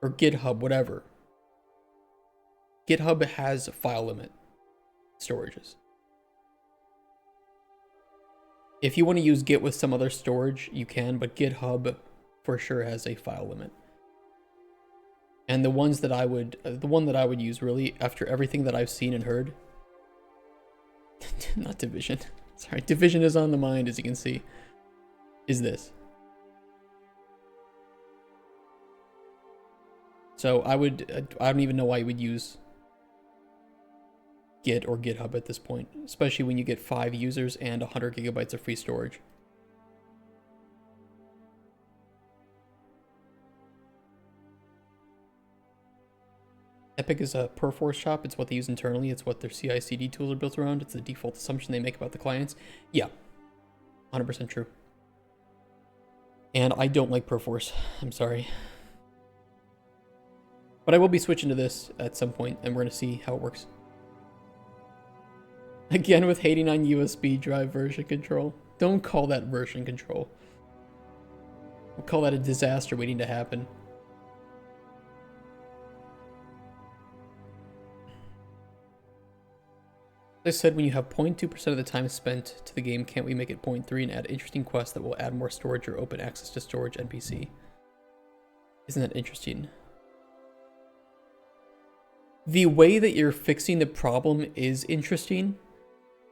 S1: or GitHub, whatever. GitHub has a file limit storages. If you want to use Git with some other storage, you can, but GitHub for sure has a file limit. And the one that I would use really, after everything that I've seen and heard, not Division. Sorry, Division is on the mind, as you can see, is this. So I don't even know why you would use Git or GitHub at this point, especially when you get 5 users and 100 gigabytes of free storage. Epic is a Perforce shop. It's what they use internally. It's what their CI/CD tools are built around. It's the default assumption they make about the clients. Yeah, 100% true. And I don't like Perforce. I'm sorry. But I will be switching to this at some point, and we're going to see how it works. Again with hating on USB drive version control. Don't call that version control. We'll call that a disaster waiting to happen. As I said, when you have 0.2% of the time spent to the game, can't we make it 0.3 and add interesting quests that will add more storage or open access to storage NPC? Isn't that interesting? The way that you're fixing the problem is interesting,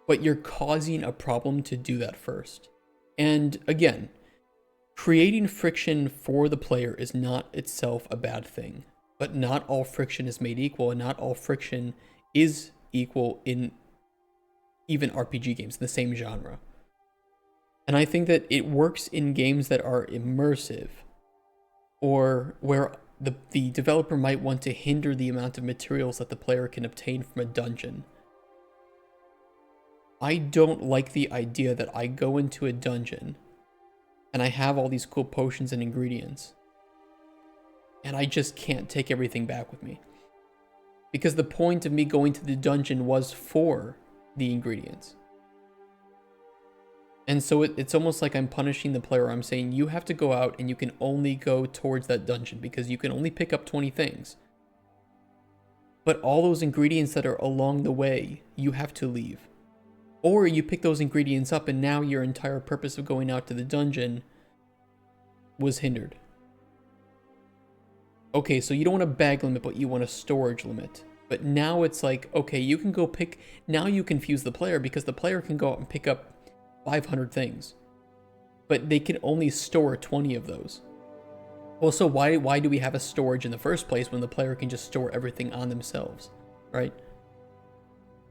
S1: but you're causing a problem to do that first. And again, creating friction for the player is not itself a bad thing, but not all friction is made equal, and not all friction is equal in even RPG games in the same genre. And I think that it works in games that are immersive, or where the developer might want to hinder the amount of materials that the player can obtain from a dungeon. I don't like the idea that I go into a dungeon and I have all these cool potions and ingredients, and I just can't take everything back with me. Because the point of me going to the dungeon was for the ingredients. And so it's almost like I'm punishing the player. I'm saying you have to go out and you can only go towards that dungeon because you can only pick up 20 things. But all those ingredients that are along the way, you have to leave. Or you pick those ingredients up and now your entire purpose of going out to the dungeon was hindered. Okay, so you don't want a bag limit, but you want a storage limit. But now it's like, okay, you can go pick, now you confuse the player because the player can go out and pick up 500 things, but they can only store 20 of those. Well, so why do we have a storage in the first place when the player can just store everything on themselves, right?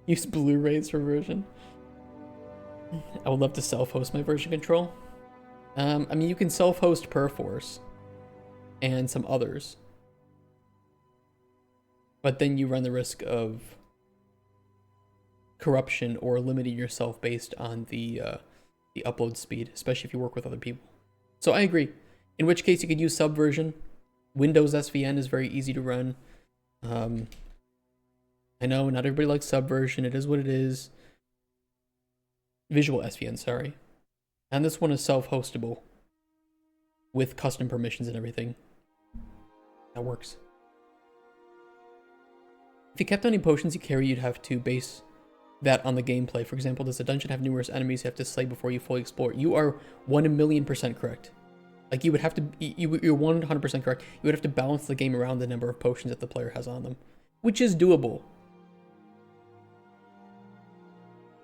S1: Use Blu-rays for version. I would love to self-host my version control. I mean, you can self-host Perforce and some others, but then you run the risk of corruption or limiting yourself based on the upload speed, especially if you work with other people. So I agree. In which case you could use Subversion. Windows SVN is very easy to run. I know not everybody likes Subversion. It is what it is. Visual SVN, sorry. And this one is self-hostable with custom permissions and everything. That works. If you kept any potions you carry, you'd have to base that on the gameplay. For example, does the dungeon have numerous enemies you have to slay before you fully explore? You are 1,000,000% correct. Like, you would have to, you're 100% correct. You would have to balance the game around the number of potions that the player has on them, which is doable.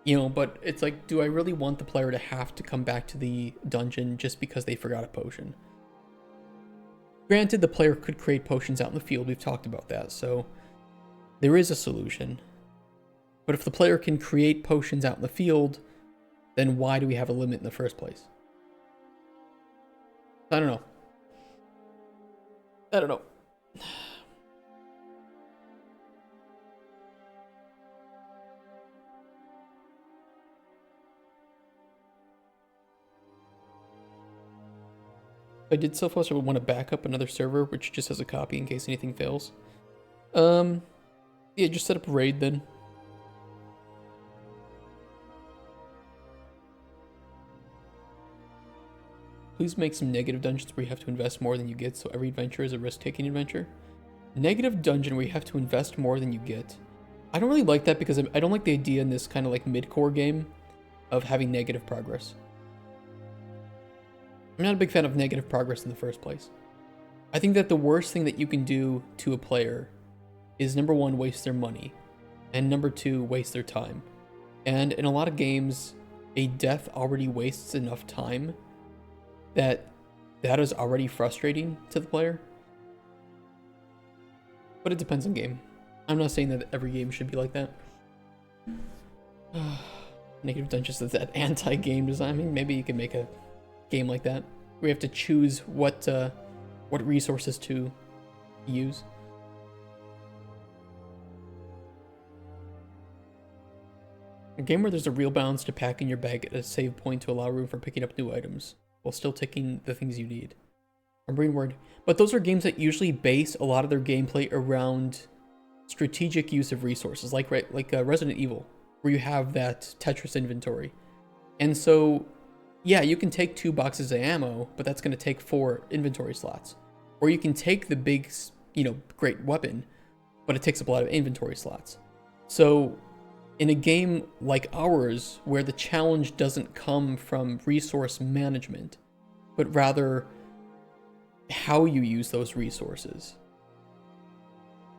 S1: You know, but it's like, do I really want the player to have to come back to the dungeon just because they forgot a potion? Granted, the player could create potions out in the field. We've talked about that, so there is a solution. But if the player can create potions out in the field, then why do we have a limit in the first place? I don't know. I don't know. I did self-host, I would want to back up another server, which just has a copy in case anything fails. Yeah, just set up a raid then. Please make some negative dungeons where you have to invest more than you get, so every adventure is a risk-taking adventure. Negative dungeon where you have to invest more than you get. I don't really like that because I don't like the idea in this kind of like mid-core game of having negative progress. I'm not a big fan of negative progress in the first place. I think that the worst thing that you can do to a player is, number one, waste their money, and number two, waste their time. And in a lot of games, a death already wastes enough time that is already frustrating to the player. But it depends on game. I'm not saying that every game should be like that. Negative Dungeons is that anti-game design. I mean, maybe you can make a game like that where you have to choose what resources to use. A game where there's a real balance to packing your bag at a save point to allow room for picking up new items while still taking the things you need. I'm reading word. But those are games that usually base a lot of their gameplay around strategic use of resources, like Resident Evil, where you have that Tetris inventory. And so, yeah, you can take 2 boxes of ammo, but that's going to take 4 inventory slots. Or you can take the big, great weapon, but it takes up a lot of inventory slots. So, in a game like ours, where the challenge doesn't come from resource management, but rather how you use those resources,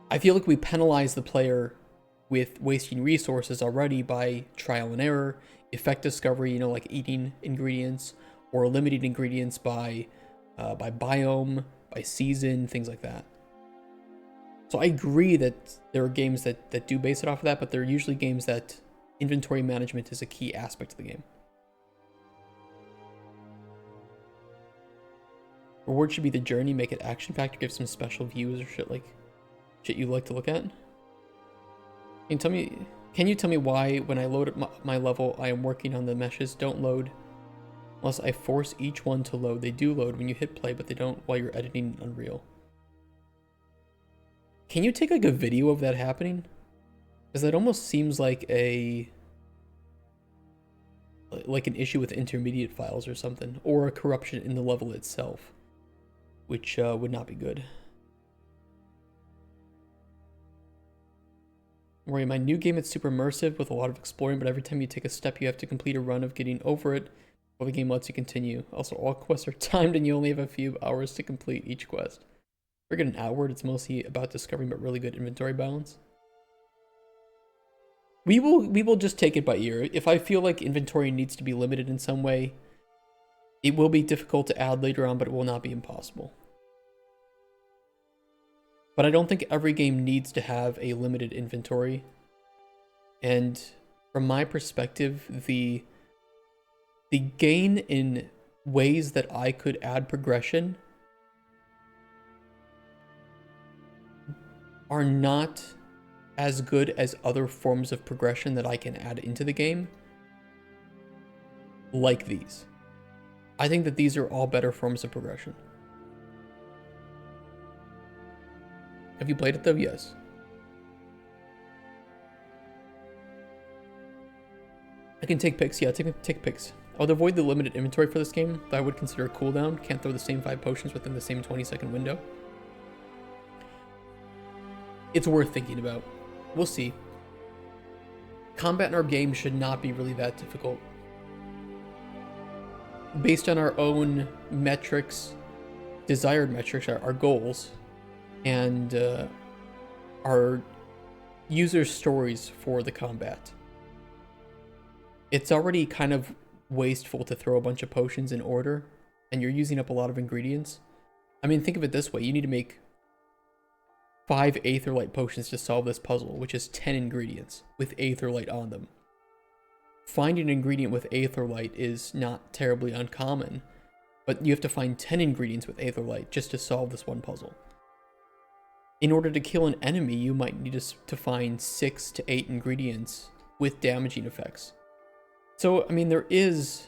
S1: I feel like we penalize the player with wasting resources already by trial and error, effect discovery, like eating ingredients, or limiting ingredients by biome, by season, things like that. So I agree that there are games that do base it off of that, but they're usually games that inventory management is a key aspect of the game. Reward should be the journey, make it action-packed, or give some special views or shit you like to look at. Can you tell me why when I load up my level I am working on, the meshes don't load unless I force each one to load? They do load when you hit play, but they don't while you're editing Unreal. Can you take a video of that happening? Because that almost seems like an issue with intermediate files or something, or a corruption in the level itself, which would not be good. Where in my new game, it's super immersive with a lot of exploring, but every time you take a step, you have to complete a run of getting over it while the game lets you continue. Also, all quests are timed and you only have a few hours to complete each quest. We're getting outward, it's mostly about discovering, but really good inventory balance. We will just take it by ear. If I feel like inventory needs to be limited in some way, it will be difficult to add later on, but it will not be impossible. But I don't think every game needs to have a limited inventory. And from my perspective, the gain in ways that I could add progression are not as good as other forms of progression that I can add into the game, like these. I think that these are all better forms of progression. Have you played it though? Yes. I can take picks. Yeah, take picks. I would avoid the limited inventory for this game, though I would consider a cooldown. Can't throw the same 5 potions within the same 20-second window. It's worth thinking about. We'll see. Combat in our game should not be really that difficult. Based on our own metrics, desired metrics, our goals, and our user stories for the combat. It's already kind of wasteful to throw a bunch of potions in order, and you're using up a lot of ingredients. I mean, think of it this way. You need to make 5 Aetherlight potions to solve this puzzle, which is 10 ingredients with Aetherlight on them. Finding an ingredient with Aetherlight is not terribly uncommon, but you have to find 10 ingredients with Aetherlight just to solve this one puzzle. In order to kill an enemy, you might need to find 6 to 8 ingredients with damaging effects. So, I mean, there is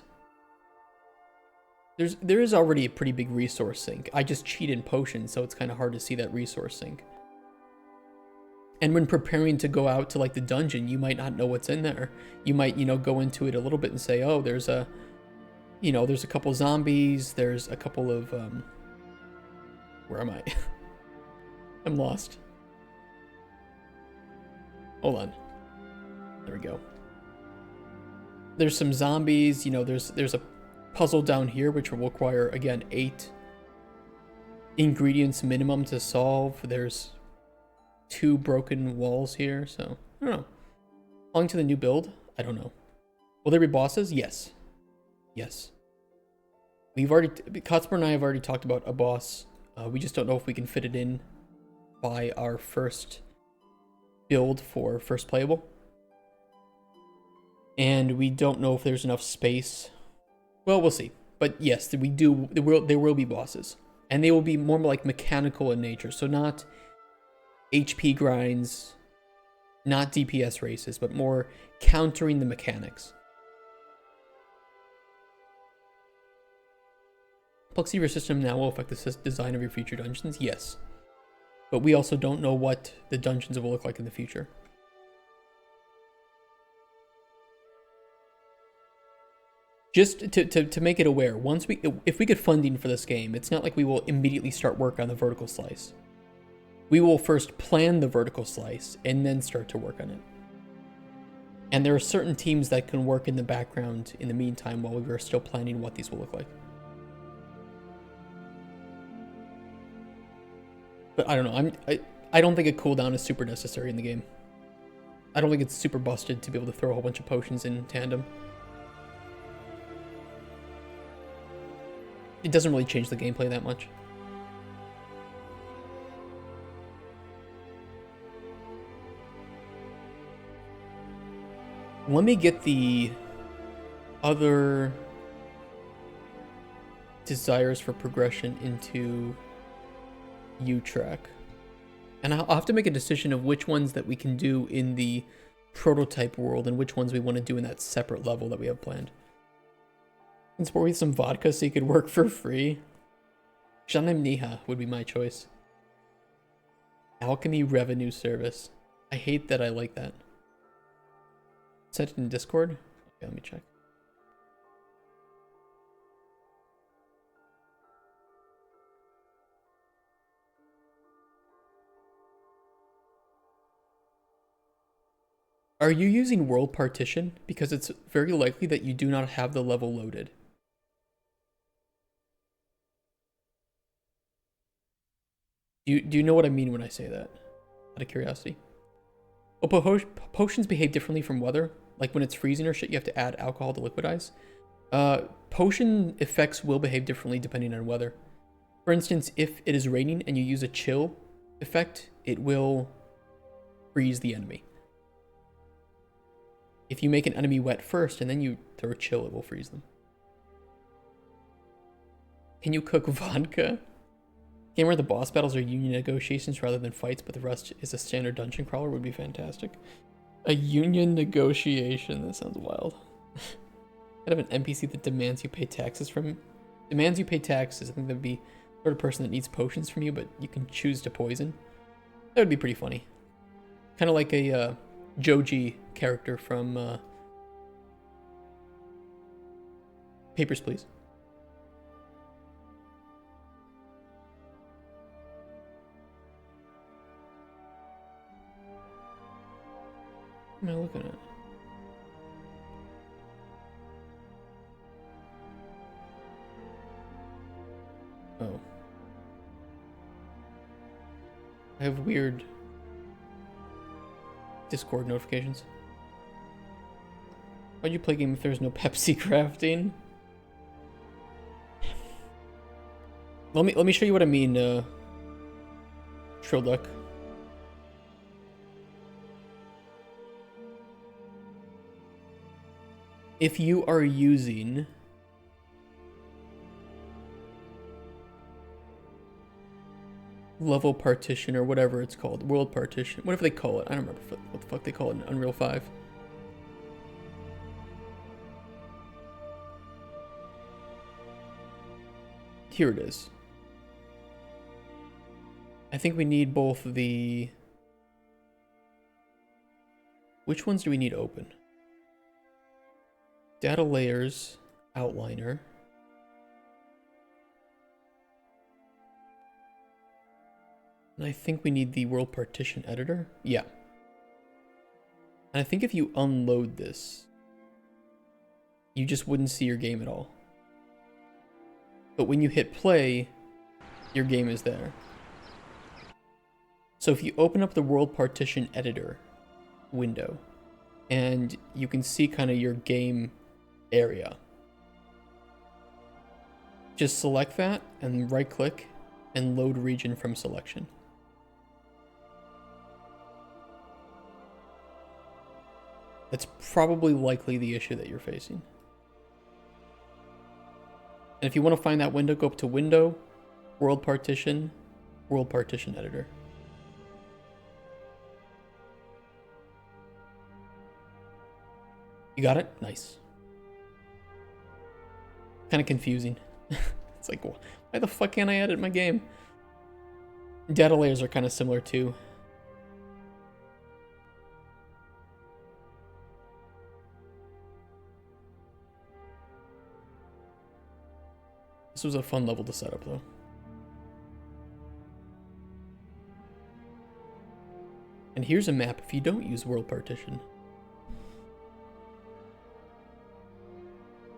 S1: already a pretty big resource sink. I just cheat in potions, so it's kind of hard to see that resource sink. And when preparing to go out to like the dungeon, you might not know what's in there. You might, go into it a little bit and say, oh, there's a couple zombies, there's a couple of, where am I? I'm lost. Hold on. There we go. There's some zombies, there's a puzzle down here which will require, again, 8 ingredients minimum to solve. There's 2 broken walls here, so I don't know. Owing to the new build, I don't know. Will there be bosses? Yes. Yes. Cuthbert and I have already talked about a boss. We just don't know if we can fit it in buy our first build for first playable. And we don't know if there's enough space. Well, we'll see. But yes, we do. There will be bosses. And they will be more like mechanical in nature. So not HP grinds, not DPS races, but more countering the mechanics. Complexity of your system now will affect the design of your future dungeons? Yes. But we also don't know what the dungeons will look like in the future. Just to make it aware, if we get funding for this game, it's not like we will immediately start work on the vertical slice. We will first plan the vertical slice and then start to work on it. And there are certain teams that can work in the background in the meantime while we are still planning what these will look like. But I don't know. I don't think a cooldown is super necessary in the game. I don't think it's super busted to be able to throw a whole bunch of potions in tandem. It doesn't really change the gameplay that much. Let me get the other desires for progression into U-Track. And I'll have to make a decision of which ones that we can do in the prototype world and which ones we want to do in that separate level that we have planned. Let's pour with some vodka so you could work for free. Shanem Niha would be my choice. Alchemy Revenue Service. I hate that I like that. Set it in Discord? Okay, let me check. Are you using World Partition? Because it's very likely that you do not have the level loaded. Do you know what I mean when I say that? Out of curiosity. Oh, potions behave differently from weather. Like when it's freezing or shit, you have to add alcohol to liquidize. Potion effects will behave differently depending on weather. For instance, if it is raining and you use a chill effect, it will freeze the enemy. If you make an enemy wet first and then you throw a chill, it will freeze them. Can you cook vodka? Game where the boss battles are union negotiations rather than fights, but the rest is a standard dungeon crawler would be fantastic. A union negotiation, that sounds wild. Kind of an NPC that demands you pay taxes from. Demands you pay taxes. I think that would be the sort of person that needs potions from you, but you can choose to poison. That would be pretty funny. Kind of like a Joji character from Papers, Please. What am I looking at? Oh. I have weird Discord notifications. Why'd you play a game if there's no Pepsi crafting? Let me show you what I mean, Trillduck. If you are using level partition or whatever it's called, world partition, whatever they call it, I don't remember what the fuck they call it in Unreal 5. Here it is. I think we need both the... Which ones do we need open? Data layers, outliner. And I think we need the world partition editor. Yeah. And I think if you unload this, you just wouldn't see your game at all. But when you hit play, your game is there. So if you open up the world partition editor window, and you can see kind of your game area. Just select that and right click and load region from selection. That's probably likely the issue that you're facing. And if you want to find that window, go up to Window, World Partition Editor. You got it? Nice. Kind of confusing. It's like, why the fuck can't I edit my game? Data layers are kind of similar too. This was a fun level to set up though. And here's a map if you don't use World Partition.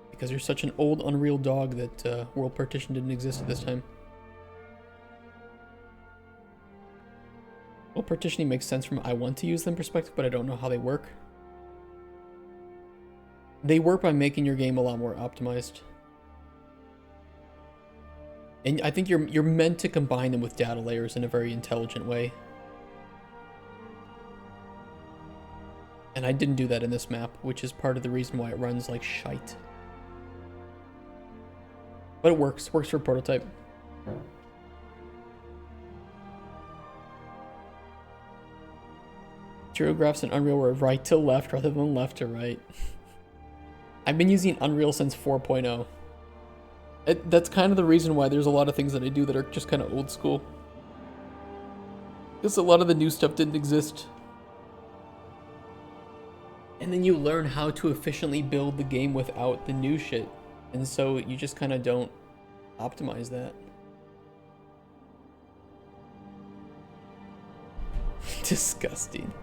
S1: Because you're such an old Unreal dog that World Partition didn't exist at this time. World Partitioning makes sense from I want to use them perspective, but I don't know how they work. They work by making your game a lot more optimized. And I think you're meant to combine them with data layers in a very intelligent way. And I didn't do that in this map, which is part of the reason why it runs like shite. But it works. Works for prototype. Geographs in Unreal were right to left rather than left to right. I've been using Unreal since 4.0. That's kind of the reason why there's a lot of things that I do that are just kind of old school. Because a lot of the new stuff didn't exist. And then you learn how to efficiently build the game without the new shit. And so you just kind of don't optimize that. Disgusting.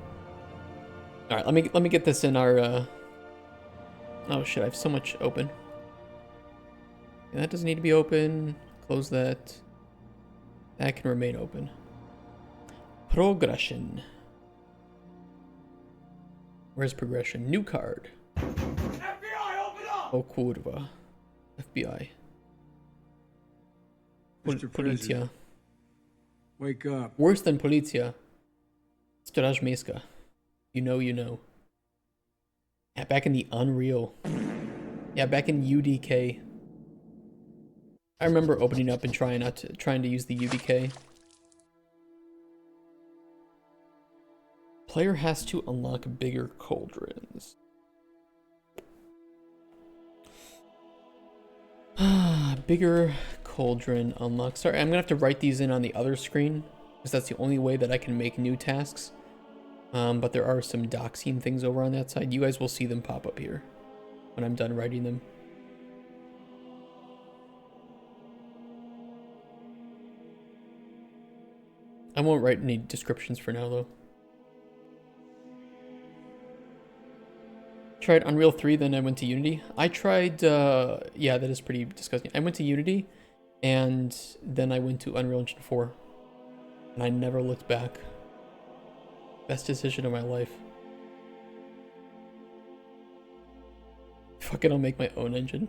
S1: All right, let me get this in our oh shit, I have so much open. And that doesn't need to be open. Close that. That can remain open. Progression. Where's progression? New card.
S2: FBI, open up!
S1: Oh kurwa. FBI.
S5: Mr.
S1: Policja.
S5: President, wake up.
S1: Worse than Policja. Straż Miejska. You know, you know. Yeah, back in the Unreal. Yeah, back in UDK. I remember opening up and trying to use the UDK. Player has to unlock bigger cauldrons. Bigger cauldron unlock. Sorry, I'm gonna have to write these in on the other screen because that's the only way that I can make new tasks. But there are some doxing things over on that side. You guys will see them pop up here when I'm done writing them. I won't write any descriptions for now though. Tried Unreal 3, then I went to Unity. I tried, yeah, that is pretty disgusting. I went to Unity, and then I went to Unreal Engine 4. And I never looked back. Best decision of my life. Fuck it, I'll make my own engine.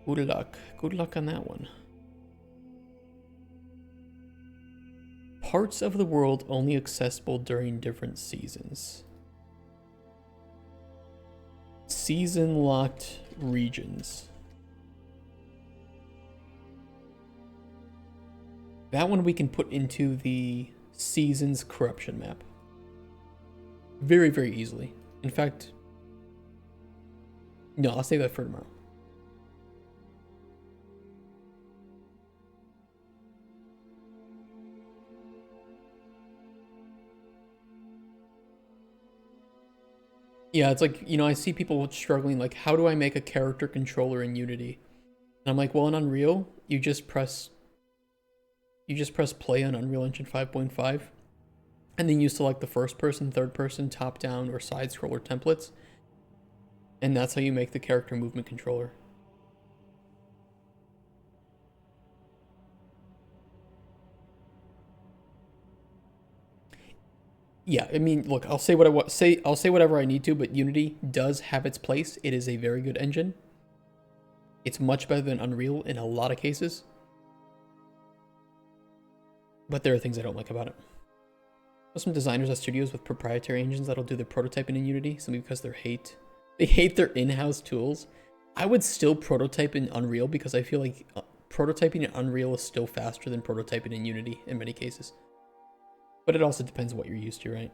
S1: Good luck. Good luck on that one. Parts of the world only accessible during different seasons. Season locked regions. That one we can put into the seasons corruption map. Very, very easily. In fact, no, I'll save that for tomorrow. Yeah, it's like, you know, I see people struggling, like, how do I make a character controller in Unity? And I'm like, well, in Unreal, you just press play on Unreal Engine 5.5, and then you select the first person, third person, top down, or side scroller templates. And that's how you make the character movement controller. Yeah, I mean, look, I'll say what I want. I'll say whatever I need to, but Unity does have its place. It is a very good engine. It's much better than Unreal in a lot of cases. But there are things I don't like about it. Some designers at studios with proprietary engines that'll do their prototyping in Unity simply because they hate their in-house tools. I would still prototype in Unreal because I feel like prototyping in Unreal is still faster than prototyping in Unity in many cases. But it also depends on what you're used to, right?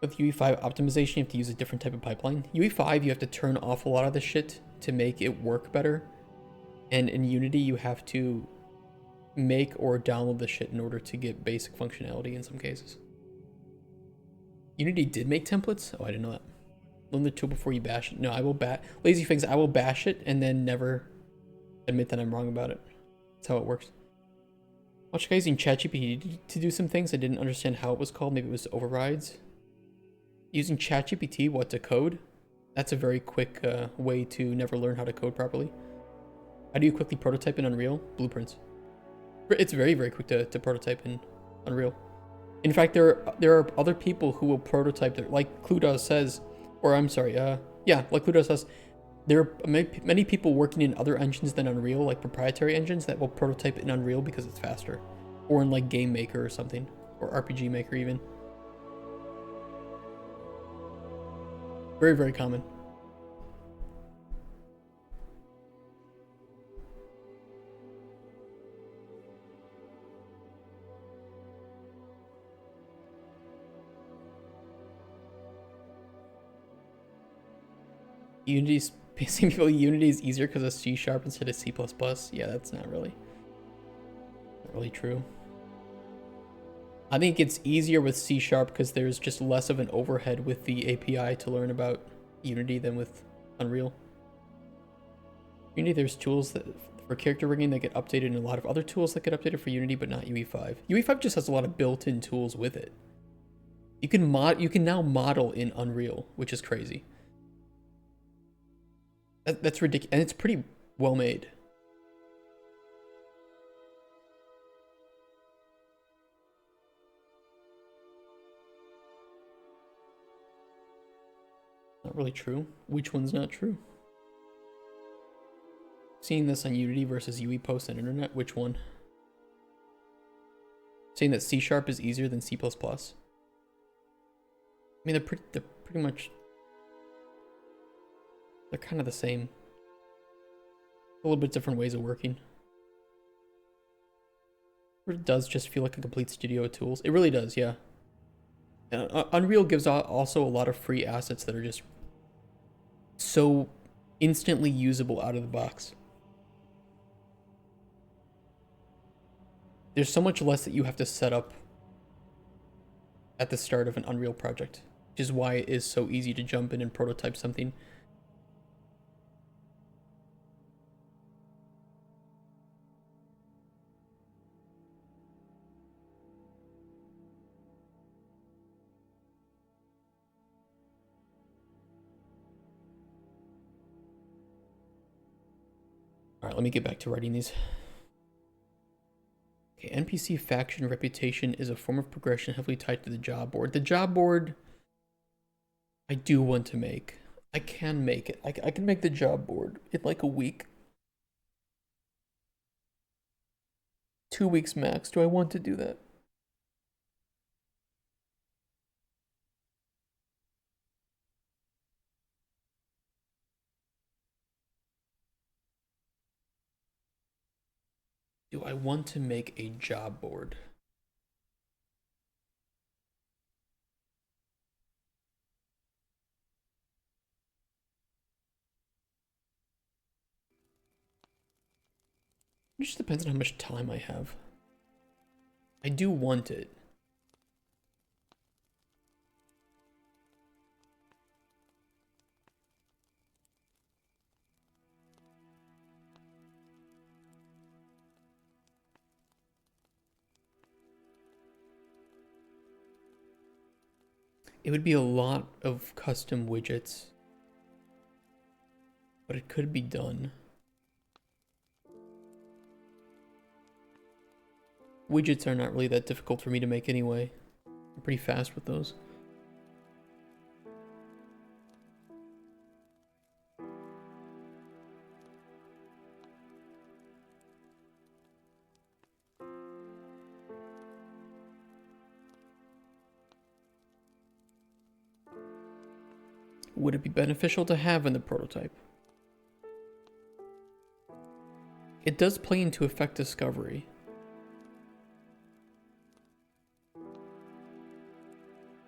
S1: With UE5 optimization, you have to use a different type of pipeline. UE5, you have to turn off a lot of the shit to make it work better. And in Unity, you have to make or download the shit in order to get basic functionality in some cases. Unity did make templates? Oh, I didn't know that. Learn the tool before you bash it. No, I will Lazy Figs, I will bash it and then never admit that I'm wrong about it. That's how it works. Watch guys using ChatGPT to do some things. I didn't understand how it was called. Maybe it was overrides. Using ChatGPT, what, to code? That's a very quick way to never learn how to code properly. How do you quickly prototype in Unreal? Blueprints. It's very, very quick to prototype in Unreal. In fact, there are other people who will prototype there, like Cludos says, or I'm sorry, yeah, like Cludos says, there are many people working in other engines than Unreal, like proprietary engines that will prototype in Unreal because it's faster, or in like Game Maker or something, or RPG Maker even. Very, very common. Unity's basically people Unity is easier because of C# instead of C++. Yeah, that's not really true. I think it's easier with C# because there's just less of an overhead with the API to learn about Unity than with Unreal. Unity, there's tools that for character rigging that get updated and a lot of other tools that get updated for Unity, but not UE5. UE5 just has a lot of built-in tools with it. You can now model in Unreal, which is crazy. That's ridiculous, and it's pretty well made. Not really true. Which one's not true? Seeing this on Unity versus UE posts on internet, which one? Saying that C# is easier than C++. I mean, they're pretty much, they're kind of the same. A little bit different ways of working. It does just feel like a complete studio of tools. It really does, yeah. Unreal gives also a lot of free assets that are just so instantly usable out of the box. There's so much less that you have to set up at the start of an Unreal project, which is why it is so easy to jump in and prototype something. Alright, let me get back to writing these. Okay, NPC faction reputation is a form of progression heavily tied to the job board. The job board, I do want to make. I can make it. I can make the job board in like a week. 2 weeks max. Do I want to do that? Do I want to make a job board? It just depends on how much time I have. I do want it. It would be a lot of custom widgets, but it could be done. Widgets are not really that difficult for me to make anyway. I'm pretty fast with those. Would it be beneficial to have in the prototype? It does play into effect discovery.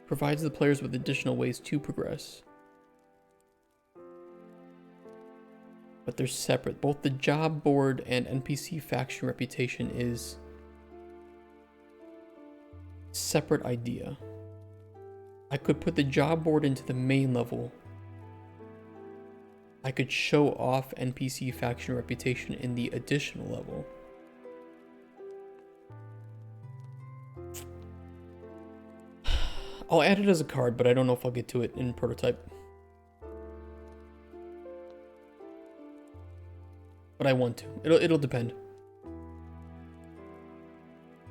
S1: Provides the players with additional ways to progress. But they're separate. Both the job board and NPC faction reputation is separate idea. I could put the job board into the main level. I could show off NPC faction reputation in the additional level. I'll add it as a card, but I don't know if I'll get to it in prototype. But I want to. It'll depend.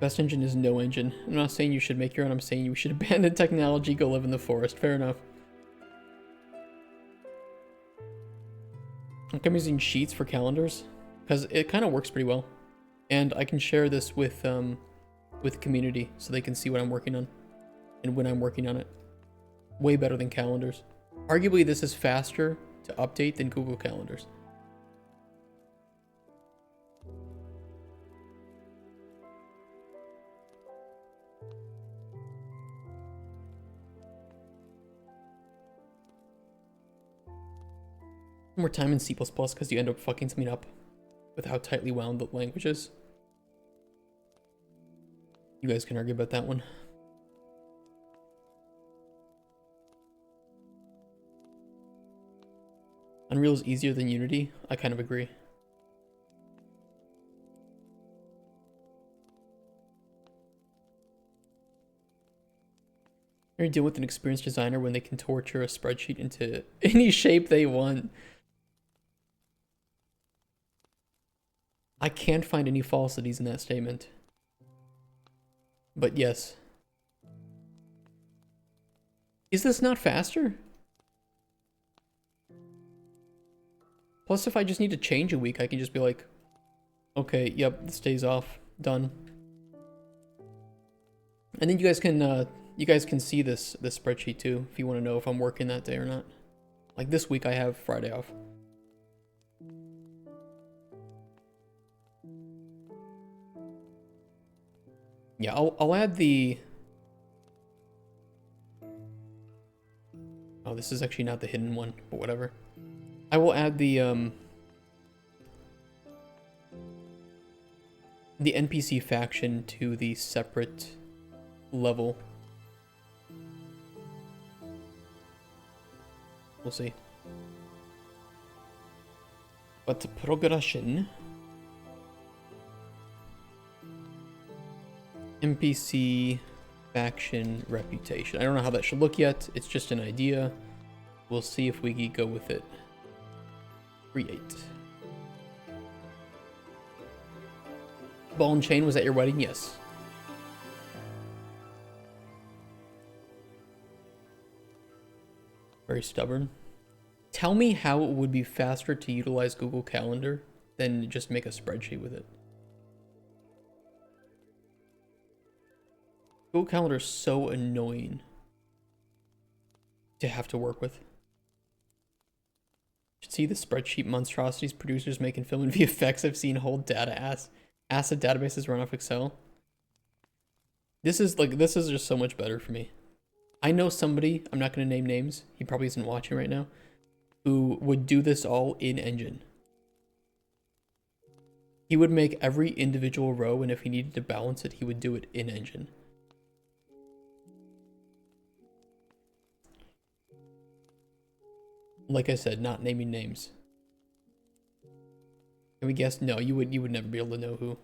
S1: Best engine is no engine. I'm not saying you should make your own. I'm saying you should abandon technology, go live in the forest. Fair enough. I'm using sheets for calendars because it kind of works pretty well, and I can share this with community so they can see what I'm working on and when I'm working on it. Way better than calendars. Arguably, this is faster to update than Google Calendars. More time in C++ because you end up fucking something up with how tightly wound the language is. You guys can argue about that one. Unreal is easier than Unity. I kind of agree. You're dealing with an experienced designer when they can torture a spreadsheet into any shape they want. I can't find any falsities in that statement. But yes. Is this not faster? Plus, if I just need to change a week, I can just be like, okay, yep, this day's off, done. And then you guys can see this spreadsheet too, if you want to know if I'm working that day or not. Like this week, I have Friday off. Yeah, I'll add the... Oh, this is actually not the hidden one, but whatever. I will add the NPC faction to the separate level. We'll see. But progression... NPC faction reputation. I don't know how that should look yet. It's just an idea. We'll see if we can go with it. Create. Ball and chain was at your wedding? Yes. Very stubborn. Tell me how it would be faster to utilize Google Calendar than just make a spreadsheet with it. Google Calendar is so annoying to have to work with. You should see the spreadsheet monstrosities producers make in film and VFX. I've seen whole asset databases run off Excel. This is just so much better for me. I know somebody, I'm not going to name names, he probably isn't watching right now, who would do this all in Engine. He would make every individual row, and if he needed to balance it, he would do it in Engine. Like I said, not naming names. Can we guess? No, you would never be able to know who.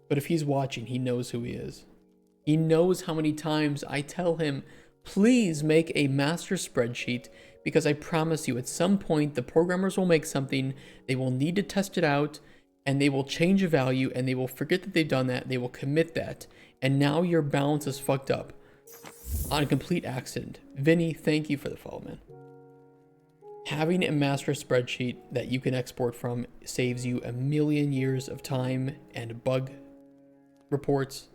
S1: But if he's watching, he knows who he is. He knows how many times I tell him, please make a master spreadsheet, because I promise you at some point the programmers will make something, they will need to test it out, and they will change a value, and they will forget that they've done that, they will commit that, and now your balance is fucked up. On a complete accident. Vinny, thank you for the follow, man. Having a master spreadsheet that you can export from saves you a million years of time and bug reports.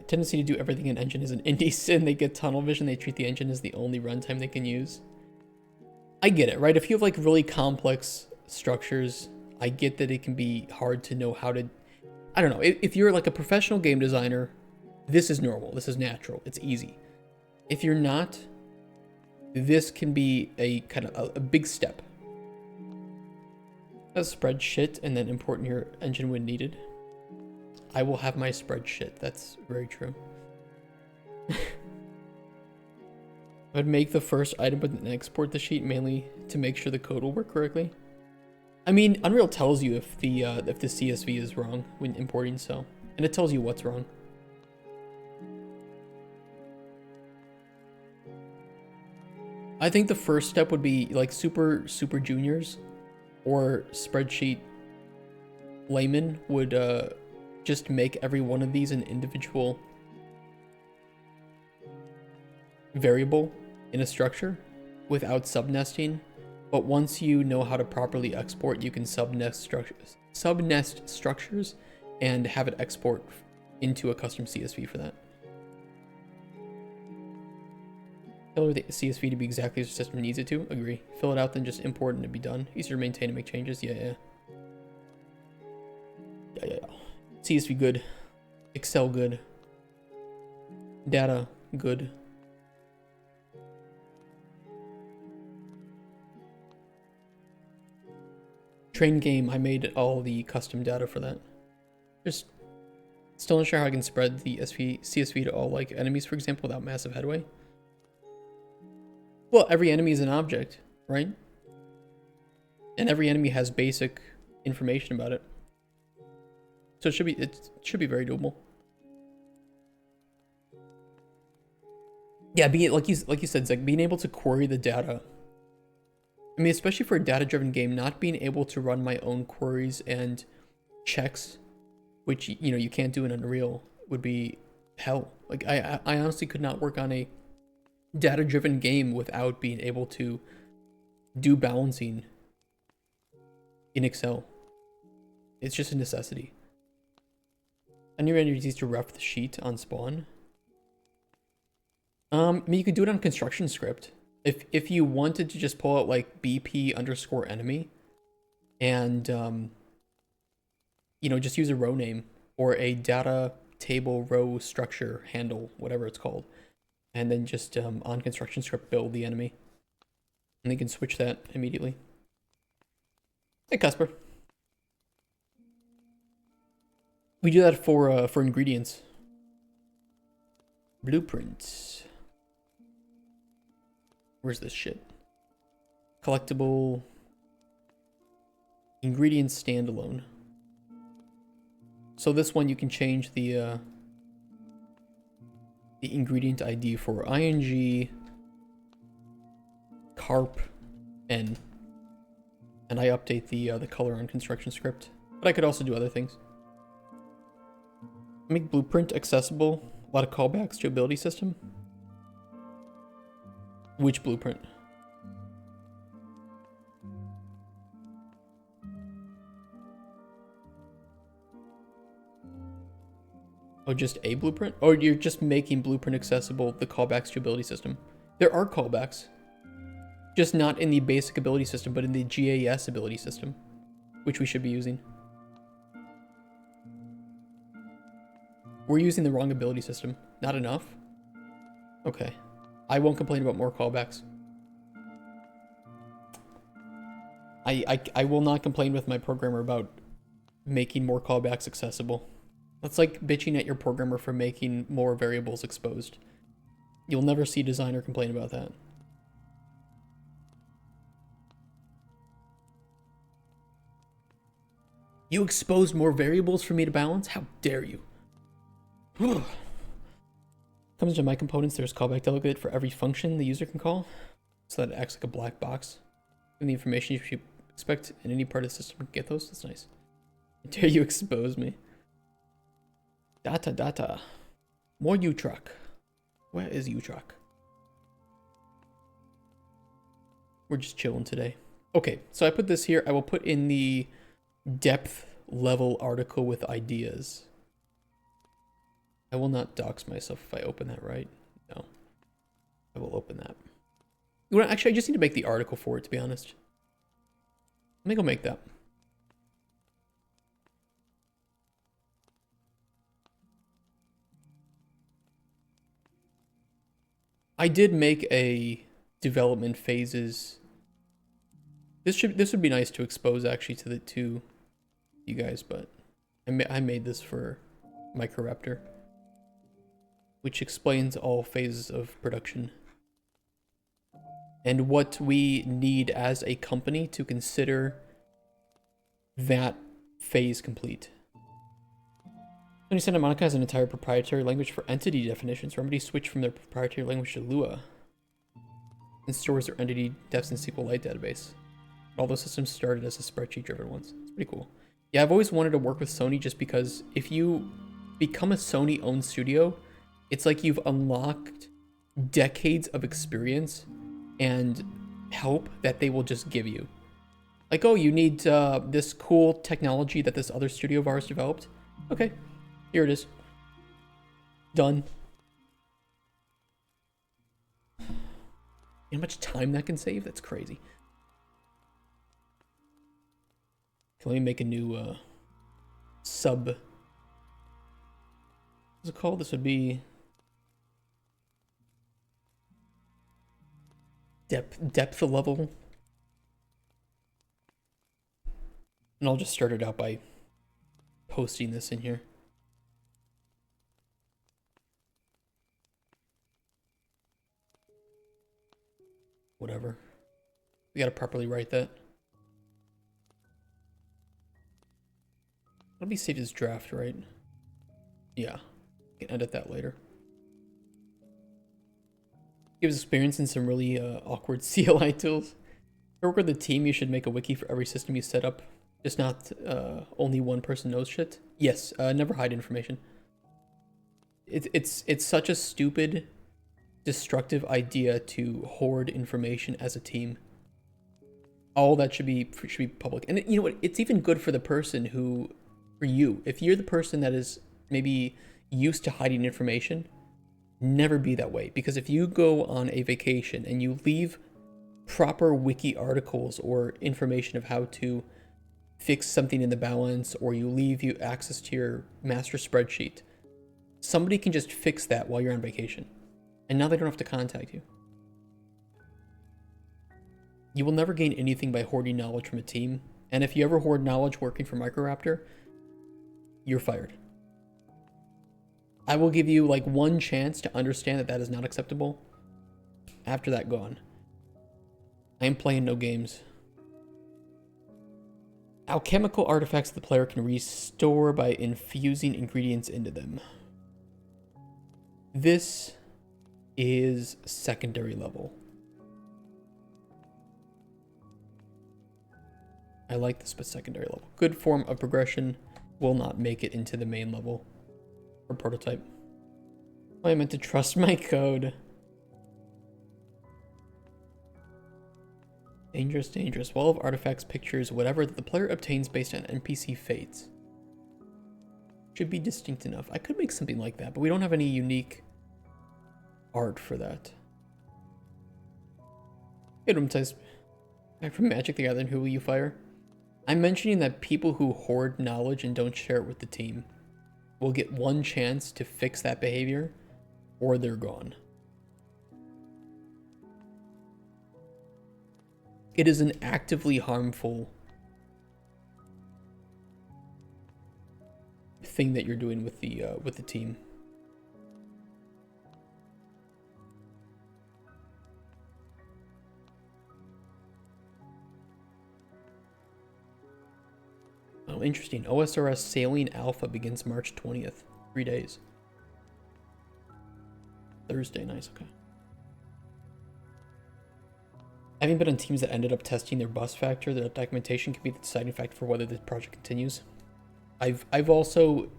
S1: tendency to do everything in engine is an indie sin. They get tunnel vision. They treat the engine as the only runtime they can use. I get it, right? If you have like really complex structures, I get that it can be hard to know how to, I don't know. If you're like a professional game designer, this is normal. This is natural. It's easy. If you're not, this can be a kind of a big step. Let's spread shit and then import in your engine when needed. I will have my spread shit. That's very true. I'd make the first item but then export the sheet mainly to make sure the code will work correctly. I mean, Unreal tells you if the CSV is wrong when importing so, and it tells you what's wrong. I think the first step would be like super juniors or spreadsheet layman would just make every one of these an individual variable in a structure without subnesting. But once you know how to properly export, you can subnest structures and have it export into a custom CSV for that. Tell the CSV to be exactly as the system needs it to. Agree. Fill it out, then just import and it'd be done. Easier to maintain and make changes. Yeah. CSV good. Excel good. Data good. Train game, I made all the custom data for that. Just still not sure how I can spread the CSV to all like enemies, for example, without massive headway. Well, every enemy is an object, right? And every enemy has basic information about it. So it should be very doable. Yeah, like you said, Zach, being able to query the data. I mean, especially for a data-driven game, not being able to run my own queries and checks, which you can't do in Unreal, would be hell. Like I honestly could not work on a data-driven game without being able to do balancing in Excel. It's just a necessity. And your energies to ref the sheet on spawn. I mean, you could do it on construction script. If you wanted to just pull out like BP_enemy and just use a row name or a data table row structure handle, whatever it's called, and then just on construction script build the enemy, and they can switch that immediately. Hey Casper. We do that for ingredients. Blueprints. Where's this shit? Collectible ingredients standalone. So this one you can change the ingredient ID for ing carp n, and I update the color on construction script. But I could also do other things. Make blueprint accessible. A lot of callbacks to ability system. Which blueprint? Oh, just a blueprint? Or you're just making blueprint accessible, the callbacks to ability system. There are callbacks. Just not in the basic ability system, but in the GAS ability system, which we should be using. We're using the wrong ability system. Not enough? Okay. I won't complain about more callbacks. I will not complain with my programmer about making more callbacks accessible. That's like bitching at your programmer for making more variables exposed. You'll never see a designer complain about that. You exposed more variables for me to balance? How dare you? Comes to my components, there's callback delegate for every function the user can call, so that it acts like a black box. And the information you should expect in any part of the system can get those. That's nice. How dare you expose me? Data. More U-Truck. Where is U-Truck? We're just chilling today. Okay, so I put this here. I will put in the depth level article with ideas. I will not dox myself if I open that, right? No. I will open that. Well, actually, I just need to make the article for it, to be honest. Let me go make that. I did make a development phases. This would be nice to expose actually to you guys, but I made this for Microraptor, which explains all phases of production and what we need as a company to consider that phase complete. Sony Santa Monica has an entire proprietary language for entity definitions. Remedy switched from their proprietary language to Lua and stores their entity defs in SQLite database. All those systems started as a spreadsheet-driven ones. It's pretty cool. Yeah, I've always wanted to work with Sony just because if you become a Sony-owned studio, it's like you've unlocked decades of experience and help that they will just give you. Like, oh, you need this cool technology that this other studio of ours developed? Okay, here it is. Done. You know how much time that can save? That's crazy. Let me make a new sub. What's it called? This would be depth level. And I'll just start it out by posting this in here. Whatever. We gotta properly write that. It'll be saved as draft, right? Yeah. We can edit that later. Gives experience in some really awkward CLI tools. If you work with a team, you should make a wiki for every system you set up. Just not only one person knows shit. Yes, never hide information. It's such a stupid, destructive idea to hoard information as a team. All that should be public. And you know what? It's even good for the person who, for you, if you're the person that is maybe used to hiding information, never be that way. Because if you go on a vacation and you leave proper wiki articles or information of how to fix something in the balance, or you leave you access to your master spreadsheet, somebody can just fix that while you're on vacation. And now they don't have to contact you. You will never gain anything by hoarding knowledge from a team. And if you ever hoard knowledge working for Microraptor, you're fired. I will give you like one chance to understand that that is not acceptable. After that, gone. I am playing no games. Alchemical artifacts the player can restore by infusing ingredients into them. This is secondary level. I like this, but secondary level. Good form of progression, will not make it into the main level or prototype. I meant to trust my code. Dangerous, dangerous. Wall of artifacts, pictures, whatever that the player obtains based on NPC fates. Should be distinct enough. I could make something like that, but we don't have any unique art for that. Hypnotize. Back from Magic the Gathering, who will you fire? I'm mentioning that people who hoard knowledge and don't share it with the team will get one chance to fix that behavior, or they're gone. It is an actively harmful thing that you're doing with the team. Oh, interesting. OSRS Sailing Alpha begins March 20th. 3 days. Thursday, nice, okay. Having been on teams that ended up testing their bus factor, the documentation can be the deciding factor for whether the project continues. I've also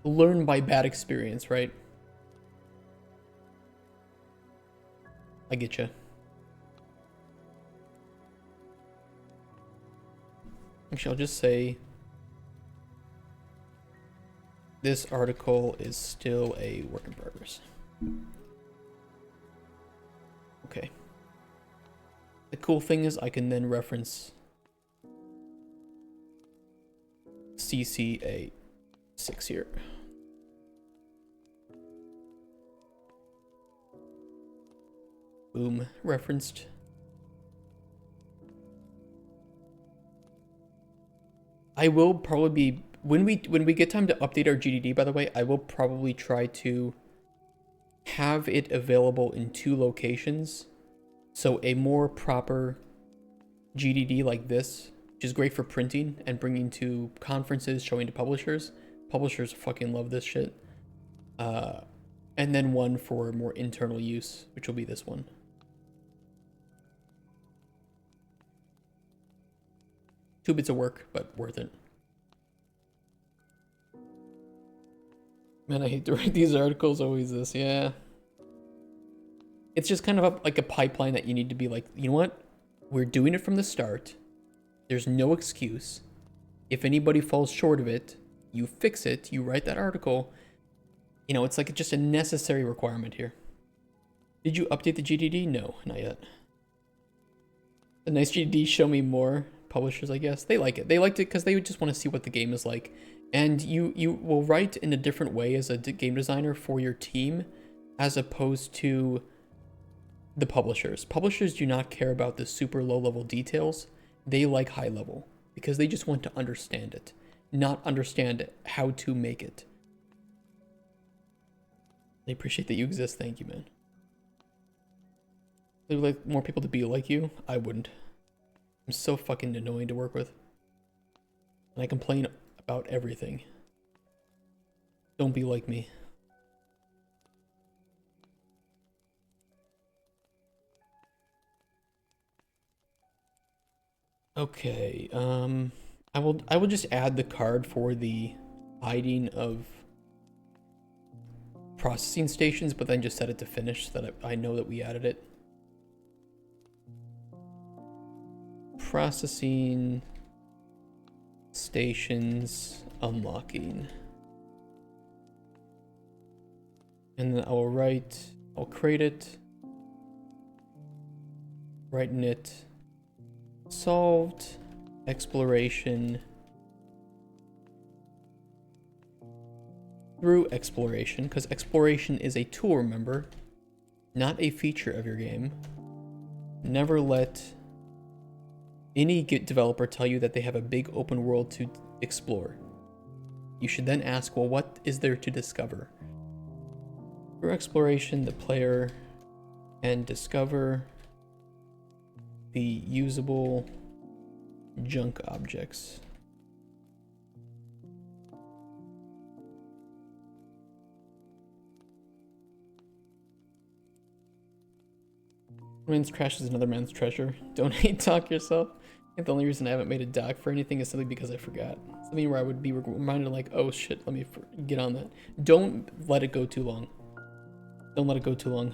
S1: learned by bad experience, right? I get you. Actually, I'll just say this article is still a work in progress. Okay. The cool thing is I can then reference CCA6 here. Boom, referenced. I will probably be when we get time to update our GDD, by the way, I will probably try to have it available in 2 locations. So a more proper GDD like this, which is great for printing and bringing to conferences, showing to publishers. Publishers fucking love this shit. And then one for more internal use, which will be this one. 2 bits of work, but worth it. Man, I hate to write these articles, always this, yeah. It's just kind of like a pipeline that you need to be like, you know what? We're doing it from the start. There's no excuse. If anybody falls short of it, you fix it, you write that article. You know, it's like just a necessary requirement here. Did you update the GDD? No, not yet. The nice GDD, show me more. Publishers, I guess, they like it. They liked it because they just want to see what the game is like. And you will write in a different way as a game designer for your team as opposed to the publishers. Publishers do not care about the super low level details. They like high level because they just want to understand it, not understand how to make it. They appreciate that you exist. Thank you, man. They would like more people to be like you. I wouldn't. I'm so fucking annoying to work with. And I complain about everything. Don't be like me. Okay, I will just add the card for the hiding of processing stations, but then just set it to finish so that I know that we added it. Processing stations unlocking. And then I'll create it, write init, solved, exploration, through exploration, because exploration is a tool, remember, not a feature of your game. Never let any developer tell you that they have a big open world to explore. You should then ask, well, what is there to discover? Through exploration, the player can discover the usable junk objects. Man's trash is another man's treasure. Don't hate talk yourself. I think the only reason I haven't made a doc for anything is simply because I forgot. Something where I would be reminded like, oh shit, let me get on that. Don't let it go too long. Don't let it go too long.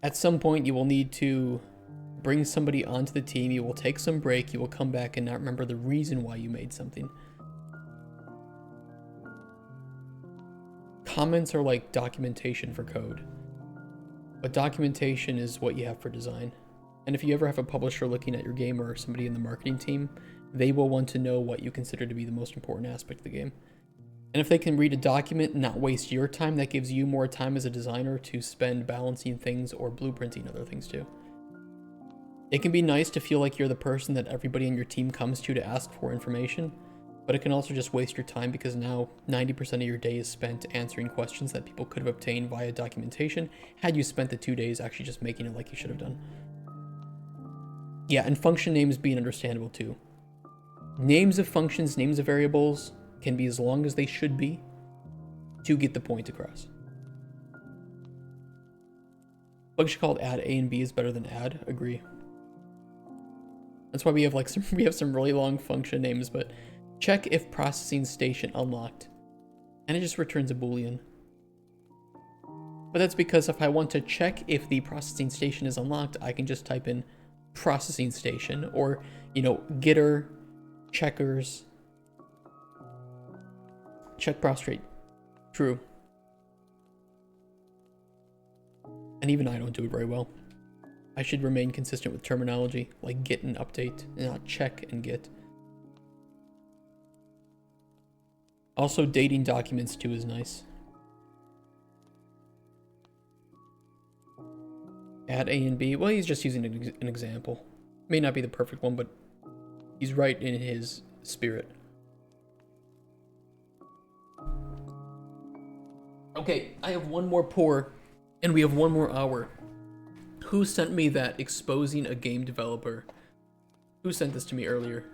S1: At some point, you will need to bring somebody onto the team. You will take some break. You will come back and not remember the reason why you made something. Comments are like documentation for code. But documentation is what you have for design. And if you ever have a publisher looking at your game or somebody in the marketing team, they will want to know what you consider to be the most important aspect of the game. And if they can read a document and not waste your time, that gives you more time as a designer to spend balancing things or blueprinting other things too. It can be nice to feel like you're the person that everybody on your team comes to ask for information, but it can also just waste your time because now 90% of your day is spent answering questions that people could have obtained via documentation had you spent the 2 days actually just making it like you should have done. Yeah, and function names being understandable too. Names of functions, names of variables can be as long as they should be to get the point across. Function called add A and B is better than add, agree. That's why we have like some really long function names, but check if processing station unlocked. And it just returns a Boolean. But that's because if I want to check if the processing station is unlocked, I can just type in processing station or, you know, getter, checkers. Check prostrate. True. And even I don't do it very well. I should remain consistent with terminology, like get and update, and not check and get. Also, dating documents too is nice. Add A and B. Well, he's just using an example. May not be the perfect one, but he's right in his spirit. Okay, I have one more pour, and we have one more hour. Who sent me that exposing a game developer? Who sent this to me earlier?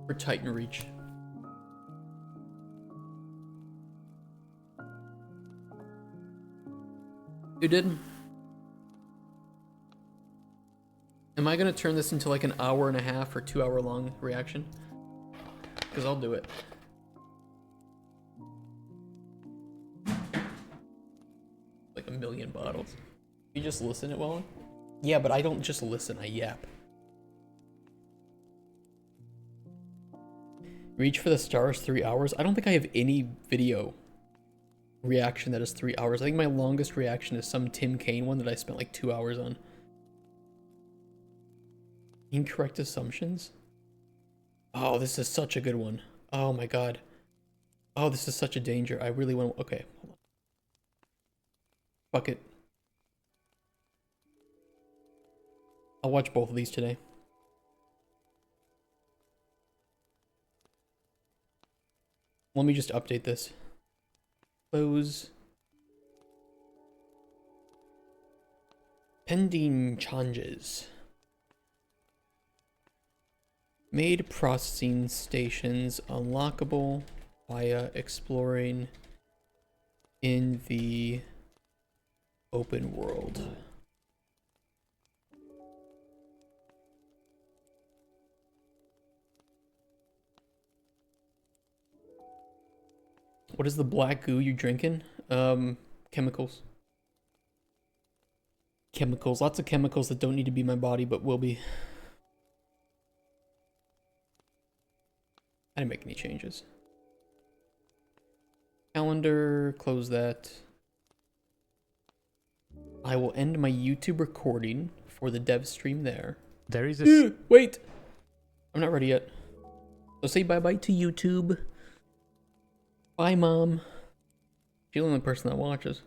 S1: For Titan Reach. Who did? Am I gonna turn this into like an hour and a half or 2 hour long reaction? Because I'll do it. Like a million bottles. You just listen it well? Yeah, but I don't just listen, I yap. Reach for the Stars 3 hours? I don't think I have any video reaction that is 3 hours. I think my longest reaction is some Tim Kaine one that I spent like 2 hours on. Incorrect assumptions? Oh, this is such a good one. Oh my god. Oh, this is such a danger. I really want to... Okay, hold on. Fuck it. I'll watch both of these today. Let me just update this. Close. Pending changes. Made processing stations unlockable via exploring in the open world. What is the black goo you drinking? Chemicals. Chemicals. Lots of chemicals that don't need to be in my body, but will be. I didn't make any changes. Calendar, close that. I will end my YouTube recording for the dev stream there.
S6: There is a...
S1: Wait! I'm not ready yet. So say bye-bye to YouTube. Bye, Mom. She's the only person that watches.